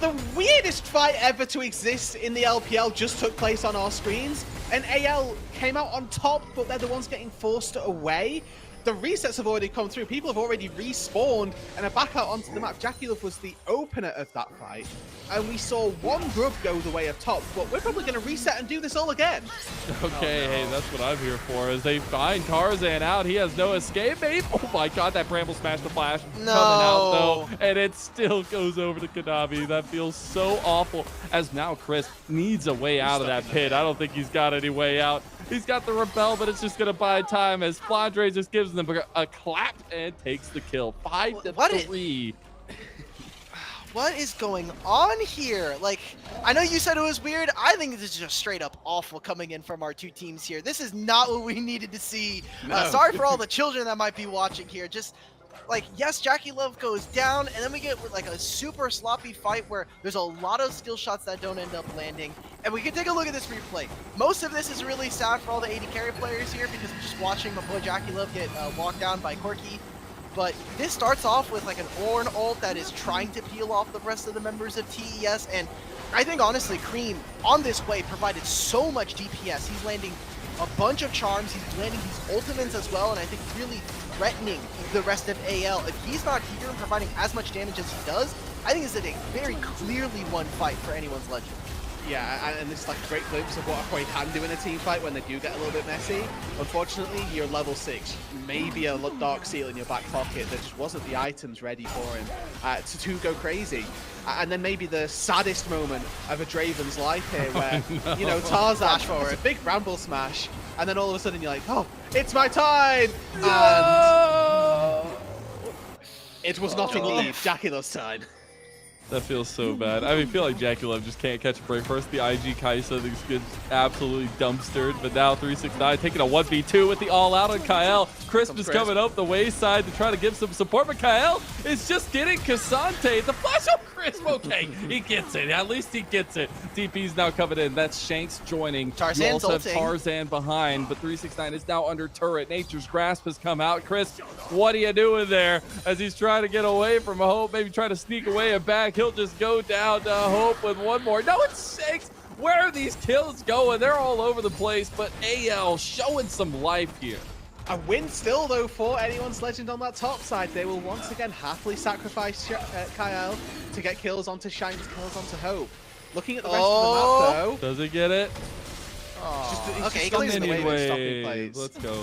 the weirdest fight ever to exist in the LPL just took place on our screens, and AL came out on top, but they're the ones getting forced away. The resets have already come through. People have already respawned and are back out onto the map. JackeyLove was the opener of that fight, and we saw one grub go the way of top, but we're probably going to reset and do this all again. Okay, hey, that's what I'm here for. As they find Tarzan out, he has no escape. Oh my God, that Bramble smashed the flash. No. Coming out though, and it still goes over to Kanavi. That feels so awful. As now Chris needs a way out of that pit. I don't think he's got any way out. He's got the repel, but it's just gonna buy time as Flandre just gives them a clap and takes the kill. 5-3. What is going on here? Like, I know you said it was weird. I think this is just straight up awful coming in from our two teams here. This is not what we needed to see. No. Sorry for all the children that might be watching here. Just, like, yes, JackeyLove goes down, and then we get like a super sloppy fight where there's a lot of skill shots that don't end up landing. And we can take a look at this replay. Most of this is really sad for all the AD carry players here because we're just watching my boy JackeyLove get walked down by Corki. But this starts off with like an Ornn ult that is trying to peel off the rest of the members of TES, and I think honestly Cream on this way provided so much DPS. He's landing a bunch of charms, he's landing these ultimates as well, and I think really threatening the rest of AL. If he's not here and providing as much damage as he does, I think this is a very clearly won fight for anyone's legend. Yeah, and this is like a great glimpse of what Aquay can do in a team fight when they do get a little bit messy. Unfortunately, you're level 6, maybe a Dark Seal in your back pocket. There just wasn't the items ready for him to go crazy. And then maybe the saddest moment of a Draven's life here where, you know, Tarzan has a big Bramble smash, and then all of a sudden you're like, oh, it's my time! And it was not indeed JackeyLove's time. That feels so bad. I feel like JackeyLove just can't catch a break. First, the IG Kaisa gets absolutely dumpstered, but now 369 taking a 1v2 with the all-out on Kael. Crisp is coming up the wayside to try to give some support, but Kael is just getting Cassante. The flash of Crisp, okay, he gets it. At least he gets it. TP's now coming in. That's Shanks joining. Tarzan's you also ulting. have Tarzan behind, but 369 is now under turret. Nature's Grasp has come out. Crisp, what are you doing there? As he's trying to get away from Hope, maybe try to sneak away and back. He'll just go down to Hope with one more. No, it's Shanks. Where are these kills going? They're all over the place, but AL showing some life here. A win still, though, for anyone's Legend on that top side. They will once again happily sacrifice Kael to get kills onto Shanks, kills onto Hope. Looking at the rest of the map, though. Does he get it? Oh, okay, he just goes in the minion way. wave. Stopping plays. Let's go.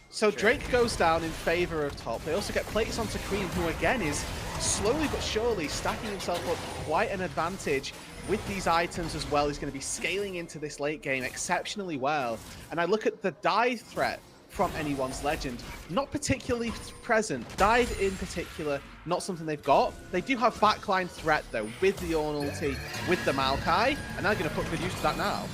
So Drake goes down in favor of top. They also get plates onto Cream, who again is slowly but surely stacking himself up quite an advantage with these items as well. He's going to be scaling into this late game exceptionally well. And I look at the dive threat from anyone's Legend, not particularly present. Dive in particular, not something they've got. They do have backline threat though, with the Ornn ulti, with the Maokai, and they're going to put good use to that now.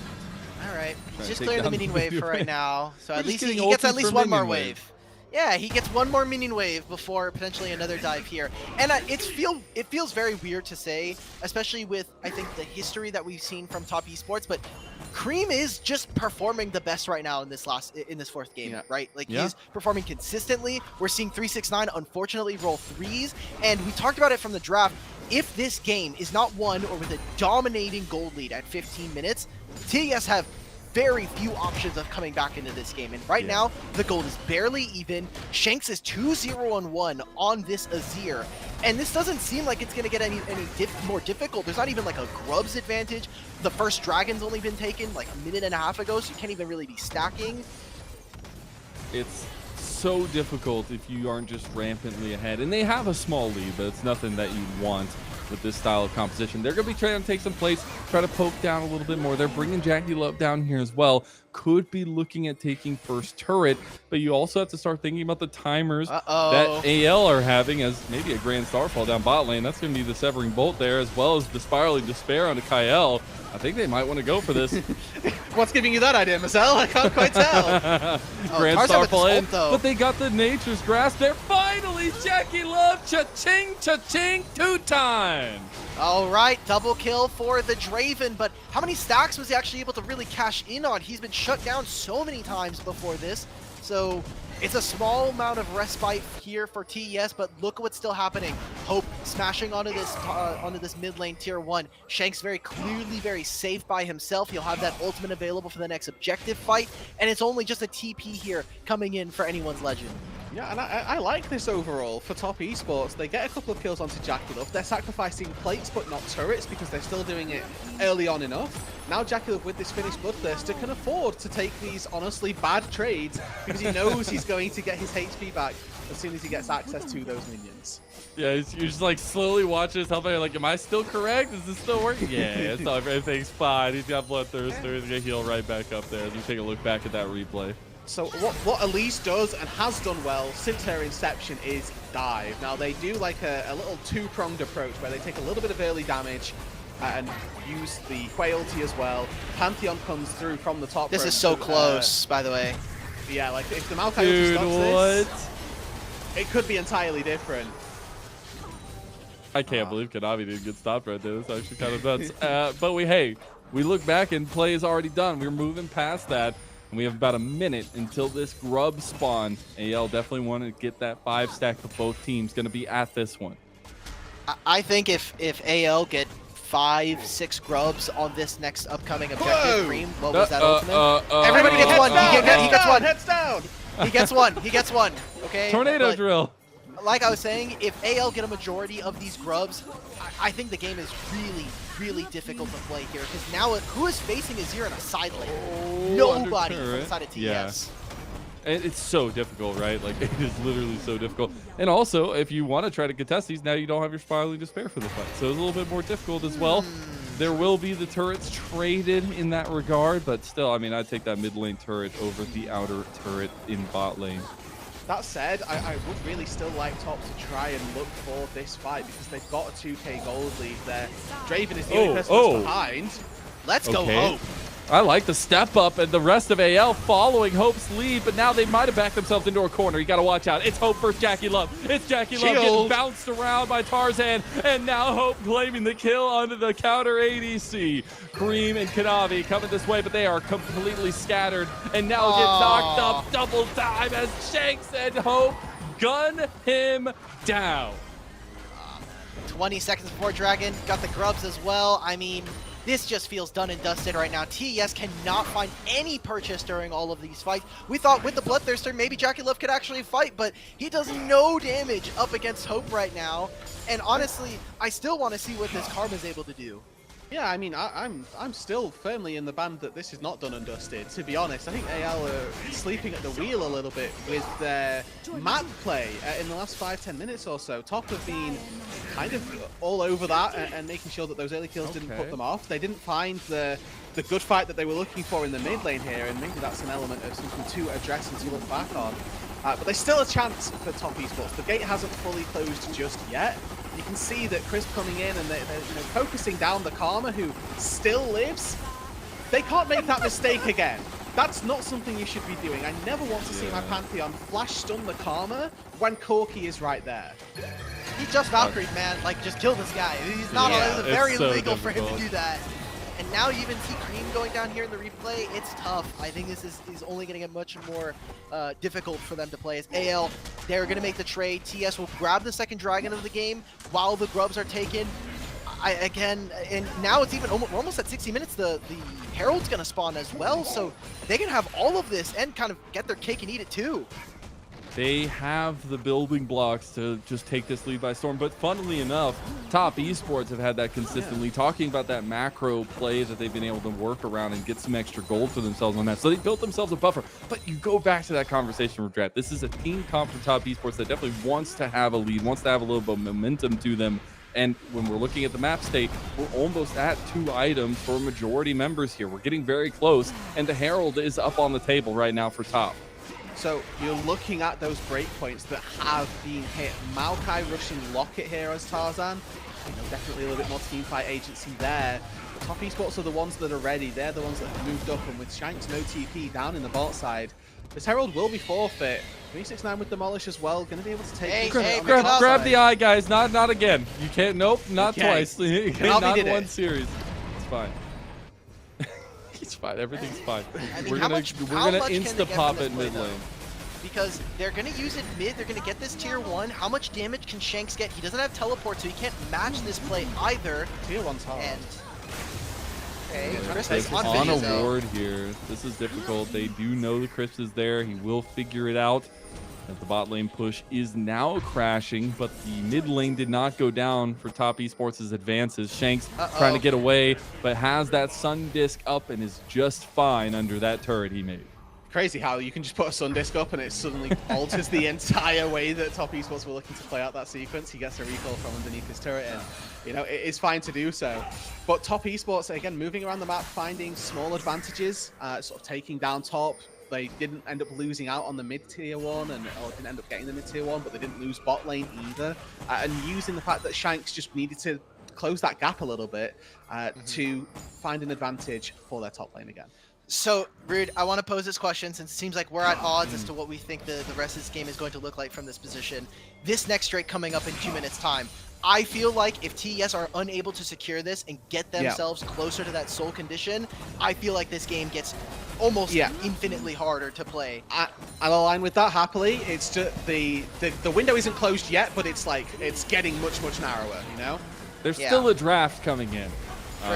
All right, he's just take clearing the down minion the wave for right now. So We're at just least he getting gets ulti at least for one more minion wave. wave. Yeah, he gets one more minion wave before potentially another dive here. And it feels very weird to say, especially with, I think, the history that we've seen from top esports, but Cream is just performing the best right now in this fourth game, right? Like he's performing consistently. We're seeing 369 unfortunately roll threes, and we talked about it from the draft. If this game is not won or with a dominating gold lead at 15 minutes, TES have very few options of coming back into this game. And right now, the gold is barely even. Shanks is 2-0-1 on this Azir. And this doesn't seem like it's going to get any more difficult. There's not even like a Grubs advantage. The first dragon's only been taken like a minute and a half ago, so you can't even really be stacking. It's so difficult if you aren't just rampantly ahead. And they have a small lead, but it's nothing that you want with this style of composition. They're going to be trying to take some plates, try to poke down a little bit more. They're bringing JackeyLove down here as well. Could be looking at taking first turret, but you also have to start thinking about the timers that AL are having as maybe a Grand Starfall down bot lane. That's going to be the Severing Bolt there, as well as the Spiraling Despair onto Kael. I think they might want to go for this. What's giving you that idea, Marcel? I can't quite tell. Grand Starfall in, but they got the Nature's Grasp there. Finally, JackeyLove, cha-ching, cha-ching, 2 times. All right, double kill for the Draven, but how many stacks was he actually able to really cash in on? He's been shut down so many times before this, so it's a small amount of respite here for TES, but look at what's still happening. Hope smashing onto this mid lane tier 1. Shanks very clearly very safe by himself. He'll have that ultimate available for the next objective fight, and it's only just a TP here coming in for anyone's Legend. Yeah, and I like this overall for top esports. They get a couple of kills onto JackeyLove. They're sacrificing plates but not turrets because they're still doing it early on enough. Now JackeyLove with this finished Bloodthirster can afford to take these honestly bad trades because he knows he's going to get his HP back as soon as he gets access to those minions. Yeah, you're just like slowly watching his health. Like, am I still correct? Is this still working? Yeah, it's all, everything's fine. He's got Bloodthirster. He's gonna heal right back up there. As we take a look back at that replay. So what Elise does and has done well since her inception is dive. Now they do like a little two-pronged approach where they take a little bit of early damage and use the Quailty as well. Pantheon comes through from the top. This is so close, by the way. Yeah, like if the Maokai stops this, it could be entirely different. I can't believe Kanavi didn't get stopped right there. That's actually kind of nuts. But we look back and play is already done. We're moving past that. And we have about a minute until this grub spawn. AL definitely wanted to get that 5 stack for both teams. Going to be at this one. I think if AL get 5-6 grubs on this next upcoming objective, Cream, what was that ultimate? Everybody gets one. He gets one. Heads down. He gets one. He gets one. Okay. Tornado drill. Like I was saying, if AL get a majority of these grubs, I think the game is really difficult to play here, because now who is facing Azir in a side lane? Nobody from the side of TES. Yeah. And it's so difficult, right? Like, it is literally so difficult. And also, if you want to try to contest these, now you don't have your Spiraling Despair for the fight. So it's a little bit more difficult as well. There will be the turrets traded in that regard, but still, I mean, I'd take that mid lane turret over the outer turret in bot lane. That said, I would really still like Top to try and look for this fight because they've got a 2k gold lead there. Draven is the only person that's behind. Let's go Hope. I like the step up and the rest of AL following Hope's lead, but now they might have backed themselves into a corner. You got to watch out. It's Hope versus JackeyLove. It's JackeyLove getting bounced around by Tarzan, and now Hope claiming the kill onto the counter ADC. Cream and Kanavi coming this way, but they are completely scattered, and now get knocked up double time as Shanks and Hope gun him down. 20 seconds before Dragon got the grubs as well. I mean, this just feels done and dusted right now. TES cannot find any purchase during all of these fights. We thought with the Bloodthirster, maybe JackeyLove could actually fight, but he does no damage up against Hope right now. And honestly, I still want to see what this Karma is able to do. Yeah, I mean, I'm still firmly in the band that this is not done and dusted. To be honest, I think AL are sleeping at the wheel a little bit with their map play in the last 5-10 minutes or so. Top have been kind of all over that and making sure that those early kills didn't put them off. They didn't find the good fight that they were looking for in the mid lane here, and maybe that's an element of something to address and to look back on. But there's still a chance for Top Esports. The gate hasn't fully closed just yet. You can see that Chris coming in and they're focusing down the Karma, who still lives. They can't make that mistake again. That's not something you should be doing. I never want to see my Pantheon flash stun the Karma when Corki is right there. He just Valkyried, man. Like, just kill this guy. He's not it's very illegal for him to do that. And now you even see Cream going down here in the replay. It's tough. I think this is only going to get much more difficult for them to play. As AL, they're going to make the trade. TS will grab the second Dragon of the game while the grubs are taken. And now it's even we're almost at 60 minutes. The Herald's going to spawn as well, so they can have all of this and kind of get their cake and eat it too. They have the building blocks to just take this lead by storm, but funnily enough, Top Esports have had that consistently, talking about that macro play that they've been able to work around and get some extra gold for themselves on that. So they built themselves a buffer, but you go back to that conversation with Draft. This is a team comp for Top Esports that definitely wants to have a lead, wants to have a little bit of momentum to them. And when we're looking at the map state, we're almost at 2 items for majority members here. We're getting very close, and the Herald is up on the table right now for Top. So you're looking at those breakpoints that have been hit. Maokai rushing Locket here as Tarzan. Definitely a little bit more teamfight agency there. But Top Esports are the ones that are ready. They're the ones that have moved up, and with Shanks no TP down in the bot side, this Herald will be forfeit. 369 with Demolish as well, going to be able to take grab the eye, guys. Not again. You can't. Nope, not twice. Not in one series. It's fine. It's fine. Everything's fine. I mean, we're gonna insta pop it mid lane. Because they're gonna use it mid. They're gonna get this tier 1. How much damage can Shanks get? He doesn't have teleport, so he can't match this play either. Tier 1's hard. And Chris is on a ward here. This is difficult. They do know the Chris is there. He will figure it out. As the bot lane push is now crashing, but the mid lane did not go down for Top Esports' advances. Shanks trying to get away, but has that Sun Disc up and is just fine under that turret he made. Crazy how you can just put a Sun Disc up and it suddenly alters the entire way that Top Esports were looking to play out that sequence. He gets a recall from underneath his turret, and it is fine to do so. But Top Esports, again, moving around the map, finding small advantages, sort of taking down Top. They didn't end up losing out on the mid-tier 1, or didn't end up getting the mid-tier 1, but they didn't lose bot lane either. And using the fact that Shanks just needed to close that gap a little bit to find an advantage for their top lane again. So, Rude, I want to pose this question since it seems like we're at odds as to what we think the rest of this game is going to look like from this position. This next straight coming up in 2 minutes' time. I feel like if TES are unable to secure this and get themselves closer to that soul condition, I feel like this game gets almost infinitely harder to play. I'll align with that happily. It's just the window isn't closed yet, but it's getting much narrower, There's still a draft coming in.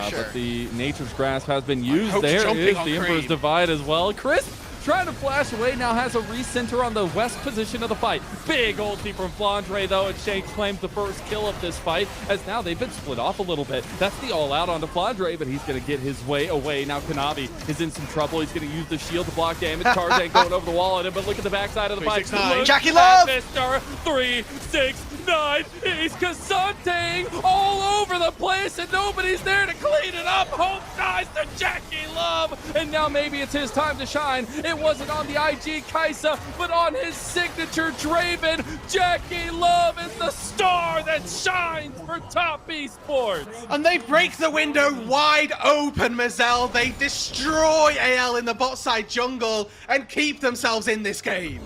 Sure. But the Nature's Grasp has been used. There is the Emperor's Divide as well. Chris trying to flash away, now has a recenter on the west position of the fight. Big ulti from Flandre though, and Shanks claims the first kill of this fight, as now they've been split off a little bit. That's the all-out onto Flandre, but he's going to get his way away. Now Kanavi is in some trouble. He's going to use the shield to block damage. Tarzan going over the wall at him, but look at the backside of the fight. JackeyLove! Mr. 369, he's Kassanting all over the place, and nobody's there to clean it up. Hope dies to JackeyLove, and now maybe it's his time to shine. It It wasn't on the IG Kaisa, but on his signature Draven. JackeyLove is the star that shines for top esports. And they break the window wide open, Mazel. They destroy AL in the bot side jungle and keep themselves in this game.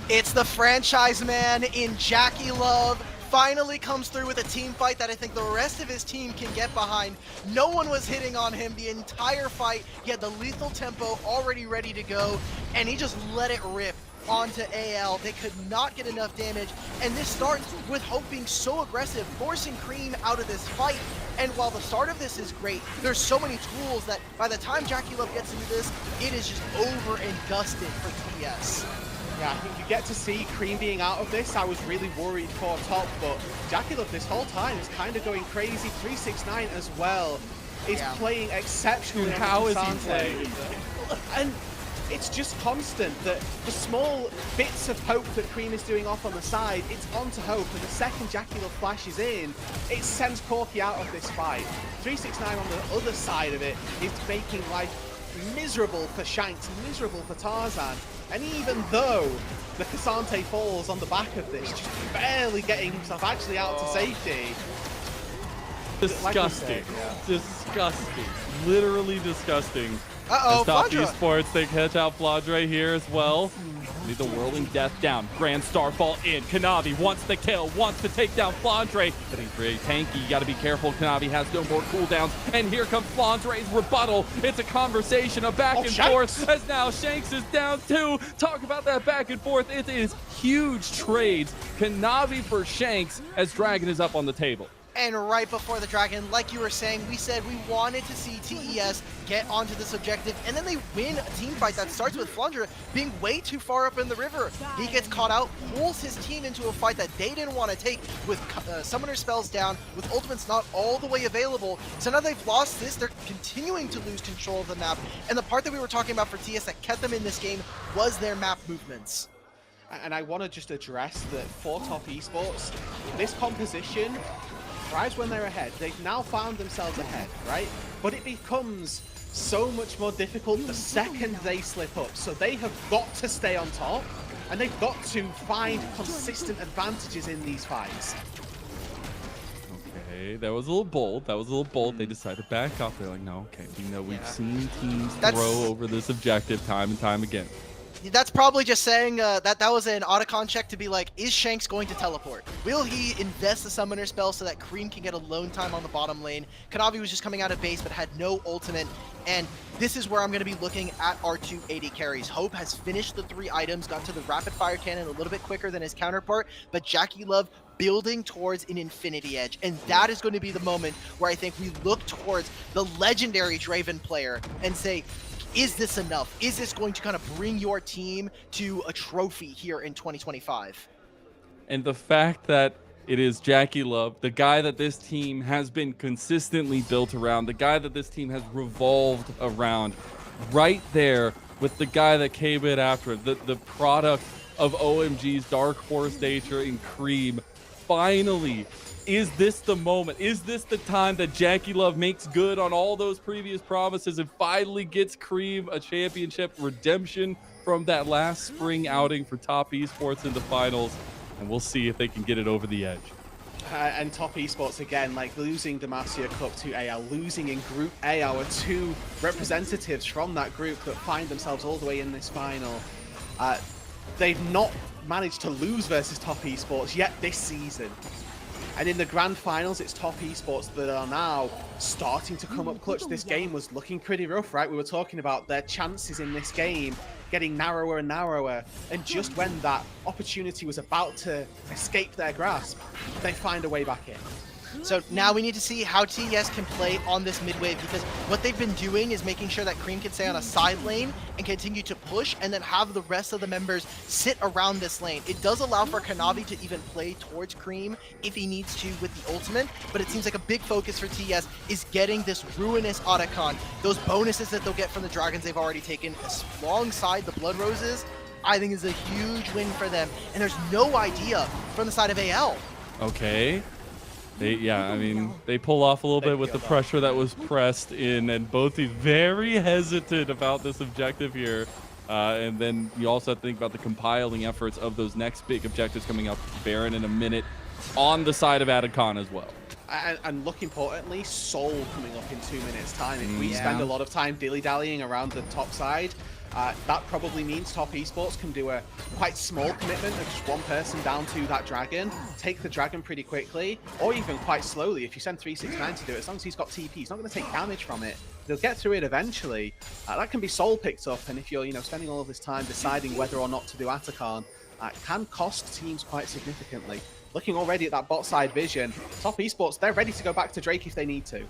It's the franchise man in JackeyLove. Finally comes through with a team fight that I think the rest of his team can get behind. No one was hitting on him the entire fight. He had the lethal tempo already ready to go, and he just let it rip onto AL. They could not get enough damage, and this starts with Hope being so aggressive, forcing Cream out of this fight. And while the start of this is great, there's so many tools that by the time JackeyLove gets into this, it is just over and dusted for TS. Yeah, I think you get to see Cream being out of this. I was really worried for top, but JackeyLove this whole time is kind of going crazy. 369 as well is playing exceptionally. How is he playing? And it's just constant that the small bits of hope that Cream is doing off on the side, it's onto hope, and the second JackeyLove flashes in, it sends Corki out of this fight. 369 on the other side of it is making life miserable for Shanks, miserable for Tarzan. And even though the Cassante falls on the back of this, just barely getting himself actually out to safety. Disgusting. Disgusting. Literally disgusting. Uh-oh, Top Flandre. Esports, they catch out Flandre here as well. Need the Whirling Death down. Grand Starfall in. Kanavi wants the kill, wants to take down Flandre, but he's very tanky. You gotta be careful. Kanavi has no more cooldowns. And here comes Flandre's rebuttal. It's a conversation, a back and forth, as now Shanks is down too. Talk about that back and forth. It is huge trades. Kanavi for Shanks as Dragon is up on the table. And right before the Dragon, like you were saying, we said we wanted to see TES get onto this objective, and then they win a team fight that starts with Flandre being way too far up in the river. He gets caught out, pulls his team into a fight that they didn't want to take with summoner spells down, with ultimates not all the way available. So now they've lost this, they're continuing to lose control of the map, and the part that we were talking about for TS that kept them in this game was their map movements. And I want to just address that for top esports, this composition, right when they're ahead, they've now found themselves ahead, right? But it becomes so much more difficult the second they slip up. So they have got to stay on top, and they've got to find consistent advantages in these fights. Okay, that was a little bold. That was a little bold. They decided to back off. They're like, no, okay, we know we've seen teams throw over this objective time and time again. That's probably just saying that was an Otacon check to be like, is Shanks going to teleport? Will he invest the summoner spell so that Cream can get alone time on the bottom lane? Kanavi was just coming out of base but had no ultimate, and this is where I'm going to be looking at our 280 carries. Hope has finished the 3 items, got to the rapid fire cannon a little bit quicker than his counterpart, but JackeyLove building towards an infinity edge, and that is going to be the moment where I think we look towards the legendary Draven player and say, is this enough? Is this going to kind of bring your team to a trophy here in 2025? And the fact that it is JackeyLove, the guy that this team has been consistently built around, the guy that this team has revolved around, right there with the guy that came in after it, the product of OMG's Dark Horse nature in Cream. Finally, is this the moment? Is this the time that JackeyLove makes good on all those previous promises and finally gets Cream a championship redemption from that last spring outing for top esports in the finals? And we'll see if they can get it over the edge. And top esports again, like losing the Demacia Cup to AL, losing in Group A, our 2 representatives from that group that find themselves all the way in this final. They've not managed to lose versus top esports yet this season. And in the grand finals, it's top esports that are now starting to come up clutch. This game was looking pretty rough, right? We were talking about their chances in this game getting narrower and narrower. And just when that opportunity was about to escape their grasp, they find a way back in. So now we need to see how TES can play on this mid wave, because what they've been doing is making sure that Cream can stay on a side lane and continue to push and then have the rest of the members sit around this lane. It does allow for Kanavi to even play towards Cream if he needs to with the ultimate, but it seems like a big focus for TES is getting this ruinous Otacon. Those bonuses that they'll get from the dragons they've already taken alongside the Blood Roses, I think is a huge win for them. And there's no idea from the side of AL. Okay. I mean, they pull off a little bit with the pressure that was pressed in, and both teams very hesitant about this objective here. And then you also have to think about the compiling efforts of those next big objectives coming up. Baron in a minute on the side of Adacon as well. And look importantly, Soul coming up in 2 minutes time. If we spend a lot of time dilly-dallying around the top side, that probably means Top Esports can do a quite small commitment of just one person down to that dragon, take the dragon pretty quickly, or even quite slowly. If you send 369 to do it, as long as he's got TP, he's not going to take damage from it. They'll get through it eventually. That can be Soul picked up, and if you're spending all of this time deciding whether or not to do Atacon, it can cost teams quite significantly. Looking already at that bot side vision, Top Esports, they're ready to go back to Drake if they need to.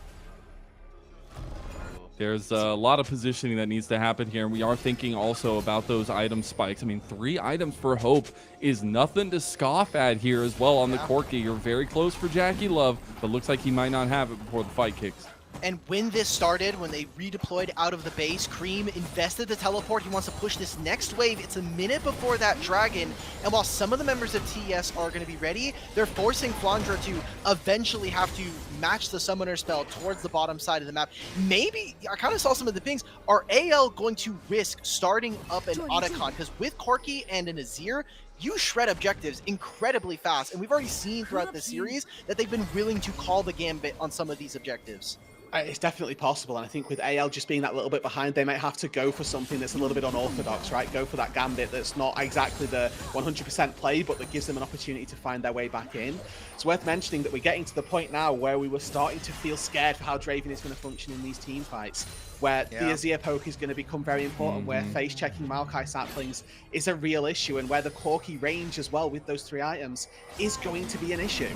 There's a lot of positioning that needs to happen here, and we are thinking also about those item spikes. I mean, 3 items for Hope is nothing to scoff at here as well on the Corki. You're very close for JackeyLove, but looks like he might not have it before the fight kicks. And when this started, when they redeployed out of the base, Cream invested the teleport. He wants to push this next wave. It's a minute before that dragon. And while some of the members of TS are going to be ready, they're forcing Flandre to eventually have to match the summoner spell towards the bottom side of the map. Maybe, I kind of saw some of the things. Are AL going to risk starting up an Otacon? Because with Corki and an Azir, you shred objectives incredibly fast. And we've already seen throughout the series that they've been willing to call the gambit on some of these objectives. It's definitely possible, and I think with AL just being that little bit behind, they might have to go for something that's a little bit unorthodox, right? Go for that gambit that's not exactly the 100% play, but that gives them an opportunity to find their way back in. It's worth mentioning that we're getting to the point now where we were starting to feel scared for how Draven is going to function in these team fights, where the Azir poke is going to become very important, where face-checking Maokai saplings is a real issue, and where the Corki range as well with those 3 items is going to be an issue.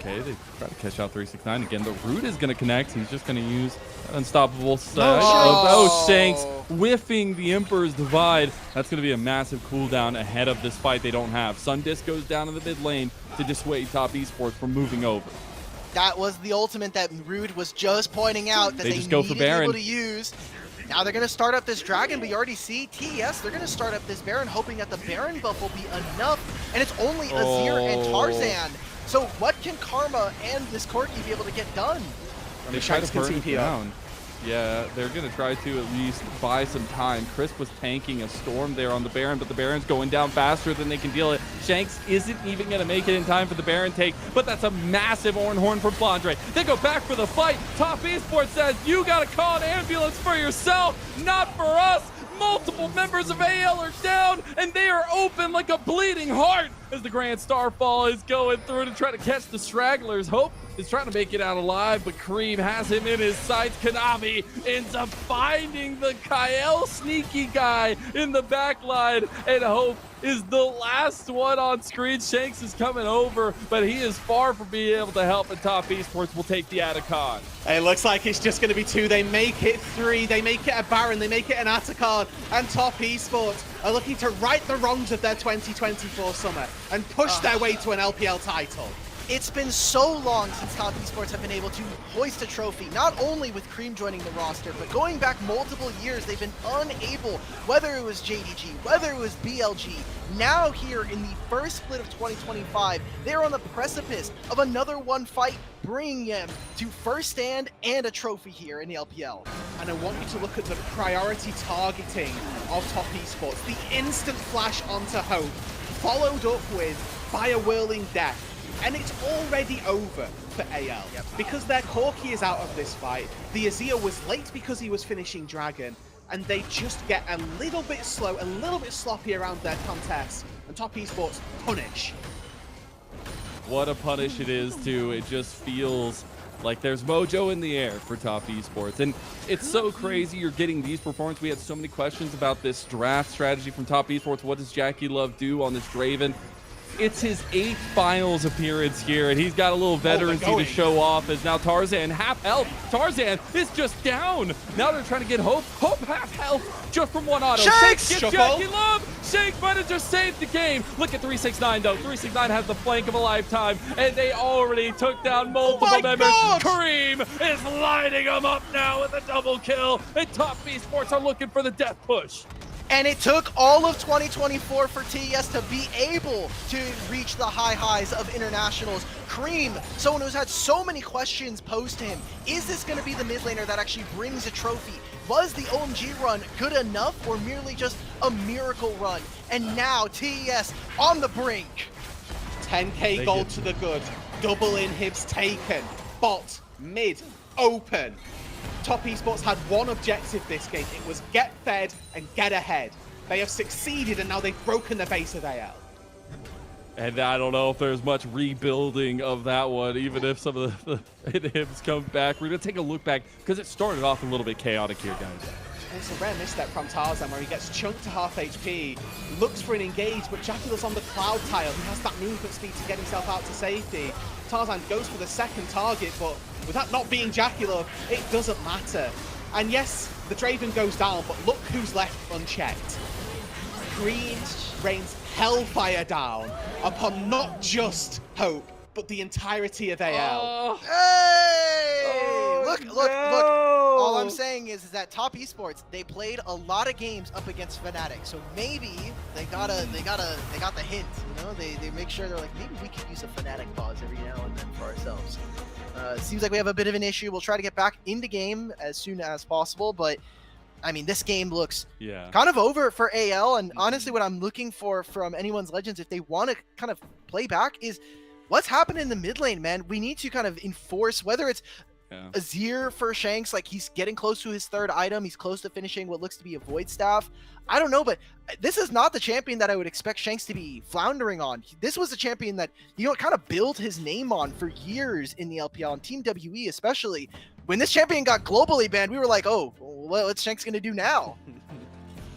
Okay, they try to catch out 369. Again, the root is going to connect. He's just going to use unstoppable side of Shanks, whiffing the Emperor's Divide. That's going to be a massive cooldown ahead of this fight they don't have. Sundisk goes down in the mid lane to dissuade Top Esports from moving over. That was the ultimate that Rude was just pointing out that they just go for needed to be Baron. able to use. Now they're going to start up this dragon, but you already see TES, they're going to start up this Baron, hoping that the Baron buff will be enough, and it's only Azir and Tarzan. So what can Karma and this Corki be able to get done? They try to burn it down. Yeah, they're going to try to at least buy some time. Crisp was tanking a storm there on the Baron, but the Baron's going down faster than they can deal it. Shanks isn't even going to make it in time for the Baron take, but that's a massive Oran Horn from Flandre. They go back for the fight. Top Esports says, you got to call an ambulance for yourself, not for us. Multiple members of AL are down, and they are open like a bleeding heart as the Grand Starfall is going through to try to catch the stragglers. Hope is trying to make it out alive, but Cream has him in his sights. Konami ends up finding the Kael sneaky guy in the back line, and Hope is the last one on screen. Shanks is coming over, but he is far from being able to help, and Top Esports will take the Atacon. It looks like it's just going to be 2. They make it 3. They make it a Baron. They make it an Atacon. And Top Esports are looking to right the wrongs of their 2024 summer and push their way to an LPL title. It's been so long since Top Esports have been able to hoist a trophy, not only with Cream joining the roster, but going back multiple years, they've been unable, whether it was JDG, whether it was BLG, now here in the first split of 2025, they're on the precipice of another one fight, bringing them to first stand and a trophy here in the LPL. And I want you to look at the priority targeting of Top Esports, the instant flash onto Hope, followed up with by a whirling death. And it's already over for AL. Because their Corki is out of this fight, the Azir was late because he was finishing Dragon, and they just get a little bit slow, a little bit sloppy around their contests, and Top Esports punish. What a punish it is, too. It just feels like there's mojo in the air for Top Esports. And it's so crazy you're getting these performances. We had so many questions about this draft strategy from Top Esports. What does JackeyLove do on this Draven? It's his 8th finals appearance here, and he's got a little veterancy to show off as now Tarzan half health. Tarzan is just down. Now they're trying to get Hope. Hope half health just from one auto. Shanks gets JackeyLove. Shanks might have just saved the game. Look at 369 though. 369 has the flank of a lifetime, and they already took down multiple members. Kareem is lighting them up now with a double kill, and Top Esports are looking for the death push. And it took all of 2024 for TES to be able to reach the high highs of internationals. Cream, someone who's had so many questions posed to him. Is this going to be the mid laner that actually brings a trophy? Was the OMG run good enough or merely just a miracle run? And now TES on the brink. 10k gold to the good. Double inhibs taken. Bot, mid, open. Top Esports had one objective this game. It was get fed and get ahead. They have succeeded and now they've broken the base of AL. And I don't know if there's much rebuilding of that one, even if some of the inhibs come back. We're going to take a look back because it started off a little bit chaotic here, guys. It's a rare misstep from Tarzan where he gets chunked to half HP, looks for an engage, but JackeyLove's on the cloud tile. He has that movement speed to get himself out to safety. Tarzan goes for the second target, but with that not being JackeyLove, it doesn't matter. And yes, the Draven goes down, but look who's left unchecked. Green rains hellfire down upon not just Hope, but the entirety of AL. Hey! Look. All I'm saying is that Top Esports, they played a lot of games up against Fnatic, so maybe they got the hint, you know? They make sure they're like, maybe we could use a Fnatic pause every now and then for ourselves. Seems like we have a bit of an issue. We'll try to get back into game as soon as possible, but I mean, this game looks kind of over for AL, and honestly, what I'm looking for from anyone's Legends, if they want to kind of play back, is what's happening in the mid lane, man. We need to kind of enforce, whether it's Azir for Shanks, like he's getting close to his third item, he's close to finishing what looks to be a Void Staff. I don't know, but this is not the champion that I would expect Shanks to be floundering on. This was a champion that, you know, kind of built his name on for years in the LPL, and Team WE especially. When this champion got globally banned, we were like, oh, what's Shanks gonna do now?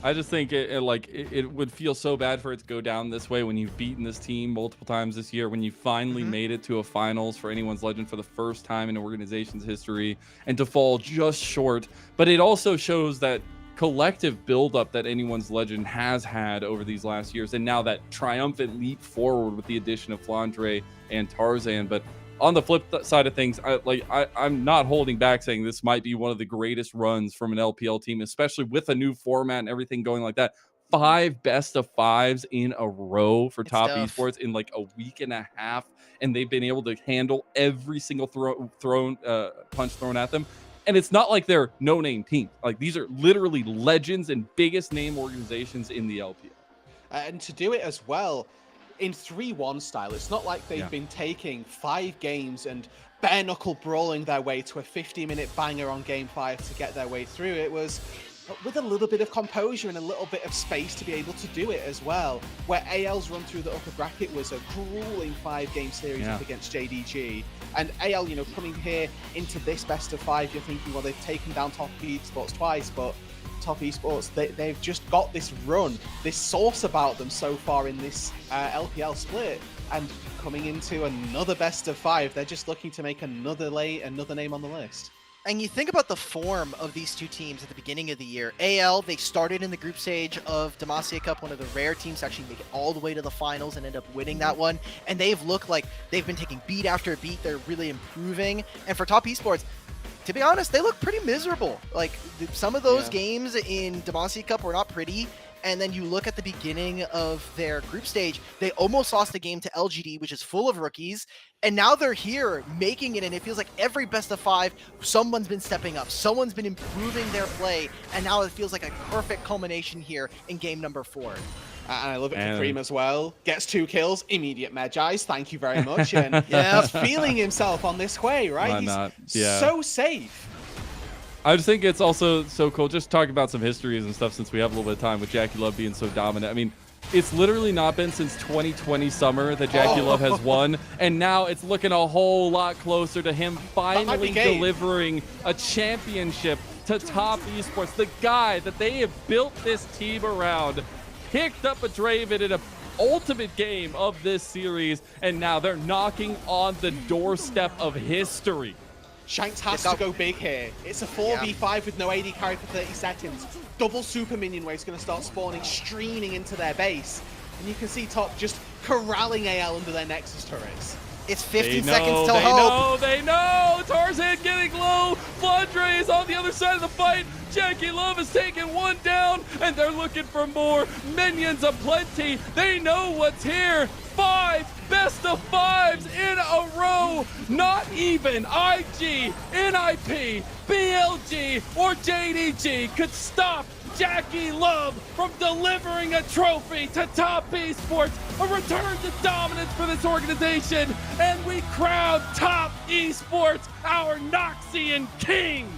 I just think it would feel so bad for it to go down this way when you've beaten this team multiple times this year, when you finally made it to a finals for anyone's Legend for the first time in an organization's history, and to fall just short. But it also shows that collective buildup that anyone's Legend has had over these last years, and now that triumphant leap forward with the addition of Flandre and Tarzan. But on the flip side of things, I'm not holding back saying this might be one of the greatest runs from an LPL team, especially with a new format and everything going like that. 5 best of 5s in a row for Top Esports in like a week and a half, and they've been able to handle every single punch thrown at them. And it's not like they're no-name teams. Like, these are literally legends and biggest name organizations in the LPL. And to do it as well in 3-1 style, it's not like they've been taking 5 games and bare knuckle brawling their way to a 50-minute banger on game 5 to get their way through. It was with a little bit of composure and a little bit of space to be able to do it as well. Where AL's run through the upper bracket was a grueling 5-game series up against JDG. And AL, you know, coming here into this best of 5, you're thinking, well, they've taken down Top Esports twice, but Top Esports, they've just got this run, this sauce about them so far in this LPL split, and coming into another best of 5, they're just looking to make another name on the list. And you think about the form of these two teams at the beginning of the year. AL, they started in the group stage of Demacia Cup, one of the rare teams to actually make it all the way to the finals and end up winning that one. And they've looked like they've been taking beat after beat. They're really improving. And for Top Esports, to be honest, they look pretty miserable. Like, some of those games in Demacia Cup were not pretty. And then you look at the beginning of their group stage, they almost lost the game to LGD, which is full of rookies. And now they're here making it, and it feels like every best of 5, someone's been stepping up, someone's been improving their play, and now it feels like a perfect culmination here in game number 4. And I love it for Cream as well. Gets 2 kills, immediate Medjais, thank you very much. And just feeling himself on this way, right? He's so safe. I just think it's also so cool. Just talking about some histories and stuff, since we have a little bit of time with JackeyLove being so dominant. I mean, it's literally not been since 2020 summer that JackeyLove has won, and now it's looking a whole lot closer to him finally delivering a championship to Top Esports. The guy that they have built this team around picked up a Draven in an ultimate game of this series, and now they're knocking on the doorstep of history. Shanks has to go big here. It's a 4v5 with no AD carry for 30 seconds. Double super minion wave is going to start spawning, streaming into their base. And you can see Top just corralling AL under their Nexus turrets. It's 15 seconds till hope. They know. Tarzan getting low. Flandre is on the other side of the fight. JackeyLove has taken one down, and they're looking for more. Minions aplenty. They know what's here. 5 best of 5s in a row. Not even IG, NIP, BLG, or JDG could stop JackeyLove from delivering a trophy to Top Esports, a return to dominance for this organization, and we crown Top Esports our Noxian King.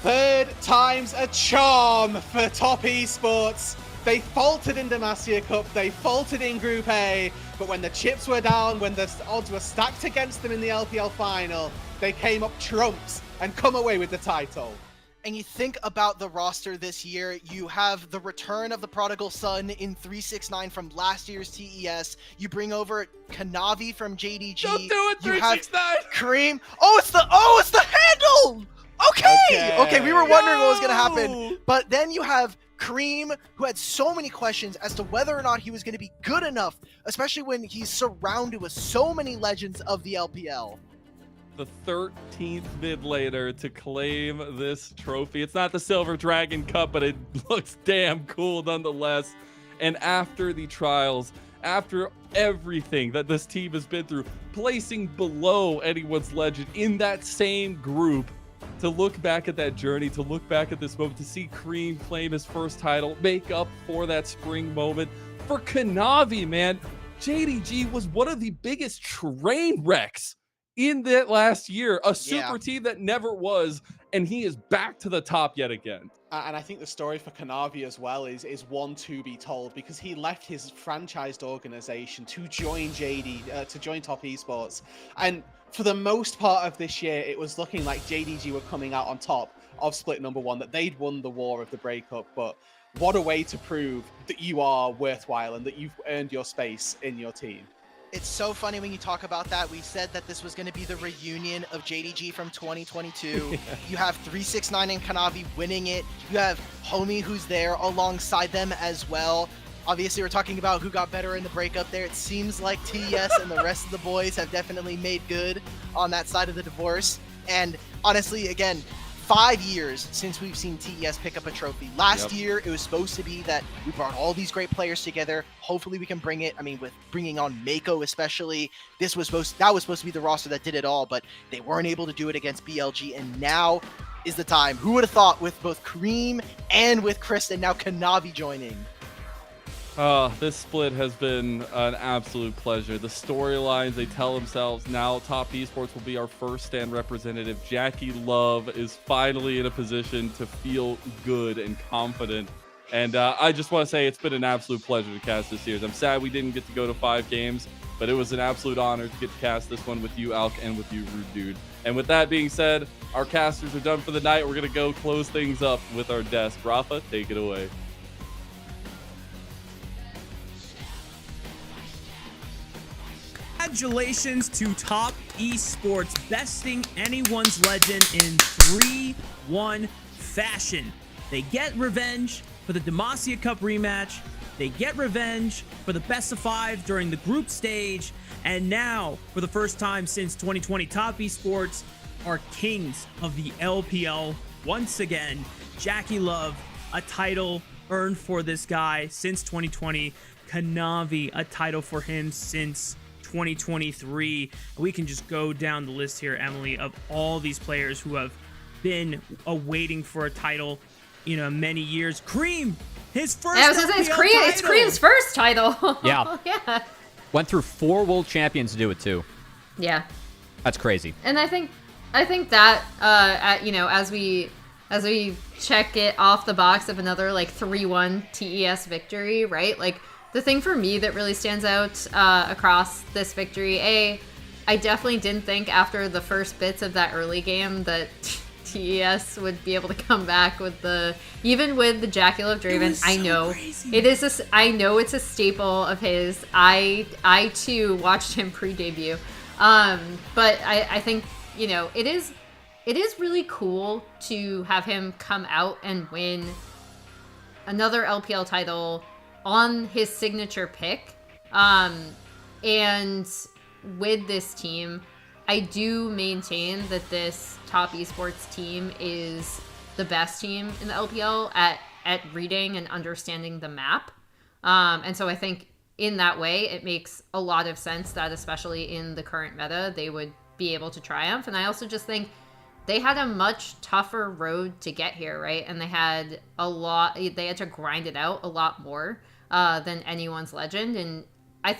3rd time's a charm for Top Esports. They faltered in Demacia Cup, they faltered in Group A, but when the chips were down, when the odds were stacked against them in the LPL final, they came up trumps and come away with the title. And you think about the roster this year, you have the return of the prodigal son in 369 from last year's TES. You bring over Kanavi from JDG. Don't do it, you 369! have Kareem. Oh, it's the handle! Okay, we were wondering what was going to happen. But then you have Kareem, who had so many questions as to whether or not he was going to be good enough, especially when he's surrounded with so many legends of the LPL. The 13th mid laner to claim this trophy. It's not the Silver Dragon Cup, but it looks damn cool nonetheless. And after the trials, after everything that this team has been through, placing below anyone's legend in that same group, to look back at that journey, to look back at this moment, to see Cream claim his first title, make up for that spring moment. For Kanavi, man, JDG was one of the biggest train wrecks in that last year, a super team that never was, and he is back to the top yet again. And I think the story for Kanavi as well is one to be told, because he left his franchised organization to join to join Top Esports. And for the most part of this year, it was looking like JDG were coming out on top of split number 1, that they'd won the war of the breakup. But what a way to prove that you are worthwhile and that you've earned your space in your team. It's so funny when you talk about that. We said that this was going to be the reunion of JDG from 2022. You have 369 and Kanavi winning it. You have Homie who's there alongside them as well. Obviously, we're talking about who got better in the breakup there. It seems like TES and the rest of the boys have definitely made good on that side of the divorce. And honestly, again, 5 years since we've seen TES pick up a trophy. Last year, it was supposed to be that we brought all these great players together. Hopefully we can bring it. I mean, with bringing on Mako especially, that was supposed to be the roster that did it all, but they weren't able to do it against BLG, and now is the time. Who would have thought, with both Kareem and with Kristen, now Kanavi joining? This split has been an absolute pleasure. The storylines, they tell themselves. Now Top Esports will be our first stand representative. JackeyLove is finally in a position to feel good and confident. And I just want to say it's been an absolute pleasure to cast this series. I'm sad we didn't get to go to 5 games, but it was an absolute honor to get to cast this one with you, Alk, and with you, Rude Dude. And with that being said, our casters are done for the night. We're going to go close things up with our desk. Rafa, take it away. Congratulations to Top Esports besting anyone's legend in 3-1 fashion. They get revenge for the Demacia Cup rematch. They get revenge for the best of 5 during the group stage. And now, for the first time since 2020, Top Esports are kings of the LPL once again. JackeyLove, a title earned for this guy since 2020. Kanavi, a title for him since 2023. We can just go down the list here, Emily, of all these players who have been awaiting for a title, many years. Cream, his first. I was gonna say it's Cream's first title. Yeah. Yeah. Went through 4 world champions to do it too. Yeah. That's crazy. And I think that as we check it off the box of another 3-1 TES victory, right? The thing for me that really stands out across this victory, I definitely didn't think after the first bits of that early game that TES would be able to come back with even with the JackeyLove Draven. I know crazy. I know it's a staple of his. I too watched him pre-debut, but I think it is really cool to have him come out and win another LPL title on his signature pick, and with this team, I do maintain that this top esports team is the best team in the LPL at reading and understanding the map. And so I think in that way, it makes a lot of sense that especially in the current meta, they would be able to triumph. And I also just think they had a much tougher road to get here, right? And they had to grind it out a lot more than anyone's legend. And I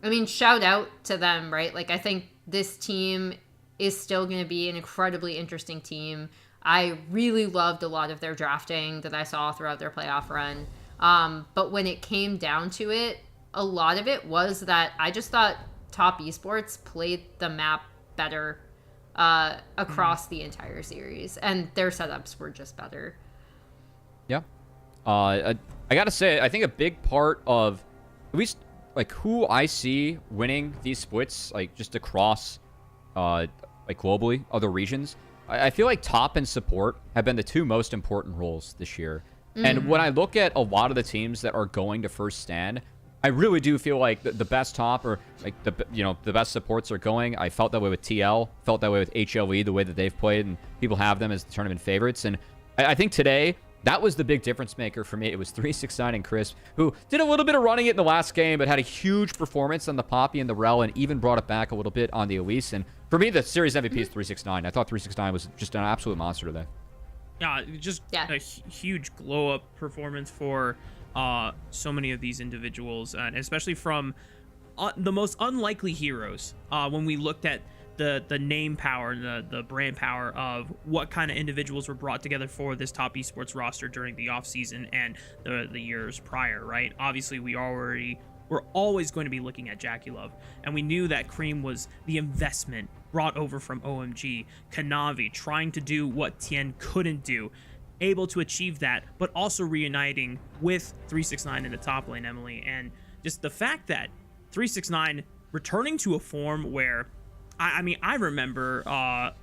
mean, shout out to them, right? Like, I think this team is still going to be an incredibly interesting team. I really loved a lot of their drafting that I saw throughout their playoff run. But when it came down to it, a lot of it was that I just thought top esports played the map better across the entire series, and their setups were just better. Yeah. I gotta say, I think a big part of at least like who I see winning these splits, like just across like globally, other regions, I feel like top and support have been the two most important roles this year. And when I look at a lot of the teams that are going to first stand, I really do feel like the best top or like the best supports are going. I felt that way with TL, felt that way with HLE, the way that they've played, and people have them as the tournament favorites. And I think today that was the big difference maker for me. It was 369 and Crisp, who did a little bit of running it in the last game, but had a huge performance on the Poppy and the Rel, and even brought it back a little bit on the Elise. And for me, the series MVP is 369. I thought 369 was just an absolute monster today. Yeah, just a huge glow-up performance for so many of these individuals, and especially from the most unlikely heroes. When we looked at the name power, the brand power of what kind of individuals were brought together for this top esports roster during the offseason and the years prior, right? Obviously, we're always going to be looking at JackeyLove, and we knew that Cream was the investment brought over from OMG. Kanavi trying to do what Tien couldn't do, able to achieve that, but also reuniting with 369 in the top lane, Emily. And just the fact that 369 returning to a form where I mean, I remember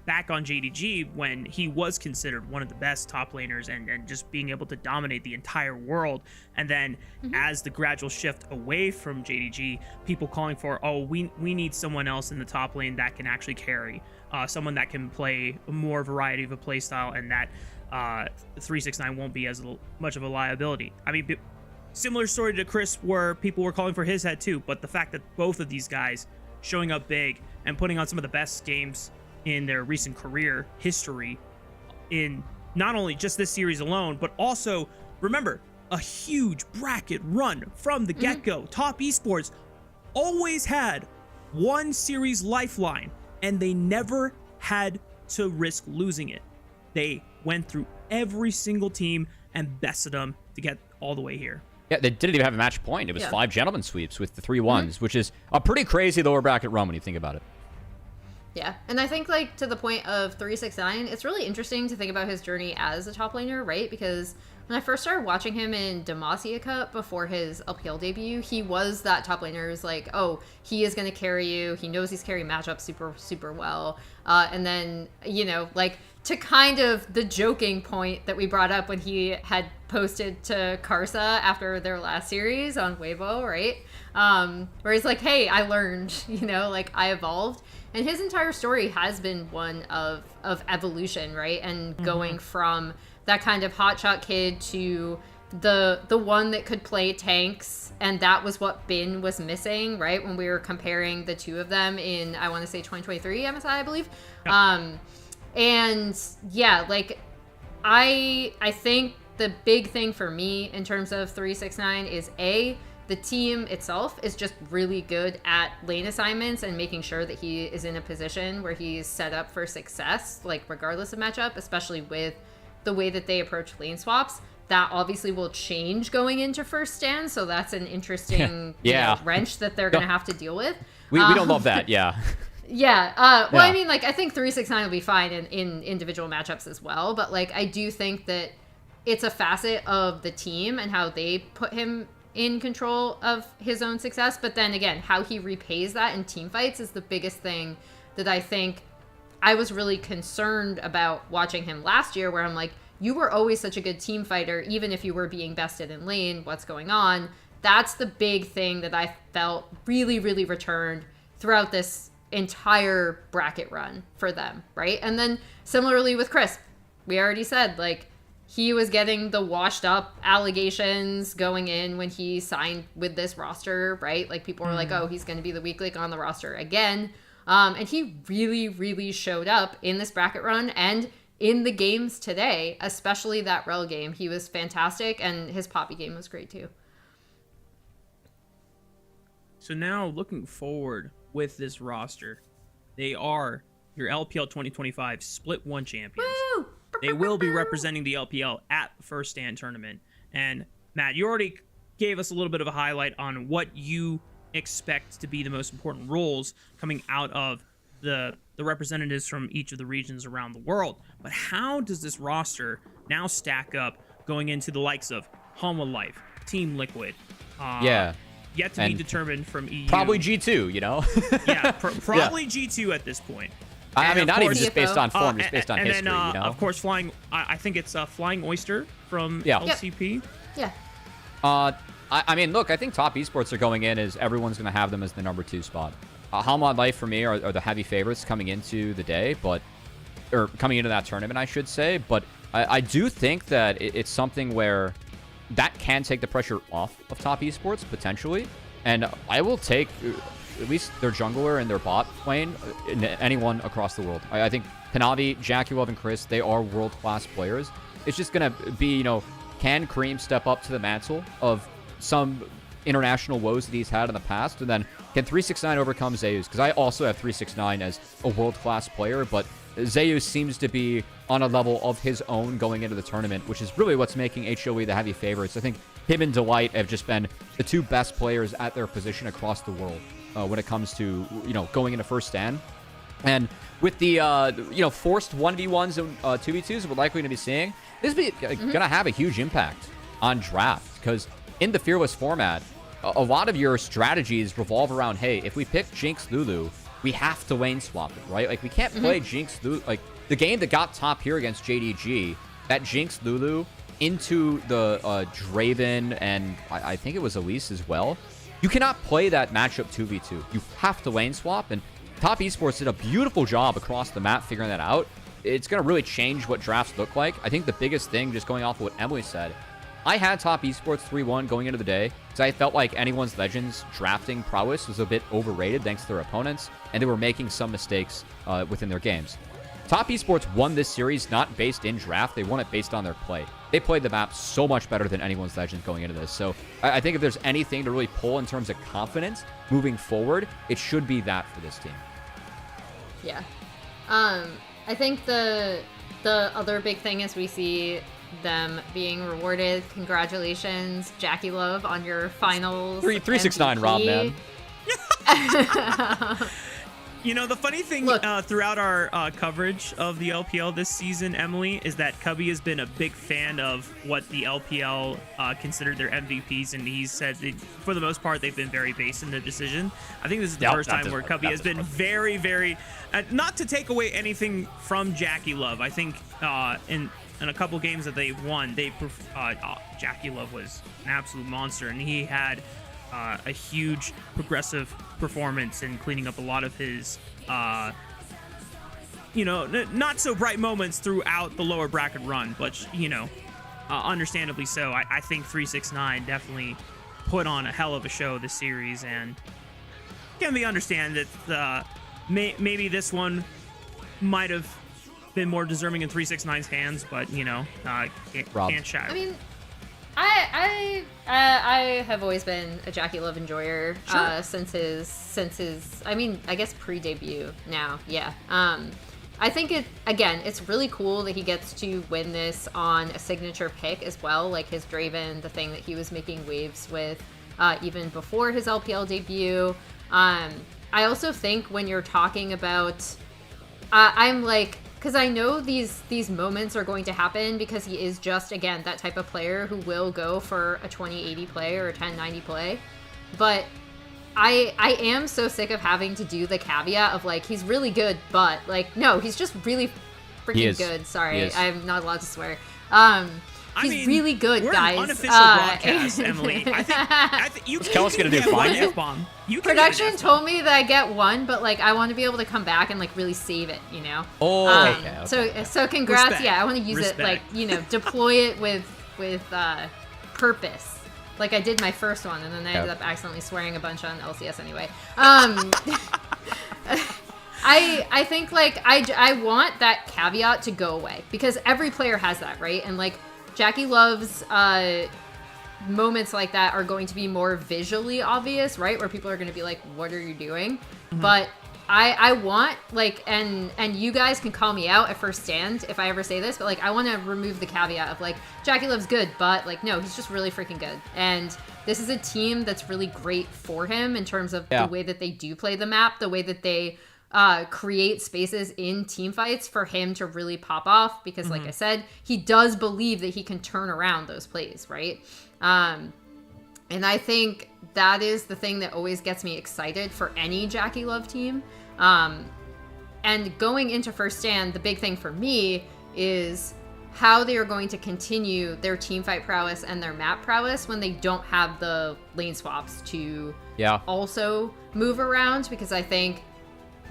back on JDG when he was considered one of the best top laners and just being able to dominate the entire world. And then as the gradual shift away from JDG, people calling for, oh, we need someone else in the top lane that can actually carry, someone that can play a more variety of a play style, and that 369 won't be as much of a liability. I mean, similar story to Chris where people were calling for his head too, but the fact that both of these guys showing up big and putting on some of the best games in their recent career history in not only just this series alone, but also, remember, a huge bracket run from the get-go. Top Esports always had one series lifeline, and they never had to risk losing it. They went through every single team and bested them to get all the way here. Yeah, they didn't even have a match point. It was 5 gentlemen sweeps with the 3 1s, which is a pretty crazy lower bracket run when you think about it. Yeah, and I think, like, to the point of 369, it's really interesting to think about his journey as a top laner, right? Because when I first started watching him in Demacia Cup before his LPL debut, he was that top laner who's like, oh, he is going to carry you. He knows he's carrying matchups super, super well. And then, you know, like, to kind of the joking point that we brought up when he had posted to Karsa after their last series on Weibo, right? Where he's like, hey, I learned, you know, like, I evolved. And his entire story has been one of evolution, right? And going from that kind of hotshot kid to the one that could play tanks, and that was what Bin was missing, right? When we were comparing the two of them in, I want to say 2023 MSI, I believe. Yeah. And yeah, like, I think the big thing for me in terms of 369 is the team itself is just really good at lane assignments and making sure that he is in a position where he's set up for success, like regardless of matchup, especially with the way that they approach lane swaps. That obviously will change going into first stand, so that's an interesting you know, wrench that they're going to have to deal with. We don't love that, yeah. Well, I mean, like, I think 369 will be fine in individual matchups as well, but, like, I do think that it's a facet of the team and how they put him in control of his own success. But then again, how he repays that in team fights is the biggest thing that I think I was really concerned about watching him last year, where I'm like, you were always such a good team fighter, even if you were being bested in lane. What's going on? That's the big thing that I felt really, really returned throughout this entire bracket run for them, right? And then similarly with Chris, we already said, like, he was getting the washed up allegations going in when he signed with this roster, right? Like, people were like, oh, he's going to be the weak link on the roster again. And he really, really showed up in this bracket run and in the games today, especially that Rel game. He was fantastic, and his Poppy game was great too. So now, looking forward with this roster, they are your LPL 2025 Split 1 champions. Woo! They will be representing the LPL at the First Stand tournament. And Matt, you already gave us a little bit of a highlight on what you expect to be the most important roles coming out of the representatives from each of the regions around the world. But how does this roster now stack up going into the likes of Homa Life, Team Liquid? Yet to be determined from EU. Probably G2, you know? Yeah, probably G2 at this point. I mean, not even CFO. just based on form, just based on and history, then, you know? Of course, I think it's Flying Oyster from LCP. Yeah. I mean, look, I think top esports are going in as everyone's going to have them as the number 2 spot. Halmon Life for me are the heavy favorites coming into the day, or coming into that tournament, I should say. But I do think that it's something where that can take the pressure off of top esports potentially, and I will take at least their jungler and their bot lane in anyone across the world. I think Panavi, JackeyLove, and Chris, they are world-class players. It's just going to be, you know, can Cream step up to the mantle of some international woes that he's had in the past? And then can 369 overcome Zeus? Because I also have 369 as a world-class player, but Zeus seems to be on a level of his own going into the tournament, which is really what's making HOE the heavy favorites. I think him and Delight have just been the 2 best players at their position across the world when it comes to, you know, going into First Stand. And with the, you know, forced 1v1s and 2v2s we're likely to be seeing, this is going to have a huge impact on draft, because in the Fearless format, a lot of your strategies revolve around, hey, if we pick Jinx Lulu, we have to lane swap it, right? Like, we can't play Jinx Lulu. Like, the game that got top here against JDG, that Jinx Lulu into the Draven, and I think it was Elise as well. You cannot play that matchup 2v2. You have to lane swap, and Top Esports did a beautiful job across the map figuring that out. It's going to really change what drafts look like. I think the biggest thing, just going off of what Emily said, I had Top Esports 3-1 going into the day because I felt like anyone's Legends drafting prowess was a bit overrated thanks to their opponents, and they were making some mistakes within their games. Top Esports won this series not based in draft. They won it based on their play. They played the map so much better than anyone's Legends going into this. So I think if there's anything to really pull in terms of confidence moving forward, it should be that for this team. Yeah. I think the other big thing is we see them being rewarded. Congratulations, JackeyLove, on your finals. 369 Rob, man. You know, the funny thing throughout our coverage of the LPL this season, Emily, is that Cubby has been a big fan of what the LPL considered their MVPs, and he said that for the most part they've been very based in their decision. I think this is the first time where Cubby has been very, very, not to take away anything from JackeyLove. I think in a couple games that they've won, JackeyLove was an absolute monster, and he had a huge progressive performance in cleaning up a lot of his, you know, not so bright moments throughout the lower bracket run, but, you know, understandably so. I think 369 definitely put on a hell of a show this series, and can we understand that maybe this one might have been more deserving in 369's hands, but, you know, can't shy. I mean, I have always been a JackeyLove enjoyer since his I mean, I guess pre-debut now. Yeah. I think it's really cool that he gets to win this on a signature pick as well, like his Draven, the thing that he was making waves with even before his LPL debut. I also think when you're talking about I'm like, because I know these moments are going to happen because he is just, again, that type of player who will go for a 2080 play or a 1090 play. But I am so sick of having to do the caveat of, like, he's really good, but, like, no, he's just really freaking good. Sorry, I'm not allowed to swear. He's really good, we're guys. An unofficial broadcast, Emily. I think you Kel's gonna do fine. F-bomb. Production told me that I get one, but like I want to be able to come back and like really save it, you know. Oh, okay. So congrats. Respect. Yeah, I want to use Respect. it like, you know, deploy it with purpose. Like I did my first one, and then I ended up accidentally swearing a bunch on LCS anyway. I think like I want that caveat to go away because every player has that, right? And like JackeyLove's moments like that are going to be more visually obvious, right? Where people are going to be like, "What are you doing?" But I want like, and you guys can call me out at first stand if I ever say this, but like I want to remove the caveat of like JackeyLove's good, but like no, he's just really freaking good. And this is a team that's really great for him in terms of the way that they do play the map, the way that they create spaces in team fights for him to really pop off. Because like I said, he does believe that he can turn around those plays, right? And I think that is the thing that always gets me excited for any JackeyLove team. And going into first stand, the big thing for me is how they are going to continue their team fight prowess and their map prowess when they don't have the lane swaps to also move around. Because I think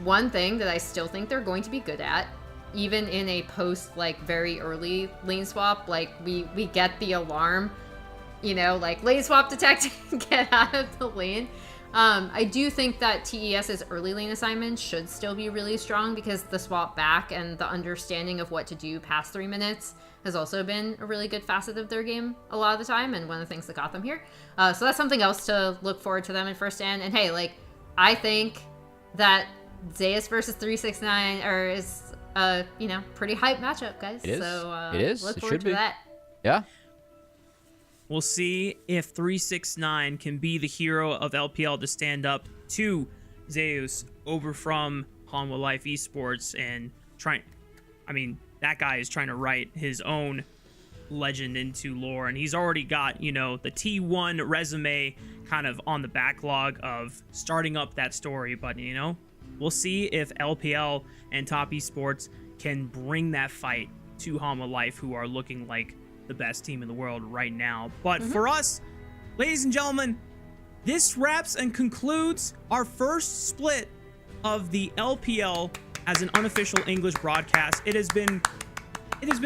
one thing that I still think they're going to be good at, even in a post like very early lane swap, like we get the alarm, you know, like lane swap detected, get out of the lane. I do think that TES's early lane assignments should still be really strong because the swap back and the understanding of what to do past 3 minutes has also been a really good facet of their game a lot of the time, and one of the things that got them here. So that's something else to look forward to them in first stand. And hey, like I think that Zeus versus 369 is a, you know, pretty hype matchup, guys. It is. So it is. Look It forward should to be. that. Yeah. We'll see if 369 can be the hero of LPL to stand up to Zeus over from Hanwha Life Esports and that guy is trying to write his own legend into lore, and he's already got, you know, the T1 resume kind of on the backlog of starting up that story. But, you know, we'll see if LPL and Top Esports can bring that fight to Hanwha Life, who are looking like the best team in the world right now. But for us, ladies and gentlemen, this wraps and concludes our first split of the LPL as an unofficial English broadcast. It has been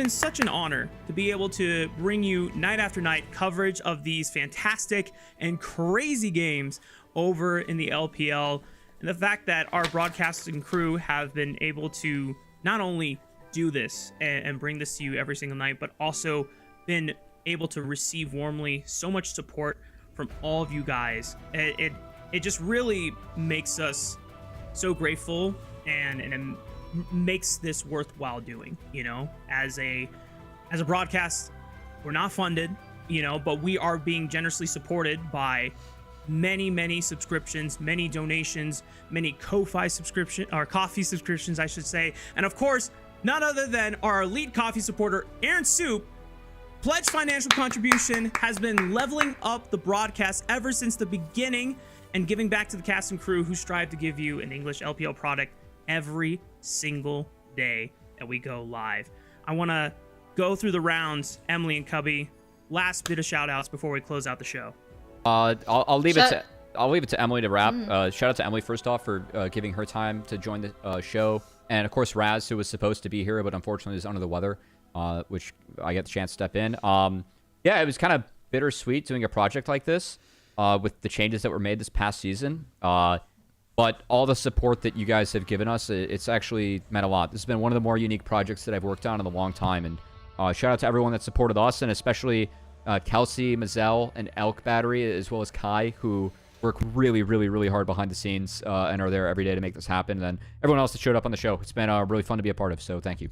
such an honor to be able to bring you night after night coverage of these fantastic and crazy games over in the LPL. And the fact that our broadcasting crew have been able to not only do this and bring this to you every single night, but also been able to receive warmly so much support from all of you guys. It just really makes us so grateful, and it makes this worthwhile doing. You know, as a broadcast, we're not funded, you know, but we are being generously supported by many subscriptions, many donations, many Ko-Fi coffee subscriptions, I should say, and of course, none other than our elite coffee supporter, Aaron Soup. Pledged financial contribution has been leveling up the broadcast ever since the beginning and giving back to the cast and crew who strive to give you an English LPL product every single day that we go live. I want to go through the rounds, Emily and Cubby. Last bit of shout outs before we close out the show. I'll leave it to Emily to wrap. Shout out to Emily first off for giving her time to join the show, and of course Raz, who was supposed to be here but unfortunately is under the weather, which I get the chance to step in. Yeah, it was kind of bittersweet doing a project like this with the changes that were made this past season. But all the support that you guys have given us, it's actually meant a lot. This has been one of the more unique projects that I've worked on in a long time. And shout out to everyone that supported us, and especially Kelsey, Mazel, and Elk Battery, as well as Kai, who work really hard behind the scenes and are there every day to make this happen. And then everyone else that showed up on the show. It's been really fun to be a part of, so thank you.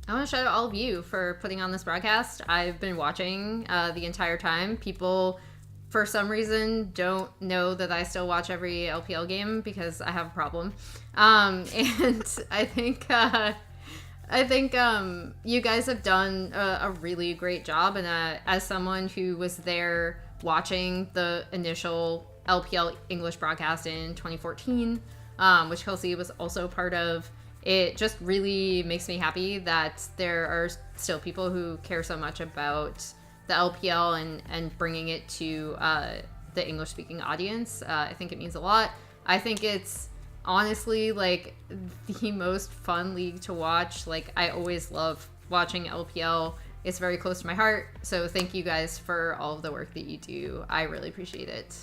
I want to shout out all of you for putting on this broadcast. I've been watching the entire time. People, for some reason, don't know that I still watch every LPL game because I have a problem. And I think you guys have done a really great job. And as someone who was there watching the initial LPL English broadcast in 2014, which Kelsey was also part of, it just really makes me happy that there are still people who care so much about the LPL and bringing it to the English-speaking audience. I think it means a lot. I think it's honestly like the most fun league to watch. Like, I always love watching LPL. It's very close to my heart. So thank you guys for all of the work that you do. I really appreciate it.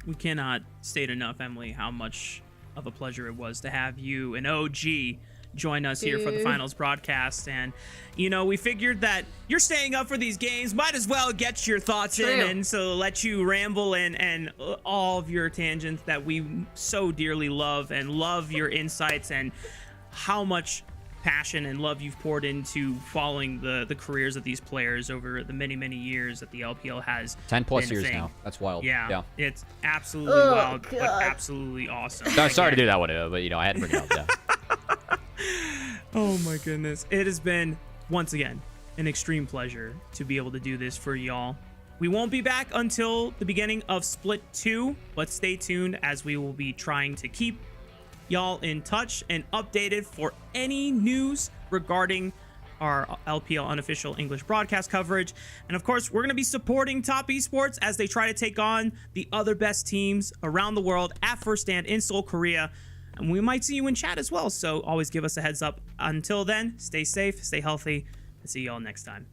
We cannot state enough, Emily, how much of a pleasure it was to have you, an OG, join us here for the finals broadcast. And you know, we figured that you're staying up for these games, might as well get your thoughts in, and so let you ramble and all of your tangents that we so dearly love, and love your insights and how much passion and love you've poured into following the careers of these players over the many years that the LPL has 10+ years now. That's wild. Yeah, it's absolutely wild, but absolutely awesome. Sorry to do that one, but you know, I had to bring it up. Yeah. Oh my goodness, it has been once again an extreme pleasure to be able to do this for y'all. We won't be back until the beginning of Split 2, but stay tuned as we will be trying to keep y'all in touch and updated for any news regarding our LPL unofficial English broadcast coverage. And of course, we're going to be supporting Top Esports as they try to take on the other best teams around the world at First Stand in Seoul, Korea. And we might see you in chat as well, so always give us a heads up. Until then, stay safe, stay healthy, and see y'all next time.